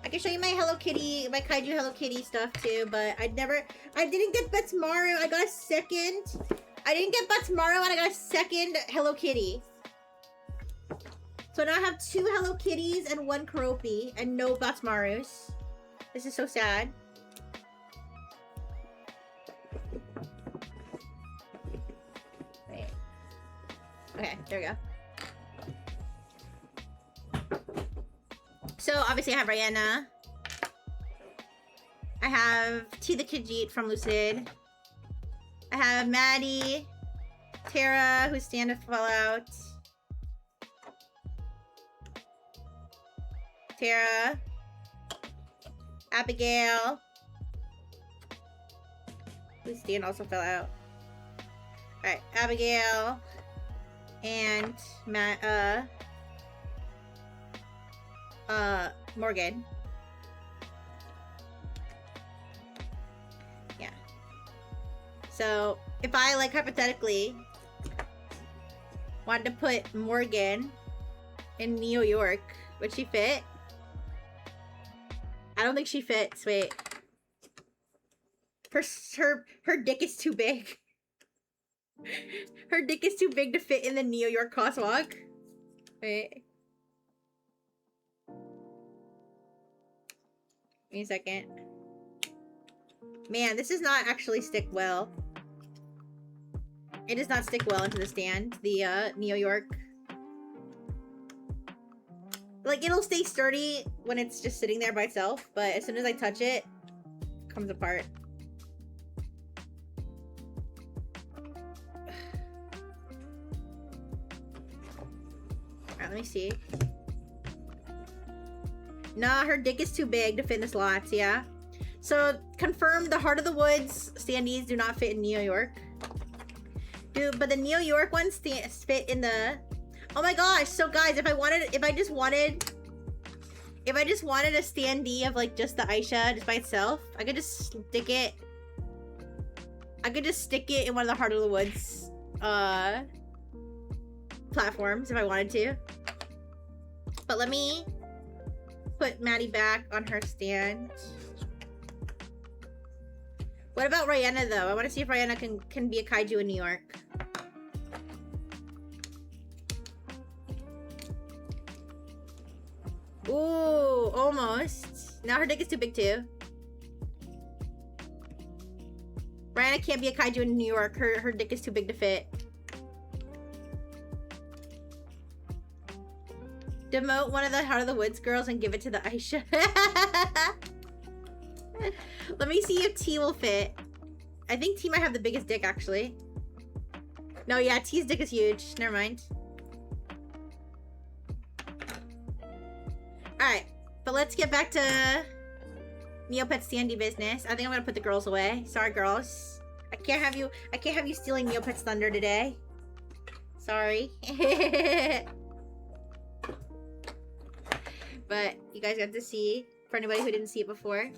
I can show you my Hello Kitty, my Kaiju Hello Kitty stuff too, but I didn't get Betsmaru. I got a second. I didn't get Betsmaru and I got a second Hello Kitty. So now I have 2 Hello Kitties and 1 Karopi and no Betsmarus. This is so sad. Wait. Okay, there we go. So, obviously I have Rihanna. I have T the Khajiit from Lucid. I have Maddie. Tara, who's stand to fall out. Tara. Abigail. Whose stand also fell out. Alright, Abigail. And Morgan. Yeah. So, if I, like, hypothetically... wanted to put Morgan in New York. Would she fit? I don't think she fits. Wait. Her dick is too big. Her dick is too big to fit in the New York crosswalk. Wait. Give me a second. Man, this does not actually stick well. It does not stick well into the stand. The, New York. Like, it'll stay sturdy when it's just sitting there by itself, but as soon as I touch it, it comes apart. Alright, let me see. Nah, her dick is too big to fit in the slots, yeah? So, confirm the Heart of the Woods standees do not fit in New York. Dude, but the New York ones fit in the... Oh my gosh, so guys, if I just wanted a standee of like just the Aisha just by itself, I could just stick it in one of the Heart of the Woods platforms if I wanted to. But let me put Maddie back on her stand. What about Rihanna though? I want to see if Rihanna can be a kaiju in New York. Ooh, almost. Now her dick is too big too. Rihanna can't be a kaiju in New York. Her dick is too big to fit. Demote one of the Heart of the Woods girls and give it to the Aisha. Let me see if T will fit. I think T might have the biggest dick actually. No, yeah, T's dick is huge. Never mind. Alright, but let's get back to Neopets standee business. I think I'm gonna put the girls away. Sorry, girls. I can't have you stealing Neopets thunder today. Sorry. But you guys got to see, for anybody who didn't see it before.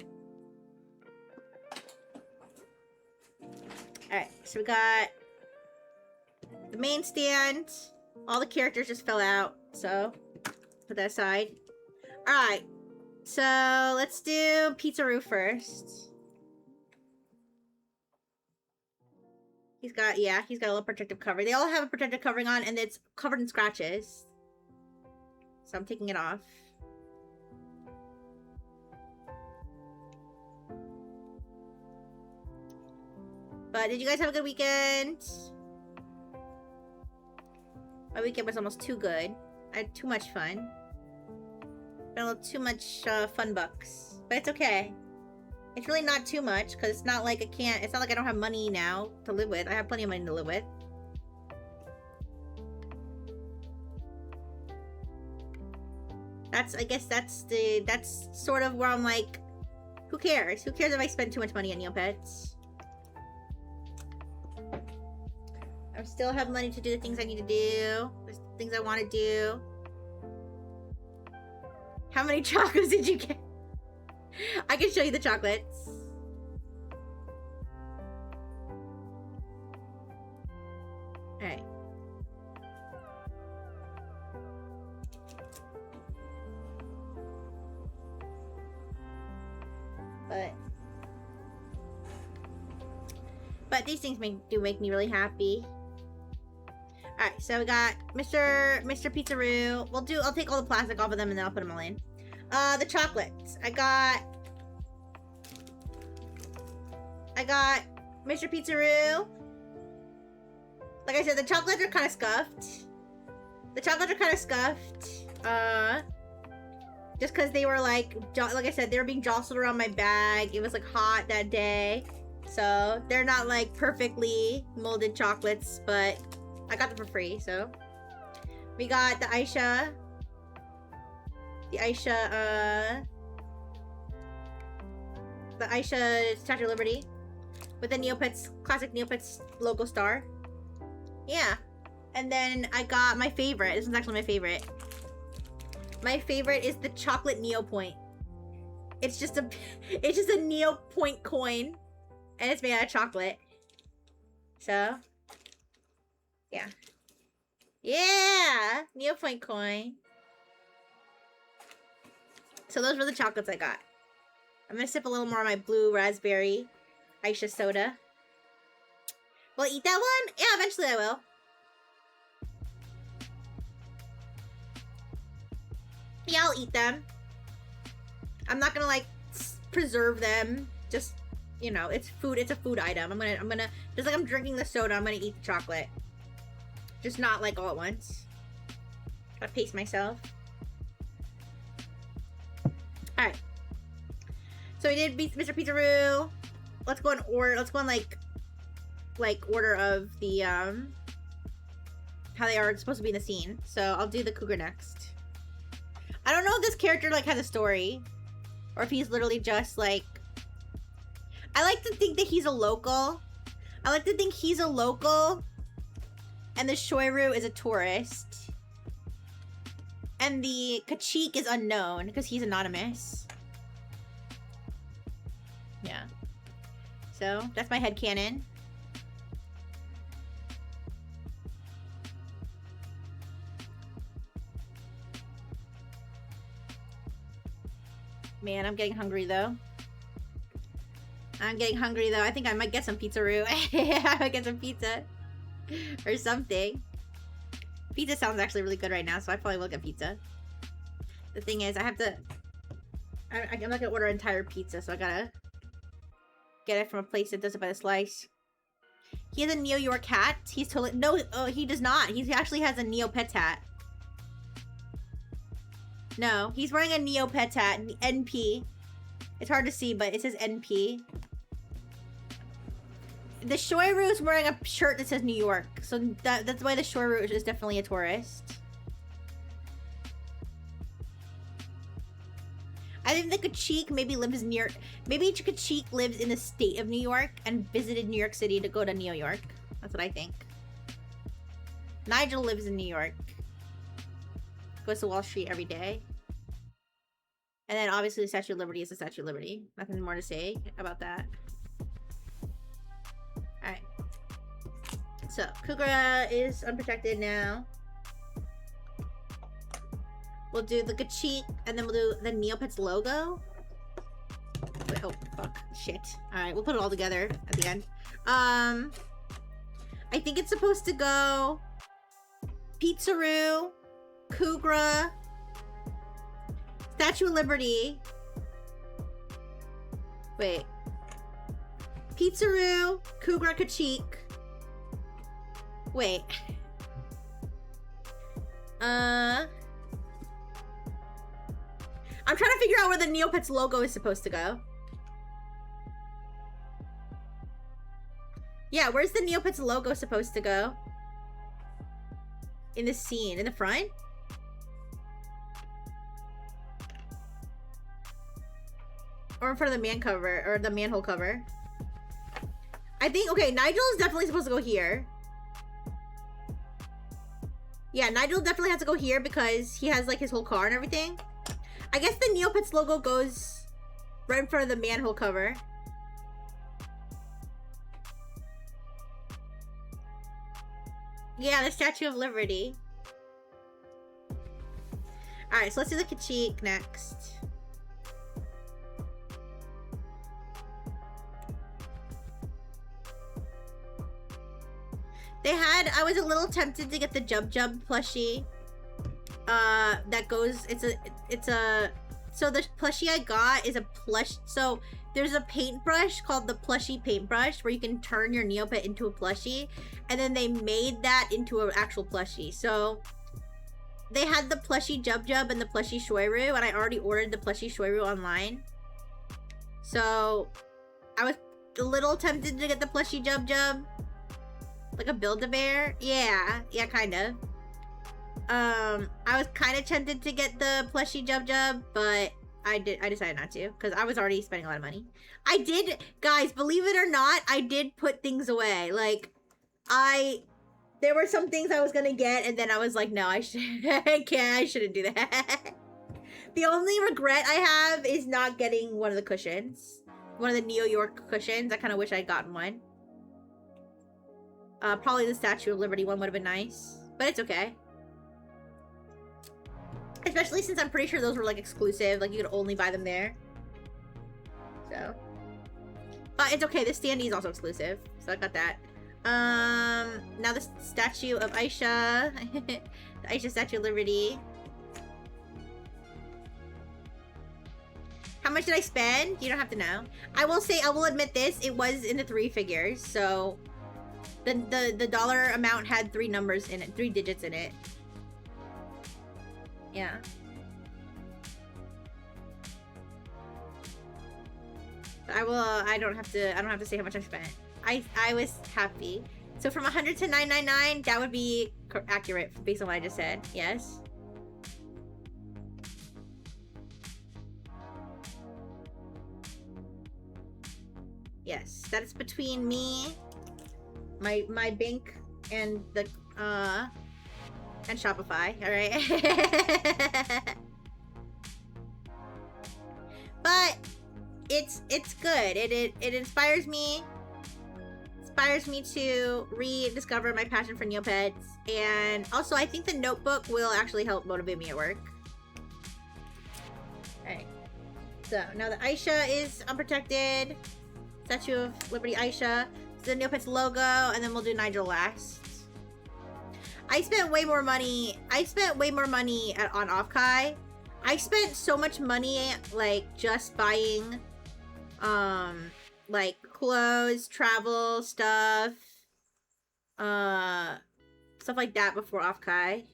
Alright, so we got the main stand. All the characters just fell out, so put that aside. Alright, so let's do Pizza-Roo first. He's got a little protective cover. They all have a protective covering on, and it's covered in scratches. So I'm taking it off. But did you guys have a good weekend? My weekend was almost too good. I had too much fun. Been a little too much fun bucks. But it's okay. It's really not too much, because it's not like it's not like I don't have money now to live with. I have plenty of money to live with. I guess that's sort of where I'm like, who cares? Who cares if I spend too much money on Neopets? I still have money to do the things I need to do. There's things I want to do. How many chocolates did you get? I can show you the chocolates. Alright. But these things do make me really happy. Alright, so we got Mr. Pizza-Roo. I'll take all the plastic off of them and then I'll put them all in. The chocolates. I got Mr. Pizza-Roo. Like I said, the chocolates are kind of scuffed. Just because they were like I said, they were being jostled around my bag. It was like hot that day. So they're not like perfectly molded chocolates, but I got them for free, so. We got the Aisha. The Aisha Statue of Liberty. With the Neopets, classic Neopets logo star. Yeah. And then I got my favorite. This is actually my favorite. My favorite is the chocolate Neo Point. It's just a Neo Point coin. And it's made out of chocolate. So. Yeah. Yeah! Neopoint coin. So those were the chocolates I got. I'm gonna sip a little more of my blue raspberry Aisha soda. Will I eat that one? Yeah, eventually I will. Yeah, I'll eat them. I'm not gonna like preserve them. Just, you know, it's food. It's a food item. I'm gonna just like I'm drinking the soda. I'm gonna eat the chocolate. Just not like all at once. Gotta pace myself. All right. So we did Mr. Pizzaroo. Let's go in order. Let's go in like order of the how they are supposed to be in the scene. So I'll do the cougar next. I don't know if this character like has a story, or if he's literally just like. I like to think that he's a local. I like to think he's a local, and the Shoiru is a tourist, and the Kachik is unknown because he's anonymous. Yeah. So that's my headcanon. Man, I'm getting hungry though. I think I might get some pizzaroo. I might get some pizza. Or something. Pizza sounds actually really good right now, so I probably will get pizza. The thing is, I have to... I'm not gonna order an entire pizza, so I gotta get it from a place that does it by the slice. He has a Neo York hat. He's totally... No, he does not. He actually has a Neopets hat. No, he's wearing a Neopets hat. NP. It's hard to see, but it says NP. The Shoiru is wearing a shirt that says New York. So that's why the Shoiru is definitely a tourist. I think the Kachik maybe lives near... Maybe Kachik lives in the state of New York and visited New York City to go to New York. That's what I think. Nigel lives in New York. Goes to Wall Street every day. And then obviously the Statue of Liberty is the Statue of Liberty. Nothing more to say about that. Alright. So, Kugura is unprotected now. We'll do the Kachik, and then we'll do the Neopets logo. Wait, oh, fuck. Shit. Alright, we'll put it all together at the end. I think it's supposed to go... Pizzaroo, Kugura, Statue of Liberty. Wait. Pizzaroo, Kugura, Kachik. Wait. I'm trying to figure out where the Neopets logo is supposed to go. Yeah, where's the Neopets logo supposed to go? In the scene, in the front? Or in front of the man cover, or the manhole cover. I think, okay, Nigel is definitely supposed to go here. Yeah, Nigel definitely has to go here because he has like his whole car and everything. I guess the Neopets logo goes right in front of the manhole cover. Yeah, the Statue of Liberty. Alright, so let's do the Kachik next. They had, I was a little tempted to get the Jub Jub plushie. That goes, so the plushie I got is a plush, so there's a paintbrush called the plushie paintbrush where you can turn your Neopet into a plushie, and then they made that into an actual plushie. So they had the plushie Jub Jub and the plushie Shoiru, and I already ordered the plushie Shoiru online. So I was a little tempted to get the plushie Jub Jub. Like a Build-A-Bear? Yeah, kind of. I was kind of tempted to get the plushie Jub Jub, but I decided not to because I was already spending a lot of money. I did, guys, believe it or not, I did put things away. Like, there were some things I was gonna get, and then I was like, no, I shouldn't do that. The only regret I have is not getting one of the cushions. One of the Neo York cushions. I kind of wish I'd gotten one. Probably the Statue of Liberty one would have been nice. But it's okay. Especially since I'm pretty sure those were like exclusive. Like you could only buy them there. So. But it's okay. This standee is also exclusive. So I got that. Now the statue of Aisha. The Aisha Statue of Liberty. How much did I spend? You don't have to know. I will say, I will admit this. It was in the 3 figures. So the dollar amount had 3 numbers in it. 3 digits in it. Yeah. I don't have to say how much I spent. I was happy. So from 100 to 999, that would be accurate based on what I just said. Yes. Yes, that is between me, my bank, and the and Shopify. All right. But it's good. It inspires me. Inspires me to rediscover my passion for Neopets, and also I think the notebook will actually help motivate me at work. Alright. So now the Aisha is unprotected. Statue of Liberty Aisha. The Neopets logo, and then we'll do Nigel last. I spent way more money. On Offkai. I spent so much money, like, just buying, like, clothes, travel, stuff like that before Offkai.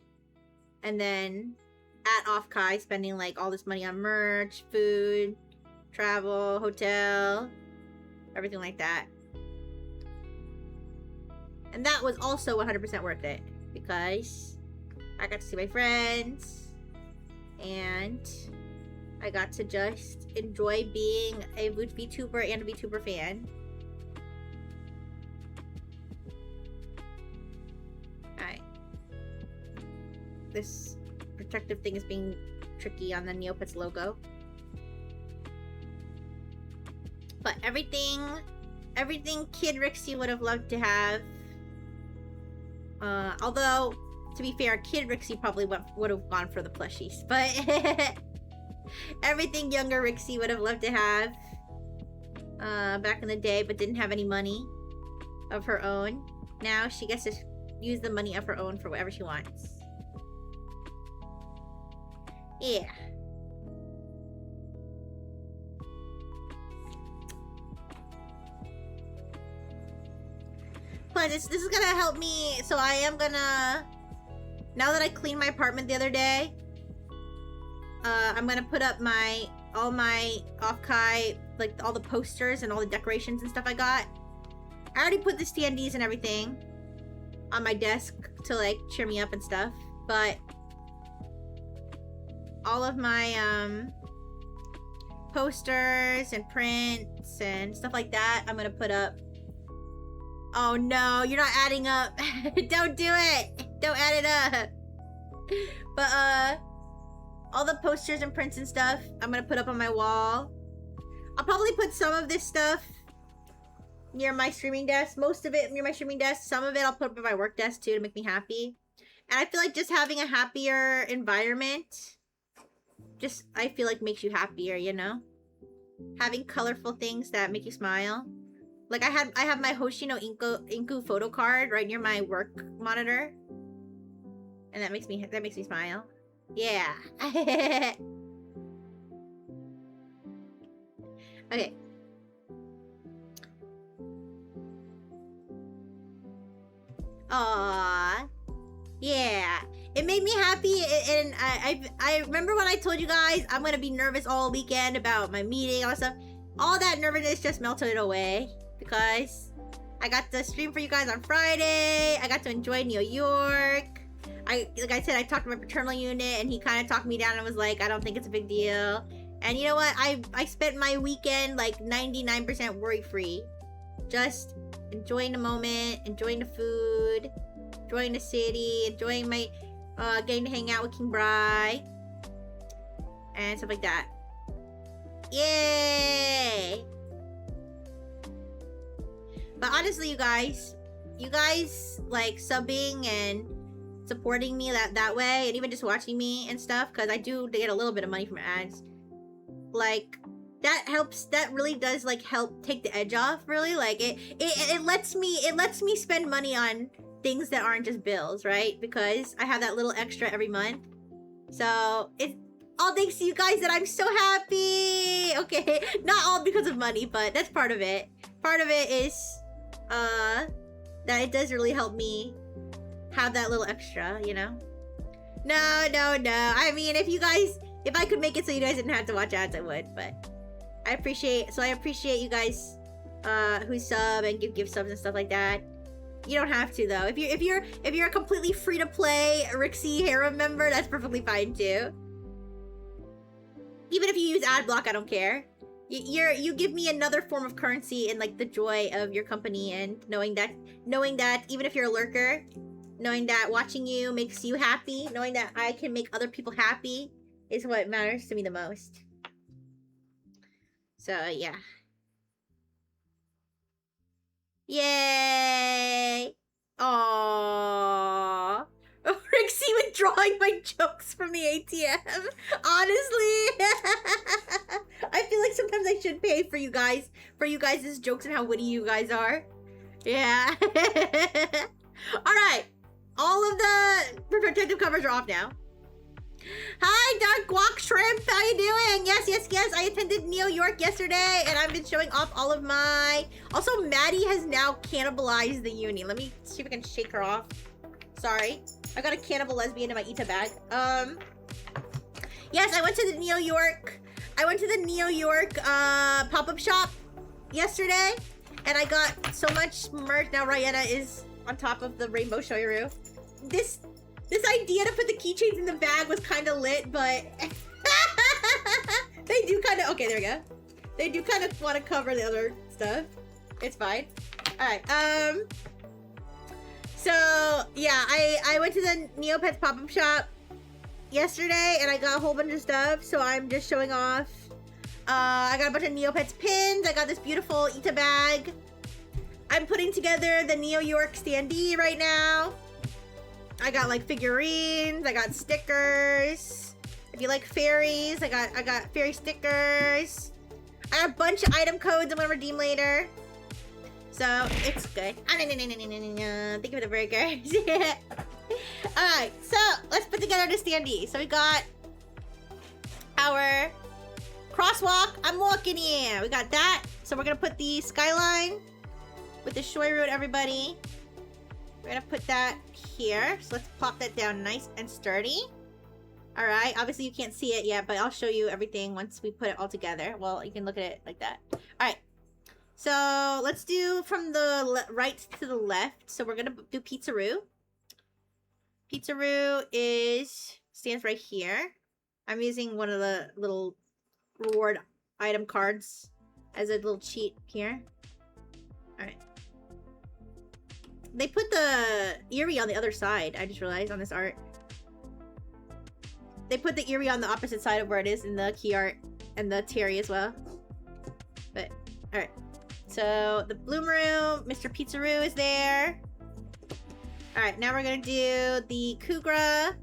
And then, at Offkai, spending, like, all this money on merch, food, travel, hotel, everything like that. And that was also 100% worth it, because I got to see my friends, and I got to just enjoy being a VTuber and a VTuber fan. Alright. This protective thing is being tricky on the Neopets logo. But everything Kid Rixie would have loved to have. Although, to be fair, Kid Rixie probably would have gone for the plushies. But everything younger Rixie would have loved to have back in the day, but didn't have any money of her own. Now she gets to use the money of her own for whatever she wants. Yeah. Plus, this is gonna help me, so I am gonna... Now that I cleaned my apartment the other day, I'm gonna put up all my Offkai, like all the posters and all the decorations and stuff I got. I already put the standees and everything on my desk to like cheer me up and stuff, but all of my posters and prints and stuff like that, I'm gonna put up. Oh no, you're not adding up. Don't do it. Don't add it up. But all the posters and prints and stuff, I'm gonna put up on my wall. I'll probably put some of this stuff near my streaming desk. Most of it near my streaming desk. Some of it I'll put up on my work desk too to make me happy. And I feel like just having a happier environment, I feel like makes you happier, you know? Having colorful things that make you smile. Like I have my Hoshino Inku photo card right near my work monitor. And that makes me smile. Yeah. Okay. Aww. Yeah. It made me happy, and I remember when I told you guys I'm gonna be nervous all weekend about my meeting, all that stuff. All that nervousness just melted away because I got to stream for you guys on Friday. I got to enjoy New York. Like I said, I talked to my paternal unit, and he kind of talked me down and was like, I don't think it's a big deal. And you know what? I spent my weekend like 99% worry-free. Just enjoying the moment, enjoying the food, enjoying the city, enjoying my getting to hang out with King Bry and stuff like that. Yay! But honestly, you guys like subbing and supporting me that way, and even just watching me and stuff, because I do get a little bit of money from ads. Like, that helps. That really does like help take the edge off. Really, like it lets me spend money on things that aren't just bills, right? Because I have that little extra every month. So it's all thanks to you guys that I'm so happy. Okay, not all because of money, but that's part of it. Part of it is that it does really help me have that little extra, you know? No. I mean, if I could make it so you guys didn't have to watch ads, I would, but I appreciate you guys who sub and give subs and stuff like that. You don't have to though. If you're a completely free to play Rixie Harem member, that's perfectly fine too. Even if you use ad block, I don't care. You give me another form of currency in like the joy of your company, and knowing that even if you're a lurker, knowing that watching you makes you happy, knowing that I can make other people happy is what matters to me the most. So yeah. Yay! Aww. Rixie withdrawing my jokes from the ATM. Honestly, I feel like sometimes I should pay for you guys' jokes and how witty you guys are. Yeah. All right. All of the protective covers are off now. Hi, Dark Guac Shrimp. How you doing? Yes. I attended Neo York yesterday, and I've been showing off all of my... Also, Maddie has now cannibalized the uni. Let me see if I can shake her off. Sorry. I got a cannibal lesbian in my Ita bag. Yes, I went to the Neo York... pop-up shop yesterday, and I got so much merch. Now Rihanna is on top of the rainbow shoyu. This idea to put the keychains in the bag was kind of lit, but they do kind of... Okay, there we go. They do kind of want to cover the other stuff. It's fine. All right. So yeah, I went to the Neopets pop-up shop yesterday, and I got a whole bunch of stuff. So I'm just showing off. I got a bunch of Neopets pins. I got this beautiful Ita bag. I'm putting together the Neo York standee right now. I got like figurines, I got stickers. If you like fairies, I got fairy stickers. I have a bunch of item codes I'm gonna redeem later. So it's good. Thank you for the burgers. Alright, so let's put together the standee. So we got our crosswalk. I'm walking here. We got that. So we're gonna put the skyline with the shoyu and everybody. We're gonna put that here. So let's plop that down nice and sturdy. All right, obviously you can't see it yet, but I'll show you everything once we put it all together. Well, you can look at it like that. All right, so let's do from the right to the left. So we're gonna do Pizza-roo. Pizza-roo stands right here. I'm using one of the little reward item cards as a little cheat here. All right. They put the Erie on the other side. I just realized on this art. They put the Erie on the opposite side of where it is in the key art, and the Terry as well. But, alright. So, the Bloom Room, Mr. Pizza-roo is there. Alright, now we're gonna do the Kugra.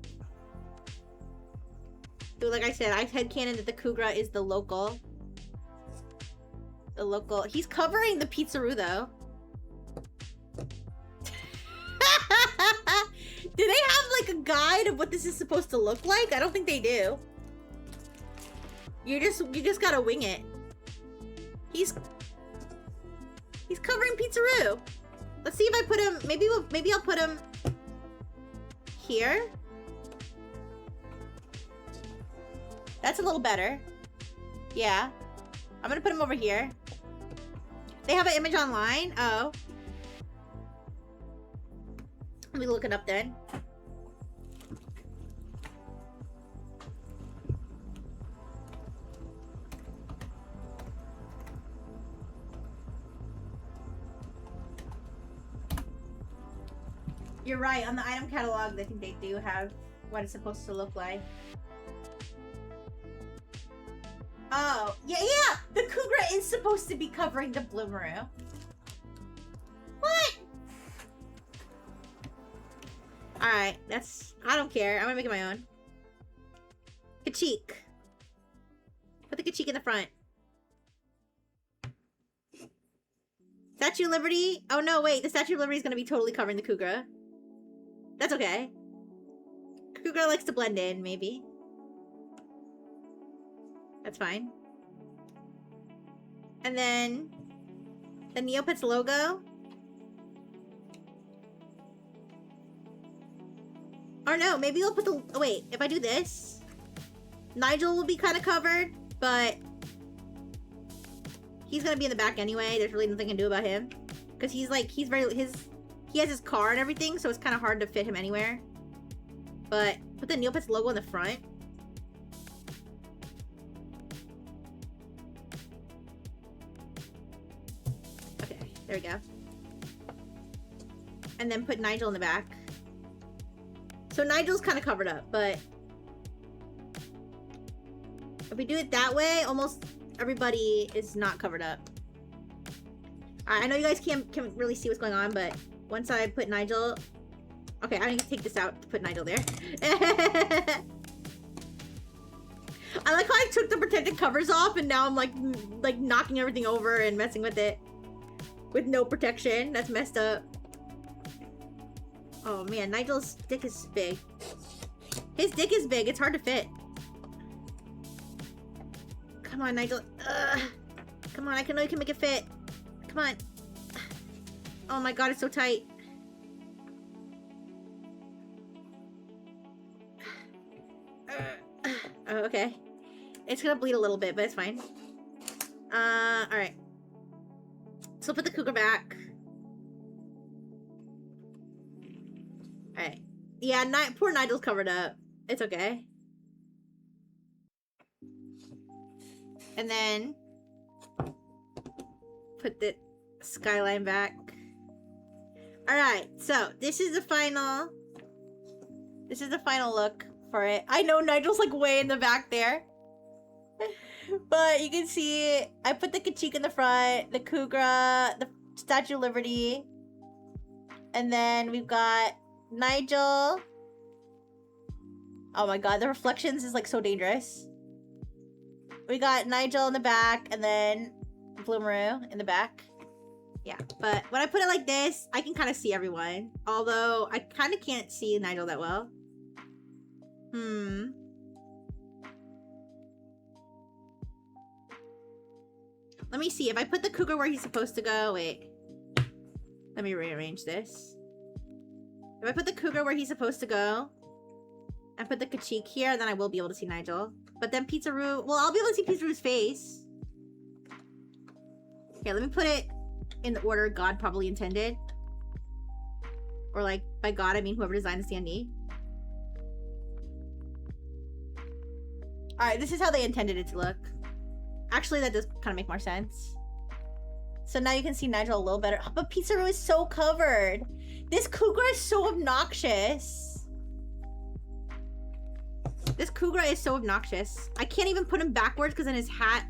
So, like I said, I've headcanon that the Kugra is the local. The local. He's covering the Pizza-roo, though. Do they have like a guide of what this is supposed to look like? I don't think they do. You just gotta wing it. He's covering Pizza-roo. Let's see if I put him. Maybe I'll put him here. That's a little better. Yeah, I'm gonna put him over here. They have an image online. Oh. Let me look it up then. You're right. On the item catalog, I think they do have what it's supposed to look like. Oh, yeah. The Kugra is supposed to be covering the Bloomeroo. What? Alright, that's... I don't care. I'm gonna make it my own. Kachik. Put the Kachik in the front. Statue of Liberty? Oh no, wait. The Statue of Liberty is gonna be totally covering the Kugra. That's okay. Kugra likes to blend in, maybe. That's fine. And then... the Neopets logo. Or no, maybe we'll put the... oh, wait, if I do this... Nigel will be kind of covered, but... he's gonna be in the back anyway. There's really nothing I can do about him. Because he's like, he has his car and everything, so it's kind of hard to fit him anywhere. But put the Neopets logo in the front. Okay, there we go. And then put Nigel in the back. So Nigel's kind of covered up, but if we do it that way, almost everybody is not covered up. I know you guys can't really see what's going on, but once I put Nigel... okay, I need to take this out to put Nigel there. I like how I took the protective covers off and now I'm like knocking everything over and messing with it. With no protection. That's messed up. Oh man, Nigel's dick is big. His dick is big. It's hard to fit. Come on, Nigel. Come on, I know you can make it fit. Come on. Oh my god, it's so tight. Oh, okay. It's gonna bleed a little bit, but it's fine. Alright. So put the cougar back. Alright. Yeah, poor Nigel's covered up. It's okay. And then put the skyline back. Alright, so this is the final look for it. I know Nigel's like way in the back there. But you can see I put the Kachik in the front, the Kugra, the Statue of Liberty. And then we've got Nigel. Oh my god, the reflections is like so dangerous. We got Nigel in the back and then Bloomeroo in the back. Yeah, but when I put it like this, I can kind of see everyone. Although I kind of can't see Nigel that well. Let me see. If I put the cougar where he's supposed to go... wait. Let me rearrange this. If I put the cougar where he's supposed to go... and put the Kachik here, then I will be able to see Nigel. But then Pizzaroo... well, I'll be able to see Pizzaroo's face. Here, let me put it in the order God probably intended. Or like, by God, I mean whoever designed the standee. Alright, this is how they intended it to look. Actually, that does kind of make more sense. So now you can see Nigel a little better. But Pizzaroo is so covered. This cougar is so obnoxious. This cougar is so obnoxious. I can't even put him backwards because then his hat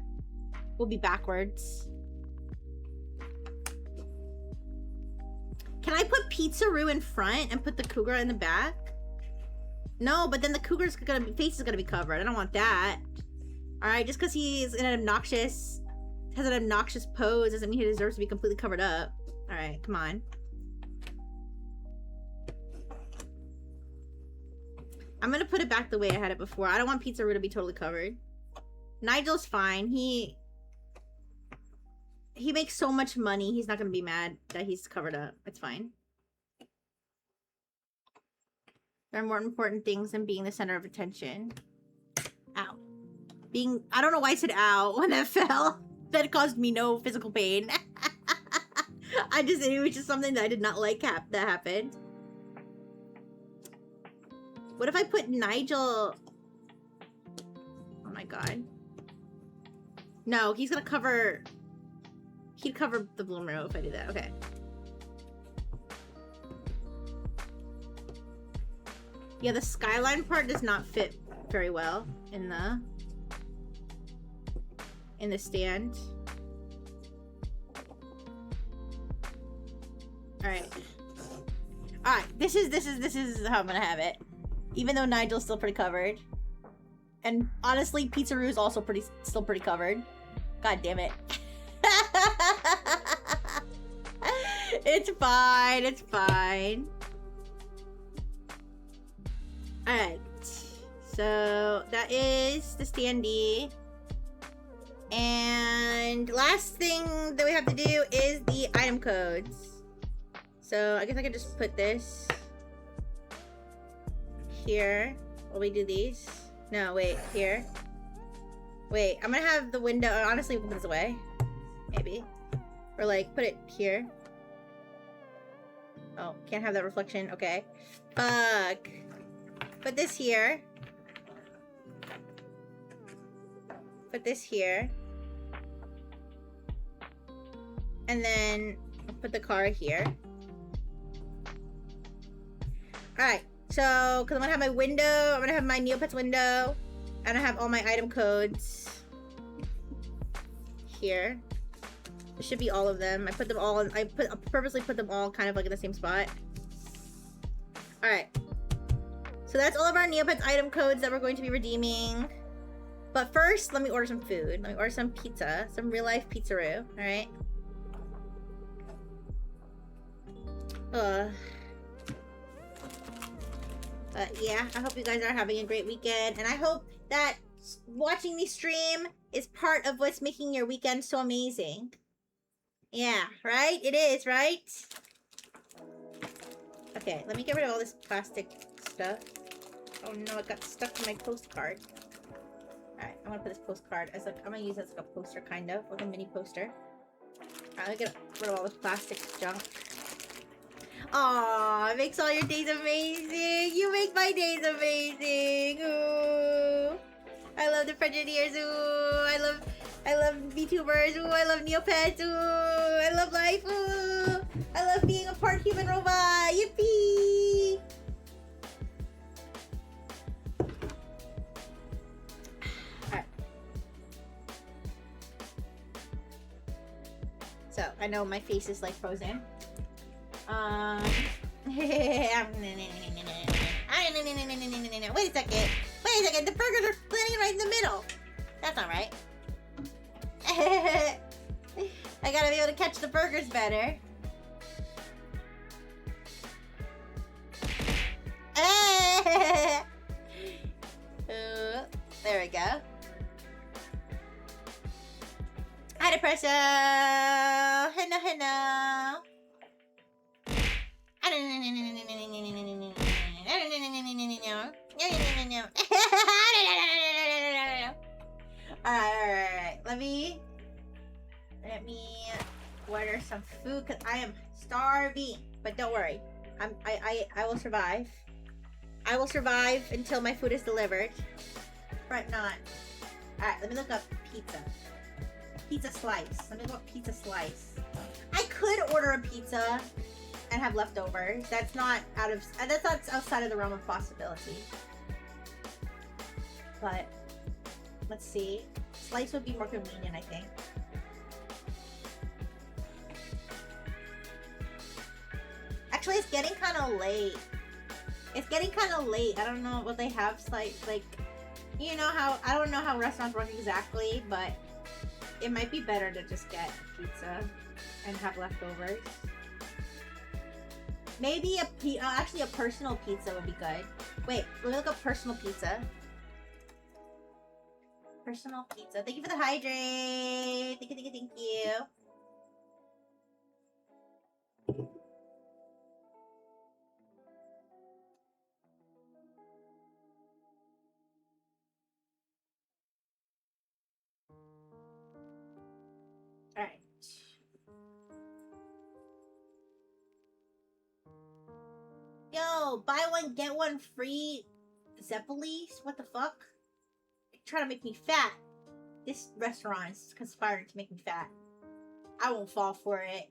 will be backwards. Can I put Pizzaroo in front and put the cougar in the back? No, but then the cougar's face is gonna be covered. I don't want that. Alright, just because he's in an obnoxious... has an obnoxious pose doesn't mean he deserves to be completely covered up. Alright, come on. I'm gonna put it back the way I had it before. I don't want Pizzaroo to be totally covered. Nigel's fine. He makes so much money, he's not gonna be mad that he's covered up. It's fine. There are more important things than being the center of attention. Ow. I don't know why I said ow when that fell. That caused me no physical pain. It was just something that I did not like that happened. What if I put Nigel... oh my god. No, he's gonna cover... he'd cover the Bloomeroo if I do that. Okay. Yeah, the skyline part does not fit very well in the stand. Alright. Alright, This is how I'm gonna have it. Even though Nigel's still pretty covered. And honestly, Pizzeria is also still pretty covered. God damn it. It's fine, it's fine. Alright. So that is the standee. And last thing that we have to do is the item codes. So I guess I could just put this here while we do these. No, wait, here. Wait, I'm gonna have the window, honestly, put this away. Maybe. Or like, put it here. Oh, can't have that reflection, okay. Fuck. Put this here. Put this here. And then I'll put the car here. Alright, so, because I'm gonna have my window, I'm gonna have my Neopets window, and I have all my item codes here. It should be all of them. I put them all, I purposely put them all kind of like in the same spot. Alright. So that's all of our Neopets item codes that we're going to be redeeming. But first, let me order some food. Let me order some pizza. Some real-life pizzaroo. Alright. Yeah, I hope you guys are having a great weekend. And I hope that watching me stream is part of what's making your weekend so amazing. Yeah, right? It is, right? Okay, let me get rid of all this plastic stuff. Oh no, it got stuck to my postcard. Alright, I'm gonna put this postcard as like, I'm gonna use it as like a poster kind of, like a mini poster. Alright, let me get rid of all this plastic junk. Aww, it makes all your days amazing. You make my days amazing. Ooh. I love the Frigideers. Ooh. I love VTubers. Ooh, I love Neopets. Ooh, I love life. Ooh. I love being a part human robot. Yippee! Alright. So, I know my face is like frozen. Wait a second. Wait a second. The burgers are splitting right in the middle. That's not right. I gotta be able to catch the burgers better. There we go. Hi, Depresso. Hello, hello. Alright. Let me order some food because I am starving. But don't worry. I will survive. I will survive until my food is delivered. Right, not. Alright, let me look up pizza. Pizza slice. Let me look up pizza slice. I could order a pizza and have leftovers. That's not outside of the realm of possibility. But let's see. Slice would be more convenient, I think. Actually, it's getting kind of late. It's getting kind of late. I don't know what they have. Like, you know how, I don't know how restaurants work exactly, but it might be better to just get pizza and have leftovers. Maybe actually a personal pizza would be good. Wait, let me look up personal pizza. Personal pizza. Thank you for the hydrate. Thank you, thank you. Alright. Yo, buy one, get one free Zeppelis? What the fuck? Trying to make me fat. This restaurant is conspiring to make me fat. I won't fall for it.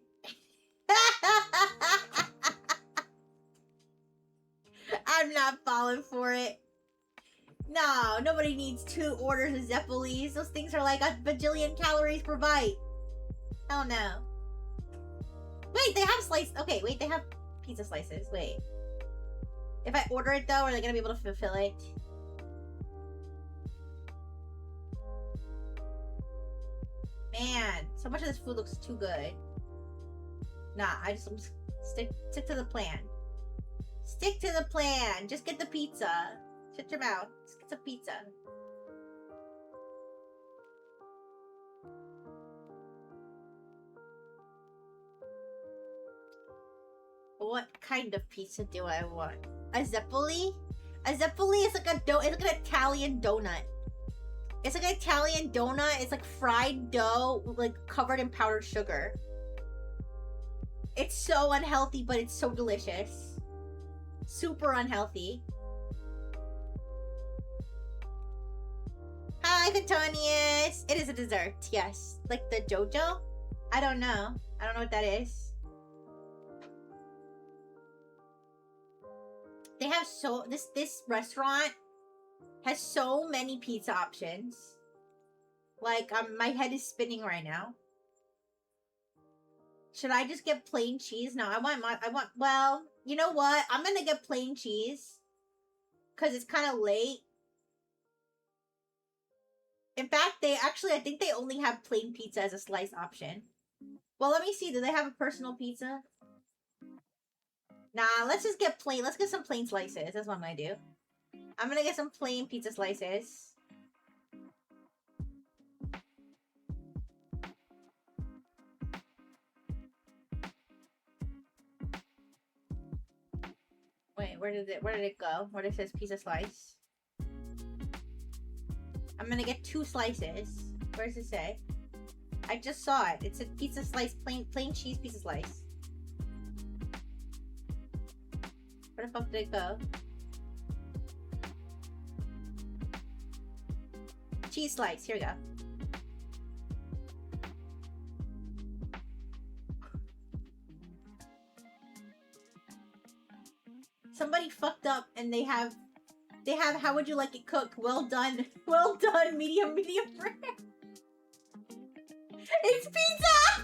I'm not falling for it. No, nobody needs 2 orders of Zeppelis. Those things are like a bajillion calories per bite. Hell no. Wait, they have slices. Okay, wait, they have pizza slices. Wait. If I order it though, are they gonna be able to fulfill it? Man, so much of this food looks too good. Nah, I just stick to the plan. Stick to the plan. Just get the pizza. Shut your mouth. Just get some pizza. What kind of pizza do I want? A zeppoli? A zeppoli is like it's like an Italian donut. It's like an Italian donut. It's like fried dough, like covered in powdered sugar. It's so unhealthy, but it's so delicious. Super unhealthy. Hi, Catonius. It is a dessert, yes. Like the Jojo? I don't know. I don't know what that is. They have this restaurant has so many pizza options. Like, my head is spinning right now. Should I just get plain cheese? No, well, you know what? I'm gonna get plain cheese. Because it's kind of late. In fact, I think they only have plain pizza as a slice option. Well, let me see. Do they have a personal pizza? Nah, let's just get plain. Let's get some plain slices. That's what I'm gonna do. I'm gonna get some plain pizza slices. Wait, where did it go? Where it says pizza slice? I'm gonna get 2 slices. Where does it say? I just saw it. It said pizza slice, plain cheese pizza slice. Where the fuck did it go? Cheese slice. Here we go. Somebody fucked up and they have how would you like it cooked? Well done, medium rare. It's pizza!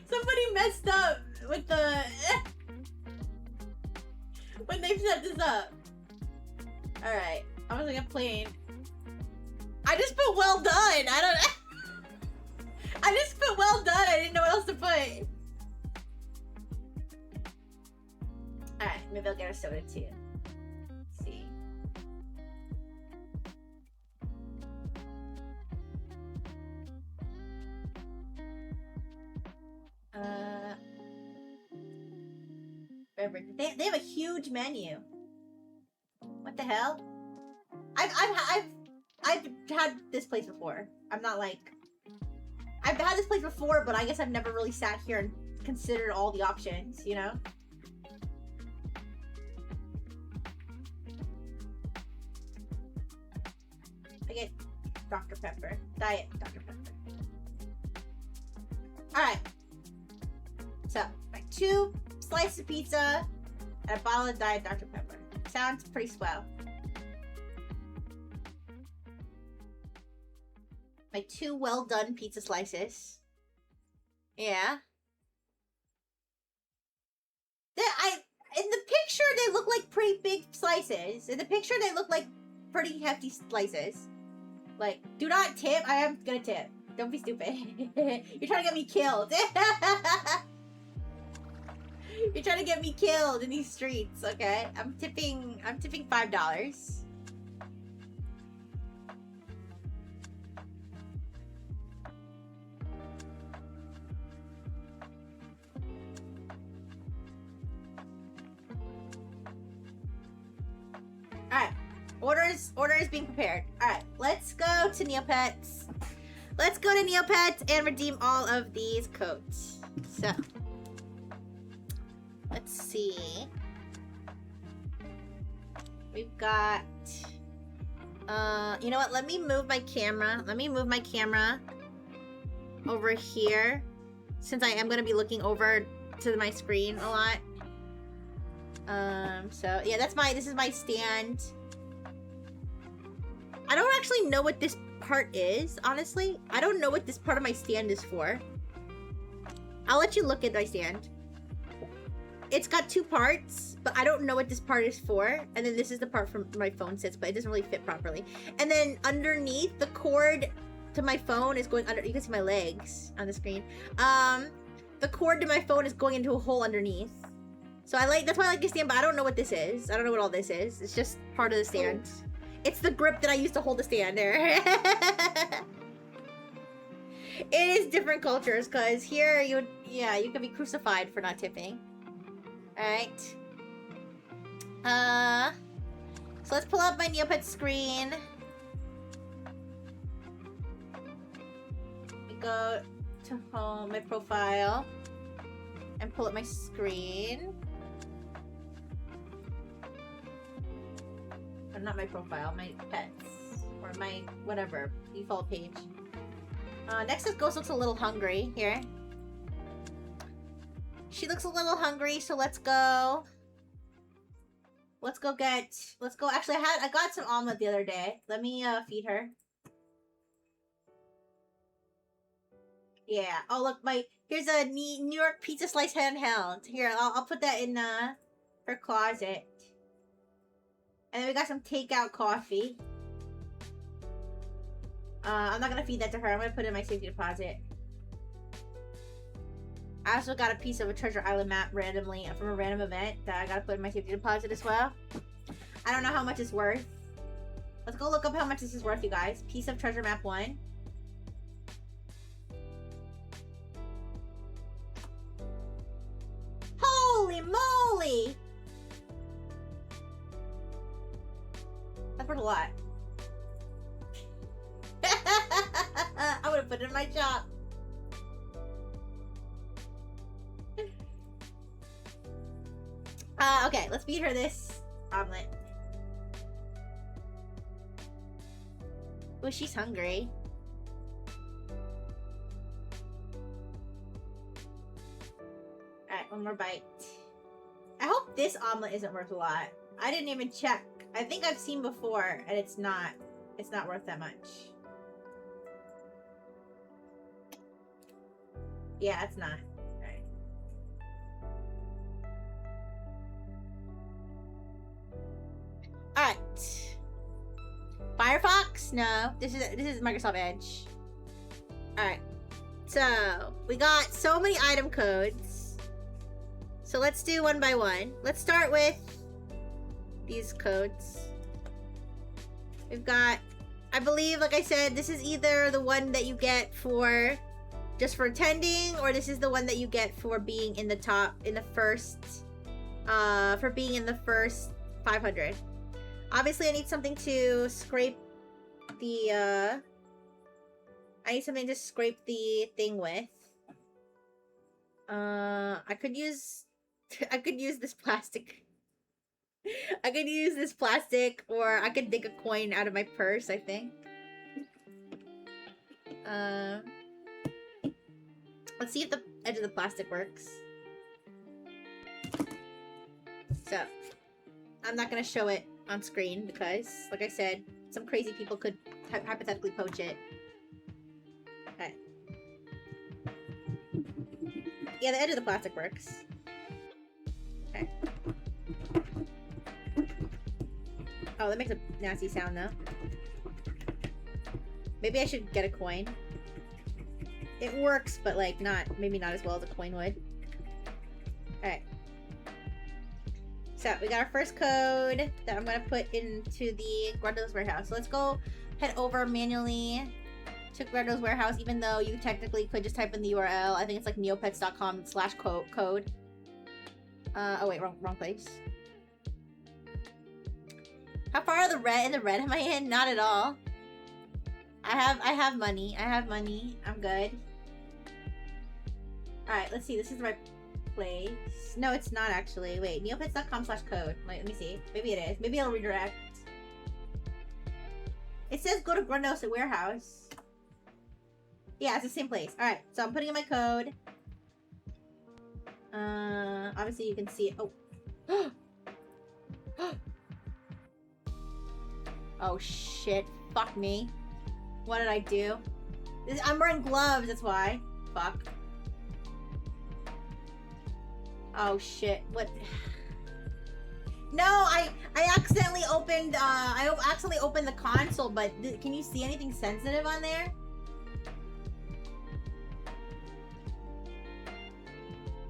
Somebody messed up with the when they set this up. Alright, I'm gonna get plain. I just put well done. I just put well done. I didn't know what else to put. Alright, maybe I'll get a soda too. Let's see. They have a huge menu. What the hell? I've had this place before. I'm not like I've had this place before, but I guess I've never really sat here and considered all the options, you know? I get Dr. Pepper. Diet Dr. Pepper. Alright. So, my 2 slices of pizza and a bottle of Diet Dr. Pepper. Sounds pretty swell. My 2 well done pizza slices. Yeah. In the picture, they look like pretty big slices. In the picture, they look like pretty hefty slices. Like, do not tip. I am gonna tip. Don't be stupid. You're trying to get me killed. You're trying to get me killed in these streets, okay? I'm tipping $5. Alright. Order is being prepared. Alright, let's go to Neopets. Let's go to Neopets and redeem all of these coats. So, let's see. We've got, you know what? Let me move my camera. Let me move my camera over here, since I am going to be looking over to my screen a lot. So yeah, this is my stand. I don't actually know what this part is, honestly. I don't know what this part of my stand is for. I'll let you look at my stand. It's got 2 parts, but I don't know what this part is for. And then this is the part from my phone sits, but it doesn't really fit properly. And then underneath, the cord to my phone is going under. You can see my legs on the screen. The cord to my phone is going into a hole underneath. So that's why I like this stand, but I don't know what this is. I don't know what all this is. It's just part of the stand. Oh. It's the grip that I used to hold the stand there. It is different cultures, because here you can be crucified for not tipping. Alright. So let's pull up my Neopets screen. We go to home, my profile, and pull up my screen. Or not my profile, my pets. Or my whatever, default page. Next, this ghost looks a little hungry here. She looks a little hungry, so let's go. Actually, I got some omelet the other day. Let me feed her. Yeah. Oh, look, here's a New York pizza slice handheld. Here, I'll put that in her closet. And then we got some takeout coffee. I'm not gonna feed that to her. I'm gonna put it in my safety deposit. I also got a piece of a Treasure Island map randomly from a random event that I gotta put in my safety deposit as well. I don't know how much it's worth. Let's go look up how much this is worth, you guys. Piece of Treasure Map 1. Holy moly! That's worth a lot. I would have put it in my shop. Okay, let's feed her this omelet. Oh, she's hungry. Alright, one more bite. I hope this omelet isn't worth a lot. I didn't even check. I think I've seen before, and it's not worth that much. Yeah, it's not. Alright. Alright. Firefox? No. This is Microsoft Edge. Alright. So, we got so many item codes. So let's do one by one. Let's start with these codes. We've got, I believe, like I said, this is either the one that you get for just for attending, or this is the one that you get for being in the first 500. Obviously, I need something to scrape the, I need something to scrape the thing with. I could use this plastic. I could use this plastic, or I could dig a coin out of my purse, I think. Let's see if the edge of the plastic works. So, I'm not gonna show it on screen because, like I said, some crazy people could hypothetically poach it. Okay. Yeah, the edge of the plastic works. Okay. Oh, that makes a nasty sound, though. Maybe I should get a coin. It works, but, like, maybe not as well as a coin would. Alright. So, we got our first code that I'm gonna put into the Grundle's warehouse. So let's go head over manually to Grundle's warehouse, even though you technically could just type in the URL. I think it's like neopets.com/code. Oh wait, wrong place. How far in the red am I in? Not at all. I have money. I'm good. Alright, let's see. This is the right place. No, it's not actually. Wait, neopets.com/code. Wait, let me see. Maybe it is. Maybe it'll redirect. It says go to Grundle's warehouse. Yeah, it's the same place. Alright, so I'm putting in my code. Obviously you can see it. Oh. Oh shit. Fuck me. What did I do? I'm wearing gloves, that's why. Fuck. Oh shit! What? No, I accidentally opened accidentally opened the console. But can you see anything sensitive on there?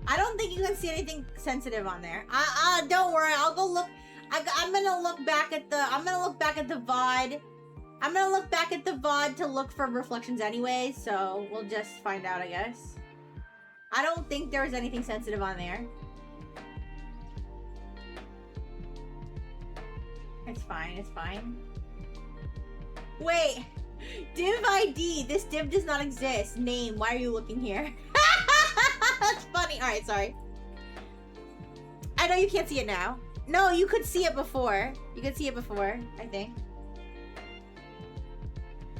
I don't think you can see anything sensitive on there. Don't worry. I'll go look. I'm gonna look back at the. I'm gonna look back at the VOD. I'm gonna look back at the VOD to look for reflections anyway. So we'll just find out, I guess. I don't think there was anything sensitive on there. It's fine. It's fine. Wait. Div ID. This div does not exist. Name. Why are you looking here? That's funny. Alright, sorry. I know you can't see it now. No, you could see it before. You could see it before, I think.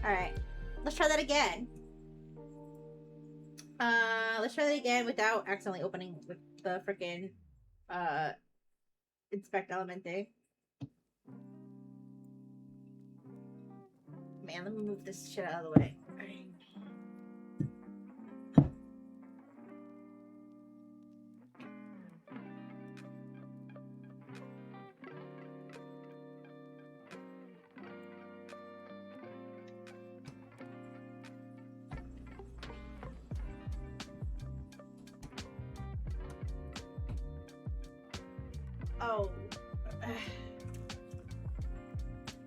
Alright. Let's try that again. Let's try that again without accidentally opening the freaking inspect element thing. Man, let me move this shit out of the way. Alright. Oh.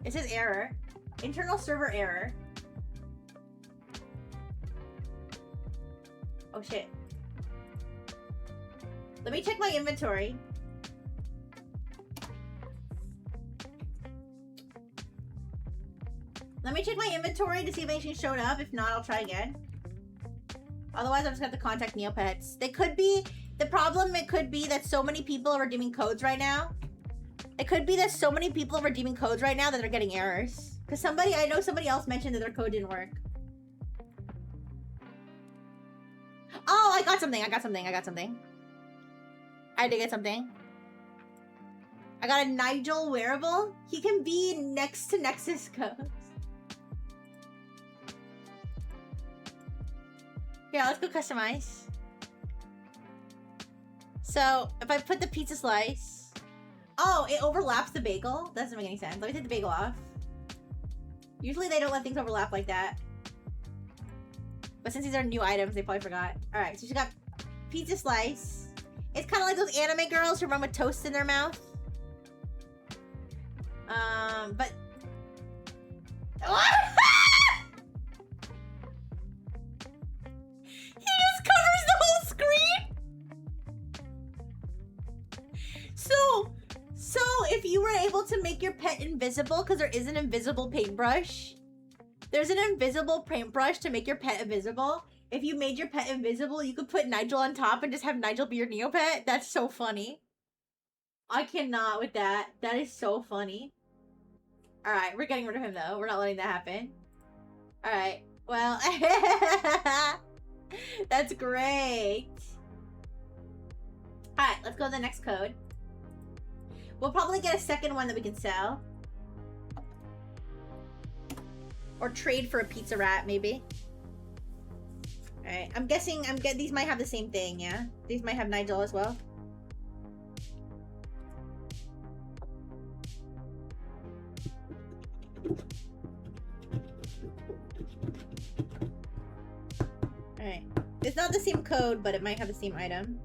It says error. Internal server error. Oh shit. Let me check my inventory. Let me check my inventory to see if anything showed up. If not, I'll try again. Otherwise, I'm just gonna have to contact Neopets. They could be... The problem, it could be that so many people are redeeming codes right now. It could be that so many people are redeeming codes right now that they're getting errors. Because I know somebody else mentioned that their code didn't work. Oh, I got something. I did get something. I got a Nigel wearable. He can be next to Nexus codes. Yeah, let's go customize. So, if I put the pizza slice... Oh, it overlaps the bagel? That doesn't make any sense. Let me take the bagel off. Usually they don't let things overlap like that. But since these are new items, they probably forgot. Alright, so she got pizza slice. It's kind of like those anime girls who run with toast in their mouth. But... He just covers the whole screen! So if you were able to make your pet invisible, because there is an invisible paintbrush. There's an invisible paintbrush to make your pet invisible. If you made your pet invisible, you could put Nigel on top and just have Nigel be your Neopet. That's so funny. I cannot with that. That is so funny. Alright, we're getting rid of him though. We're not letting that happen. Alright, well. That's great. Alright, let's go to the next code. We'll probably get a second one that we can sell. Or trade for a pizza rat, maybe. Alright, I'm guessing these might have the same thing, yeah? These might have Nigel as well. Alright. It's not the same code, but it might have the same item.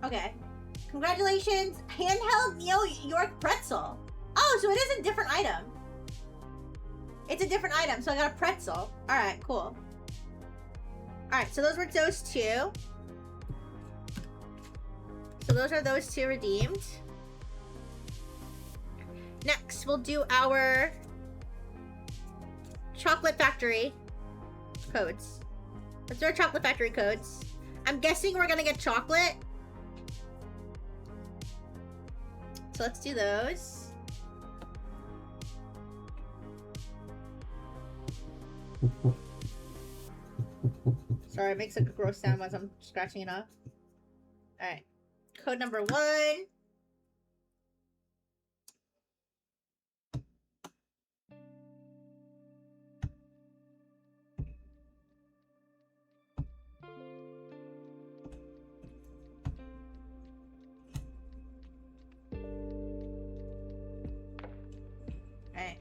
Okay. Congratulations, handheld Neo York pretzel. Oh, so it is a different item. It's a different item, so I got a pretzel. Alright, cool. Alright, so those were those two. So those are those two redeemed. Next, we'll do our Chocolate Factory codes. Let's do our Chocolate Factory codes. I'm guessing we're gonna get chocolate. So let's do those. Sorry, it makes a gross sound once I'm scratching it off. Alright. Code number 1. Alright.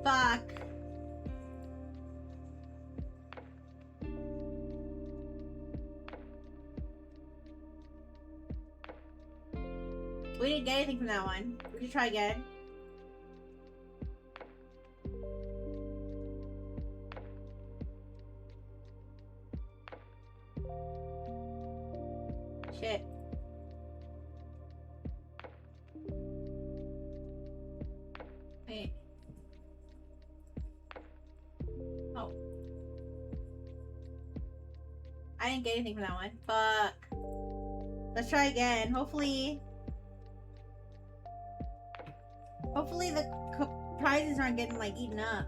Fuck. We didn't get anything from that one. We should try again. Shit. Wait. Oh. I didn't get anything from that one. Fuck. Let's try again. Hopefully the prizes aren't getting, like, eaten up.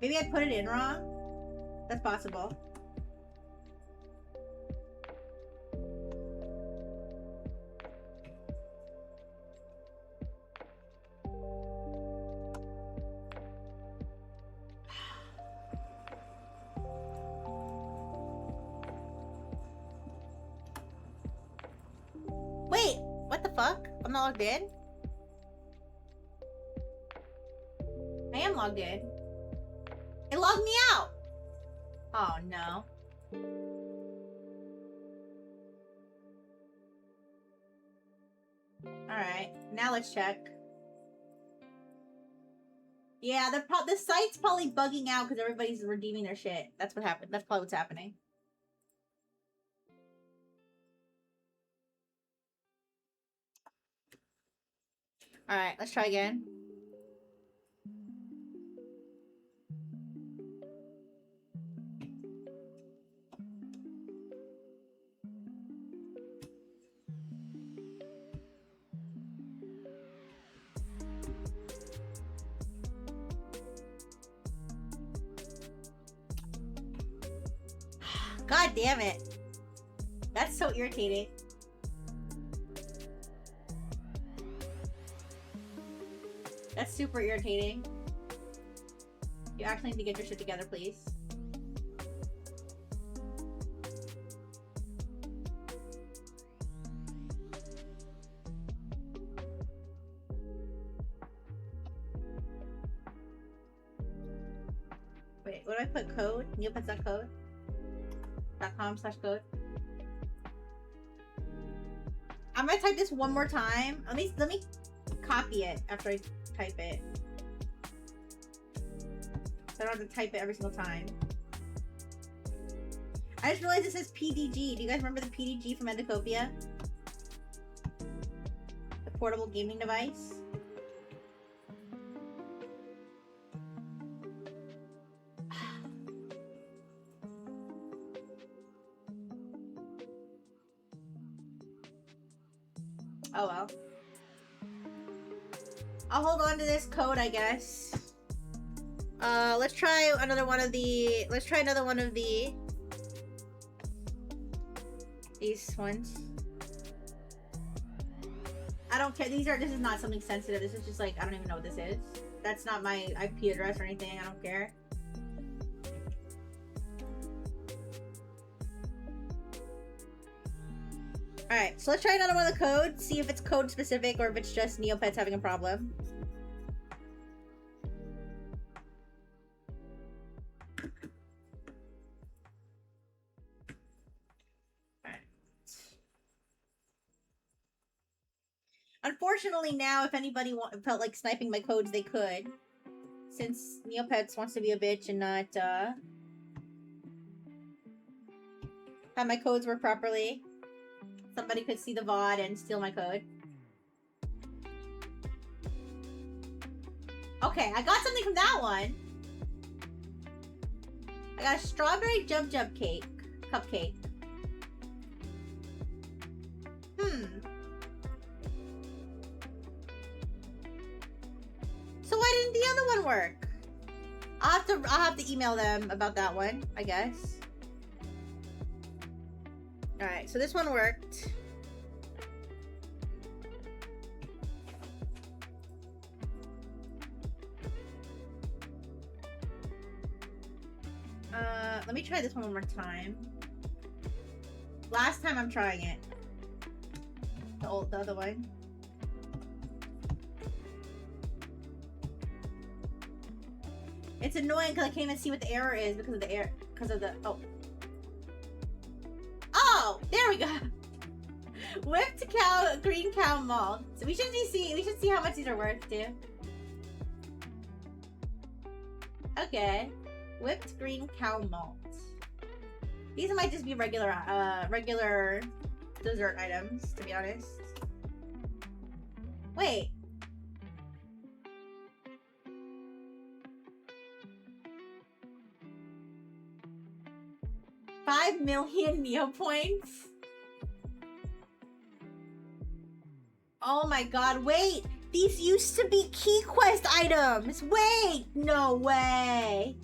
Maybe I put it in wrong? That's possible. Wait! What the fuck? I'm not logged in? I am logged in. It logged me out! Oh no. Alright, now let's check. Yeah, the site's probably bugging out because everybody's redeeming their shit. That's what happened. That's probably what's happening. Alright, let's try again. God damn it. That's so irritating. That's super irritating. You actually need to get your shit together, please. Wait, what do I put code? Neopets.code.com/code. I'm gonna type this one more time. Let me copy it after I type it. So I don't have to type it every single time. I just realized it says PDG. Do you guys remember the PDG from Endocopia? The portable gaming device? Oh well. I'll hold on to this code, I guess. Let's try another one of the... Let's try another one of the... These ones. I don't care. This is not something sensitive. This is just like, I don't even know what this is. That's not my IP address or anything. I don't care. Alright, so let's try another one of the codes. See if it's code specific or if it's just Neopets having a problem. Unfortunately now, if anybody felt like sniping my codes, they could. Since Neopets wants to be a bitch and not, have my codes work properly. Somebody could see the VOD and steal my code. Okay, I got something from that one. I got a strawberry jump cake. Cupcake. didn't the other one work? I'll have to email them about that one, I guess. Alright, so this one worked. Let me try this one more time. Last time I'm trying it. The other one. It's annoying because I can't even see what the error is because of the error. Because of the. Oh. Oh! There we go! Whipped cow, green cow malt. So we should see how much these are worth too. Okay. Whipped green cow malt. These might just be regular dessert items, to be honest. Wait. $5 million Neopoints? Oh my god, wait! These used to be Key Quest items! Wait! No way!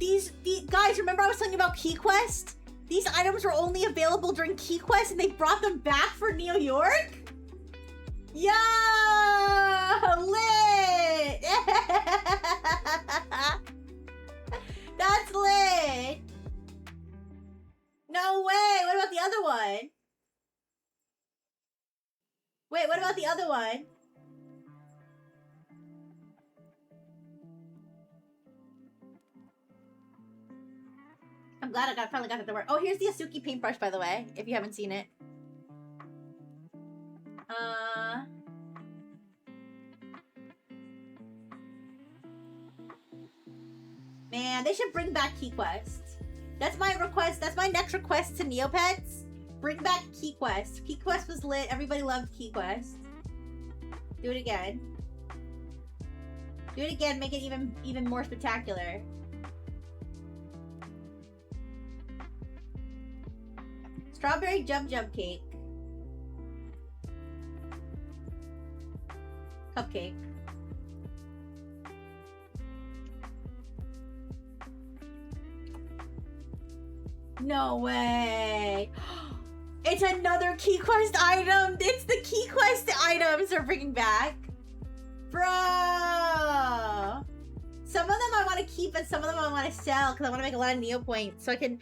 These guys, remember I was telling you about Key Quest? These items were only available during Key Quest and they brought them back for Neo York? Yo! Lit! That's lit! No way! What about the other one? Wait, what about the other one? I'm glad I finally got it to work. Oh, here's the Asuki paintbrush, by the way, if you haven't seen it. Man, they should bring back Key Quest. That's my request. That's my next request to Neopets. Bring back Key Quest. Key Quest was lit. Everybody loved Key Quest. Do it again. Do it again. Make it even more spectacular. Strawberry Jump Cake. Cupcake. No way. It's another Key Quest item. It's the Key Quest items they're bringing back. Bro. Some of them I want to keep and some of them I want to sell because I want to make a lot of Neopoints so I can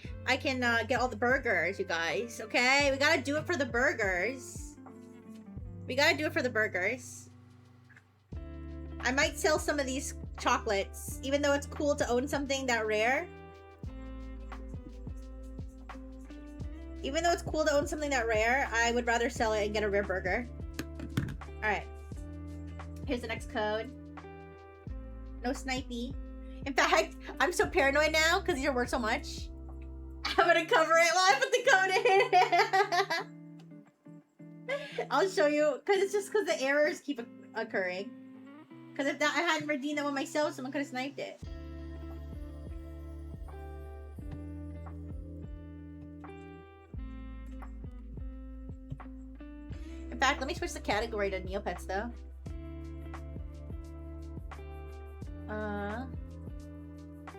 get all the burgers, you guys. Okay? We got to do it for the burgers. We got to do it for the burgers. I might sell some of these chocolates even though it's cool to own something that rare. Even though it's cool to own something that rare, I would rather sell it and get a rare burger. Alright. Here's the next code. No snipey. In fact, I'm so paranoid now because these are worth so much. I'm gonna cover it while I put the code in. I'll show you. Because it's just because the errors keep occurring. Because if I hadn't redeemed that one myself, someone could have sniped it. In fact, let me switch the category to Neopets, though.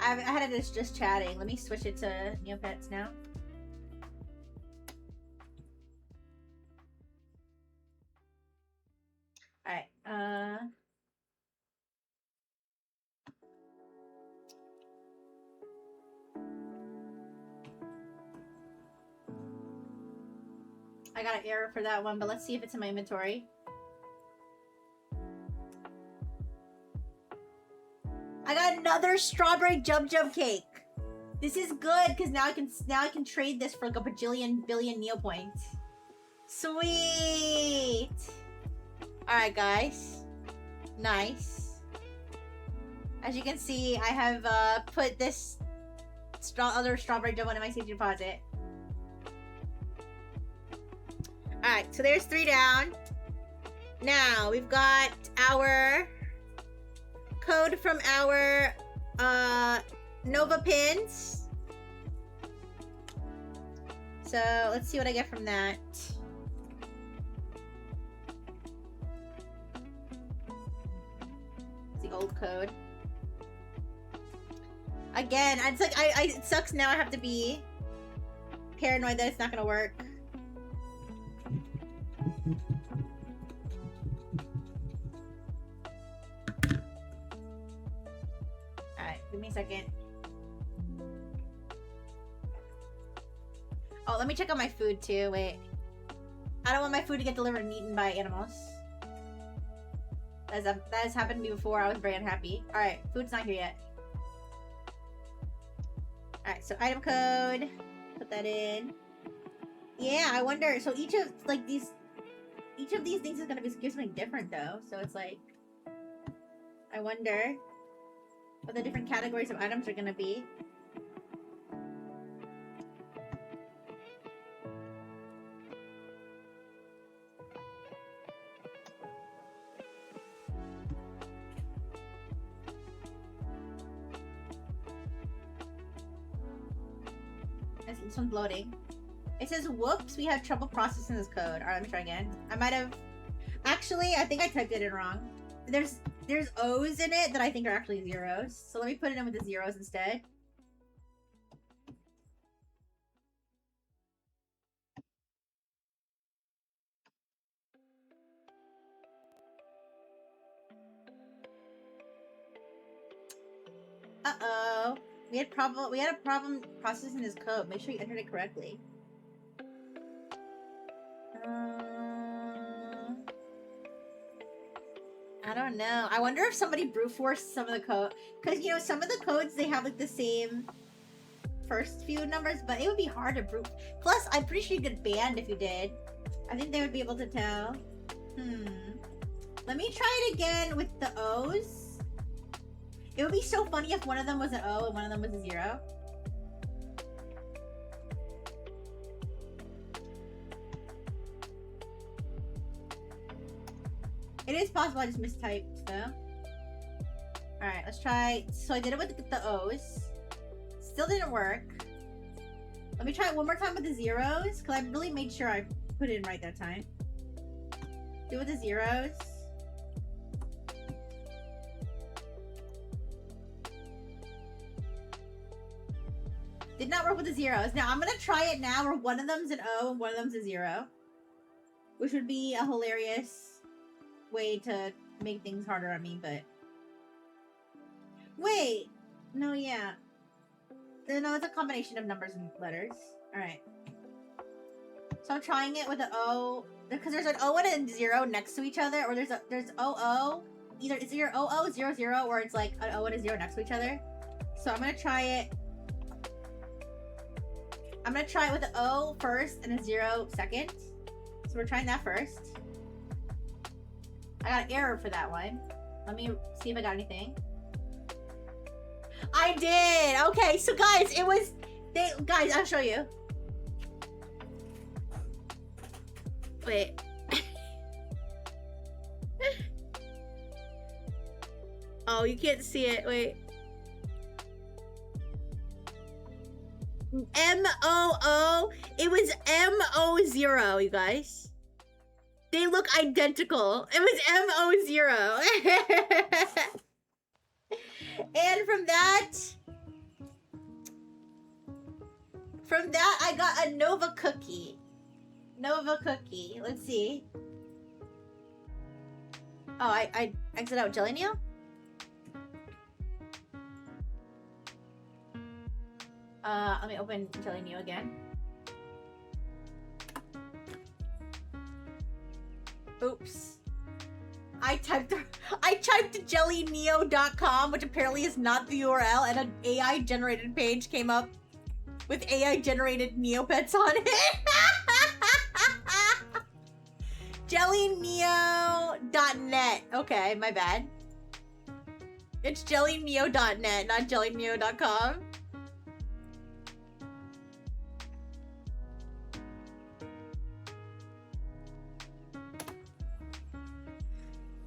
I had it as just chatting. Let me switch it to Neopets now. Alright, I got an error for that one, but let's see if it's in my inventory. I got another strawberry jump cake. This is good because now I can trade this for like a bajillion billion Neopoints. Sweet. All right, guys. Nice. As you can see, I have put this other strawberry jump in my safety deposit. Alright, so there's 3 down. Now, we've got our code from our Nova pins. So, let's see what I get from that. old code. Again, it's like it sucks now I have to be paranoid that it's not gonna work. Alright, give me a second. Oh, let me check on my food too. Wait. I don't want my food to get delivered and eaten by animals. That has happened to me before. I was very unhappy. Alright, food's not here yet. Alright, so item code. Put that in. Yeah, I wonder. So each of these things is gonna give something different though. So it's like, I wonder what the different categories of items are gonna be. This one's loading. It says, whoops, we have trouble processing this code. Alright, let me try again. I might have... Actually, I think I typed it in wrong. There's O's in it that I think are actually zeros. So let me put it in with the zeros instead. Uh-oh. We had a problem processing his code. Make sure you entered it correctly. I don't know. I wonder if somebody brute forced some of the code. Because, you know, some of the codes, they have, like, the same first few numbers, but it would be hard to brute. Plus, I'm pretty sure you get banned if you did. I think they would be able to tell. Let me try it again with the O's. It would be so funny if one of them was an O and one of them was a zero. It is possible I just mistyped though. Alright, let's try. So I did it with the O's. Still didn't work. Let me try it one more time with the zeros, because I really made sure I put it in right that time. Do it with the zeros. Did not work with the zeros. Now I'm gonna try it now where one of them's an O and one of them's a zero. Which would be a hilarious way to make things harder on me, but... Wait! No, yeah. No, it's a combination of numbers and letters. Alright. So I'm trying it with an O. Because there's an O and a zero next to each other, or there's OO. Either it's either OO, 0, 0, or it's like an O and a zero next to each other. So I'm gonna try it. I'm gonna try it with an O first and a 0 second. So we're trying that first. I got an error for that one. Let me see if I got anything. I did! Okay, so guys, it was... Guys, I'll show you. Wait. Oh, you can't see it. Wait. M-O-O. It was M-O-0, you guys. They look identical. It was M-O-0. And from that, I got a Nova cookie. Nova cookie. Let's see. Oh, I exit out Jelly Neo? Let me open Jelly Neo again. Oops. I typed jellyneo.com, which apparently is not the URL, and an AI generated page came up with AI generated Neopets on it. Jellyneo.net. Okay, my bad. It's jellyneo.net, not jellyneo.com.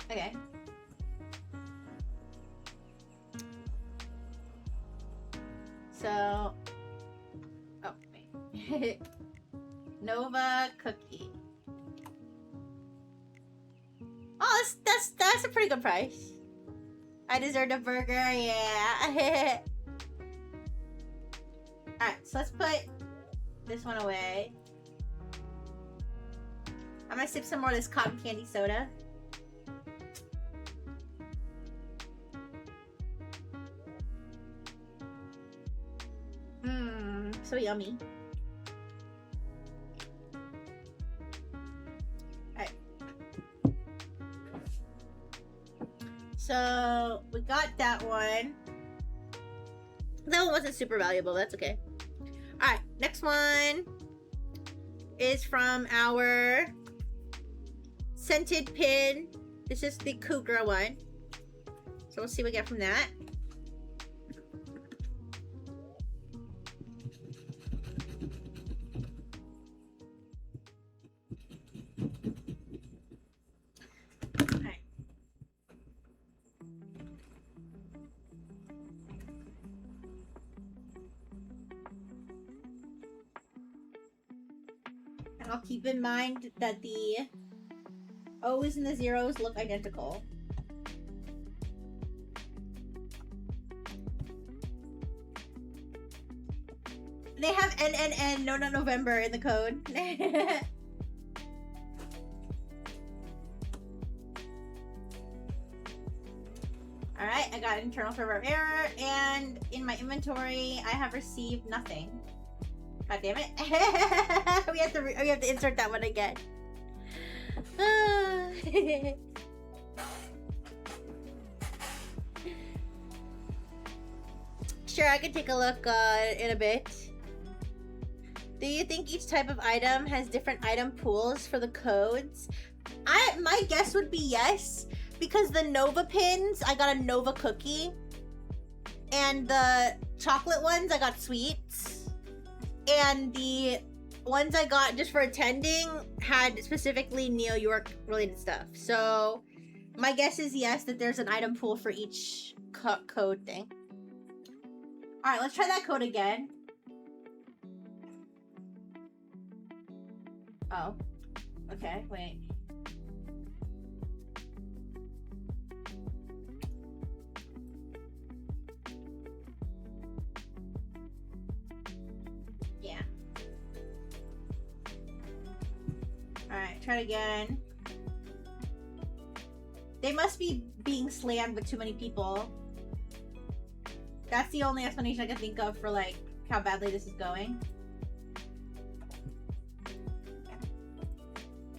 Okay. So, oh wait. Nova cookie. Oh, that's a pretty good price. I deserve a burger, yeah. Alright, so let's put this one away. I'm gonna sip some more of this cotton candy soda. Mmm, so yummy. Alright. So, we got that one. That one wasn't super valuable, that's okay. Alright, next one is from our scented pin. This is the Cougar one. So we'll see what we get from that. Alright. And I'll keep in mind that the O's and the zeros look identical. They have NNN, no, not November in the code. Alright, I got internal server error, and in my inventory, I have received nothing. God damn it. we have to insert that one again. Sure, I can take a look in a bit. Do you think each type of item has different item pools for the codes? My guess would be yes, because the Nova pins, I got a Nova cookie, and the chocolate ones, I got sweets, and the ones I got just for attending had specifically Neo York related stuff. So my guess is yes, that there's an item pool for each code thing. All right, let's try that code again. Oh, okay, wait. Yeah. All right, try it again. They must be being slammed with too many people. That's the only explanation I can think of for, like, how badly this is going.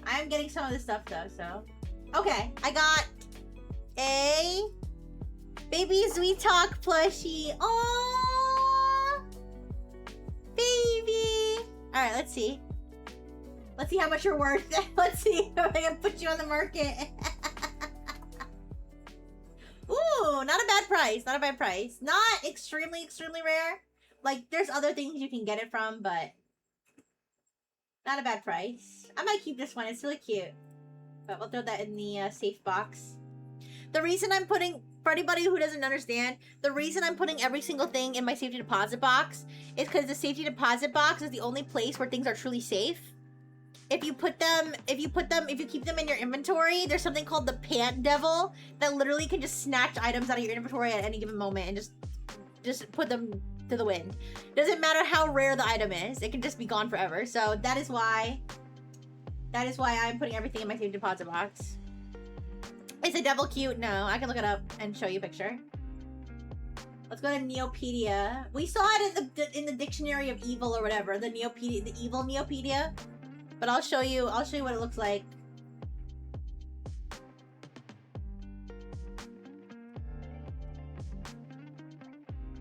I'm getting some of this stuff, though, so... Okay, I got a Baby Sweet Talk plushie. Aww! Baby! Alright, let's see. Let's see how much you're worth. Let's see if I can put you on the market. Ooh, not a bad price. Not a bad price. Not extremely, extremely rare. Like, there's other things you can get it from, but not a bad price. I might keep this one. It's really cute. But we'll throw that in the safe box. The reason I'm putting, for anybody who doesn't understand, the reason I'm putting every single thing in my safety deposit box is because the safety deposit box is the only place where things are truly safe. If you keep them in your inventory, there's something called the Pant Devil that literally can just snatch items out of your inventory at any given moment and just put them to the wind. Doesn't matter how rare the item is, it can just be gone forever. So that is why I'm putting everything in my safe deposit box. Is the devil cute? No, I can look it up and show you a picture. Let's go to Neopedia. We saw it in the dictionary of evil or whatever, the Neopedia, the evil Neopedia. But I'll show you what it looks like.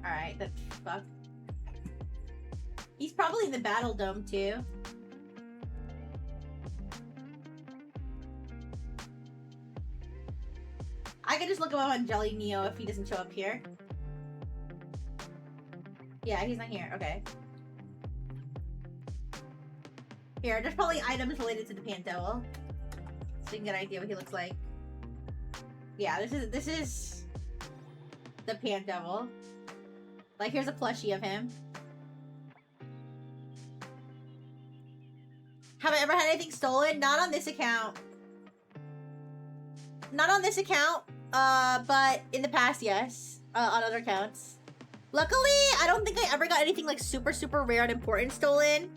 Alright, that's fuck. He's probably in the Battle Dome too. I can just look him up on Jelly Neo if he doesn't show up here. Yeah, he's not here. Okay. Here, there's probably items related to the Pant Devil, so you can get an idea what he looks like. Yeah, this is the Pant Devil. Like, here's a plushie of him. Have I ever had anything stolen? Not on this account. Not on this account. But in the past, yes. On other accounts. Luckily, I don't think I ever got anything like super, super rare and important stolen.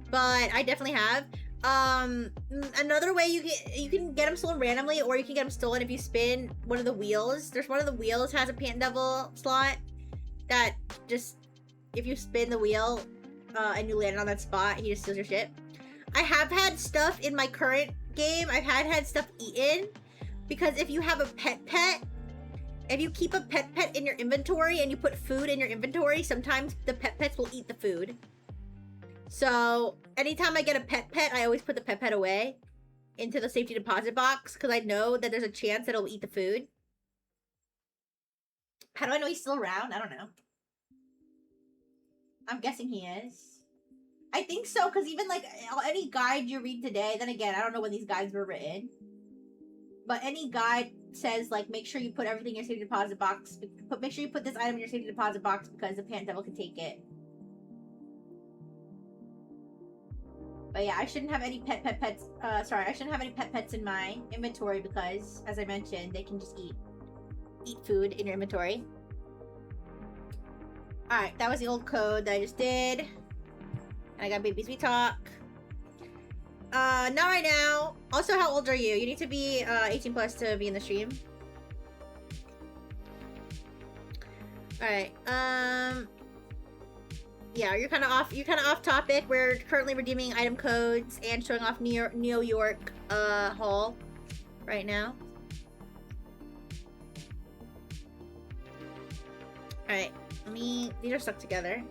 But I definitely have. Another way you can get them stolen randomly, or you can get them stolen if you spin one of the wheels. There's one of the wheels has a Pant Devil slot that just, if you spin the wheel and you land on that spot, he just steals your shit. I have had stuff in my current game. I've had stuff eaten, because if you have a pet, if you keep a pet in your inventory and you put food in your inventory, sometimes the pets will eat the food. So anytime I get a pet, I always put the pet away into the safety deposit box, because I know that there's a chance that it'll eat the food. How do I know he's still around? I don't know. I'm guessing he is. I think so, because even like any guide you read today, then again, I don't know when these guides were written, but any guide says like, make sure you put everything in your safety deposit box. Make sure you put this item in your safety deposit box because the Pant Devil can take it. But yeah, I shouldn't have any pets. Sorry, I shouldn't have any pets in my inventory because, as I mentioned, they can just eat food in your inventory. All right, that was the old code that I just did. And I got Baby Sweet Talk. Not right now. Also, how old are you? You need to be 18 plus to be in the stream. All right. Yeah, you're kind of off. You're kind of off topic. We're currently redeeming item codes and showing off Neo York haul right now. All right, these are stuck together.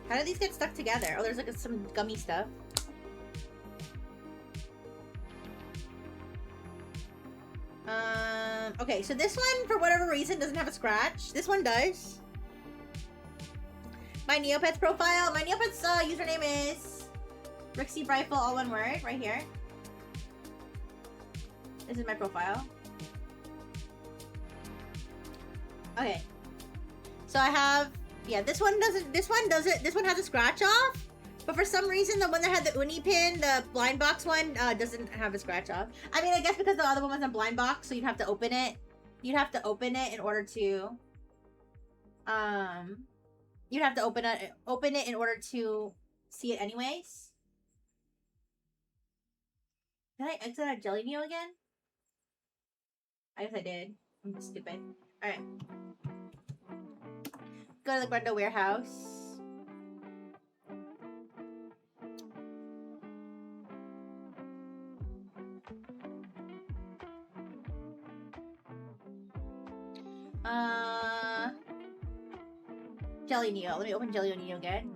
How do these get stuck together? Oh, there's like some gummy stuff. Okay, so this one, for whatever reason, doesn't have a scratch. This one does. My Neopets profile. My Neopets username is Rixie Rifle, all one word, right here. This is my profile. Okay. So I have, yeah, this one has a scratch off, but for some reason the one that had the uni pin, the blind box one, doesn't have a scratch off. I mean, I guess because the other one was a blind box, so you'd have to open it. You'd have to open it in order to, you'd have to open it in order to see it anyways. Did I exit out Jelly Neo again? I guess I did. I'm stupid. Alright. Go to the Brenda warehouse. Jelly Neo. Let me open Jelly Neo again.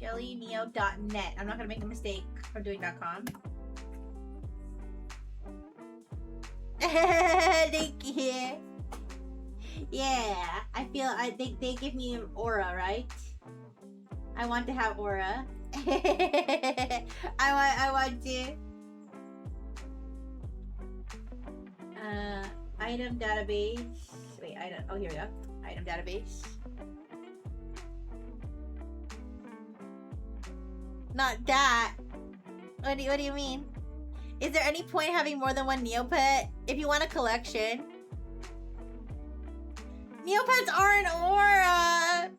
JellyNeo.net. I'm not gonna make the mistake of doing .com. Thank you. Yeah, I think they give me an aura, right? I want to have aura. I want to. Item database. Wait, item. Oh, here we go. Item database. Not that. What do you mean? Is there any point having more than one Neopet? If you want a collection. Neopets are an aura!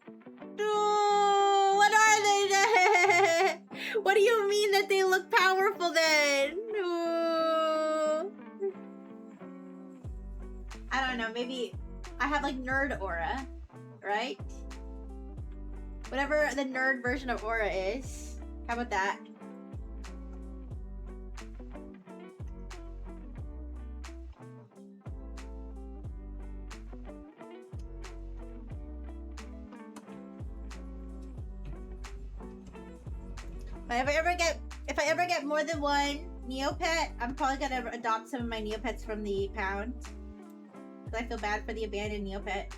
Ooh, what are they then? What do you mean that they look powerful then? Ooh. I don't know, maybe I have like nerd aura, right? Whatever the nerd version of aura is. How about that? But if I ever get more than one Neopet, I'm probably gonna adopt some of my Neopets from the pound. Because I feel bad for the abandoned Neopets.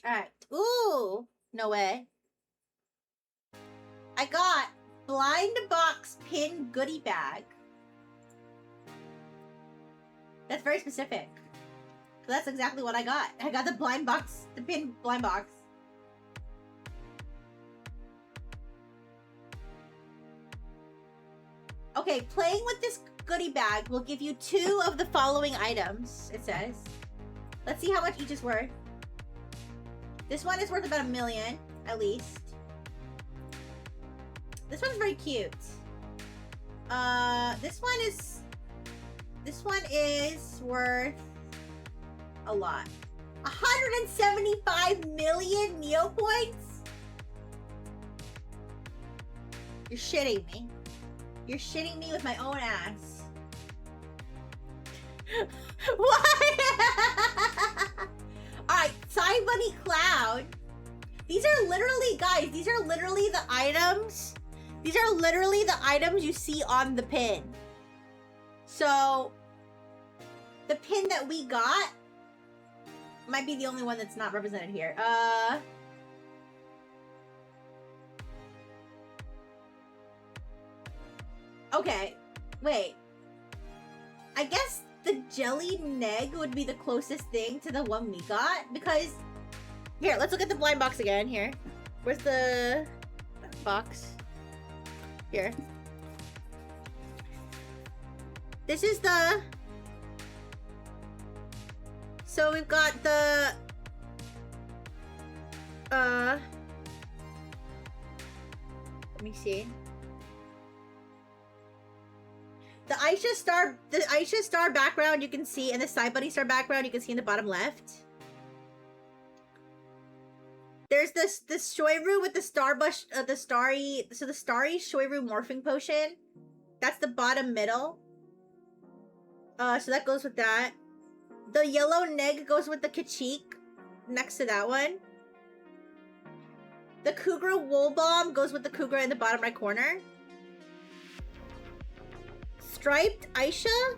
Alright. Ooh! No way. I got blind box pin goodie bag. That's very specific. So that's exactly what I got. I got the blind box, the pin blind box. Okay, playing with this goodie bag will give you 2 of the following items, it says. Let's see how much each is worth. This one is worth about $1 million, at least. This one's very cute. This one is worth a lot. 175 million Neopoints? You're shitting me. You're shitting me with my own ass. What? Alright, Side Bunny Cloud. These are literally, guys, these are literally the items. These are literally the items you see on the pin. So, the pin that we got might be the only one that's not represented here. Okay, wait. I guess the jelly neg would be the closest thing to the one we got, because... Here, let's look at the blind box again, here. Where's the box? Here. This is the... So we've got the... Let me see. The Aisha star background you can see, and the Side Bunny star background you can see in the bottom left. There's this Shoiru with the starbush, the starry Shoiru morphing potion. That's the bottom middle. So that goes with that. The yellow neg goes with the Kachik next to that one. The Kugra wool bomb goes with the Kugra in the bottom right corner. Striped Aisha?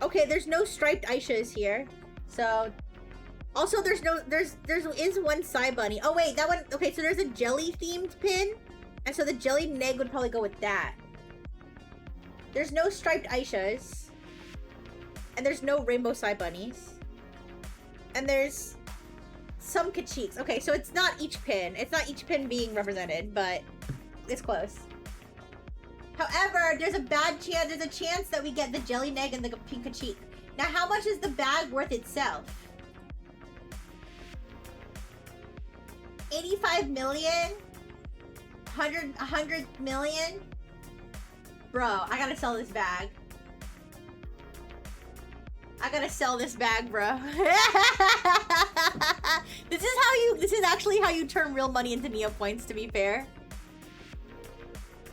Okay, there's no striped Aishas here. So, also there is one Side Bunny. Oh wait, that one, okay, so there's a jelly themed pin. And so the jelly neg would probably go with that. There's no striped Aishas. And there's no rainbow Side Bunnies. And there's some Kachiks. Okay, so it's not each pin. It's not each pin being represented, but it's close. However, there's a chance that we get the jelly neg and the pink Kachik. Now, how much is the bag worth itself? 85 million? 100 million? Bro, I gotta sell this bag. I gotta sell this bag, bro. This is actually how you turn real money into Neopoints, to be fair.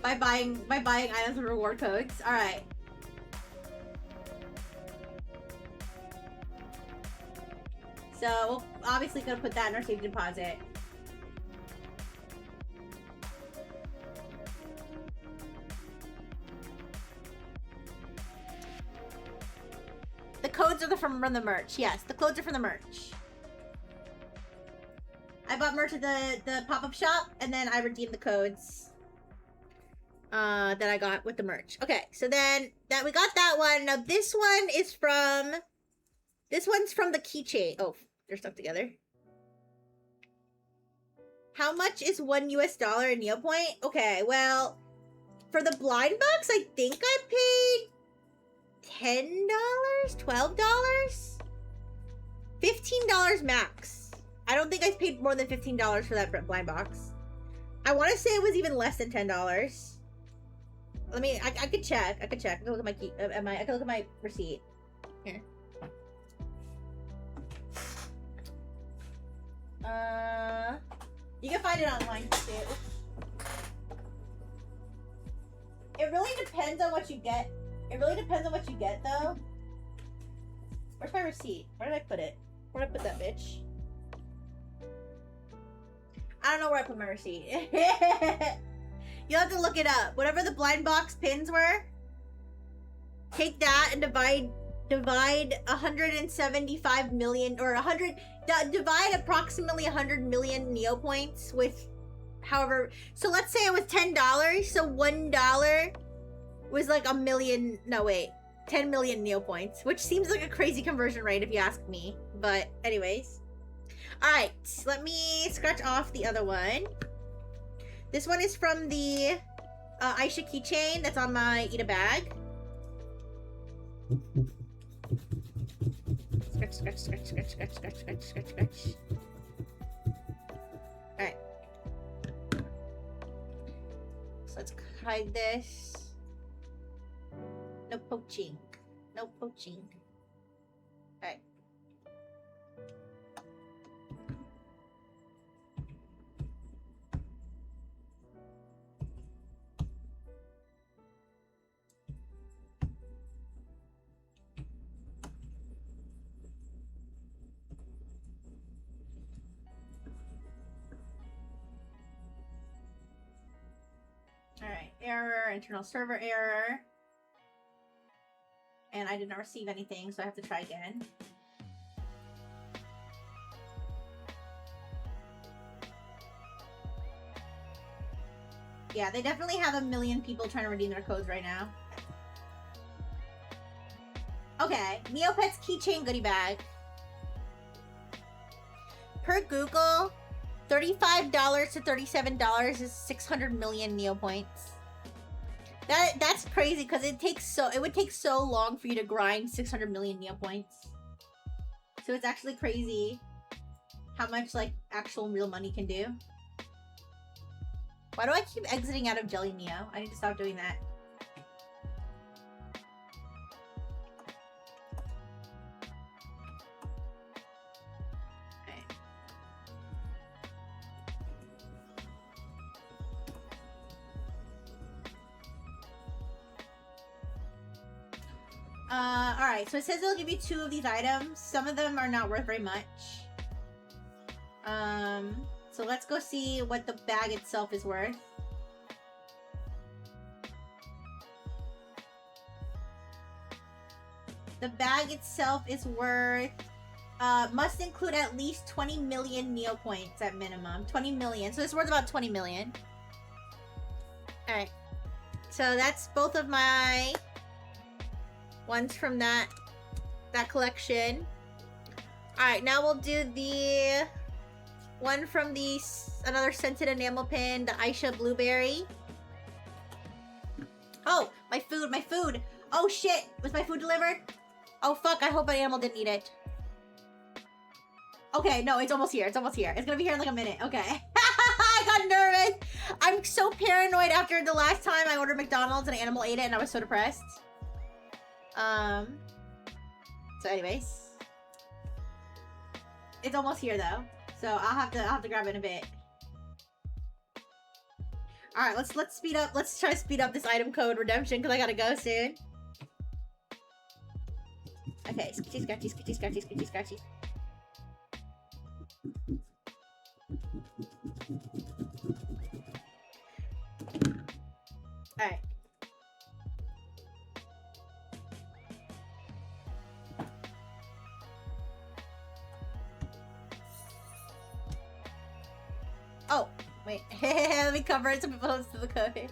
By buying items with reward codes. Alright. So, we're obviously gonna put that in our safety deposit. The codes are from the merch. Yes, the codes are from the merch. I bought merch at the pop-up shop, and then I redeemed the codes that I got with the merch. Okay, so then we got that one. Now this one's from the keychain. Oh, they're stuck together. How much is $1 US in Neopoint? Okay, well, for the blind box, I think I paid $10, $12, $15 max. I don't think I paid more than $15 for that blind box. I want to say it was even less than $10. Let me. I could check. I could look at my key. I could look at my receipt. Here. You can find it online too. It really depends on what you get. It really depends on what you get, though. Where's my receipt? Where did I put it? Where did I put that bitch? I don't know where I put my receipt. You'll have to look it up. Whatever the blind box pins were, take that and divide 175 million or divide approximately 100 million Neopoints with however. So let's say it was $10. So $1 was like 10 million Neopoints, which seems like a crazy conversion rate if you ask me. But anyways, all right, let me scratch off the other one. This one is from the Aisha keychain that's on my eat a bag. Scratch, scratch, scratch, scratch, scratch, scratch, scratch, scratch, scratch. Alright. So let's hide this. No poaching. No poaching. Alright. Alright, error, internal server error. And I did not receive anything, so I have to try again. Yeah, they definitely have a million people trying to redeem their codes right now. Okay, Neopets keychain goodie bag. Per Google, $35 to $37 is 600 million Neo points. That's crazy because it would take so long for you to grind 600 million Neo points. So it's actually crazy how much like actual real money can do. Why do I keep exiting out of Jelly Neo? I need to stop doing that. Alright, so it says it'll give you 2 of these items. Some of them are not worth very much. So let's go see what the bag itself is worth. The bag itself is worth, must include at least 20 million Neo points at minimum. 20 million, so it's worth about 20 million. Alright, so that's both of my ones from that collection. Alright, now we'll do the one from the another scented enamel pin, the Aisha Blueberry. Oh, my food. Oh shit, was my food delivered? Oh fuck, I hope an animal didn't eat it. Okay, no, it's almost here. It's almost here. It's gonna be here in like a minute. Okay. I got nervous. I'm so paranoid after the last time I ordered McDonald's and an animal ate it and I was so depressed. So anyways. It's almost here though. So I'll have to grab it in a bit. Alright, let's speed up. Let's try to speed up this item code redemption because I gotta go soon. Okay, scratchy, scratchy, scratchy, scratchy, scratchy, scratchy. Alright. Oh, wait. Let me cover it so people don't see the code.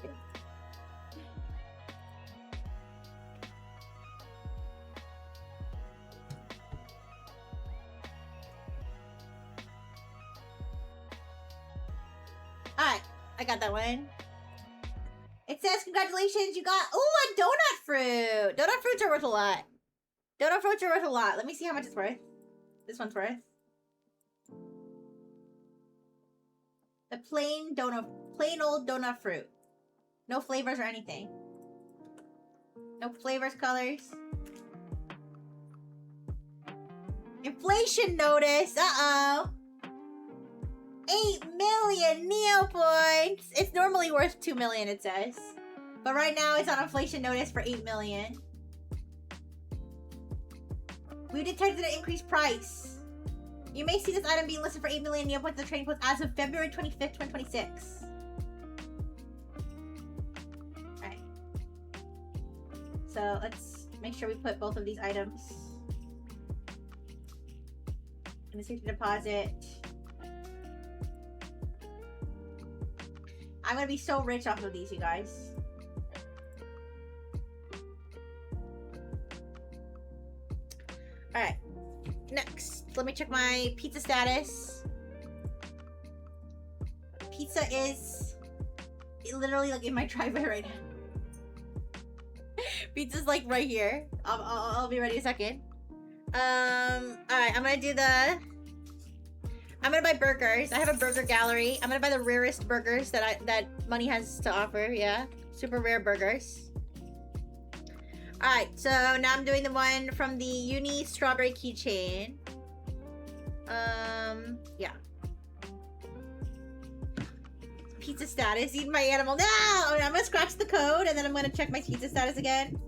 Alright, I got that one. It says, congratulations, you got, ooh, a donut fruit. Donut fruits are worth a lot. Donut fruits are worth a lot. Let me see how much it's worth. This one's worth. The plain old donut fruit. No flavors or anything. No flavors, colors. Inflation notice. Uh-oh. 8 million Neo points. It's normally worth 2 million, it says. But right now it's on inflation notice for 8 million. We detected an increased price. You may see this item being listed for 8 million Neo points in the trading post as of February 25th, 2026. Alright. So let's make sure we put both of these items in the safety deposit. I'm gonna be so rich off of these, you guys. Alright. Next, let me check my pizza status. Pizza is literally like in my driveway right now. Pizza's like right here. I'll be ready in a second. Alright, I'm gonna buy burgers. I have a burger gallery. I'm gonna buy the rarest burgers that money has to offer, yeah. Super rare burgers. Alright, so now I'm doing the one from the Uni Strawberry Keychain. Yeah. Pizza status. Eat my animal. No! I'm gonna scratch the code and then I'm gonna check my pizza status again.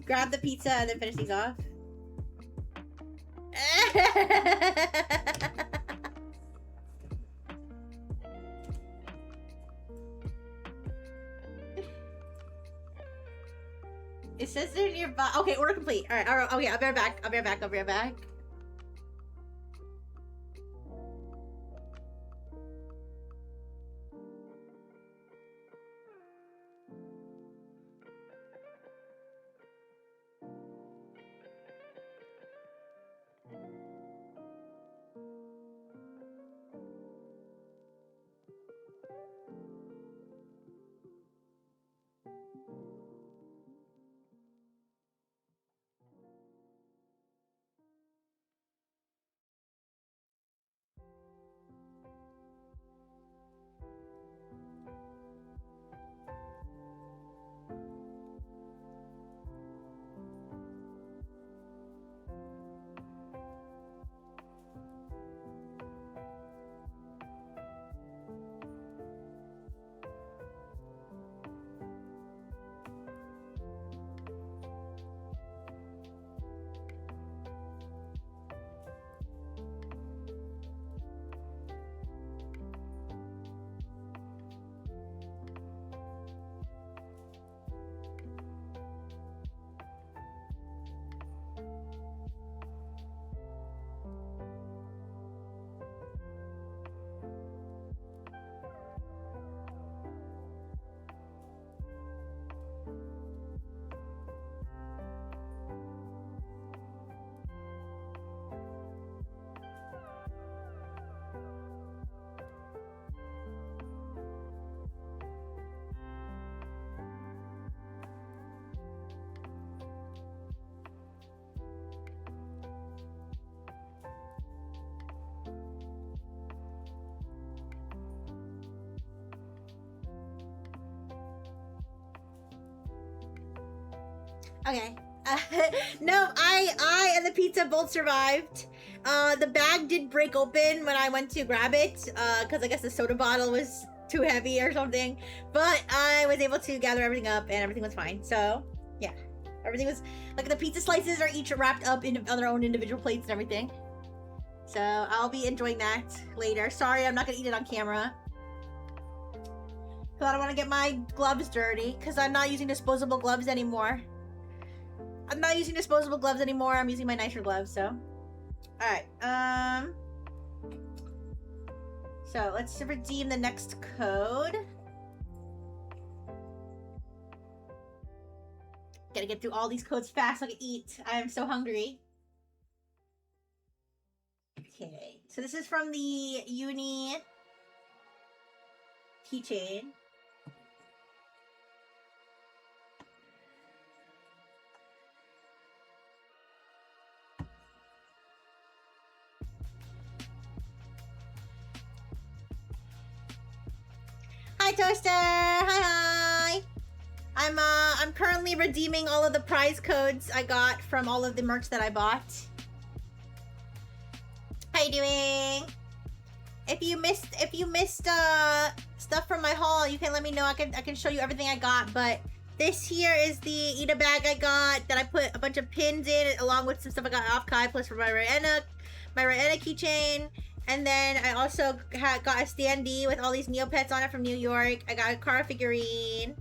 Grab the pizza and then finish these off. It says they're nearby. Okay, order complete. Alright, okay, I'll be right back. I'll be right back. Okay. No, I and the pizza both survived. The bag did break open when I went to grab it, because I guess the soda bottle was too heavy or something. But I was able to gather everything up and everything was fine. So, yeah. Everything was, like, the pizza slices are each wrapped up in their own individual plates and everything. So, I'll be enjoying that later. Sorry, I'm not gonna eat it on camera. Because I don't want to get my gloves dirty, because I'm not using disposable gloves anymore. I'm using my nicer gloves, so. Alright, so, let's redeem the next code. Gotta get through all these codes fast so I can eat. I am so hungry. Okay, so this is from the Uni keychain. Hi, Toaster! Hi! I'm currently redeeming all of the prize codes I got from all of the merch that I bought. How you doing? If you missed stuff from my haul, you can let me know. I can show you everything I got. But this here is the Ida bag I got that I put a bunch of pins in, along with some stuff I got off Kai, plus for my Rayena keychain. And then I also got a standee with all these Neopets on it from New York. I got a car figurine.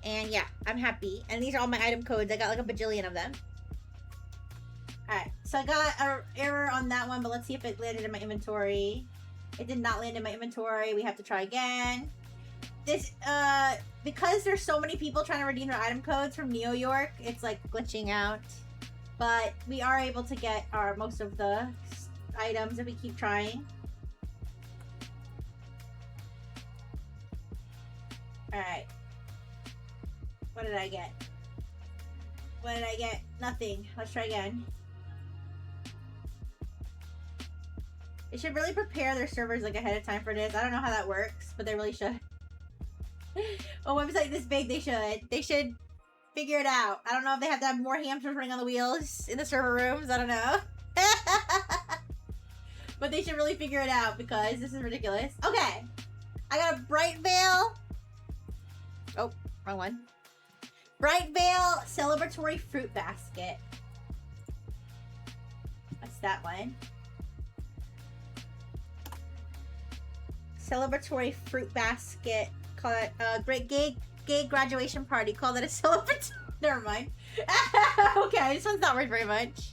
And yeah, I'm happy. And these are all my item codes. I got like a bajillion of them. Alright, so I got an error on that one, but let's see if it landed in my inventory. It did not land in my inventory. We have to try again. This, because there's so many people trying to redeem their item codes from Neo York, it's like glitching out. But we are able to get most of the items if we keep trying. Alright. What did I get? What did I get? Nothing. Let's try again. They should really prepare their servers like ahead of time for this. I don't know how that works, but they really should. A website this big, they should. They should figure it out. I don't know if they have to have more hamsters running on the wheels in the server rooms. I don't know. But they should really figure it out because this is ridiculous. Okay. I got a Bright Veil. Oh, wrong one. Bright Veil celebratory fruit basket. What's that one? Celebratory fruit basket. Call it a great gay graduation party. Call that a celebratory. Never mind. Okay, this one's not worth very much.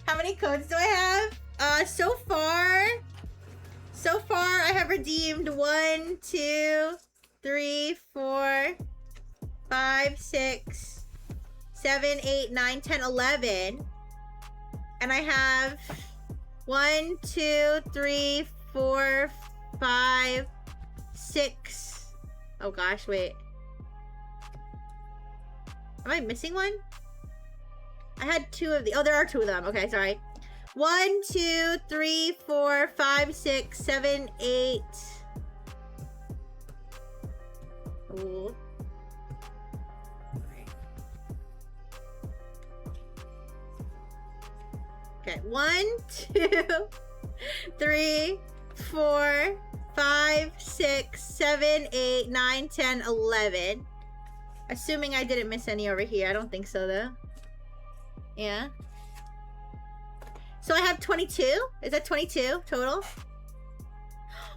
How many codes do I have? So far I have redeemed 1, 2, 3, 4, 5, 6, 7, 8, 9, 10, 11. And I have 1, 2, 3, 4, 5, 6. Oh gosh, wait. Am I missing one? I had 2 of the. Oh, there are 2 of them. Okay, sorry. 1, 2, 3, 4, 5, 6, 7, 8. Ooh. Okay, 1, 2, 3, 4, 5, 6, 7, 8, 9, 10, 11. Assuming I didn't miss any over here. I don't think so, though. Yeah. So I have 22? Is that 22 total?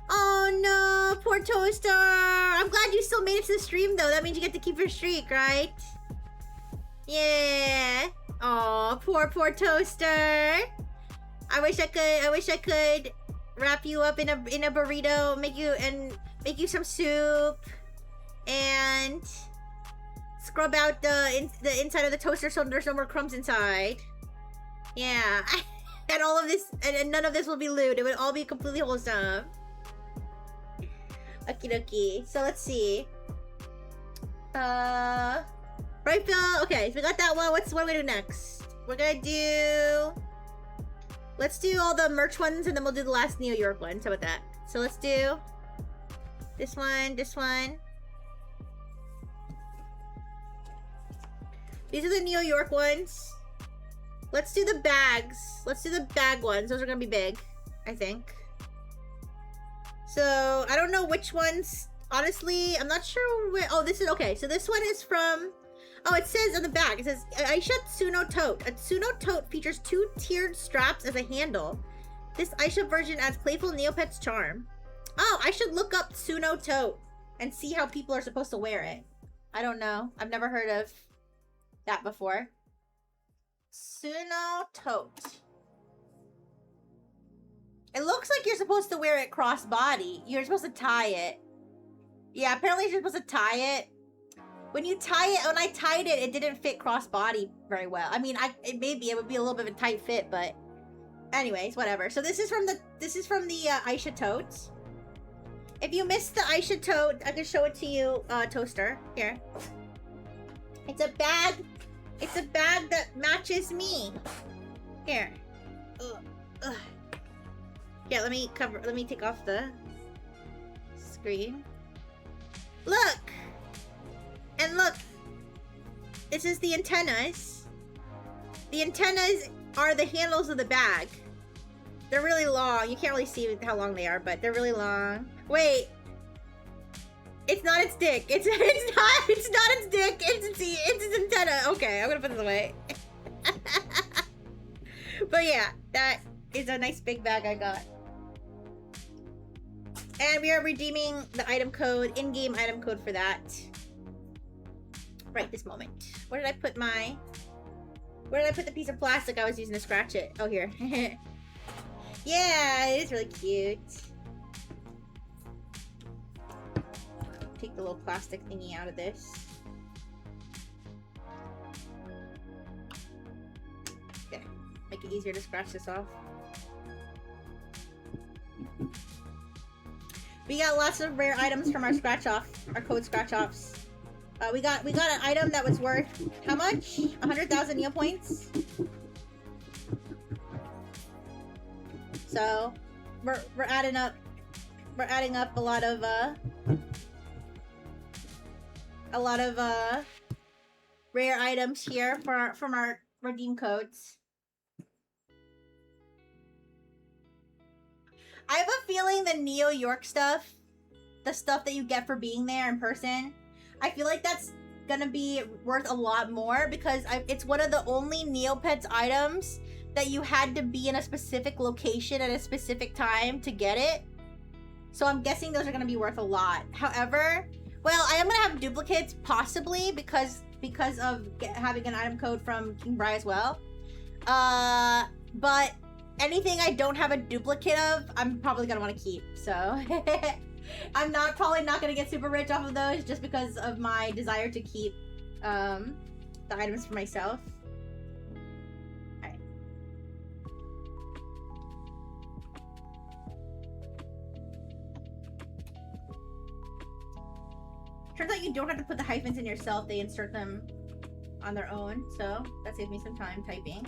Oh no, poor Toaster. I'm glad you still made it to the stream though. That means you get to keep your streak, right? Yeah. Oh, poor Toaster. I wish I could wrap you up in a burrito, make you some soup and scrub out the inside of the toaster so there's no more crumbs inside. Yeah. And all of this, and none of this will be lewd. It would all be completely wholesome. Okie dokie. So let's see. Right, Phil? Okay, so we got that one. What are we gonna do next? We're gonna do... Let's do all the merch ones, and then we'll do the last New York one. How about that? So let's do... This one. These are the New York ones. Let's do the bags. Let's do the bag ones. Those are gonna be big, I think. So, I don't know which ones. Honestly, I'm not sure where... Oh, this is... Okay, so this one is from... Oh, it says on the back. It says, Aisha Tsuno Tote. A Tsuno Tote features 2 tiered straps as a handle. This Aisha version adds playful Neopets charm. Oh, I should look up Tsuno Tote and see how people are supposed to wear it. I don't know. I've never heard of that before. Tsuno Tote. It looks like you're supposed to wear it cross-body. You're supposed to tie it. Yeah, apparently you're supposed to tie it. When you tie it, when I tied it, it didn't fit cross-body very well. I mean, it would be a little bit of a tight fit, but anyways, whatever. So this is from the Aisha Tote. If you missed the Aisha Tote, I can show it to you, Toaster. Here. It's a bag. It's a bag that matches me. Here. Ugh. Yeah, let me take off the screen. Look! And look! This is the antennas. The antennas are the handles of the bag. They're really long. You can't really see how long they are, but they're really long. Wait. It's not its dick. It's not its dick. It's its antenna. Okay, I'm gonna put this away. But yeah, that is a nice big bag I got. And we are redeeming the item code, in-game item code for that. Right this moment. Where did I put the piece of plastic I was using to scratch it? Oh, here. Yeah, it is really cute. Take the little plastic thingy out of this. There. Make it easier to scratch this off. We got lots of rare items from our scratch off, our code scratch offs. We got an item that was worth how much? 100,000 Neo points. So we're adding up a lot of rare items here from our redeem codes. I have a feeling the Neo York stuff, the stuff that you get for being there in person, I feel like that's gonna be worth a lot more because it's one of the only Neopets items that you had to be in a specific location at a specific time to get it. So I'm guessing those are gonna be worth a lot. However, well, I am gonna have duplicates possibly because of having an item code from King Bri as well. But anything I don't have a duplicate of, I'm probably gonna want to keep. So I'm probably not gonna get super rich off of those just because of my desire to keep the items for myself. Alright. Turns out you don't have to put the hyphens in yourself, they insert them on their own, so that saves me some time typing.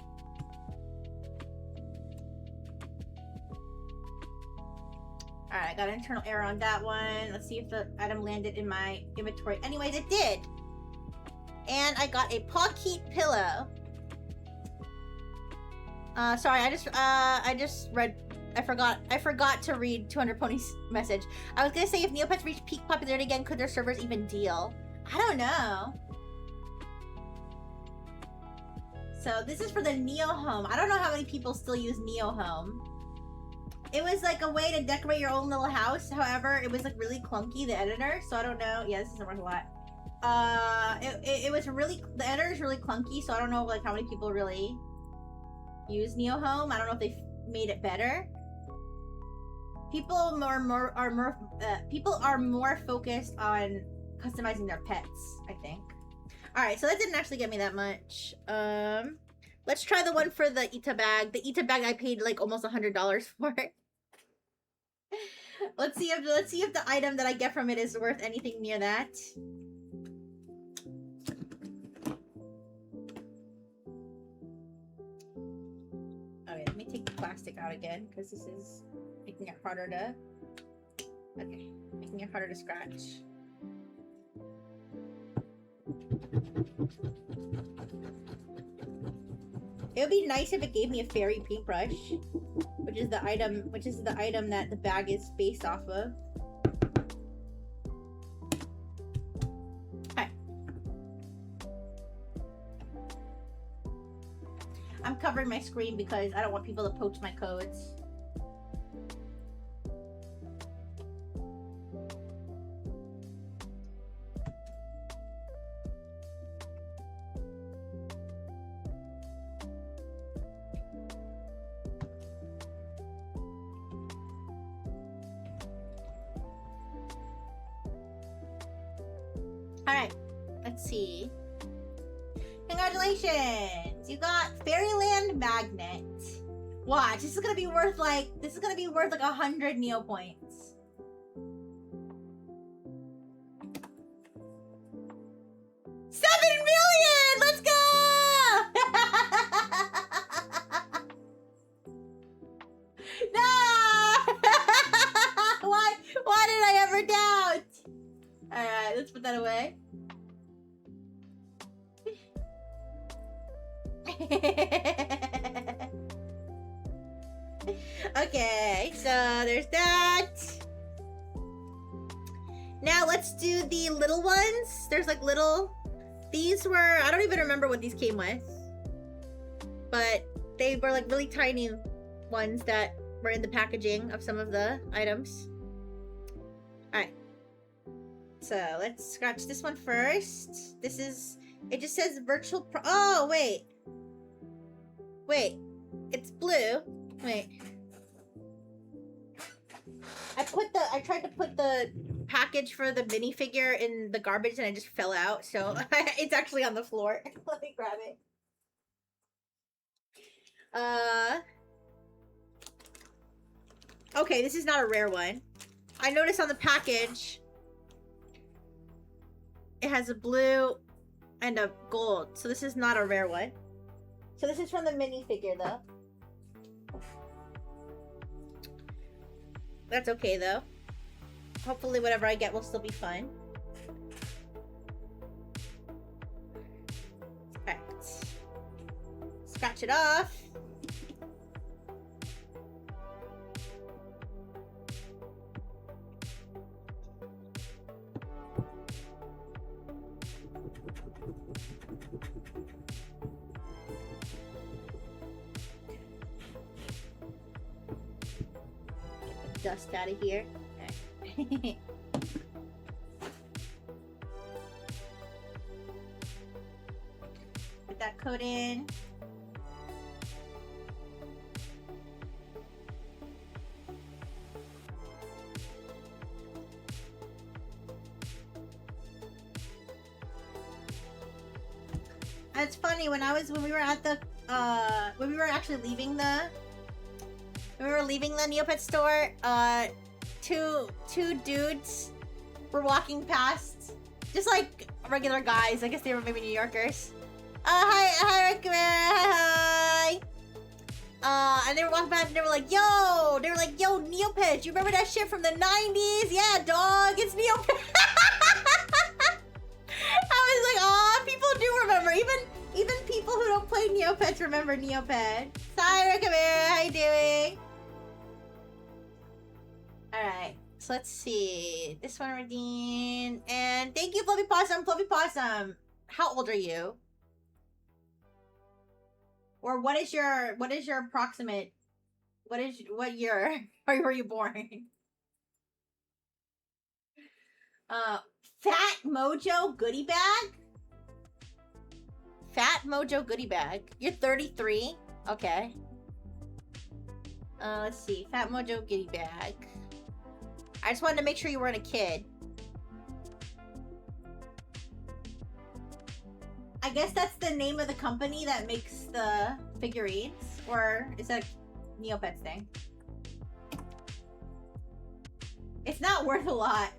Alright, I got an internal error on that one. Let's see if the item landed in my inventory. Anyways, it did! And I got a Pocket pillow. Sorry, I just read... I forgot to read 200 Pony's message. I was gonna say, if Neopets reach peak popularity again, could their servers even deal? I don't know. So, this is for the Neo Home. I don't know how many people still use Neo Home. It was like a way to decorate your own little house. However, it was like really clunky, the editor. So I don't know. Yeah, this isn't worth a lot. It was really, the editor is really clunky. So I don't know like how many people really use Neo Home. I don't know if they've made it better. People are more focused on customizing their pets, I think. All right, so that didn't actually get me that much. Let's try the one for the Ita bag. The Ita bag I paid like almost $100 for. Let's see if the item that I get from it is worth anything near that. Okay, let me take the plastic out again because this is making it harder to. Okay, making it harder to scratch. It would be nice if it gave me a fairy paintbrush, which is the item that the bag is based off of. Okay. I'm covering my screen because I don't want people to poach my codes. Alright, let's see. Congratulations! You got Fairyland Magnet. Watch, this is gonna be worth like 100 Neo points. $7 million! Let's go! No! Why did I ever doubt? Alright, let's put that away. Okay, so there's that. Now let's do the little ones. There's like little... These were... I don't even remember what these came with. But they were like really tiny ones that were in the packaging of some of the items. Alright. So let's scratch this one first. This is... It just says virtual pro... Oh, wait. Wait. It's blue. Wait. I tried to put the package for the minifigure in the garbage and it just fell out. So it's actually on the floor. Let me grab it. Okay, this is not a rare one. I noticed on the package, it has a blue and a gold. So this is not a rare one. So this is from the minifigure though. That's okay though. Hopefully whatever I get will still be fun. Alright. Scratch it off. Dust out of here. Okay. Put that coat in. And it's funny when we were at the when we were actually leaving the Neopets store, two dudes were walking past, just like regular guys. I guess they were maybe New Yorkers. Hi, Rick, hi. And they were walking past and they were like, yo, Neopets, you remember that shit from the 90s? Yeah, dog, it's Neopets. I was like, aw, people do remember. Even people who don't play Neopets remember Neopets. Hi, Rick, how you doing? Alright, so let's see. This one redeemed. And thank you, Fluffy Possum. Fluffy Possum, how old are you? Or what is your approximate, what year were you born? Fat Mojo goodie bag? Fat Mojo goodie bag. You're 33? Okay. Let's see. Fat Mojo goodie bag. I just wanted to make sure you weren't a kid. I guess that's the name of the company that makes the figurines. Or is that a Neopets thing? It's not worth a lot.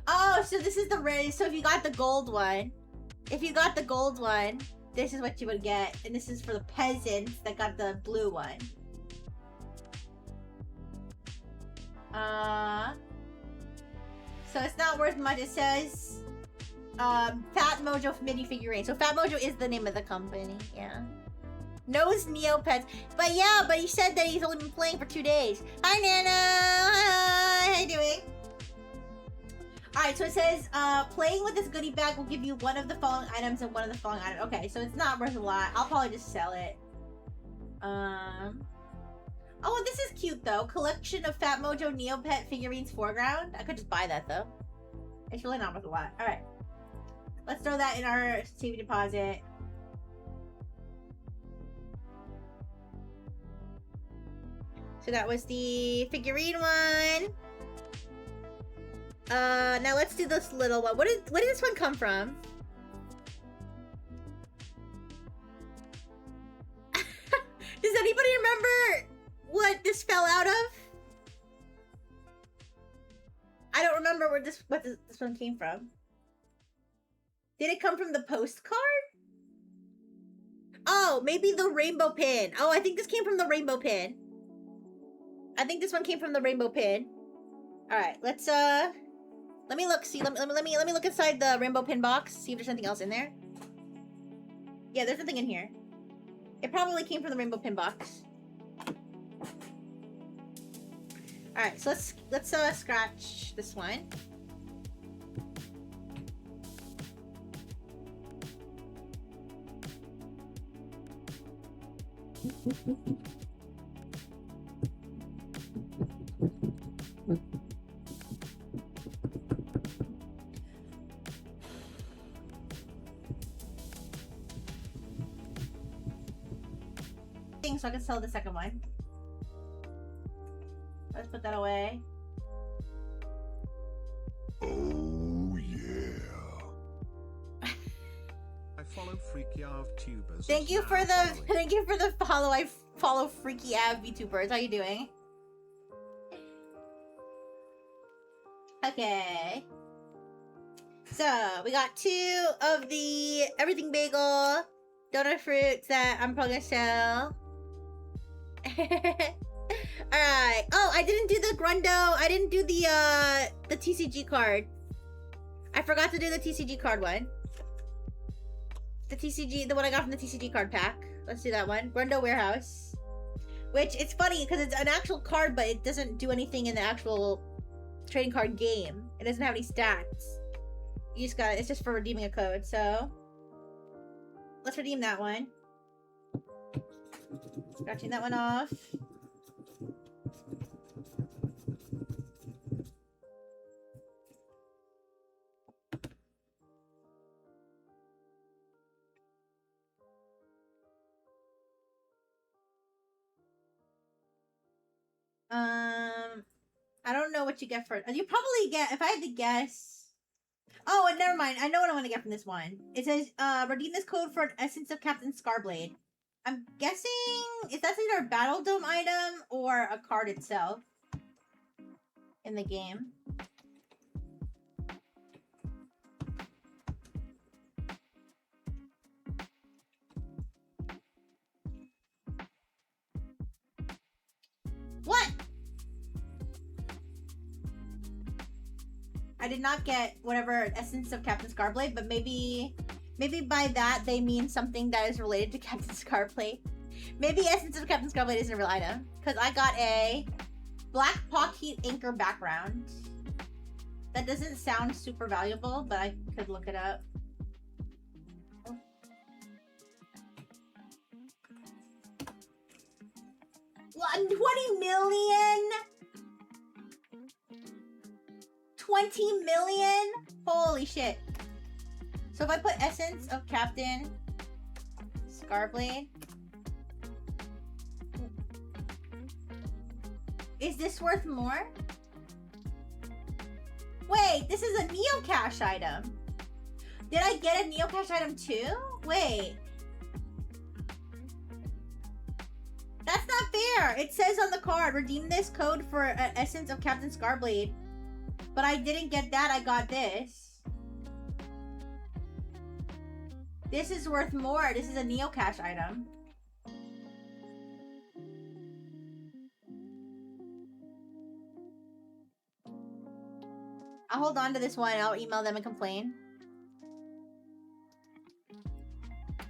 Oh, so this is the raise. So if you got the gold one, this is what you would get. And this is for the peasants that got the blue one. So it's not worth much. It says Fat Mojo mini figurine. So Fat Mojo is the name of the company. Yeah. Knows Neopets. But yeah, but he said that he's only been playing for 2 days. Hi, Nana. Hi. How you doing? Alright, so it says, playing with this goodie bag will give you one of the following items and one of the following items. Okay, so it's not worth a lot. I'll probably just sell it. Oh, this is cute, though. Collection of Fat Mojo Neopet figurines foreground. I could just buy that, though. It's really not worth a lot. Alright. Let's throw that in our safe deposit. So that was the figurine one. Now let's do this little one. Where did this one come from? Does anybody remember what this fell out of? I don't remember what this one came from. Did it come from the postcard? Oh, maybe the rainbow pin. Oh, I think this came from the rainbow pin. I think this one came from the rainbow pin. All right, let's let me look. See, let me look inside the rainbow pin box. See if there's anything else in there. Yeah, there's nothing in here. It probably came from the rainbow pin box. All right, so let's scratch this one. So I can sell the second one. Let's put that away. Oh yeah. I follow Freaky Av Tubers. Thank you for the follow. I follow Freaky Av VTubers. How you doing? Okay. So, we got 2 of the everything bagel donut fruits that I'm probably gonna sell. Alright. Oh, I didn't do the Grundo. I didn't do the TCG card. I forgot to do the TCG card one. The TCG, the one I got from the TCG card pack. Let's do that one. Grundo Warehouse. Which, it's funny, because it's an actual card, but it doesn't do anything in the actual trading card game. It doesn't have any stats. You just got, it's just for redeeming a code, so. Let's redeem that one. Scratching that one off. I don't know what you get for it. You probably get, if I had to guess. Oh, and never mind. I know what I'm gonna get from this one. It says, redeem this code for an Essence of Captain Scarblade. I'm guessing if that's either a Battle Dome item or a card itself in the game. What? I did not get whatever Essence of Captain Scarblade, but maybe by that they mean something that is related to Captain Scarblade. Maybe Essence of Captain Scarblade isn't a real item. Because I got a Black Pocket Anchor background. That doesn't sound super valuable, but I could look it up. 20 million? 20 million? Holy shit. So if I put Essence of Captain Scarblade. Is this worth more? Wait, this is a Neocash item. Did I get a Neocash item too? Wait. That's not fair. It says on the card, redeem this code for an Essence of Captain Scarblade. But I didn't get that, I got this. This is worth more. This is a Neocash item. I'll hold on to this one. I'll email them and complain.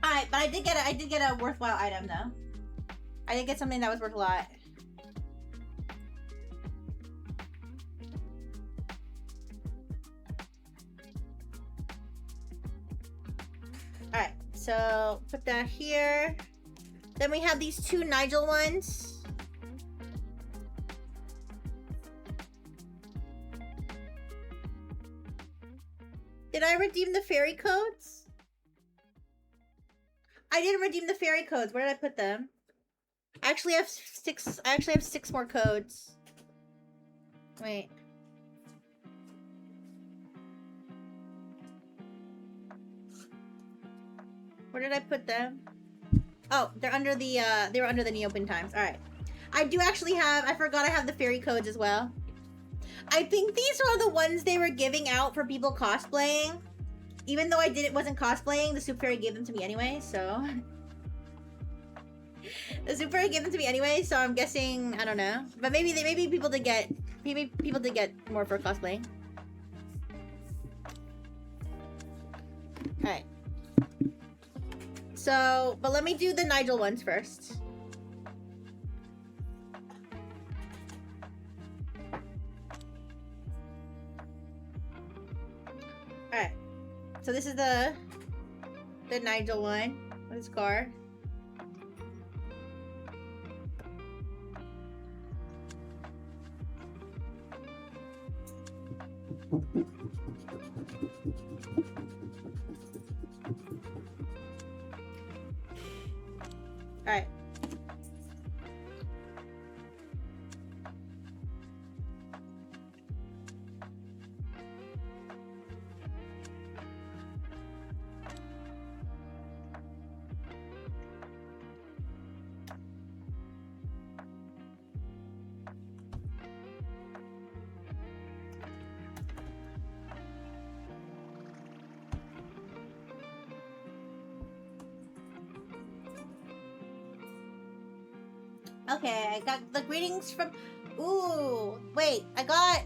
Alright, but I did get a worthwhile item though. I did get something that was worth a lot. Alright, so put that here. Then we have these 2 Nigel ones. Did I redeem the fairy codes? I didn't redeem the fairy codes. Where did I put them? I actually have 6 more codes. Wait. Where did I put them? Oh, they're under the they were under the Neopen times. All right. I do actually have, I forgot I have the fairy codes as well. I think these are the ones they were giving out for people cosplaying. Even though I wasn't cosplaying, the Super Fairy gave them to me anyway, so. The Super Fairy gave them to me anyway, so I'm guessing, I don't know. But maybe people did get more for cosplaying. Alright. So, but let me do the Nigel ones first. Alright. So this is the Nigel one with his car. Alright. Okay, I got the greetings from... Ooh, wait, I got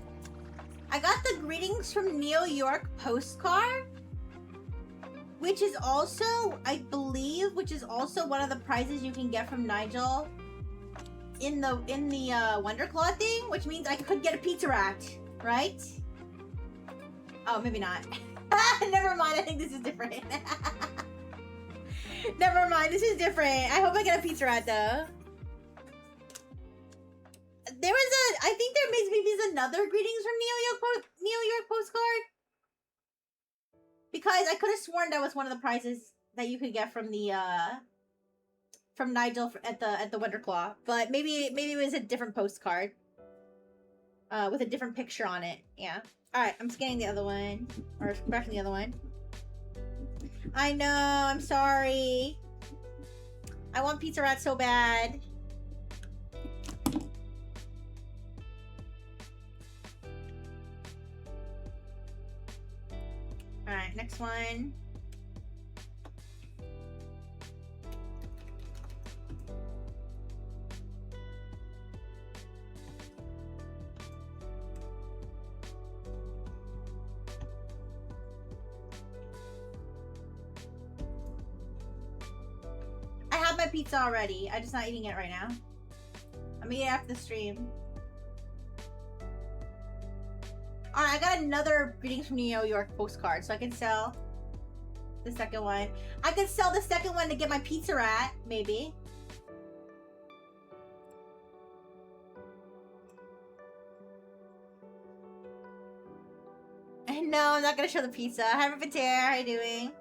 the greetings from Neo York postcard, which is also, I believe, which is also one of the prizes you can get from Nigel in the Wonder Claw thing, which means I could get a pizza rat, right? Oh, maybe not. Never mind, I think this is different. Never mind, this is different. I hope I get a pizza rat though. There was I think there maybe is another greetings from Neo York postcard. Because I could have sworn that was one of the prizes that you could get from the from Nigel at the Wonder Claw, but maybe it was a different postcard with a different picture on it. Yeah. All right, I'm scanning the other one, or crashing the other one. I know. I'm sorry. I want pizza rat so bad. All right, next one. I have my pizza already. I'm just not eating it right now. I'm eating it after the stream. Alright, I got another greetings from Neo York postcard, so I can sell the second one. I could sell the second one to get my pizza rat, maybe. No, I'm not gonna show the pizza. Hi, Repeteer, how you doing?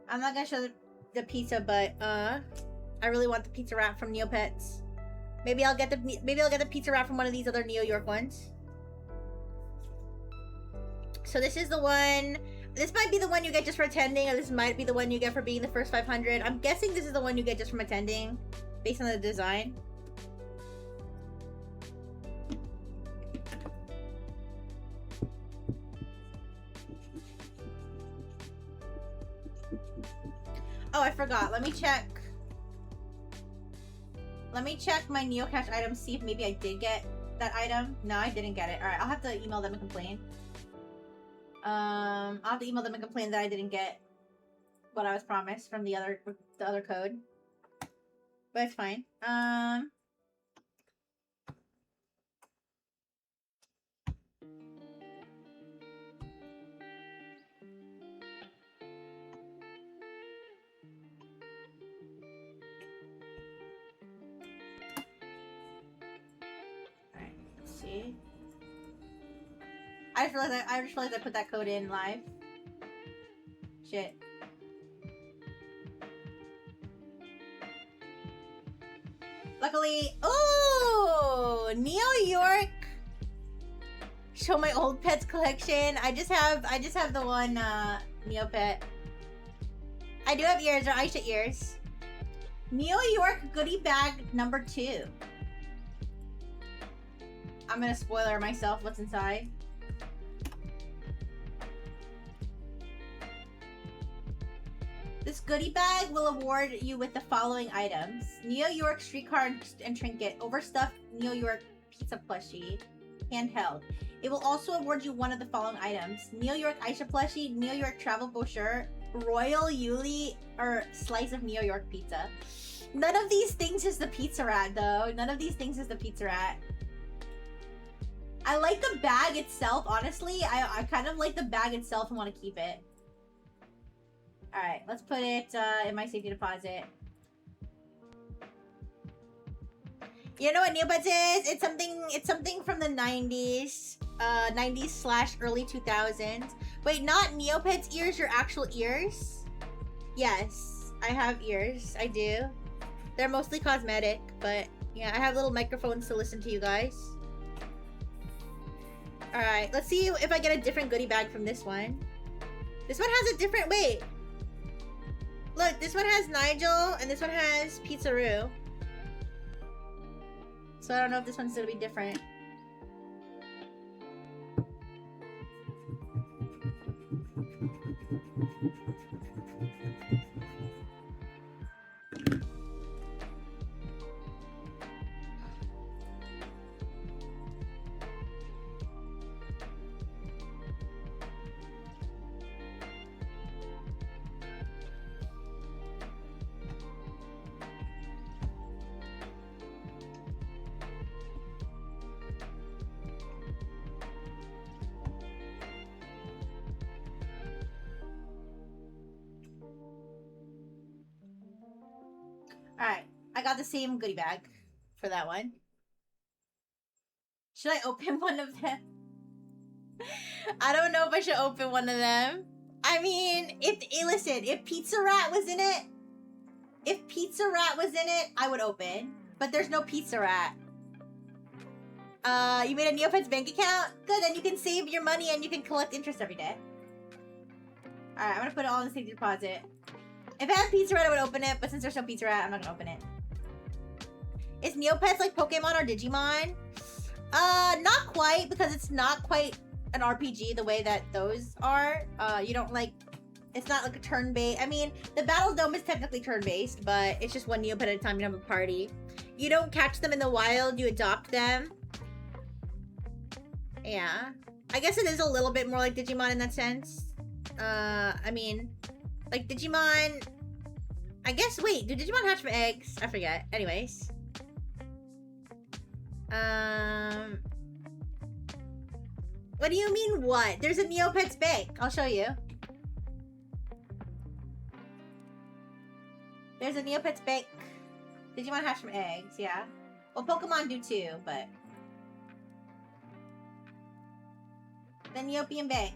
I'm not gonna show the pizza, but I really want the pizza rat from Neopets. Maybe I'll get the pizza rat from one of these other Neo York ones. So this is the one. This might be the one you get just for attending, or this might be the one you get for being the first 500. I'm guessing this is the one you get just from attending, based on the design. Oh, I forgot. Let me check. Let me check my Neocache items, see if maybe I did get that item. No, I didn't get it. Alright, I'll have to email them and complain. I'll have to email them and complain that I didn't get what I was promised from the other code. But it's fine. Alright, let's see. I just realized I put that code in live. Shit. Luckily, oh, Neo York. Show my old pets collection. I just have the one Neopet. I do have ears, or Aisha ears. Neo York goodie bag number 2. I'm gonna spoiler myself what's inside. This goodie bag will award you with the following items: Neo York streetcar and trinket, overstuffed Neo York pizza plushie, handheld. It will also award you one of the following items: Neo York Aisha plushie, Neo York travel brochure, Royal Yuli, or slice of Neo York pizza. None of these things is the pizza rat, though. None of these things is the pizza rat. I like the bag itself, honestly. I kind of like the bag itself and want to keep it. Alright, let's put it in my safety deposit. You know what Neopets is? It's something from the 90s. 90s / early 2000s. Wait, not Neopets ears, your actual ears? Yes, I have ears. I do. They're mostly cosmetic, but yeah, I have little microphones to listen to you guys. Alright, let's see if I get a different goodie bag from this one. This one has a different... Wait. Look, this one has Nigel, and this one has Pizzaroo. So I don't know if this one's gonna be different. Alright, I got the same goodie bag for that one. Should I open one of them? I don't know if I should open one of them. I mean, listen, if Pizza Rat was in it, I would open. But there's no Pizza Rat. You made a Neopets bank account? Good, then you can save your money and you can collect interest every day. Alright, I'm gonna put it all in the safety deposit. If I had Pizza Rat, I would open it, but since there's no Pizza Rat, I'm not gonna open it. Is Neopets like Pokemon or Digimon? Not quite, because it's not quite an RPG the way that those are. You don't like... It's not like a turn-based... I mean, the Battle Dome is technically turn-based, but it's just one Neopet at a time. You don't have a party. You don't catch them in the wild, you adopt them. Yeah. I guess it is a little bit more like Digimon in that sense. I mean, like Digimon... I guess, wait, do Digimon hatch from eggs? I forget. Anyways. What do you mean what? There's a Neopets bank. I'll show you. There's a Neopets bank. Digimon hatch from eggs, yeah. Well, Pokemon do too, but... The Neopian bank.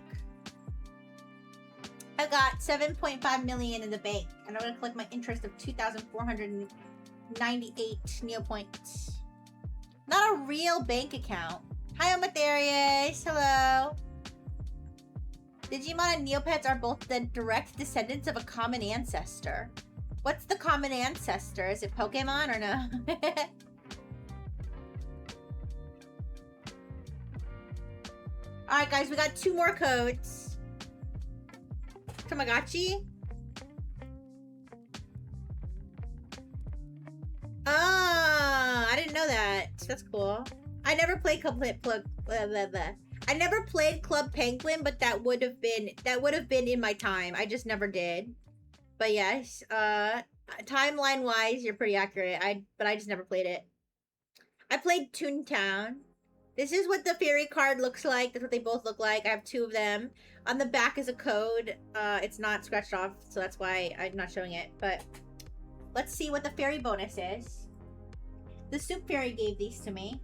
I got 7.5 million in the bank, and I'm gonna collect my interest of 2,498 Neopoints. Not a real bank account. Hi, Amatherius. Hello. Digimon and Neopets are both the direct descendants of a common ancestor. What's the common ancestor? Is it Pokemon or no? Alright, guys, we got 2 more codes. Tamagotchi? Ah, I didn't know that. That's cool. I never played Club Penguin, but that would have been in my time. I just never did. But yes, timeline wise, you're pretty accurate. But I just never played it. I played Toontown. This is what the fairy card looks like. That's what they both look like. I have 2 of them. On the back is a code. It's not scratched off, so that's why I'm not showing it. But let's see what the fairy bonus is. The soup fairy gave these to me.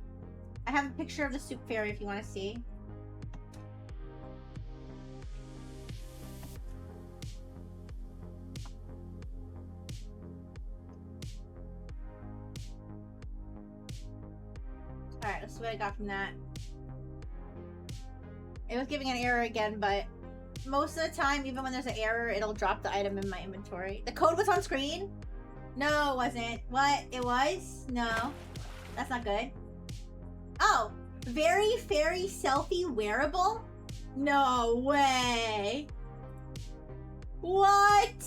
I have a picture of the soup fairy if you want to see. Alright, let's see what I got from that. It was giving an error again, but most of the time, even when there's an error, it'll drop the item in my inventory. The code was on screen? No, it wasn't. What? It was? No. That's not good. Oh! Very fairy selfie wearable? No way! What?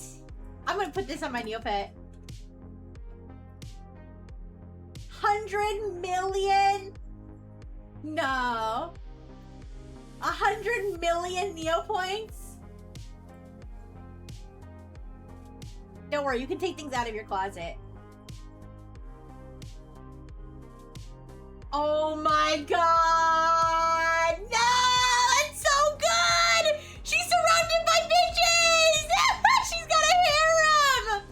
I'm gonna put this on my Neopet. 100 million? No. 100 million Neopoints? Don't worry, you can take things out of your closet. Oh my god! No! It's so good! She's surrounded by bitches! She's got a harem!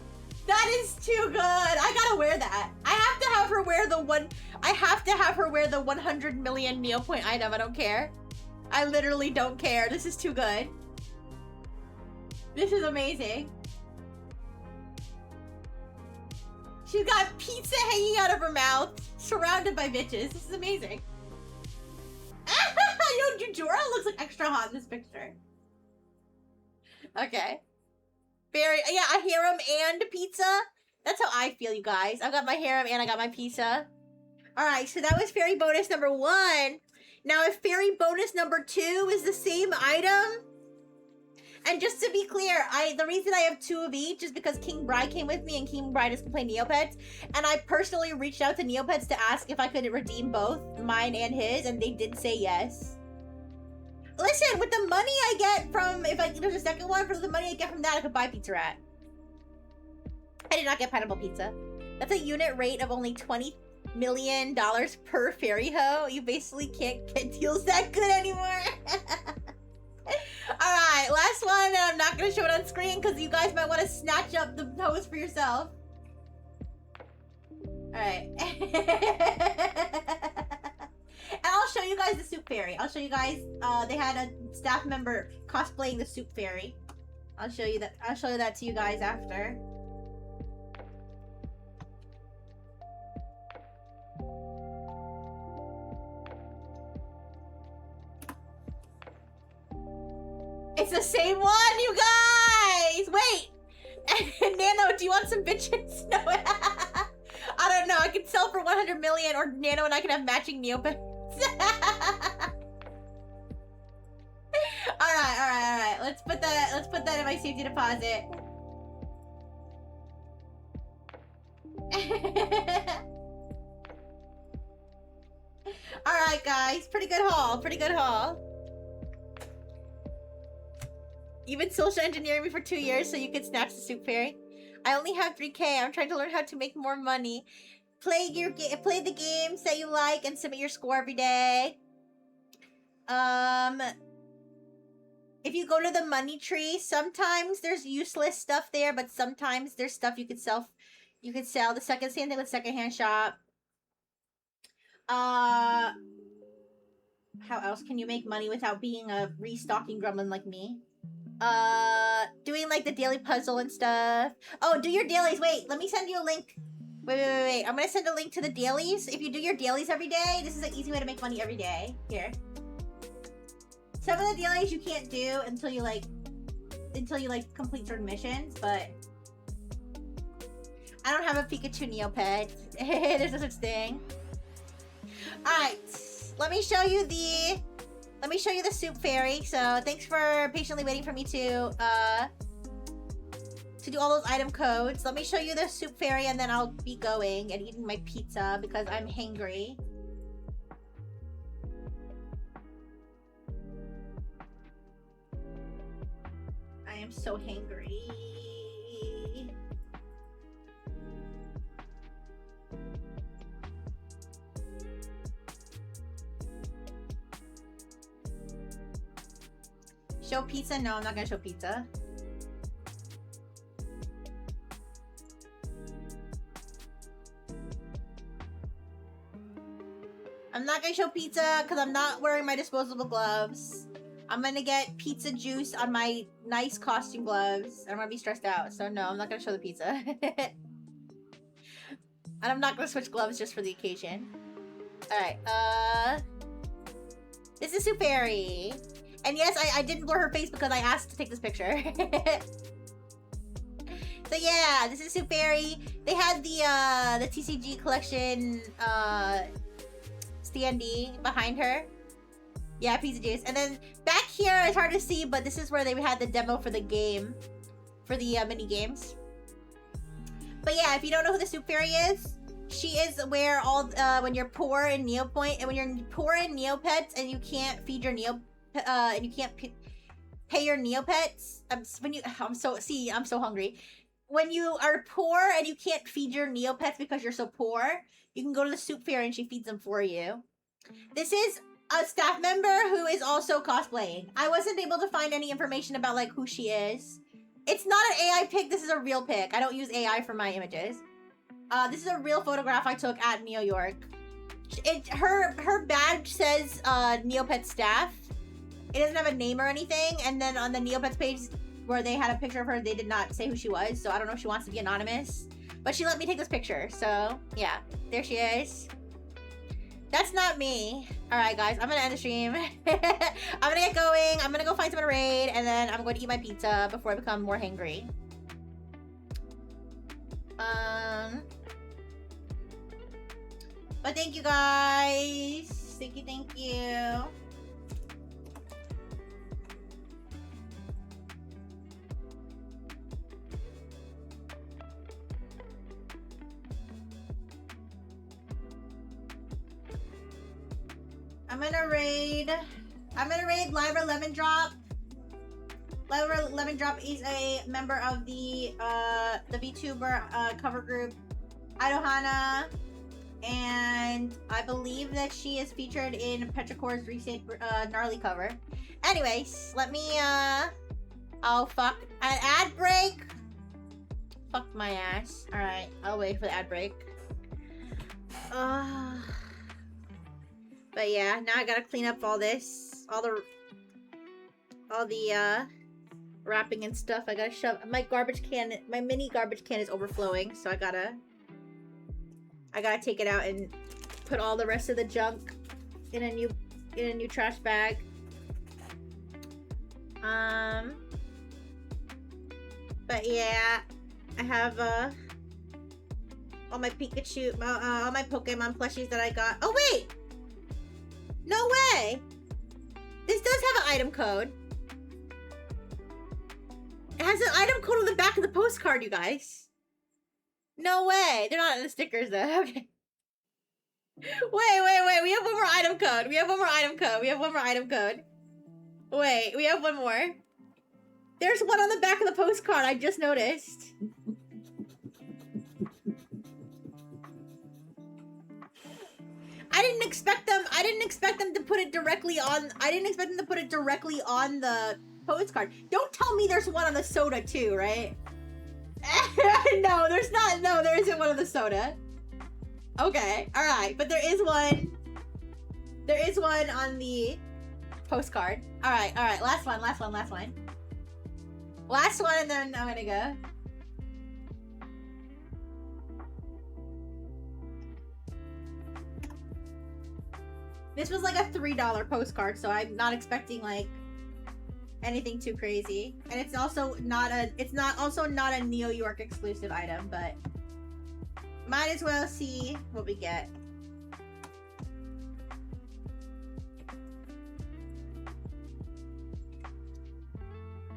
That is too good. I gotta wear that. I have to have her wear the 100 million Neopoint item. I don't care. I literally don't care. This is too good. This is amazing. She's got pizza hanging out of her mouth, surrounded by bitches. This is amazing. Yo, Jujora looks like extra hot in this picture. Okay. Yeah, a harem and pizza. That's how I feel, you guys. I got my harem and I got my pizza. Alright, so that was fairy bonus number 1. Now, if fairy bonus number 2 is the same item, and just to be clear, the reason I have 2 of each is because King Bride came with me and King Bride doesn't play Neopets, and I personally reached out to Neopets to ask if I could redeem both, mine and his, and they did say yes. Listen, with the money I get from, there's a second one, for the money I get from that, I could buy Pizza Rat. I did not get Pineapple Pizza. That's a unit rate of only $20 million per fairy hoe. You basically can't get deals that good anymore. Alright, last one, and I'm not going to show it on screen because you guys might want to snatch up the hose for yourself. Alright. And I'll show you guys the soup fairy. I'll show you guys, they had a staff member cosplaying the soup fairy. I'll show you that to you guys after. It's the same one, you guys! Wait! Nano, do you want some bitches? No. I don't know. I can sell for 100 million, or Nano and I can have matching Neopets. Alright. Let's put that in my safety deposit. Alright, guys. Pretty good haul. You've been social engineering me for 2 years so you could snatch the soup fairy. I only have 3K. I'm trying to learn how to make more money. Play the games that you like and submit your score every day. If you go to the money tree, sometimes there's useless stuff there, but sometimes there's stuff you could sell. You could sell. Same thing with secondhand shop. How else can you make money without being a restocking gremlin like me? Doing like the daily puzzle and stuff. Oh, do your dailies. Wait, let me send you a link. Wait. I'm gonna send a link to the dailies. If you do your dailies every day, this is an easy way to make money every day. Here. Some of the dailies you can't do until you complete certain missions, but I don't have a Pikachu Neopet. There's no such thing. Alright. Let me show you the soup fairy. So thanks for patiently waiting for me to do all those item codes. Let me show you the soup fairy and then I'll be going and eating my pizza because I'm hangry. I am so hangry. Show pizza? No, I'm not gonna show pizza. I'm not gonna show pizza because I'm not wearing my disposable gloves. I'm gonna get pizza juice on my nice costume gloves. I'm gonna be stressed out. So no, I'm not gonna show the pizza. And I'm not gonna switch gloves just for the occasion. Alright, this is Superi. And yes, I didn't blur her face because I asked to take this picture. So yeah, this is Superi. They had the TCG collection standee behind her. Yeah, pizza juice. And then back here, it's hard to see, but this is where they had the demo for the game. For the mini games. But yeah, if you don't know who the Soup Fairy is, she is where all when you're poor in Neopoint, and when you're poor in Neopets and you can't feed your and you can't pay your Neopets. I'm so hungry. When you are poor and you can't feed your Neopets because you're so poor, you can go to the Soup Fairy and she feeds them for you. This is a staff member who is also cosplaying. I wasn't able to find any information about like who she is. It's not an AI pic, this is a real pic. I don't use AI for my images. This is a real photograph I took at Neo York. Her badge says Neopets staff. It doesn't have a name or anything, and then on the Neopets page where they had a picture of her, they did not say who she was, so I don't know if she wants to be anonymous. But she let me take this picture, so yeah, there she is. That's not me. Alright guys, I'm gonna end the stream. I'm gonna get going, I'm gonna go find someone to raid, and then I'm going to eat my pizza before I become more hangry. But thank you guys. Thank you. I'm gonna raid Lyra Lemon Drop. Lyra Lemon Drop is a member of the VTuber cover group Idohana, and I believe that she is featured in Petrichor's recent gnarly cover. Anyways, let me oh fuck, an ad break. Fuck my ass. All right, I'll wait for the ad break. But yeah, now I gotta clean up all this, all the wrapping and stuff. I gotta shove my garbage can. My mini garbage can is overflowing, so I gotta take it out and put all the rest of the junk in a new trash bag. But yeah, I have all my Pikachu, all my Pokemon plushies that I got. Oh wait, no way! This does have an item code. It has an item code on the back of the postcard, you guys. No way. They're not in the stickers, though. Okay. Wait. We have one more item code. We have one more item code. Wait, we have one more. There's one on the back of the postcard. I just noticed. I didn't expect them to put it directly on. I didn't expect them to put it directly on the postcard. Don't tell me there's one on the soda too, right? No, there's not. No, there isn't one on the soda. Okay, all right, but there is one. There is one on the postcard. All right. Last one, and then I'm gonna go. This was like a $3 postcard, so I'm not expecting like anything too crazy. And it's also not a Neo York exclusive item, but might as well see what we get.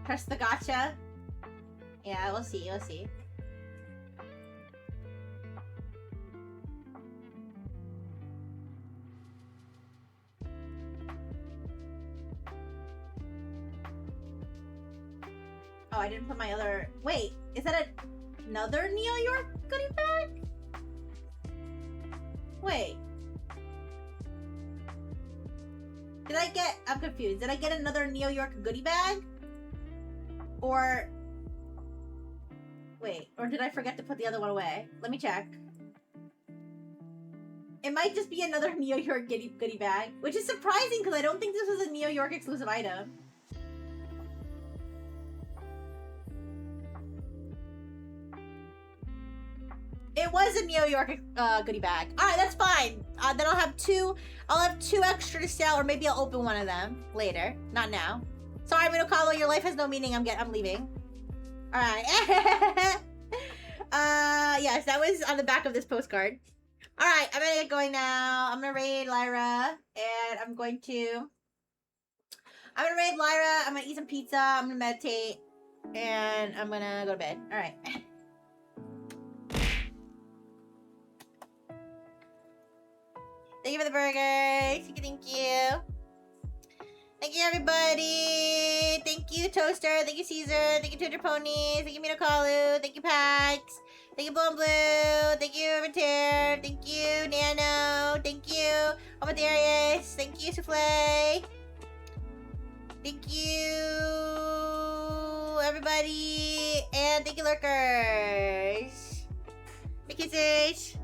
Press the gotcha. Yeah, we'll see. Oh, I didn't put my other... Wait, is that another Neo York goodie bag? Wait. I'm confused. Did I get another Neo York goodie bag? Or... Wait, or did I forget to put the other one away? Let me check. It might just be another Neo York goodie bag, which is surprising because I don't think this was a Neo York exclusive item. It was a Neo York goodie bag. All right, that's fine. Then I'll have two extra to sell, or maybe I'll open one of them later. Not now. Sorry, Minokalo, your life has no meaning. I'm leaving. All right. Yes, that was on the back of this postcard. All right, I'm gonna get going now. I'm gonna raid Lyra, and I'm gonna eat some pizza. I'm gonna meditate, and I'm gonna go to bed. All right. Thank you for the burgers. Thank you. Thank you, everybody. Thank you, Toaster. Thank you, Caesar. Thank you, Twitter Ponies. Thank you, Minokalu. Thank you, Pax. Thank you, Blue and Blue. Thank you, Repair. Thank you, Nano. Thank you, Amadarius. Thank you, Souffle. Thank you, everybody. And thank you, Lurkers. Big kisses.